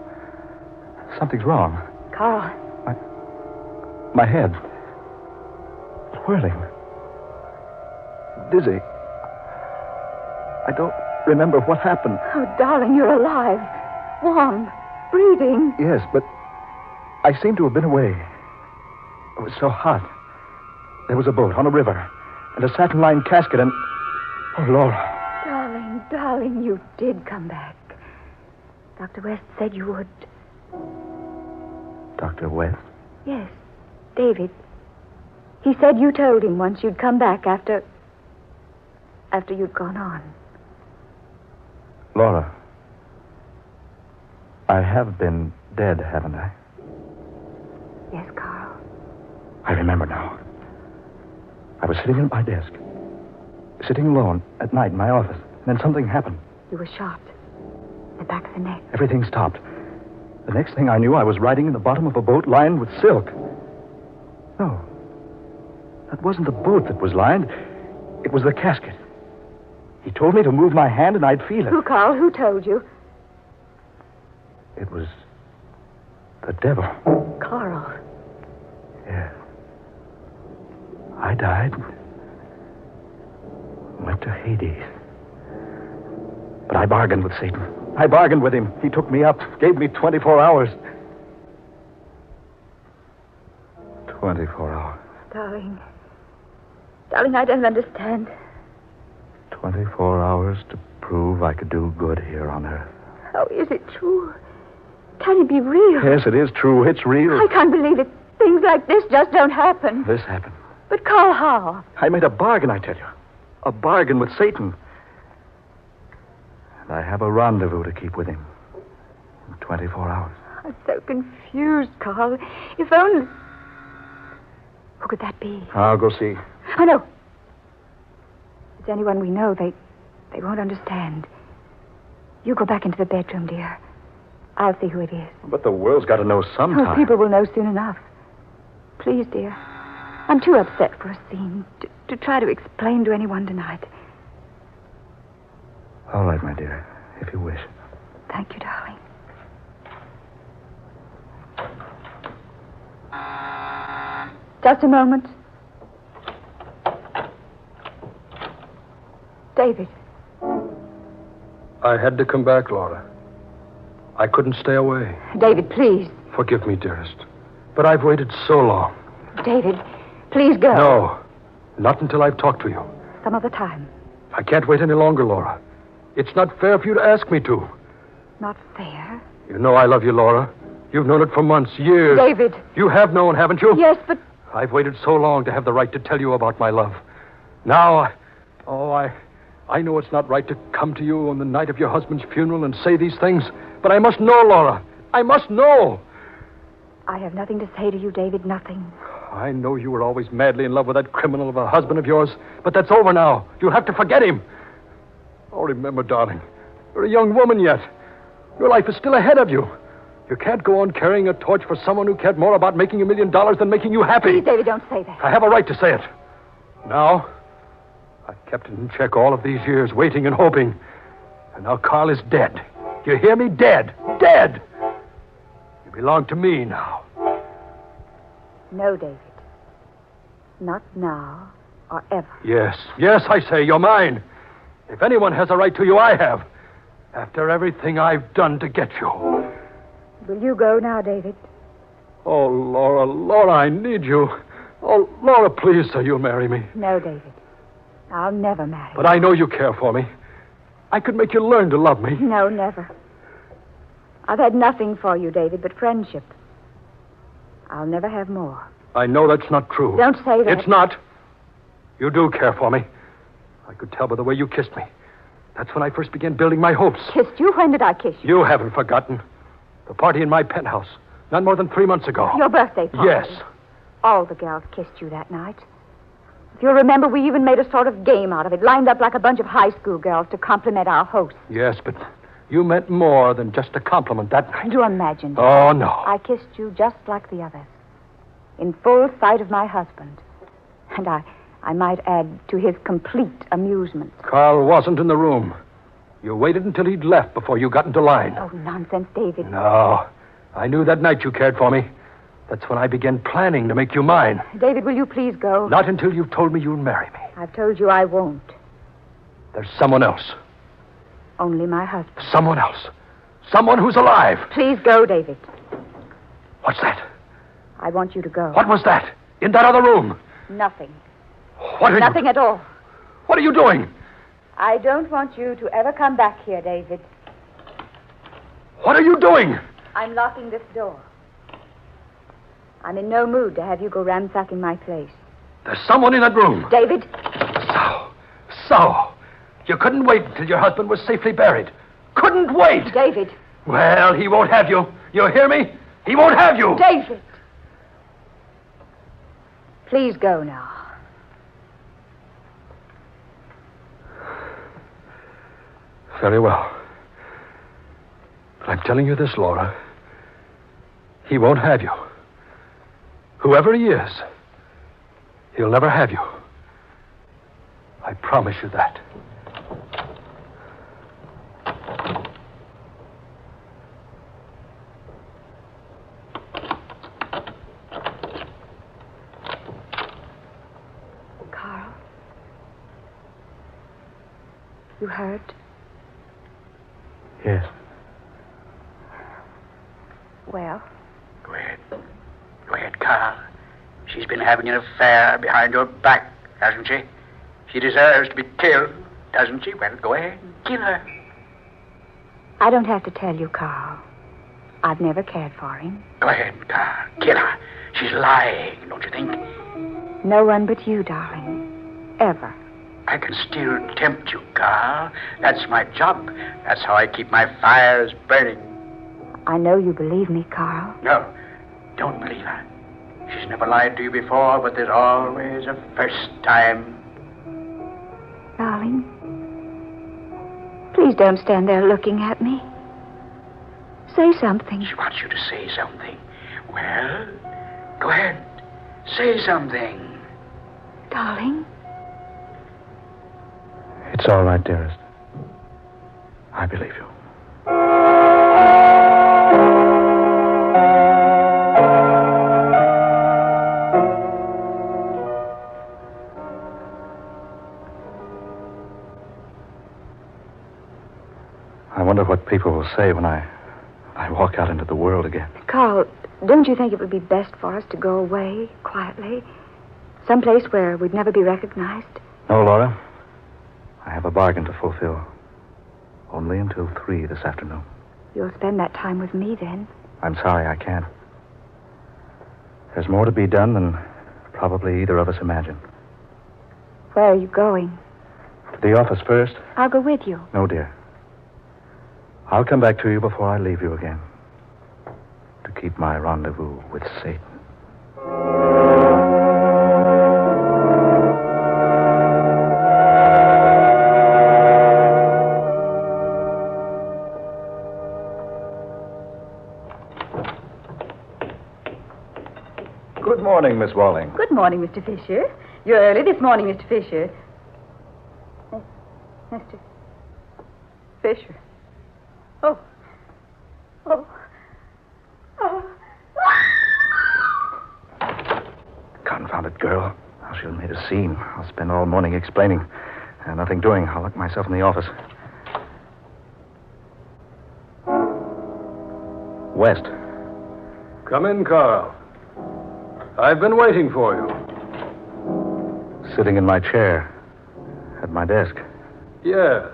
Something's wrong. Carl. My head. Whirling. Dizzy. I don't remember what happened. Oh, darling, you're alive. Warm. Breathing. Yes, but I seem to have been away. It was so hot. There was a boat on a river and a satin-lined casket and... Oh, Laura. Darling, you did come back. Dr. West said you would. Dr. West? Yes, David. He said you told him once you'd come back after you'd gone on. Laura, I have been dead, haven't I? Yes, Carl. I remember now. I was sitting at my desk, sitting alone at night in my office, and then something happened. You were shot. The back of the neck. Everything stopped. The next thing I knew, I was riding in the bottom of a boat lined with silk. No. That wasn't the boat that was lined. It was the casket. He told me to move my hand and I'd feel it. Who, Carl? Who told you? It was the devil. Carl. Yes. I died. Went to Hades. But I bargained with Satan. I bargained with him. He took me up, gave me 24 hours. 24 hours. Darling, Darling, I don't understand. 24 hours to prove I could do good here on Earth. Oh, is it true? Can it be real? Yes, it is true. It's real. I can't believe it. Things like this just don't happen. This happened. But, Carl, how? I made a bargain, I tell you. A bargain with Satan. And I have a rendezvous to keep with him. In 24 hours. I'm so confused, Carl. If only... Who could that be? I'll go see. Oh, no. If it's anyone we know, they won't understand. You go back into the bedroom, dear. I'll see who it is. But the world's got to know sometime. Oh, people will know soon enough. Please, dear. I'm too upset for a scene to try to explain to anyone tonight. All right, my dear, if you wish. Thank you, darling. Just a moment. David. I had to come back, Laura. I couldn't stay away. David, please. Forgive me, dearest. But I've waited so long. David, please go. No, not until I've talked to you. Some other time. I can't wait any longer, Laura. It's not fair for you to ask me to. Not fair? You know I love you, Laura. You've known it for months, years. David. You have known, haven't you? Yes, but... I've waited so long to have the right to tell you about my love. Now, I know it's not right to come to you on the night of your husband's funeral and say these things, but I must know, Laura. I must know. I have nothing to say to you, David, nothing. I know you were always madly in love with that criminal of a husband of yours, but that's over now. You'll have to forget him. Oh, remember, darling, you're a young woman yet. Your life is still ahead of you. You can't go on carrying a torch for someone who cared more about making $1 million than making you happy. Please, David, don't say that. I have a right to say it. Now, I've kept it in check all of these years, waiting and hoping. And now Carl is dead. You hear me? Dead. Dead. You belong to me now. No, David. Not now or ever. Yes, I say, you're mine. If anyone has a right to you, I have. After everything I've done to get you. Will you go now, David? Oh, Laura, I need you. Oh, Laura, please, so you'll marry me. No, David. I'll never marry you. But I know you care for me. I could make you learn to love me. No, never. I've had nothing for you, David, but friendship. I'll never have more. I know that's not true. Don't say that. It's not. You do care for me. I could tell by the way you kissed me. That's when I first began building my hopes. Kissed you? When did I kiss you? You haven't forgotten. The party in my penthouse, not more than 3 months ago. Your birthday party? Yes. All the girls kissed you that night. If you remember, we even made a sort of game out of it, lined up like a bunch of high school girls to compliment our host. Yes, but you meant more than just a compliment that night. You imagined it. Oh, no. I kissed you just like the others, in full sight of my husband. And I might add, to his complete amusement. Carl wasn't in the room. You waited until he'd left before you got into line. Oh, nonsense, David. No. I knew that night you cared for me. That's when I began planning to make you mine. David, will you please go? Not until you've told me you'll marry me. I've told you I won't. There's someone else. Only my husband. Someone else. Someone who's alive. Please go, David. What's that? I want you to go. What was that? In that other room? Nothing. What are Nothing at all. What are you doing? I don't want you to ever come back here, David. What are you doing? I'm locking this door. I'm in no mood to have you go ransacking my place. There's someone in that room. David? So. You couldn't wait until your husband was safely buried. Couldn't wait. David. Well, he won't have you. You hear me? He won't have you. David. Please go now. Very well. But I'm telling you this, Laura. He won't have you. Whoever he is, he'll never have you. I promise you that. Carl? You heard? Yes. Well? Go ahead, Carl. She's been having an affair behind your back. hasn't she? She deserves to be killed, doesn't she? Well, go ahead and kill her. I don't have to tell you, Carl. I've never cared for him. Go ahead, Carl. Kill her. She's lying, don't you think? No one but you, darling. Ever. I can still tempt you, Carl. That's my job. That's how I keep my fires burning. I know you believe me, Carl. No, don't believe her. She's never lied to you before, but there's always a first time. Darling, please don't stand there looking at me. Say something. She wants you to say something. Well, go ahead. Say something. Darling. It's all right, dearest. I believe you. I wonder what people will say when I walk out into the world again. Carl, don't you think it would be best for us to go away quietly? Someplace where we'd never be recognized? No, Laura. I have a bargain to fulfill. Only until 3 this afternoon. You'll spend that time with me then. I'm sorry I can't. There's more to be done than probably either of us imagined. Where are you going? To the office first? I'll go with you. No, dear. I'll come back to you before I leave you again. To keep my rendezvous with Satan. Good morning, Miss Walling. Good morning, Mr. Fisher. You're early this morning, Mr. Fisher. Mr. Fisher. Oh. Oh. Oh. Confounded girl. Now she'll make a scene. I'll spend all morning explaining. Nothing doing. I'll lock myself in the office. West. Come in, Carl. I've been waiting for you. Sitting in my chair. At my desk. Yes.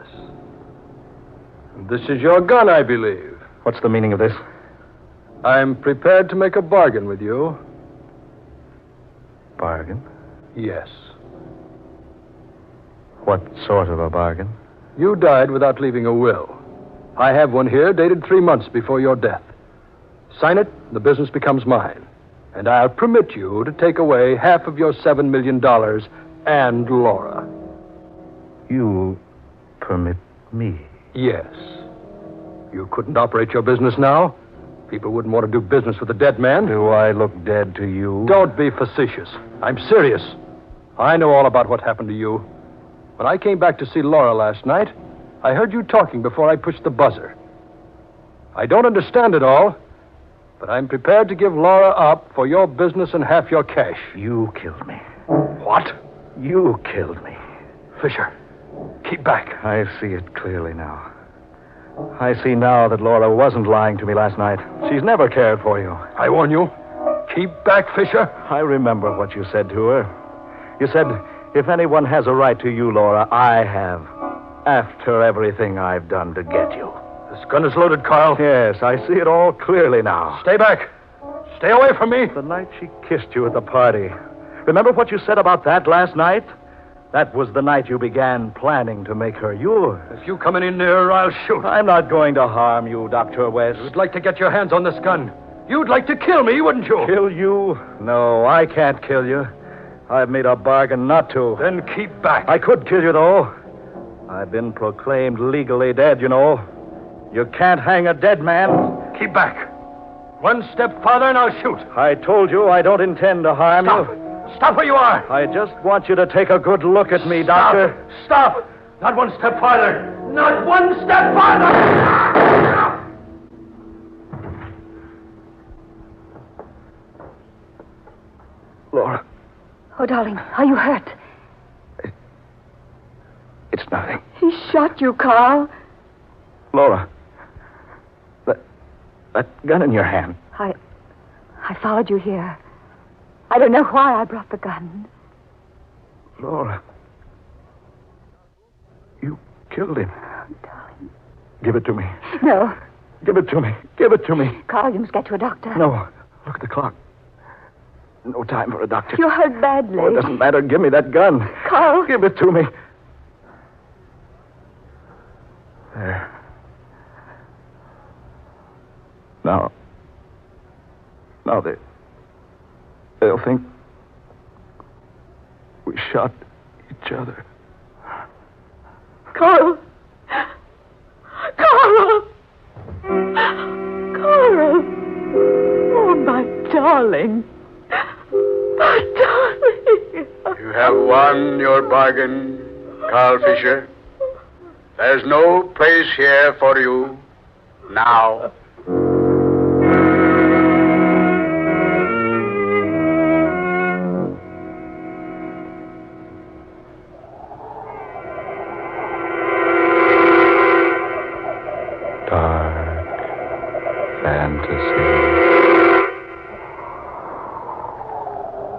This is your gun, I believe. What's the meaning of this? I'm prepared to make a bargain with you. Bargain? Yes. What sort of a bargain? You died without leaving a will. I have one here dated 3 months before your death. Sign it, the business becomes mine. And I'll permit you to take away half of your $7 million and Laura. You permit me? Yes. You couldn't operate your business now. People wouldn't want to do business with a dead man. Do I look dead to you? Don't be facetious. I'm serious. I know all about what happened to you. When I came back to see Laura last night, I heard you talking before I pushed the buzzer. I don't understand it all, but I'm prepared to give Laura up for your business and half your cash. You killed me. What? You killed me. Fisher, keep back. I see it clearly now. I see now that Laura wasn't lying to me last night. She's never cared for you. I warn you. Keep back, Fisher. I remember what you said to her. You said, if anyone has a right to you, Laura, I have. After everything I've done to get you. This gun is loaded, Carl. Yes, I see it all clearly now. Stay back. Stay away from me. The night she kissed you at the party. Remember what you said about that last night? That was the night you began planning to make her yours. If you come any nearer, I'll shoot. I'm not going to harm you, Dr. West. You'd like to get your hands on this gun. You'd like to kill me, wouldn't you? Kill you? No, I can't kill you. I've made a bargain not to. Then keep back. I could kill you, though. I've been proclaimed legally dead, you know. You can't hang a dead man. Keep back. One step farther and I'll shoot. I told you I don't intend to harm you. Stop where you are. I just want you to take a good look at me, Stop. Doctor. Stop. Not one step farther. Not one step farther. Laura. Oh, darling, are you hurt? It's nothing. He shot you, Carl. Laura. That gun in your hand. I followed you here. I don't know why I brought the gun. Laura. You killed him. Darling. Give it to me. No. Give it to me. Give it to me. Carl, you must get to a doctor. No. Look at the clock. No time for a doctor. You're hurt badly. Oh, it doesn't matter. Give me that gun. Carl. Give it to me. There. Now they'll think we shot each other. Carl! Carl! Carl! Oh, my darling. My darling. You have won your bargain, Carl Fisher. There's no place here for you now.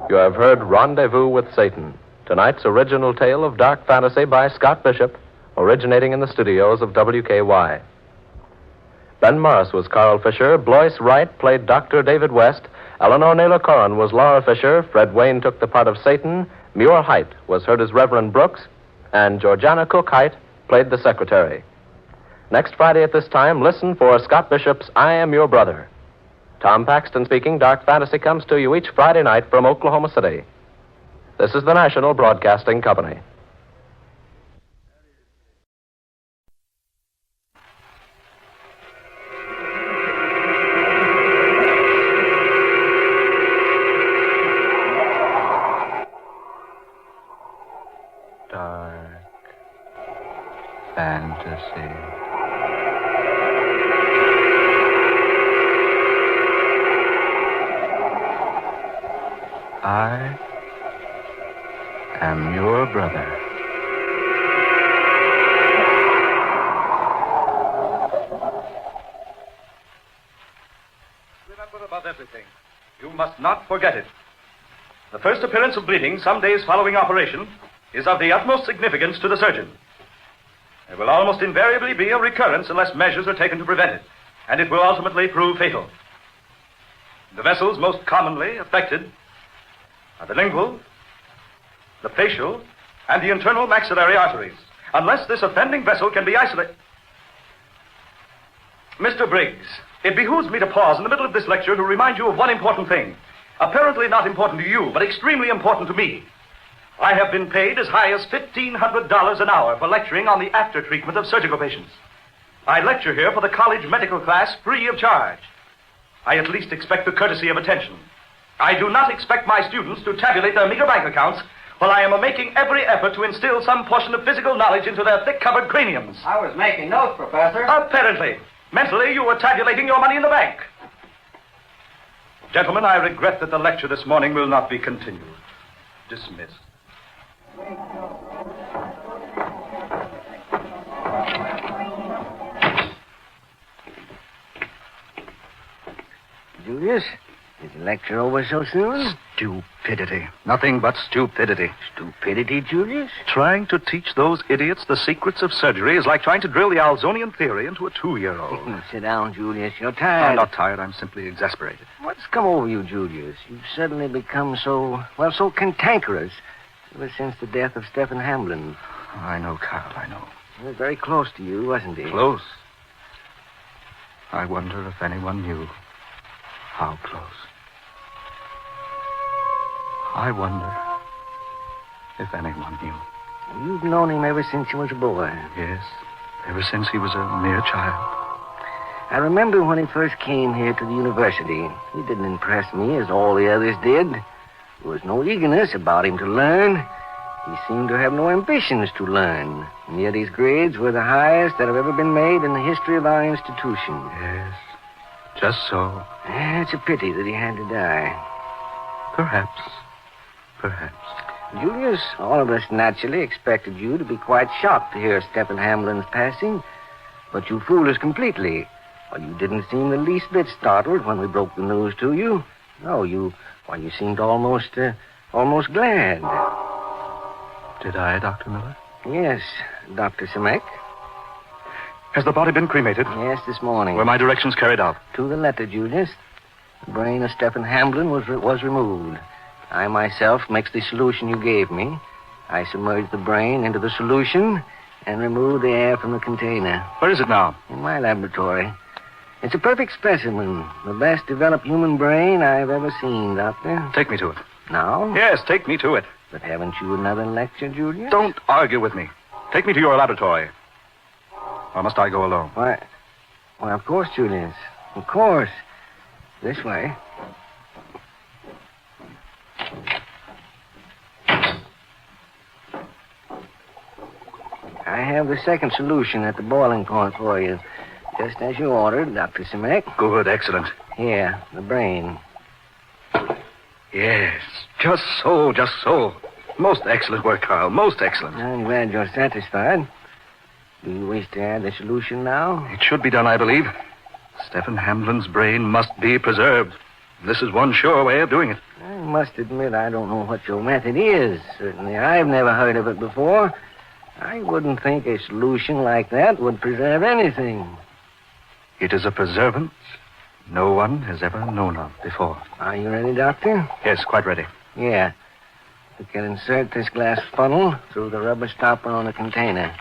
You have heard Rendezvous with Satan, tonight's original tale of dark fantasy by Scott Bishop, originating in the studios of WKY. Ben Morris was Carl Fisher, Blois Wright played Dr. David West, Eleanor Naylor Corrin was Laura Fisher, Fred Wayne took the part of Satan, Muir Height was heard as Reverend Brooks, and Georgiana Cook Height played the secretary. Next Friday at this time, listen for Scott Bishop's I Am Your Brother. Tom Paxton speaking. Dark Fantasy comes to you each Friday night from Oklahoma City. This is the National Broadcasting Company. Dark Fantasy. I am your brother. Remember above everything, you must not forget it. The first appearance of bleeding some days following operation is of the utmost significance to the surgeon. There will almost invariably be a recurrence unless measures are taken to prevent it, and it will ultimately prove fatal. The vessels most commonly affected are the lingual, the facial, and the internal maxillary arteries. Unless this offending vessel can be isolated. Mr. Briggs, it behooves me to pause in the middle of this lecture to remind you of one important thing. Apparently not important to you, but extremely important to me. I have been paid as high as $1,500 an hour for lecturing on the after treatment of surgical patients. I lecture here for the college medical class free of charge. I at least expect the courtesy of attention. I do not expect my students to tabulate their meager bank accounts while I am making every effort to instill some portion of physical knowledge into their thick-covered craniums. I was making notes, Professor. Apparently. Mentally, you were tabulating your money in the bank. Gentlemen, I regret that the lecture this morning will not be continued. Dismissed. Julius, is the lecture over so soon? Stupidity. Nothing but stupidity. Stupidity, Julius? Trying to teach those idiots the secrets of surgery is like trying to drill the Alzonian theory into a 2-year-old. Sit down, Julius. You're tired. I'm not tired. I'm simply exasperated. What's come over you, Julius? You've suddenly become so cantankerous ever since the death of Stephen Hamlin. I know, Carl, I know. He was very close to you, wasn't he? Close? I wonder if anyone knew how close. I wonder if anyone knew. You've known him ever since he was a boy. Yes, ever since he was a mere child. I remember when he first came here to the university. He didn't impress me as all the others did. There was no eagerness about him to learn. He seemed to have no ambitions to learn. And yet his grades were the highest that have ever been made in the history of our institution. Yes, just so. It's a pity that he had to die. Perhaps. Julius, all of us naturally expected you to be quite shocked to hear Stephen Hamlin's passing. But you fooled us completely. Well, you didn't seem the least bit startled when we broke the news to you. No, you seemed almost glad. Did I, Dr. Miller? Yes, Dr. Simek. Has the body been cremated? Yes, this morning. Were my directions carried out? To the letter, Julius. The brain of Stephen Hamblin was removed. I myself mixed the solution you gave me. I submerged the brain into the solution and removed the air from the container. Where is it now? In my laboratory. It's a perfect specimen. The best developed human brain I've ever seen, Doctor. Take me to it. Now? Yes, take me to it. But haven't you another lecture, Julius? Don't argue with me. Take me to your laboratory. Or must I go alone? Why, well, of course, Julius. Of course. This way. I have the second solution at the boiling point for you. Just as you ordered, Dr. Simek. Good, excellent. Here, the brain. Yes, just so, just so. Most excellent work, Carl. Most excellent. I'm glad you're satisfied. Do you wish to add the solution now? It should be done, I believe. Stephen Hamblin's brain must be preserved. This is one sure way of doing it. I must admit I don't know what your method is. Certainly, I've never heard of it before. I wouldn't think a solution like that would preserve anything. It is a preservant no one has ever known of before. Are you ready, Doctor? Yes, quite ready. Yeah. You can insert this glass funnel through the rubber stopper on the container.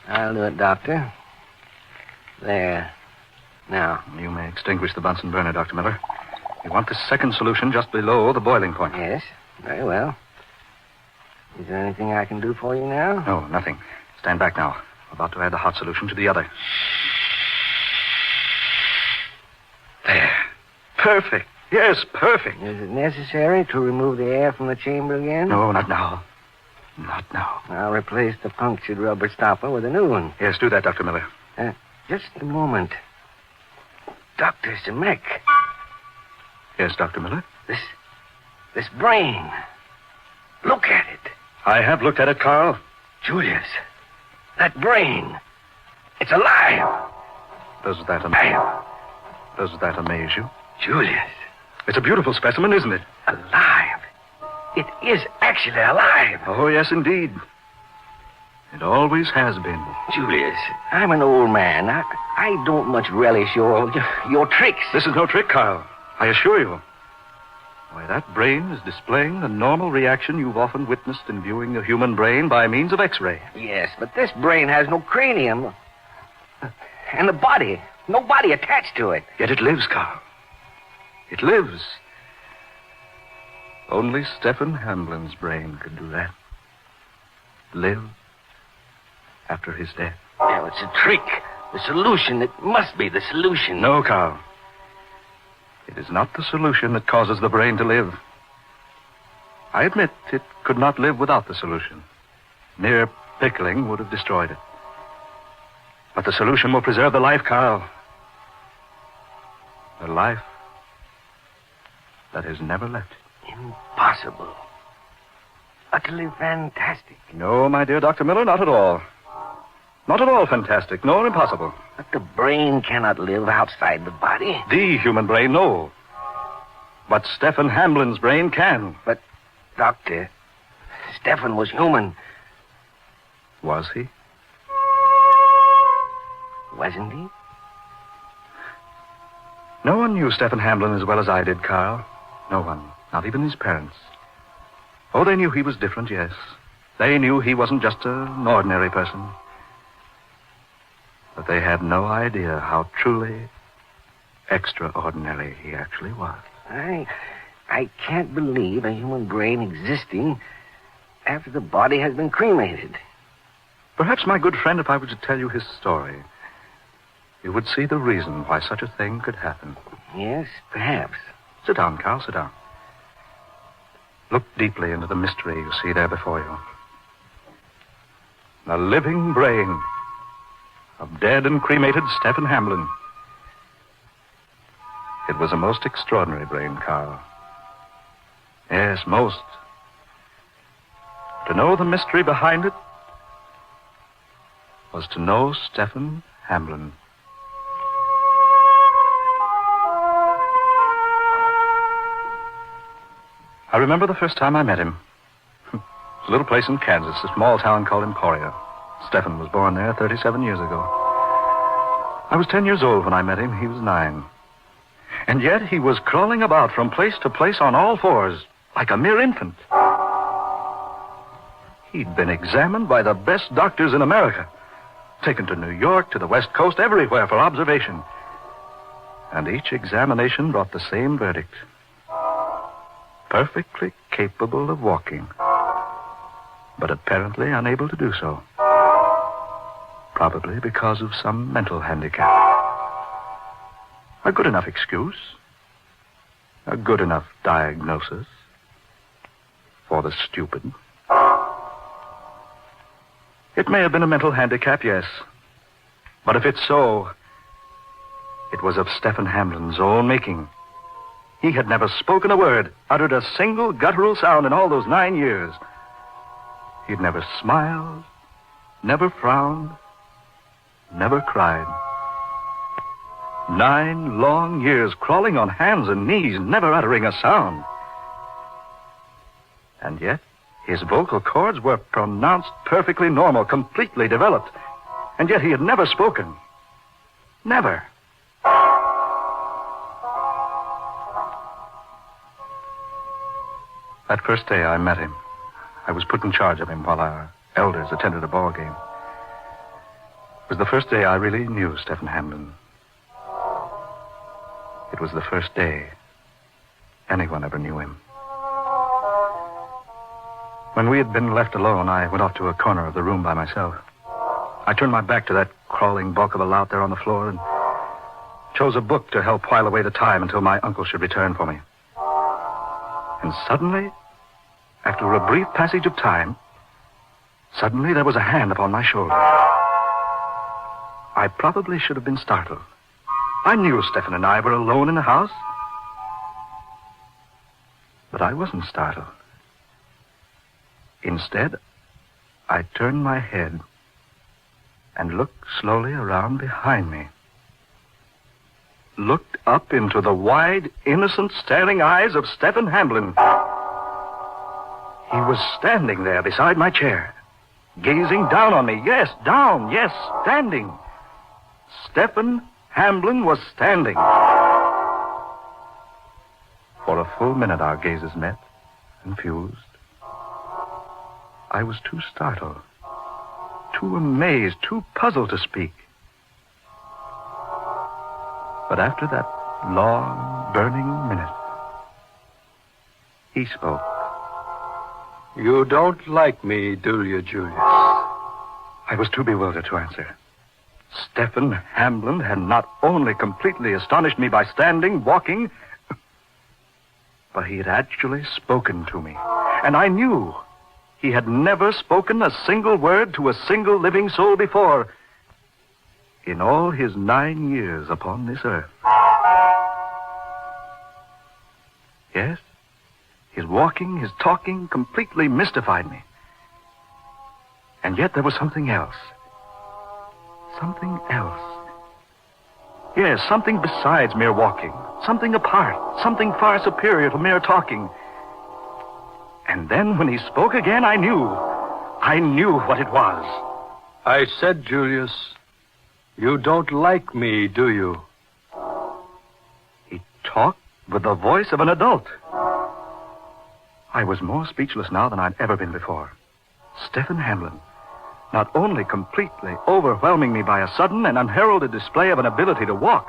I'll do it, Doctor. There. Now. You may extinguish the Bunsen burner, Dr. Miller. You want the second solution just below the boiling point. Yes, very well. Is there anything I can do for you now? No, nothing. Stand back now. About to add the hot solution to the other. There. Perfect. Yes, perfect. Is it necessary to remove the air from the chamber again? No, not now. Not now. I'll replace the punctured rubber stopper with a new one. Yes, do that, Dr. Miller. Just a moment. Dr. Simek. Yes, Dr. Miller? This brain. Look at it. I have looked at it, Carl. Julius, that brain. It's alive. Does that amaze you? Julius. It's a beautiful specimen, isn't it? Alive. It is actually alive. Oh, yes, indeed. It always has been. Julius, I'm an old man. I don't much relish your tricks. This is no trick, Carl. I assure you. Why, that brain is displaying the normal reaction you've often witnessed in viewing a human brain by means of X-ray. Yes, but this brain has no cranium. And the body. No body attached to it. Yet it lives, Carl. It lives. Only Stephen Hamblin's brain could do that. Live after his death. Well, it's a trick. The solution. It must be the solution. No, Carl. It is not the solution that causes the brain to live. I admit it could not live without the solution. Mere pickling would have destroyed it. But the solution will preserve the life, Carl. The life that has never left it. Impossible. Utterly fantastic. No, my dear Dr. Miller, not at all. Not at all fantastic, nor impossible. But the brain cannot live outside the body. The human brain, no. But Stephen Hamblin's brain can. But, Doctor, Stephen was human. Was he? Wasn't he? No one knew Stephen Hamblin as well as I did, Carl. No one. Not even his parents. Oh, they knew he was different, yes. They knew he wasn't just an ordinary person. But they had no idea how truly extraordinary he actually was. I can't believe a human brain existing after the body has been cremated. Perhaps, my good friend, if I were to tell you his story, you would see the reason why such a thing could happen. Yes, perhaps. Sit down, Carl, sit down. Look deeply into the mystery you see there before you. The living brain of dead and cremated Stephen Hamblin. It was a most extraordinary brain, Carl. Yes, most. To know the mystery behind it was to know Stephen Hamblin. I remember the first time I met him. It's a little place in Kansas, a small town called Emporia. Stephen was born there 37 years ago. I was 10 years old when I met him. He was 9. And yet he was crawling about from place to place on all fours, like a mere infant. He'd been examined by the best doctors in America, taken to New York, to the West Coast, everywhere for observation. And each examination brought the same verdict. Perfectly capable of walking, but apparently unable to do so. Probably because of some mental handicap. A good enough excuse. A good enough diagnosis for the stupid. It may have been a mental handicap, yes. But if it's so, it was of Stephen Hamlin's own making. He had never spoken a word, uttered a single guttural sound in all those 9 years. He'd never smiled, never frowned, never cried. 9 long years crawling on hands and knees, never uttering a sound. And yet, his vocal cords were pronounced perfectly normal, completely developed. And yet he had never spoken. Never. That first day I met him, I was put in charge of him while our elders attended a ball game. It was the first day I really knew Stephen Hamlin. It was the first day anyone ever knew him. When we had been left alone, I went off to a corner of the room by myself. I turned my back to that crawling bulk of a lout there on the floor and chose a book to help while away the time until my uncle should return for me. And suddenly, after a brief passage of time, suddenly there was a hand upon my shoulder. I probably should have been startled. I knew Stephen and I were alone in the house. But I wasn't startled. Instead, I turned my head and looked slowly around behind me. Looked up into the wide, innocent, staring eyes of Stephen Hamlin. He was standing there beside my chair, gazing down on me. Yes, down, yes, standing. Stephen Hamlin was standing. For a full minute our gazes met and fused. I was too startled, too amazed, too puzzled to speak. But after that long, burning minute, he spoke. You don't like me, do you, Julius? I was too bewildered to answer. Stephen Hamlin had not only completely astonished me by standing, walking, but he had actually spoken to me. And I knew he had never spoken a single word to a single living soul before in all his 9 years upon this earth. Yes, his walking, his talking completely mystified me. And yet there was something else. Something else. Yes, something besides mere walking. Something apart. Something far superior to mere talking. And then when he spoke again, I knew what it was. I said, Julius, you don't like me, do you? He talked with the voice of an adult. I was more speechless now than I'd ever been before. Stephen Hamlin, not only completely overwhelming me by a sudden and unheralded display of an ability to walk,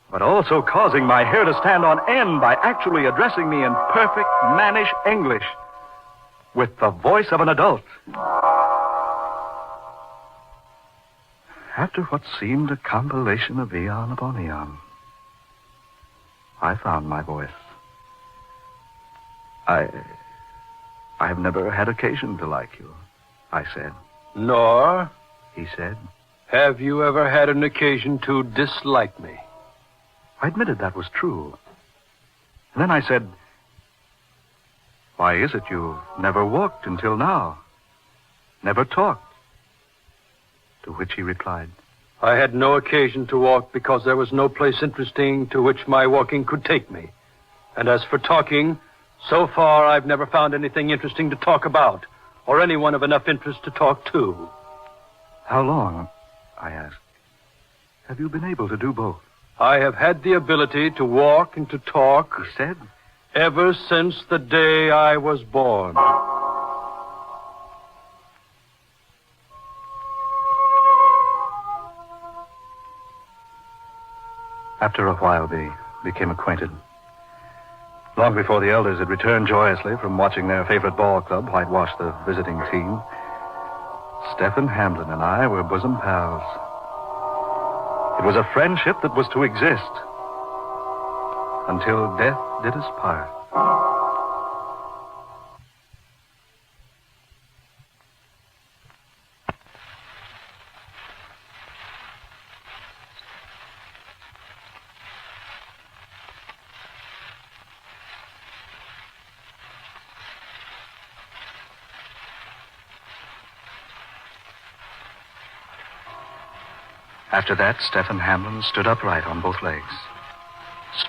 but also causing my hair to stand on end by actually addressing me in perfect mannish English with the voice of an adult. After what seemed a compilation of eon upon eon, I found my voice. I have never had occasion to like you, I said. Nor, he said, have you ever had an occasion to dislike me? I admitted that was true. And then I said, why is it you've never walked until now? Never talked? To which he replied, I had no occasion to walk because there was no place interesting to which my walking could take me. And as for talking, So far, I've never found anything interesting to talk about, or anyone of enough interest to talk to. How long, I asked, have you been able to do both? I have had the ability to walk and to talk. You said? Ever since the day I was born. After a while, we became acquainted. Long before the elders had returned joyously from watching their favorite ball club whitewash the visiting team, Stephen Hamlin and I were bosom pals. It was a friendship that was to exist until death did us part. After that, Stephen Hamlin stood upright on both legs.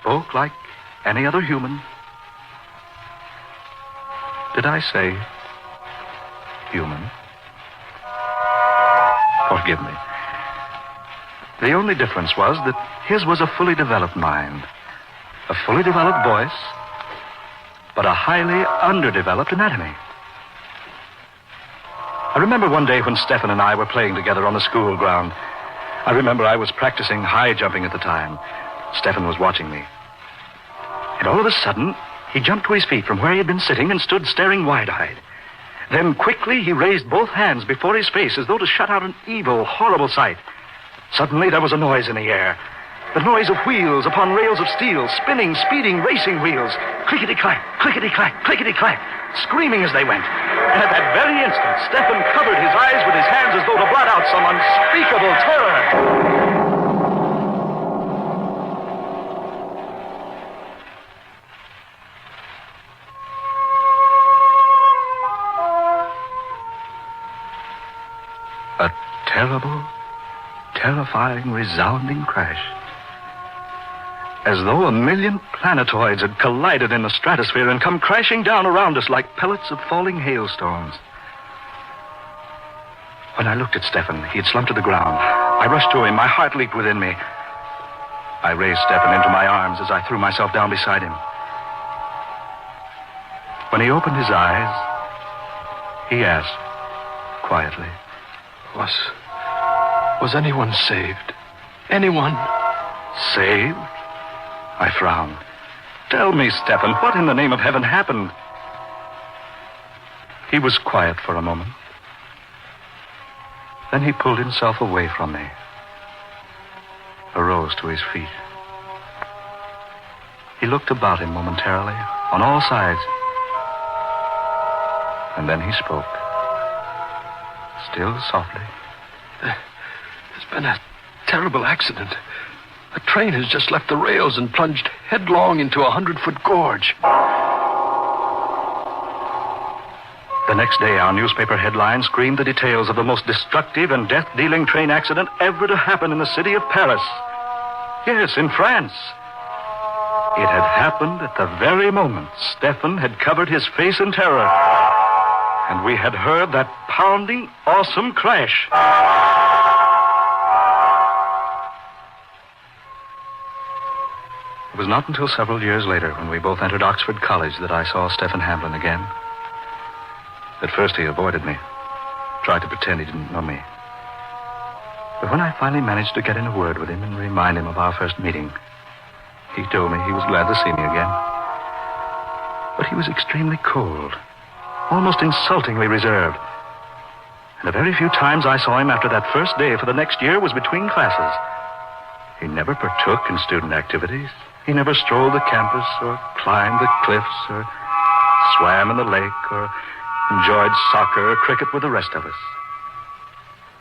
Spoke like any other human. Did I say human? Forgive me. The only difference was that his was a fully developed mind, a fully developed voice, but a highly underdeveloped anatomy. I remember one day when Stephen and I were playing together on the school ground. I remember I was practicing high jumping at the time. Stephen was watching me. And all of a sudden, he jumped to his feet from where he had been sitting and stood staring wide-eyed. Then quickly, he raised both hands before his face as though to shut out an evil, horrible sight. Suddenly, there was a noise in the air. The noise of wheels upon rails of steel, spinning, speeding, racing wheels. Clickety-clack, clickety-clack, clickety-clack, screaming as they went. And at that very instant, Stephen covered his eyes with his hands as though to blot out some unspeakable terror. A terrible, terrifying, resounding crash. As though a million planetoids had collided in the stratosphere and come crashing down around us like pellets of falling hailstones. When I looked at Stephen, he had slumped to the ground. I rushed to him. My heart leaped within me. I raised Stephen into my arms as I threw myself down beside him. When he opened his eyes, he asked quietly, Was anyone saved? Anyone? Saved? I frowned. Tell me, Stephen, what in the name of heaven happened? He was quiet for a moment. Then he pulled himself away from me, arose to his feet. He looked about him momentarily, on all sides. And then he spoke, still softly. There's been a terrible accident. A train has just left the rails and plunged headlong into a 100-foot gorge. The next day, our newspaper headlines screamed the details of the most destructive and death-dealing train accident ever to happen in the city of Paris. Yes, in France. It had happened at the very moment Stephen had covered his face in terror. And we had heard that pounding, awesome crash. It was not until several years later, when we both entered Oxford College, that I saw Stephen Hamlin again. At first, he avoided me, tried to pretend he didn't know me. But when I finally managed to get in a word with him and remind him of our first meeting, he told me he was glad to see me again. But he was extremely cold, almost insultingly reserved. And the very few times I saw him after that first day for the next year was between classes. He never partook in student activities. He never strolled the campus or climbed the cliffs or swam in the lake or enjoyed soccer or cricket with the rest of us.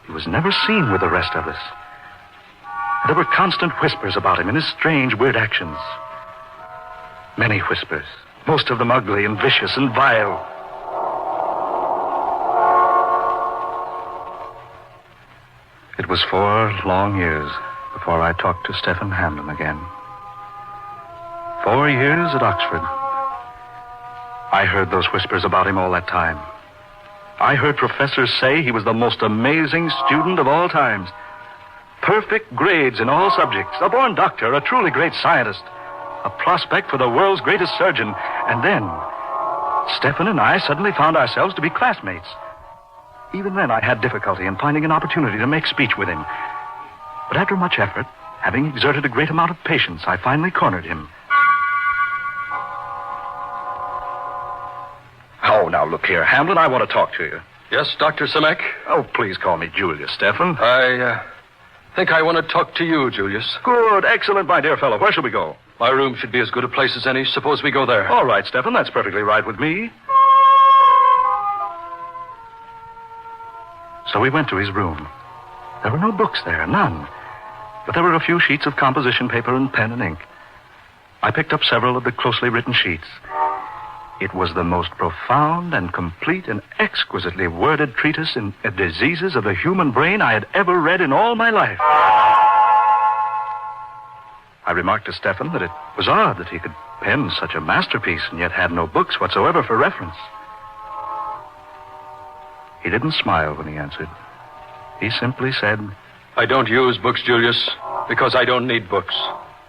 He was never seen with the rest of us. There were constant whispers about him and his strange, weird actions. Many whispers, most of them ugly and vicious and vile. It was 4 long years before I talked to Stephen Hamlin again. 4 years at Oxford. I heard those whispers about him all that time. I heard professors say he was the most amazing student of all times. Perfect grades in all subjects. A born doctor, a truly great scientist. A prospect for the world's greatest surgeon. And then, Stefan and I suddenly found ourselves to be classmates. Even then, I had difficulty in finding an opportunity to make speech with him. But after much effort, having exerted a great amount of patience, I finally cornered him. Oh, now look here, Hamlin, I want to talk to you. Yes, Dr. Simek? Oh, please call me Julius, Stefan. I think I want to talk to you, Julius. Good, excellent, my dear fellow. Where shall we go? My room should be as good a place as any. Suppose we go there. All right, Stefan, that's perfectly right with me. So we went to his room. There were no books there, none. But there were a few sheets of composition paper and pen and ink. I picked up several of the closely written sheets. It was the most profound and complete and exquisitely worded treatise in diseases of the human brain I had ever read in all my life. I remarked to Stefan that it was odd that he could pen such a masterpiece and yet had no books whatsoever for reference. He didn't smile when he answered. He simply said, I don't use books, Julius, because I don't need books.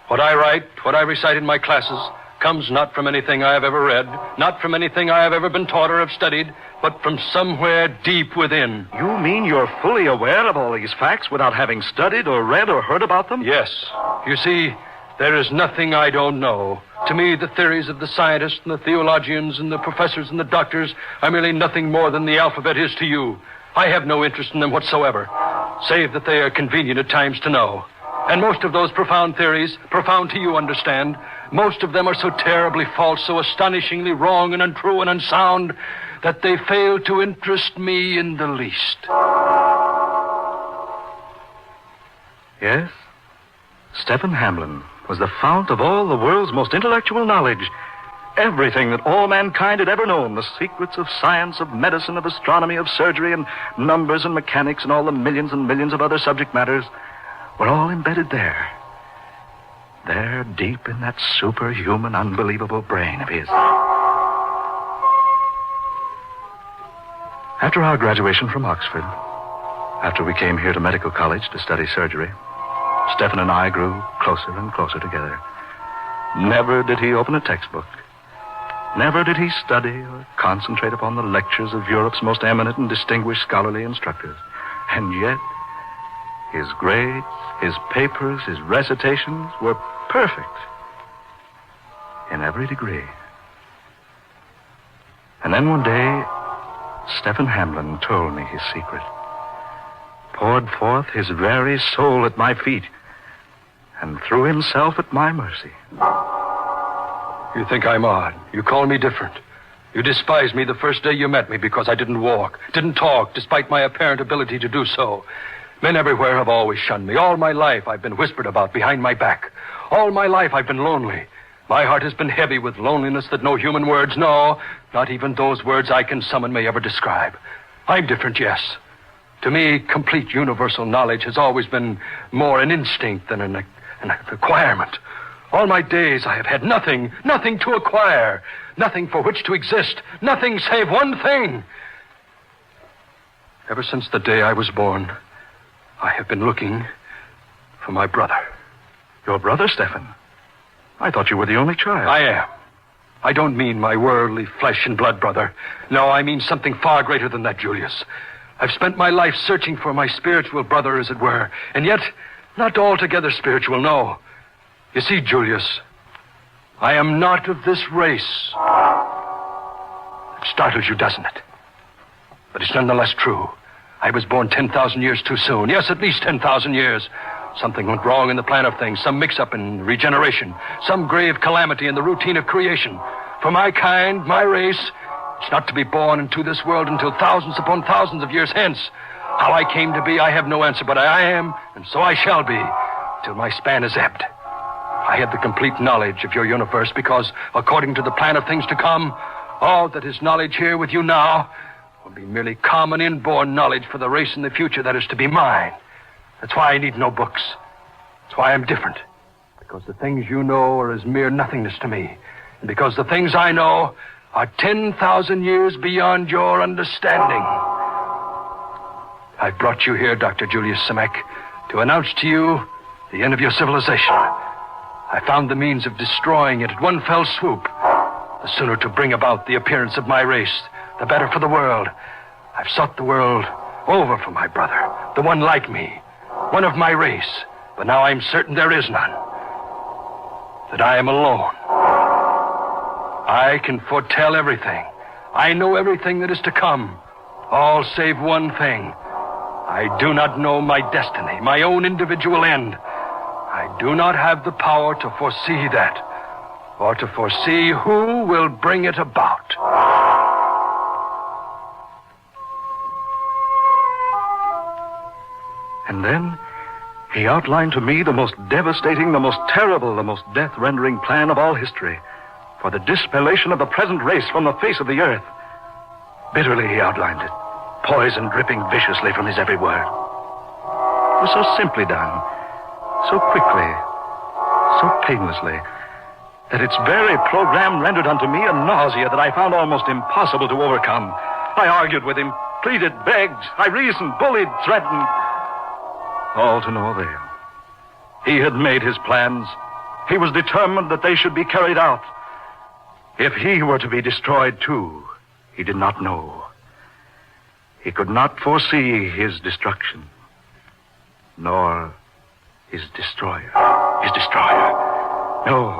What I write, what I recite in my classes, comes not from anything I have ever read, not from anything I have ever been taught or have studied, but from somewhere deep within. You mean you're fully aware of all these facts without having studied or read or heard about them? Yes. You see, there is nothing I don't know. To me, the theories of the scientists and the theologians and the professors and the doctors are merely nothing more than the alphabet is to you. I have no interest in them whatsoever, save that they are convenient at times to know. And most of those profound theories, profound to you, understand, most of them are so terribly false, so astonishingly wrong and untrue and unsound, that they fail to interest me in the least. Yes? Stephen Hamlin was the fount of all the world's most intellectual knowledge. Everything that all mankind had ever known, the secrets of science, of medicine, of astronomy, of surgery, and numbers and mechanics, and all the millions and millions of other subject matters, were all embedded there. There, deep in that superhuman, unbelievable brain of his. After our graduation from Oxford, after we came here to medical college to study surgery, Stephen and I grew closer and closer together. Never did he open a textbook. Never did he study or concentrate upon the lectures of Europe's most eminent and distinguished scholarly instructors. And yet, his grades, his papers, his recitations were perfect in every degree. And then one day, Stephen Hamlin told me his secret, poured forth his very soul at my feet, and threw himself at my mercy. You think I'm odd. You call me different. You despised me the first day you met me because I didn't walk, didn't talk, despite my apparent ability to do so. Men everywhere have always shunned me. All my life I've been whispered about behind my back. All my life I've been lonely. My heart has been heavy with loneliness that no human words, no, not even those words I can summon may ever describe. I'm different, yes. To me, complete universal knowledge has always been more an instinct than an acquirement. All my days I have had nothing to acquire, nothing for which to exist, nothing save one thing. Ever since the day I was born, I have been looking for my brother. Your brother, Stephen? I thought you were the only child. I am. I don't mean my worldly flesh and blood brother. No, I mean something far greater than that, Julius. I've spent my life searching for my spiritual brother, as it were, and yet not altogether spiritual, no. You see, Julius, I am not of this race. It startles you, doesn't it? But it's nonetheless true. I was born 10,000 years too soon. Yes, at least 10,000 years. Something went wrong in the plan of things, some mix-up in regeneration, some grave calamity in the routine of creation. For my kind, my race, it's not to be born into this world until thousands upon thousands of years hence. How I came to be, I have no answer, but I am, and so I shall be, till my span is ebbed. I have the complete knowledge of your universe because, according to the plan of things to come, all that is knowledge here with you now will be merely common inborn knowledge for the race in the future that is to be mine. That's why I need no books. That's why I'm different. Because the things you know are as mere nothingness to me. And because the things I know are 10,000 years beyond your understanding. I brought you here, Dr. Julius Simek, to announce to you the end of your civilization. I found the means of destroying it at one fell swoop. The sooner to bring about the appearance of my race, the better for the world. I've sought the world over for my brother, the one like me, one of my race, but now I'm certain there is none. That I am alone. I can foretell everything. I know everything that is to come, all save one thing. I do not know my destiny, my own individual end. I do not have the power to foresee that, or to foresee who will bring it about. And then he outlined to me the most devastating, the most terrible, the most death-rendering plan of all history for the dispellation of the present race from the face of the earth. Bitterly he outlined it, poison dripping viciously from his every word. It was so simply done, so quickly, so painlessly, that its very program rendered unto me a nausea that I found almost impossible to overcome. I argued with him, pleaded, begged, I reasoned, bullied, threatened. All to no avail. He had made his plans. He was determined that they should be carried out. If he were to be destroyed too, he did not know. He could not foresee his destruction, nor his destroyer. His destroyer. No.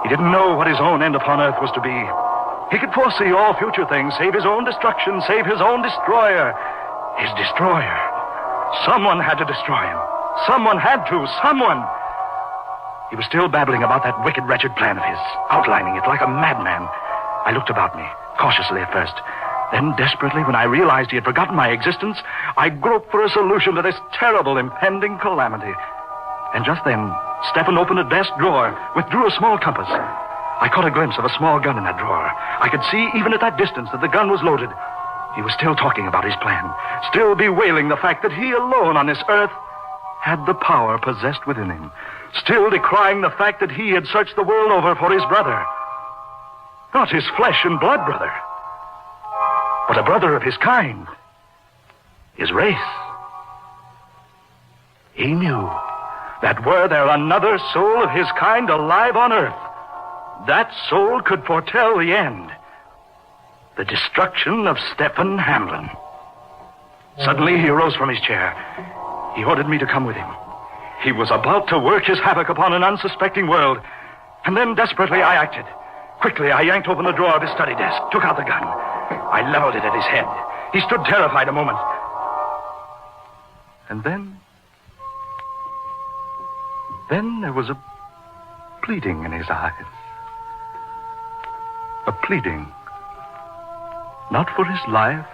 He didn't know what his own end upon earth was to be. He could foresee all future things, save his own destruction, save his own destroyer. His destroyer. Someone had to destroy him. Someone had to. Someone. He was still babbling about that wicked, wretched plan of his, outlining it like a madman. I looked about me, cautiously at first. Then, desperately, when I realized he had forgotten my existence, I groped for a solution to this terrible, impending calamity. And just then, Stefan opened a desk drawer, withdrew a small compass. I caught a glimpse of a small gun in that drawer. I could see, even at that distance, that the gun was loaded. He was still talking about his plan, still bewailing the fact that he alone on this earth had the power possessed within him, still decrying the fact that he had searched the world over for his brother. Not his flesh and blood brother, but a brother of his kind, his race. He knew that were there another soul of his kind alive on earth, that soul could foretell the end. The destruction of Stephen Hamlin. Suddenly, he arose from his chair. He ordered me to come with him. He was about to work his havoc upon an unsuspecting world. And then, desperately, I acted. Quickly, I yanked open the drawer of his study desk, took out the gun. I leveled it at his head. He stood terrified a moment. And then there was a pleading in his eyes. A pleading. Not for his life,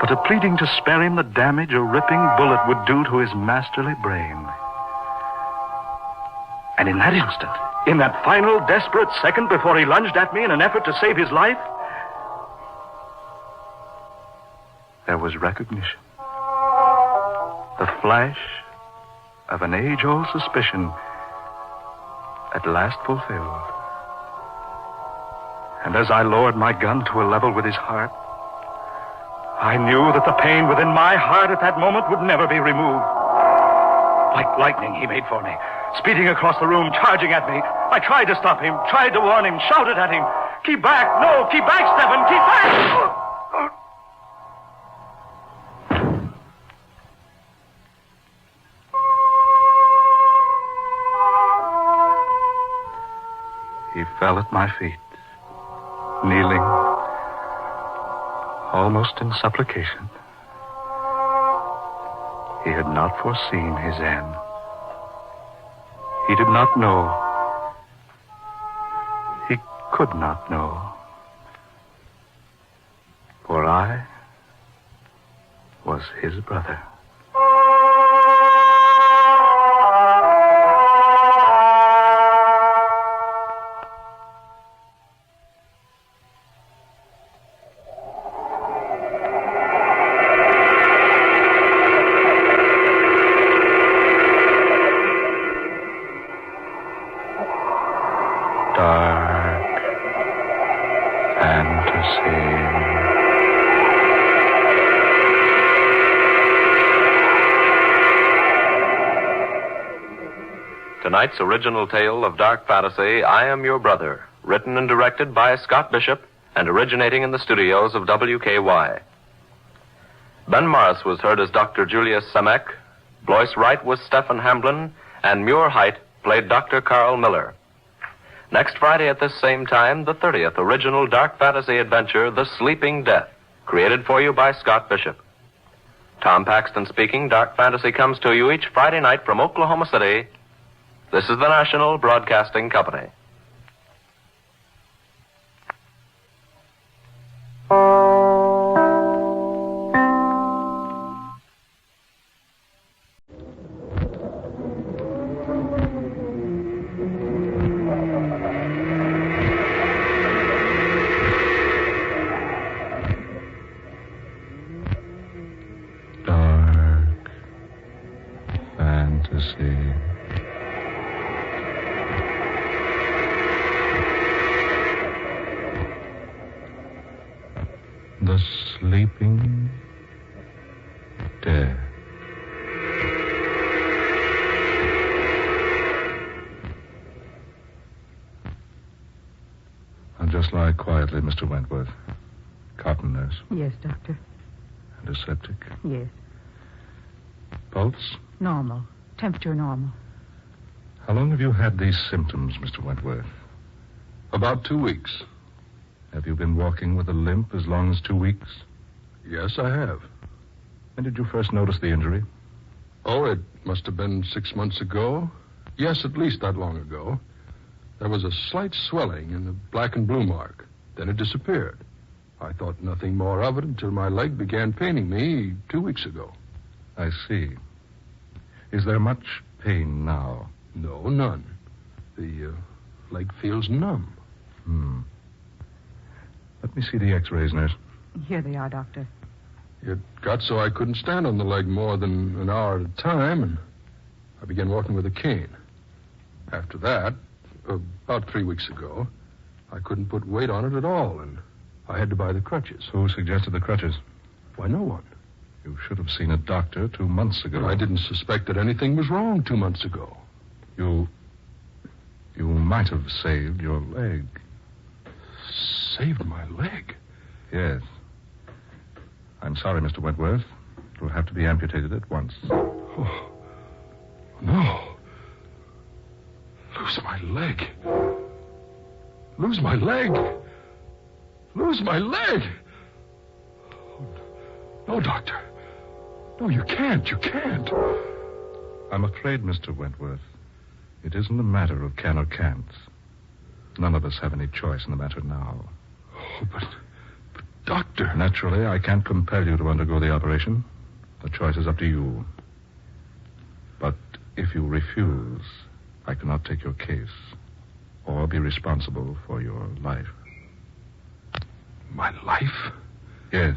but a pleading to spare him the damage a ripping bullet would do to his masterly brain. And in that instant, in that final desperate second before he lunged at me in an effort to save his life, there was recognition. The flash of an age-old suspicion at last fulfilled. And as I lowered my gun to a level with his heart, I knew that the pain within my heart at that moment would never be removed. Like lightning, he made for me, speeding across the room, charging at me. I tried to stop him, tried to warn him, shouted at him. Keep back! No, keep back, Stephen! Keep back! He fell at my feet, kneeling, almost in supplication. He had not foreseen his end. He did not know. He could not know. For I was his brother. tonight's original tale of dark fantasy, I Am Your Brother, written and directed by Scott Bishop and originating in the studios of WKY. Ben Morris was heard as Dr. Julius Samek, Blois Wright was Stephen Hamblin, and Muir Height played Dr. Carl Miller. Next Friday at this same time, the 30th original dark fantasy adventure, The Sleeping Death, created for you by Scott Bishop. Tom Paxton speaking. Dark Fantasy comes to you each Friday night from Oklahoma City. This is the National Broadcasting Company. The Sleeping Death. Now just lie quietly, Mr. Wentworth. Cotton nurse. Yes, doctor. Antiseptic. Yes. Pulse? Normal. Temperature normal. How long have you had these symptoms, Mr. Wentworth? About 2 weeks. Have you been walking with a limp as long as 2 weeks? Yes, I have. When did you first notice the injury? Oh, it must have been 6 months ago. Yes, at least that long ago. There was a slight swelling in the black and blue mark. Then it disappeared. I thought nothing more of it until my leg began paining me 2 weeks ago. I see. Is there much pain now? No, none. The leg feels numb. Let me see the x-rays, nurse. Here they are, doctor. It got so I couldn't stand on the leg more than an hour at a time, and I began walking with a cane. After that, about 3 weeks ago, I couldn't put weight on it at all, and I had to buy the crutches. Who suggested the crutches? Why, no one. You should have seen a doctor 2 months ago. But I didn't suspect that anything was wrong 2 months ago. You might have saved your leg. Saved my leg? Yes. I'm sorry, Mr. Wentworth. It will have to be amputated at once. Oh, no. Lose my leg. Lose my leg. Lose my leg. Oh, no, doctor. No, you can't. You can't. I'm afraid, Mr. Wentworth, it isn't a matter of can or can't. None of us have any choice in the matter now. Oh, but doctor... Naturally, I can't compel you to undergo the operation. The choice is up to you. But if you refuse, I cannot take your case or be responsible for your life. My life? Yes.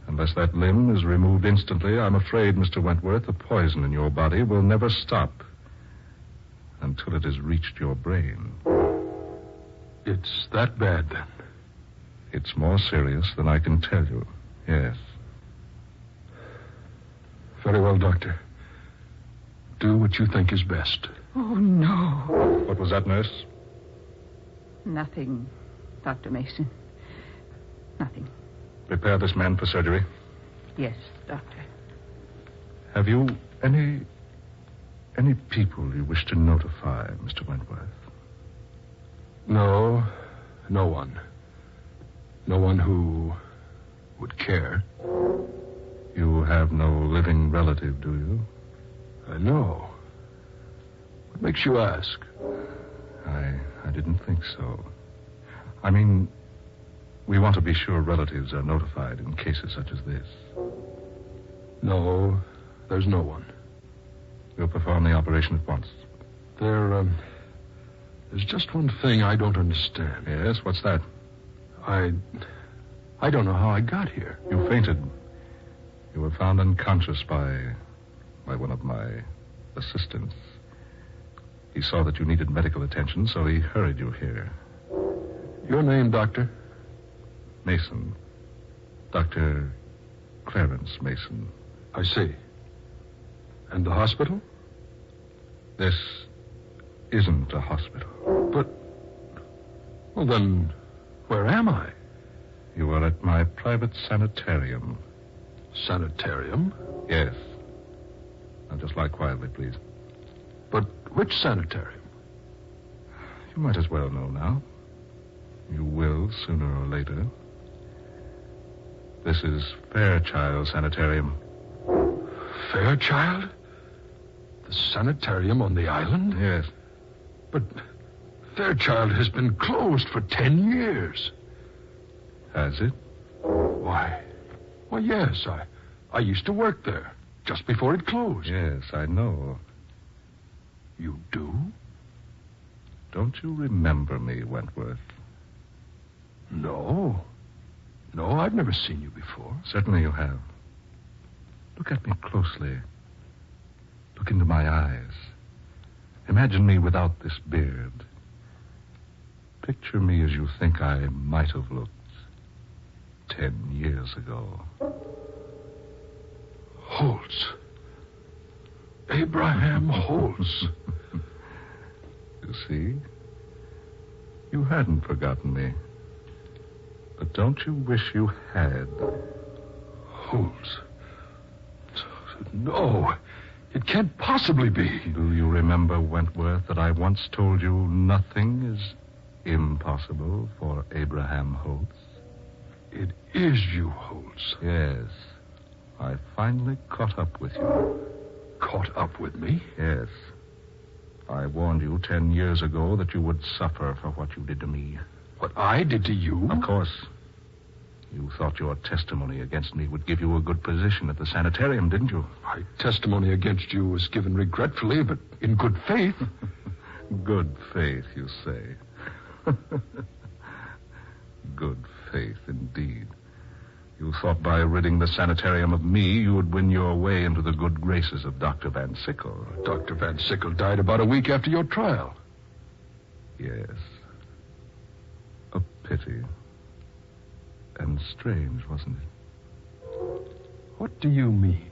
Unless that limb is removed instantly, I'm afraid, Mr. Wentworth, the poison in your body will never stop until it has reached your brain. It's that bad, then? It's more serious than I can tell you, yes. Very well, doctor. Do what you think is best. Oh, no. What was that, nurse? Nothing, Dr. Mason. Nothing. Prepare this man for surgery. Yes, doctor. Have you any people you wish to notify, Mr. Wentworth? No, no one. No one who would care. You have no living relative, do you? No. What makes you ask? I didn't think so. I mean, we want to be sure relatives are notified in cases such as this. No, there's no one. We'll perform the operation at once. There's just one thing I don't understand. Yes, what's that? I don't know how I got here. You fainted. You were found unconscious by one of my assistants. He saw that you needed medical attention, so he hurried you here. Your name, Doctor? Mason. Dr. Clarence Mason. I see. And the hospital? This isn't a hospital. But, well, then, where am I? You are at my private sanitarium. Sanitarium? Yes. Now, just lie quietly, please. But which sanitarium? You might as well know now. You will sooner or later. This is Fairchild Sanitarium. Fairchild? The sanitarium on the island? Yes. But Fairchild has been closed for 10 years. Has it? Why, yes. I used to work there just before it closed. Yes, I know. You do? Don't you remember me, Wentworth? No. No, I've never seen you before. Certainly you have. Look at me closely. Look into my eyes. Imagine me without this beard. Picture me as you think I might have looked 10 years ago. Holtz. Abraham Holtz. You see? You hadn't forgotten me. But don't you wish you had? Holtz. No, it can't possibly be. Do you remember, Wentworth, that I once told you nothing is impossible for Abraham Holtz? It is you, Holtz. Yes. I finally caught up with you. Caught up with me? Yes. I warned you 10 years ago that you would suffer for what you did to me. What I did to you? Of course. You thought your testimony against me would give you a good position at the sanitarium, didn't you? My testimony against you was given regretfully, but in good faith. Good faith, you say. Good faith, indeed. You thought by ridding the sanitarium of me, you would win your way into the good graces of Dr. Van Sickle. Dr. Van Sickle died about a week after your trial. Yes. A pity. And strange, wasn't it? What do you mean?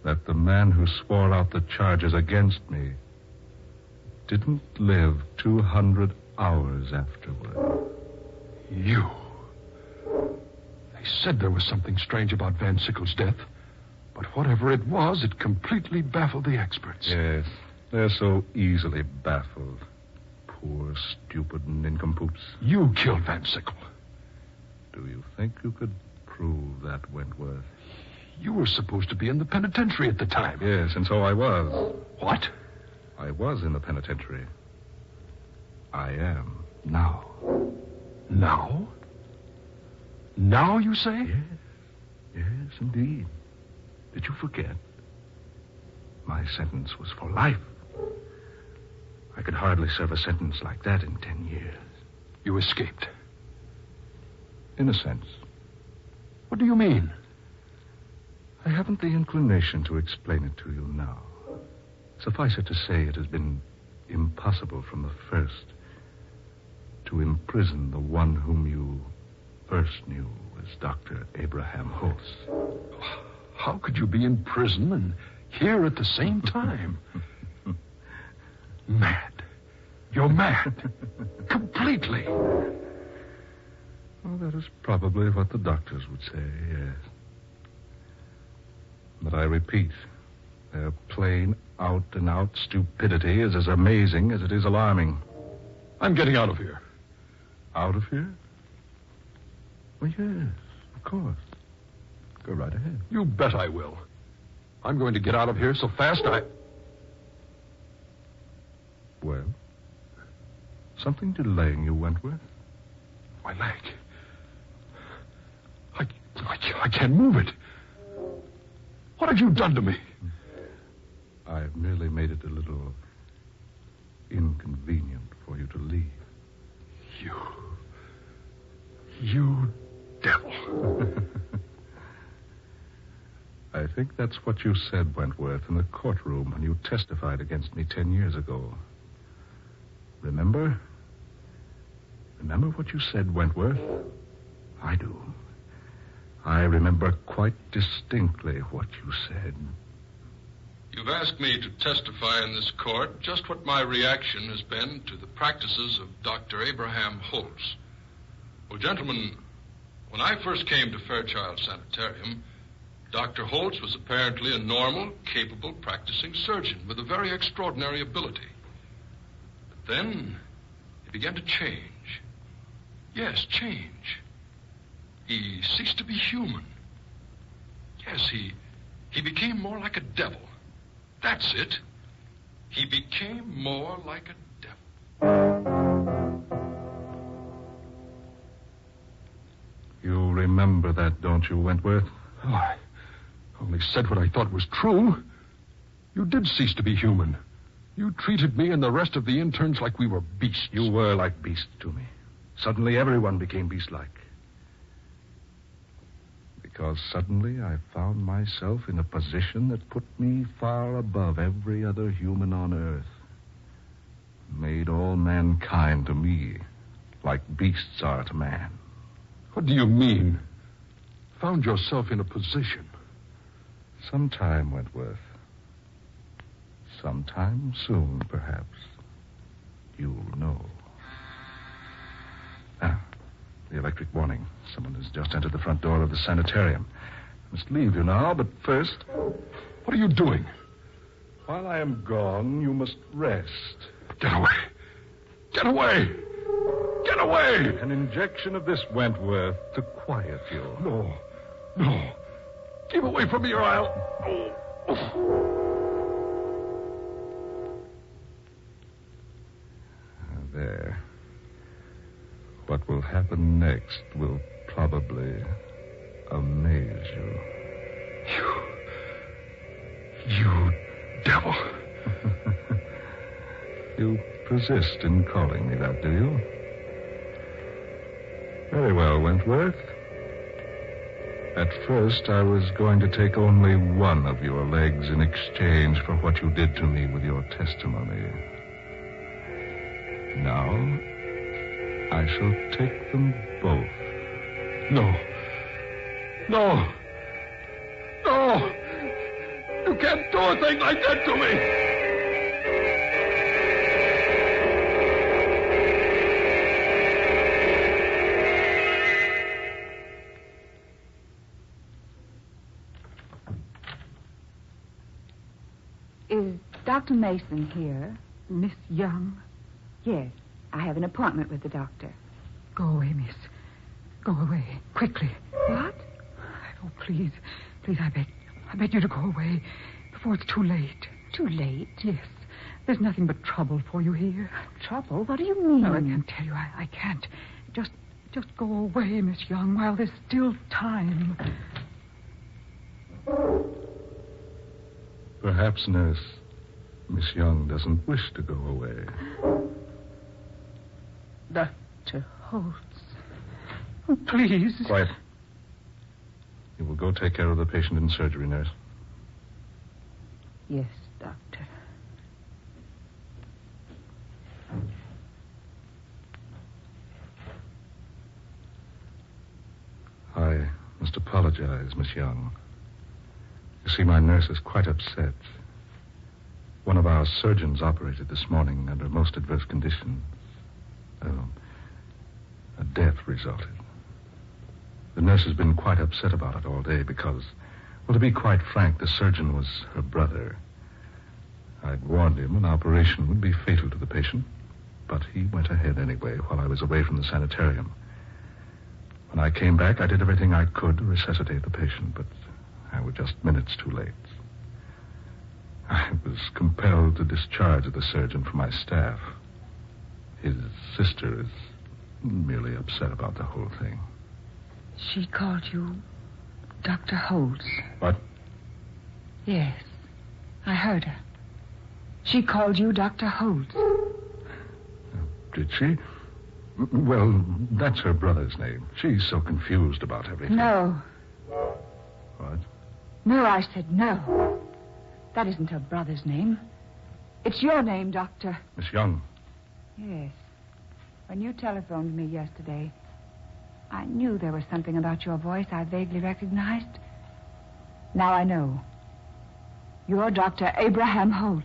That the man who swore out the charges against me didn't live 200 hours afterward. You? They said there was something strange about Van Sickle's death, but whatever it was, it completely baffled the experts. Yes, they're so easily baffled. Poor, stupid nincompoops. You killed Van Sickle. Do you think you could prove that, Wentworth? You were supposed to be in the penitentiary at the time. Yes, and so I was. What? I was in the penitentiary. I am now. Now? Now, you say? Yes. Yes, indeed. Did you forget? My sentence was for life. I could hardly serve a sentence like that in 10 years. You escaped? In a sense. What do you mean? I haven't the inclination to explain it to you now. Suffice it to say, it has been impossible from the first to imprison the one whom you first knew as Dr. Abraham Holtz. How could you be in prison and here at the same time? Mad. You're mad. Completely. Well, that is probably what the doctors would say, yes. But I repeat, their plain, out-and-out stupidity is as amazing as it is alarming. I'm getting out of here. Out of here? Well, yes, of course. Go right ahead. You bet I will. I'm going to get out of here so fast Well? Something delaying you, Wentworth? My leg. I can't move it. What have you done to me? I've merely made it a little inconvenient for you to leave. You devil. I think that's what you said, Wentworth, in the courtroom when you testified against me 10 years ago. Remember? Remember what you said, Wentworth? I do. I remember quite distinctly what you said. You've asked me to testify in this court just what my reaction has been to the practices of Dr. Abraham Holtz. Well, gentlemen, when I first came to Fairchild Sanitarium, Dr. Holtz was apparently a normal, capable, practicing surgeon with a very extraordinary ability. But then he began to change. Yes, change. He ceased to be human. Yes, he became more like a devil. That's it. He became more like a devil. You remember that, don't you, Wentworth? Oh, I only said what I thought was true. You did cease to be human. You treated me and the rest of the interns like we were beasts. You were like beasts to me. Suddenly everyone became beast-like. Because suddenly I found myself in a position that put me far above every other human on Earth. Made all mankind to me like beasts are to man. What do you mean? Found yourself in a position? Sometime, Wentworth. Sometime soon, perhaps. You'll know. The electric warning. Someone has just entered the front door of the sanitarium. I must leave you now, but first... What are you doing? While I am gone, you must rest. Get away! Get away! Get away! An injection of this, Wentworth, to quiet you. No. Keep away from me or I'll... There. What will happen next will probably amaze you. You devil. You persist in calling me that, do you? Very well, Wentworth. At first, I was going to take only one of your legs in exchange for what you did to me with your testimony. Now, I shall take them both. No. You can't do a thing like that to me. Is Dr. Mason here? Miss Young? Yes. I have an appointment with the doctor. Go away, miss. Go away. Quickly. What? Oh, please. Please, I beg you to go away before it's too late. Too late? Yes. There's nothing but trouble for you here. Trouble? What do you mean? No, I can't tell you. I can't. Just go away, Miss Young, while there's still time. Perhaps, nurse, Miss Young doesn't wish to go away. Dr. Holtz. Oh, please. Quiet. You will go take care of the patient in surgery, nurse. Yes, doctor. I must apologize, Miss Young. You see, my nurse is quite upset. One of our surgeons operated this morning under most adverse conditions. A death resulted. The nurse has been quite upset about it all day because, well, to be quite frank, the surgeon was her brother. I'd warned him an operation would be fatal to the patient, but he went ahead anyway while I was away from the sanitarium. When I came back, I did everything I could to resuscitate the patient, but I was just minutes too late. I was compelled to discharge the surgeon from my staff. His sister is merely upset about the whole thing. She called you Dr. Holtz. What? Yes, I heard her. She called you Dr. Holtz. Did she? Well, that's her brother's name. She's so confused about everything. No. What? No, I said no. That isn't her brother's name. It's your name, Doctor. Miss Young. Yes. When you telephoned me yesterday, I knew there was something about your voice I vaguely recognized. Now I know. You're Dr. Abraham Holtz.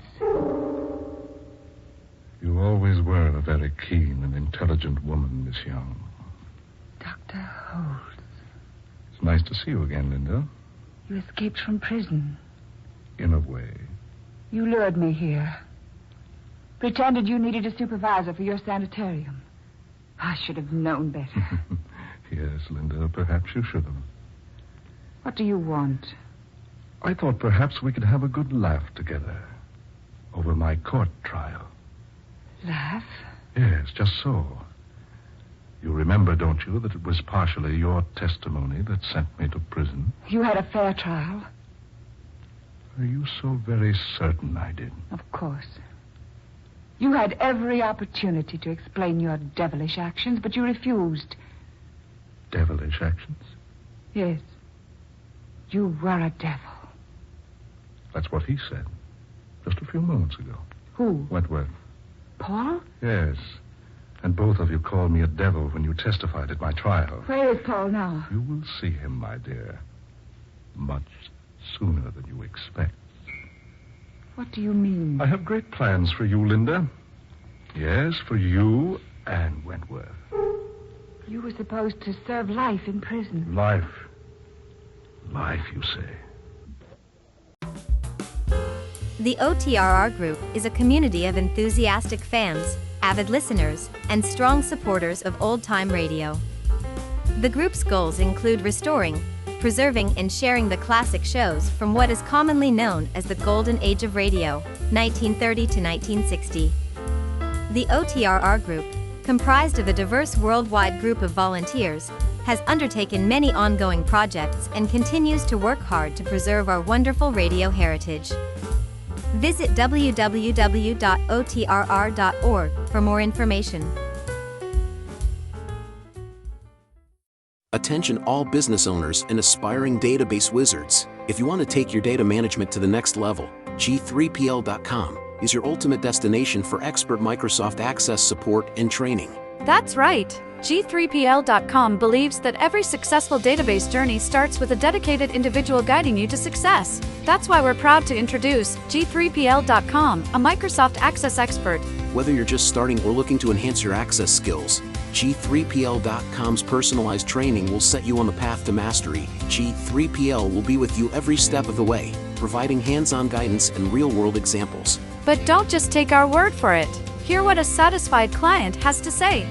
You always were a very keen and intelligent woman, Miss Young. Dr. Holtz. It's nice to see you again, Linda. You escaped from prison. In a way. You lured me here. Pretended you needed a supervisor for your sanitarium. I should have known better. Yes, Linda, perhaps you should have. What do you want? I thought perhaps we could have a good laugh together over my court trial. Laugh? Yes, just so. You remember, don't you, that it was partially your testimony that sent me to prison? You had a fair trial. Are you so very certain I did? Of course. You had every opportunity to explain your devilish actions, but you refused. Devilish actions? Yes. You were a devil. That's what he said just a few moments ago. Who? Wentworth. Paul? Yes. And both of you called me a devil when you testified at my trial. Where is Paul now? You will see him, my dear. Much sooner than you expect. What do you mean? I have great plans for you, Linda. Yes, for you and Wentworth. You were supposed to serve life in prison. Life. Life, you say. The OTRR Group is a community of enthusiastic fans, avid listeners, and strong supporters of old-time radio. The group's goals include restoring, preserving, and sharing the classic shows from what is commonly known as the Golden Age of Radio, 1930 to 1960. The OTRR Group, comprised of a diverse worldwide group of volunteers, has undertaken many ongoing projects and continues to work hard to preserve our wonderful radio heritage. Visit www.otrr.org for more information. Attention all business owners and aspiring database wizards. If you want to take your data management to the next level, G3PL.com is your ultimate destination for expert Microsoft Access support and training. That's right. G3PL.com believes that every successful database journey starts with a dedicated individual guiding you to success. That's why we're proud to introduce G3PL.com, a Microsoft Access expert. Whether you're just starting or looking to enhance your access skills, G3PL.com's personalized training will set you on the path to mastery. G3PL will be with you every step of the way, providing hands-on guidance and real-world examples. But don't just take our word for it. Hear what a satisfied client has to say.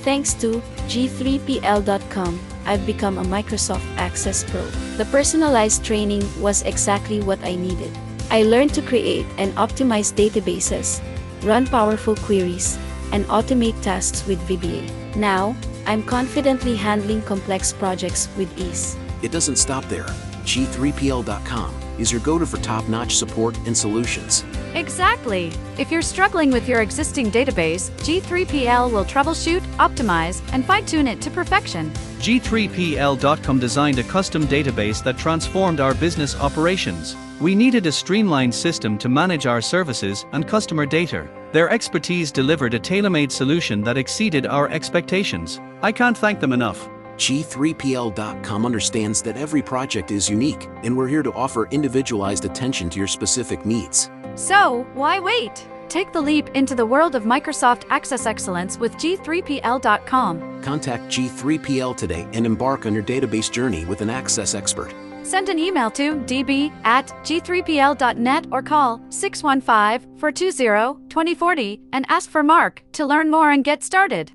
Thanks to G3PL.com, I've become a Microsoft Access Pro. The personalized training was exactly what I needed. I learned to create and optimize databases, run powerful queries, and automate tasks with VBA. Now, I'm confidently handling complex projects with ease. It doesn't stop there. G3PL.com is your go-to for top-notch support and solutions. Exactly. If you're struggling with your existing database, G3PL will troubleshoot, optimize, and fine-tune it to perfection. G3PL.com designed a custom database that transformed our business operations. We needed a streamlined system to manage our services and customer data. Their expertise delivered a tailor-made solution that exceeded our expectations. I can't thank them enough. G3PL.com understands that every project is unique, and we're here to offer individualized attention to your specific needs. So, why wait? Take the leap into the world of Microsoft Access Excellence with G3PL.com. Contact G3PL today and embark on your database journey with an Access expert. Send an email to db@g3pl.net or call 615-420-2040 and ask for Mark to learn more and get started.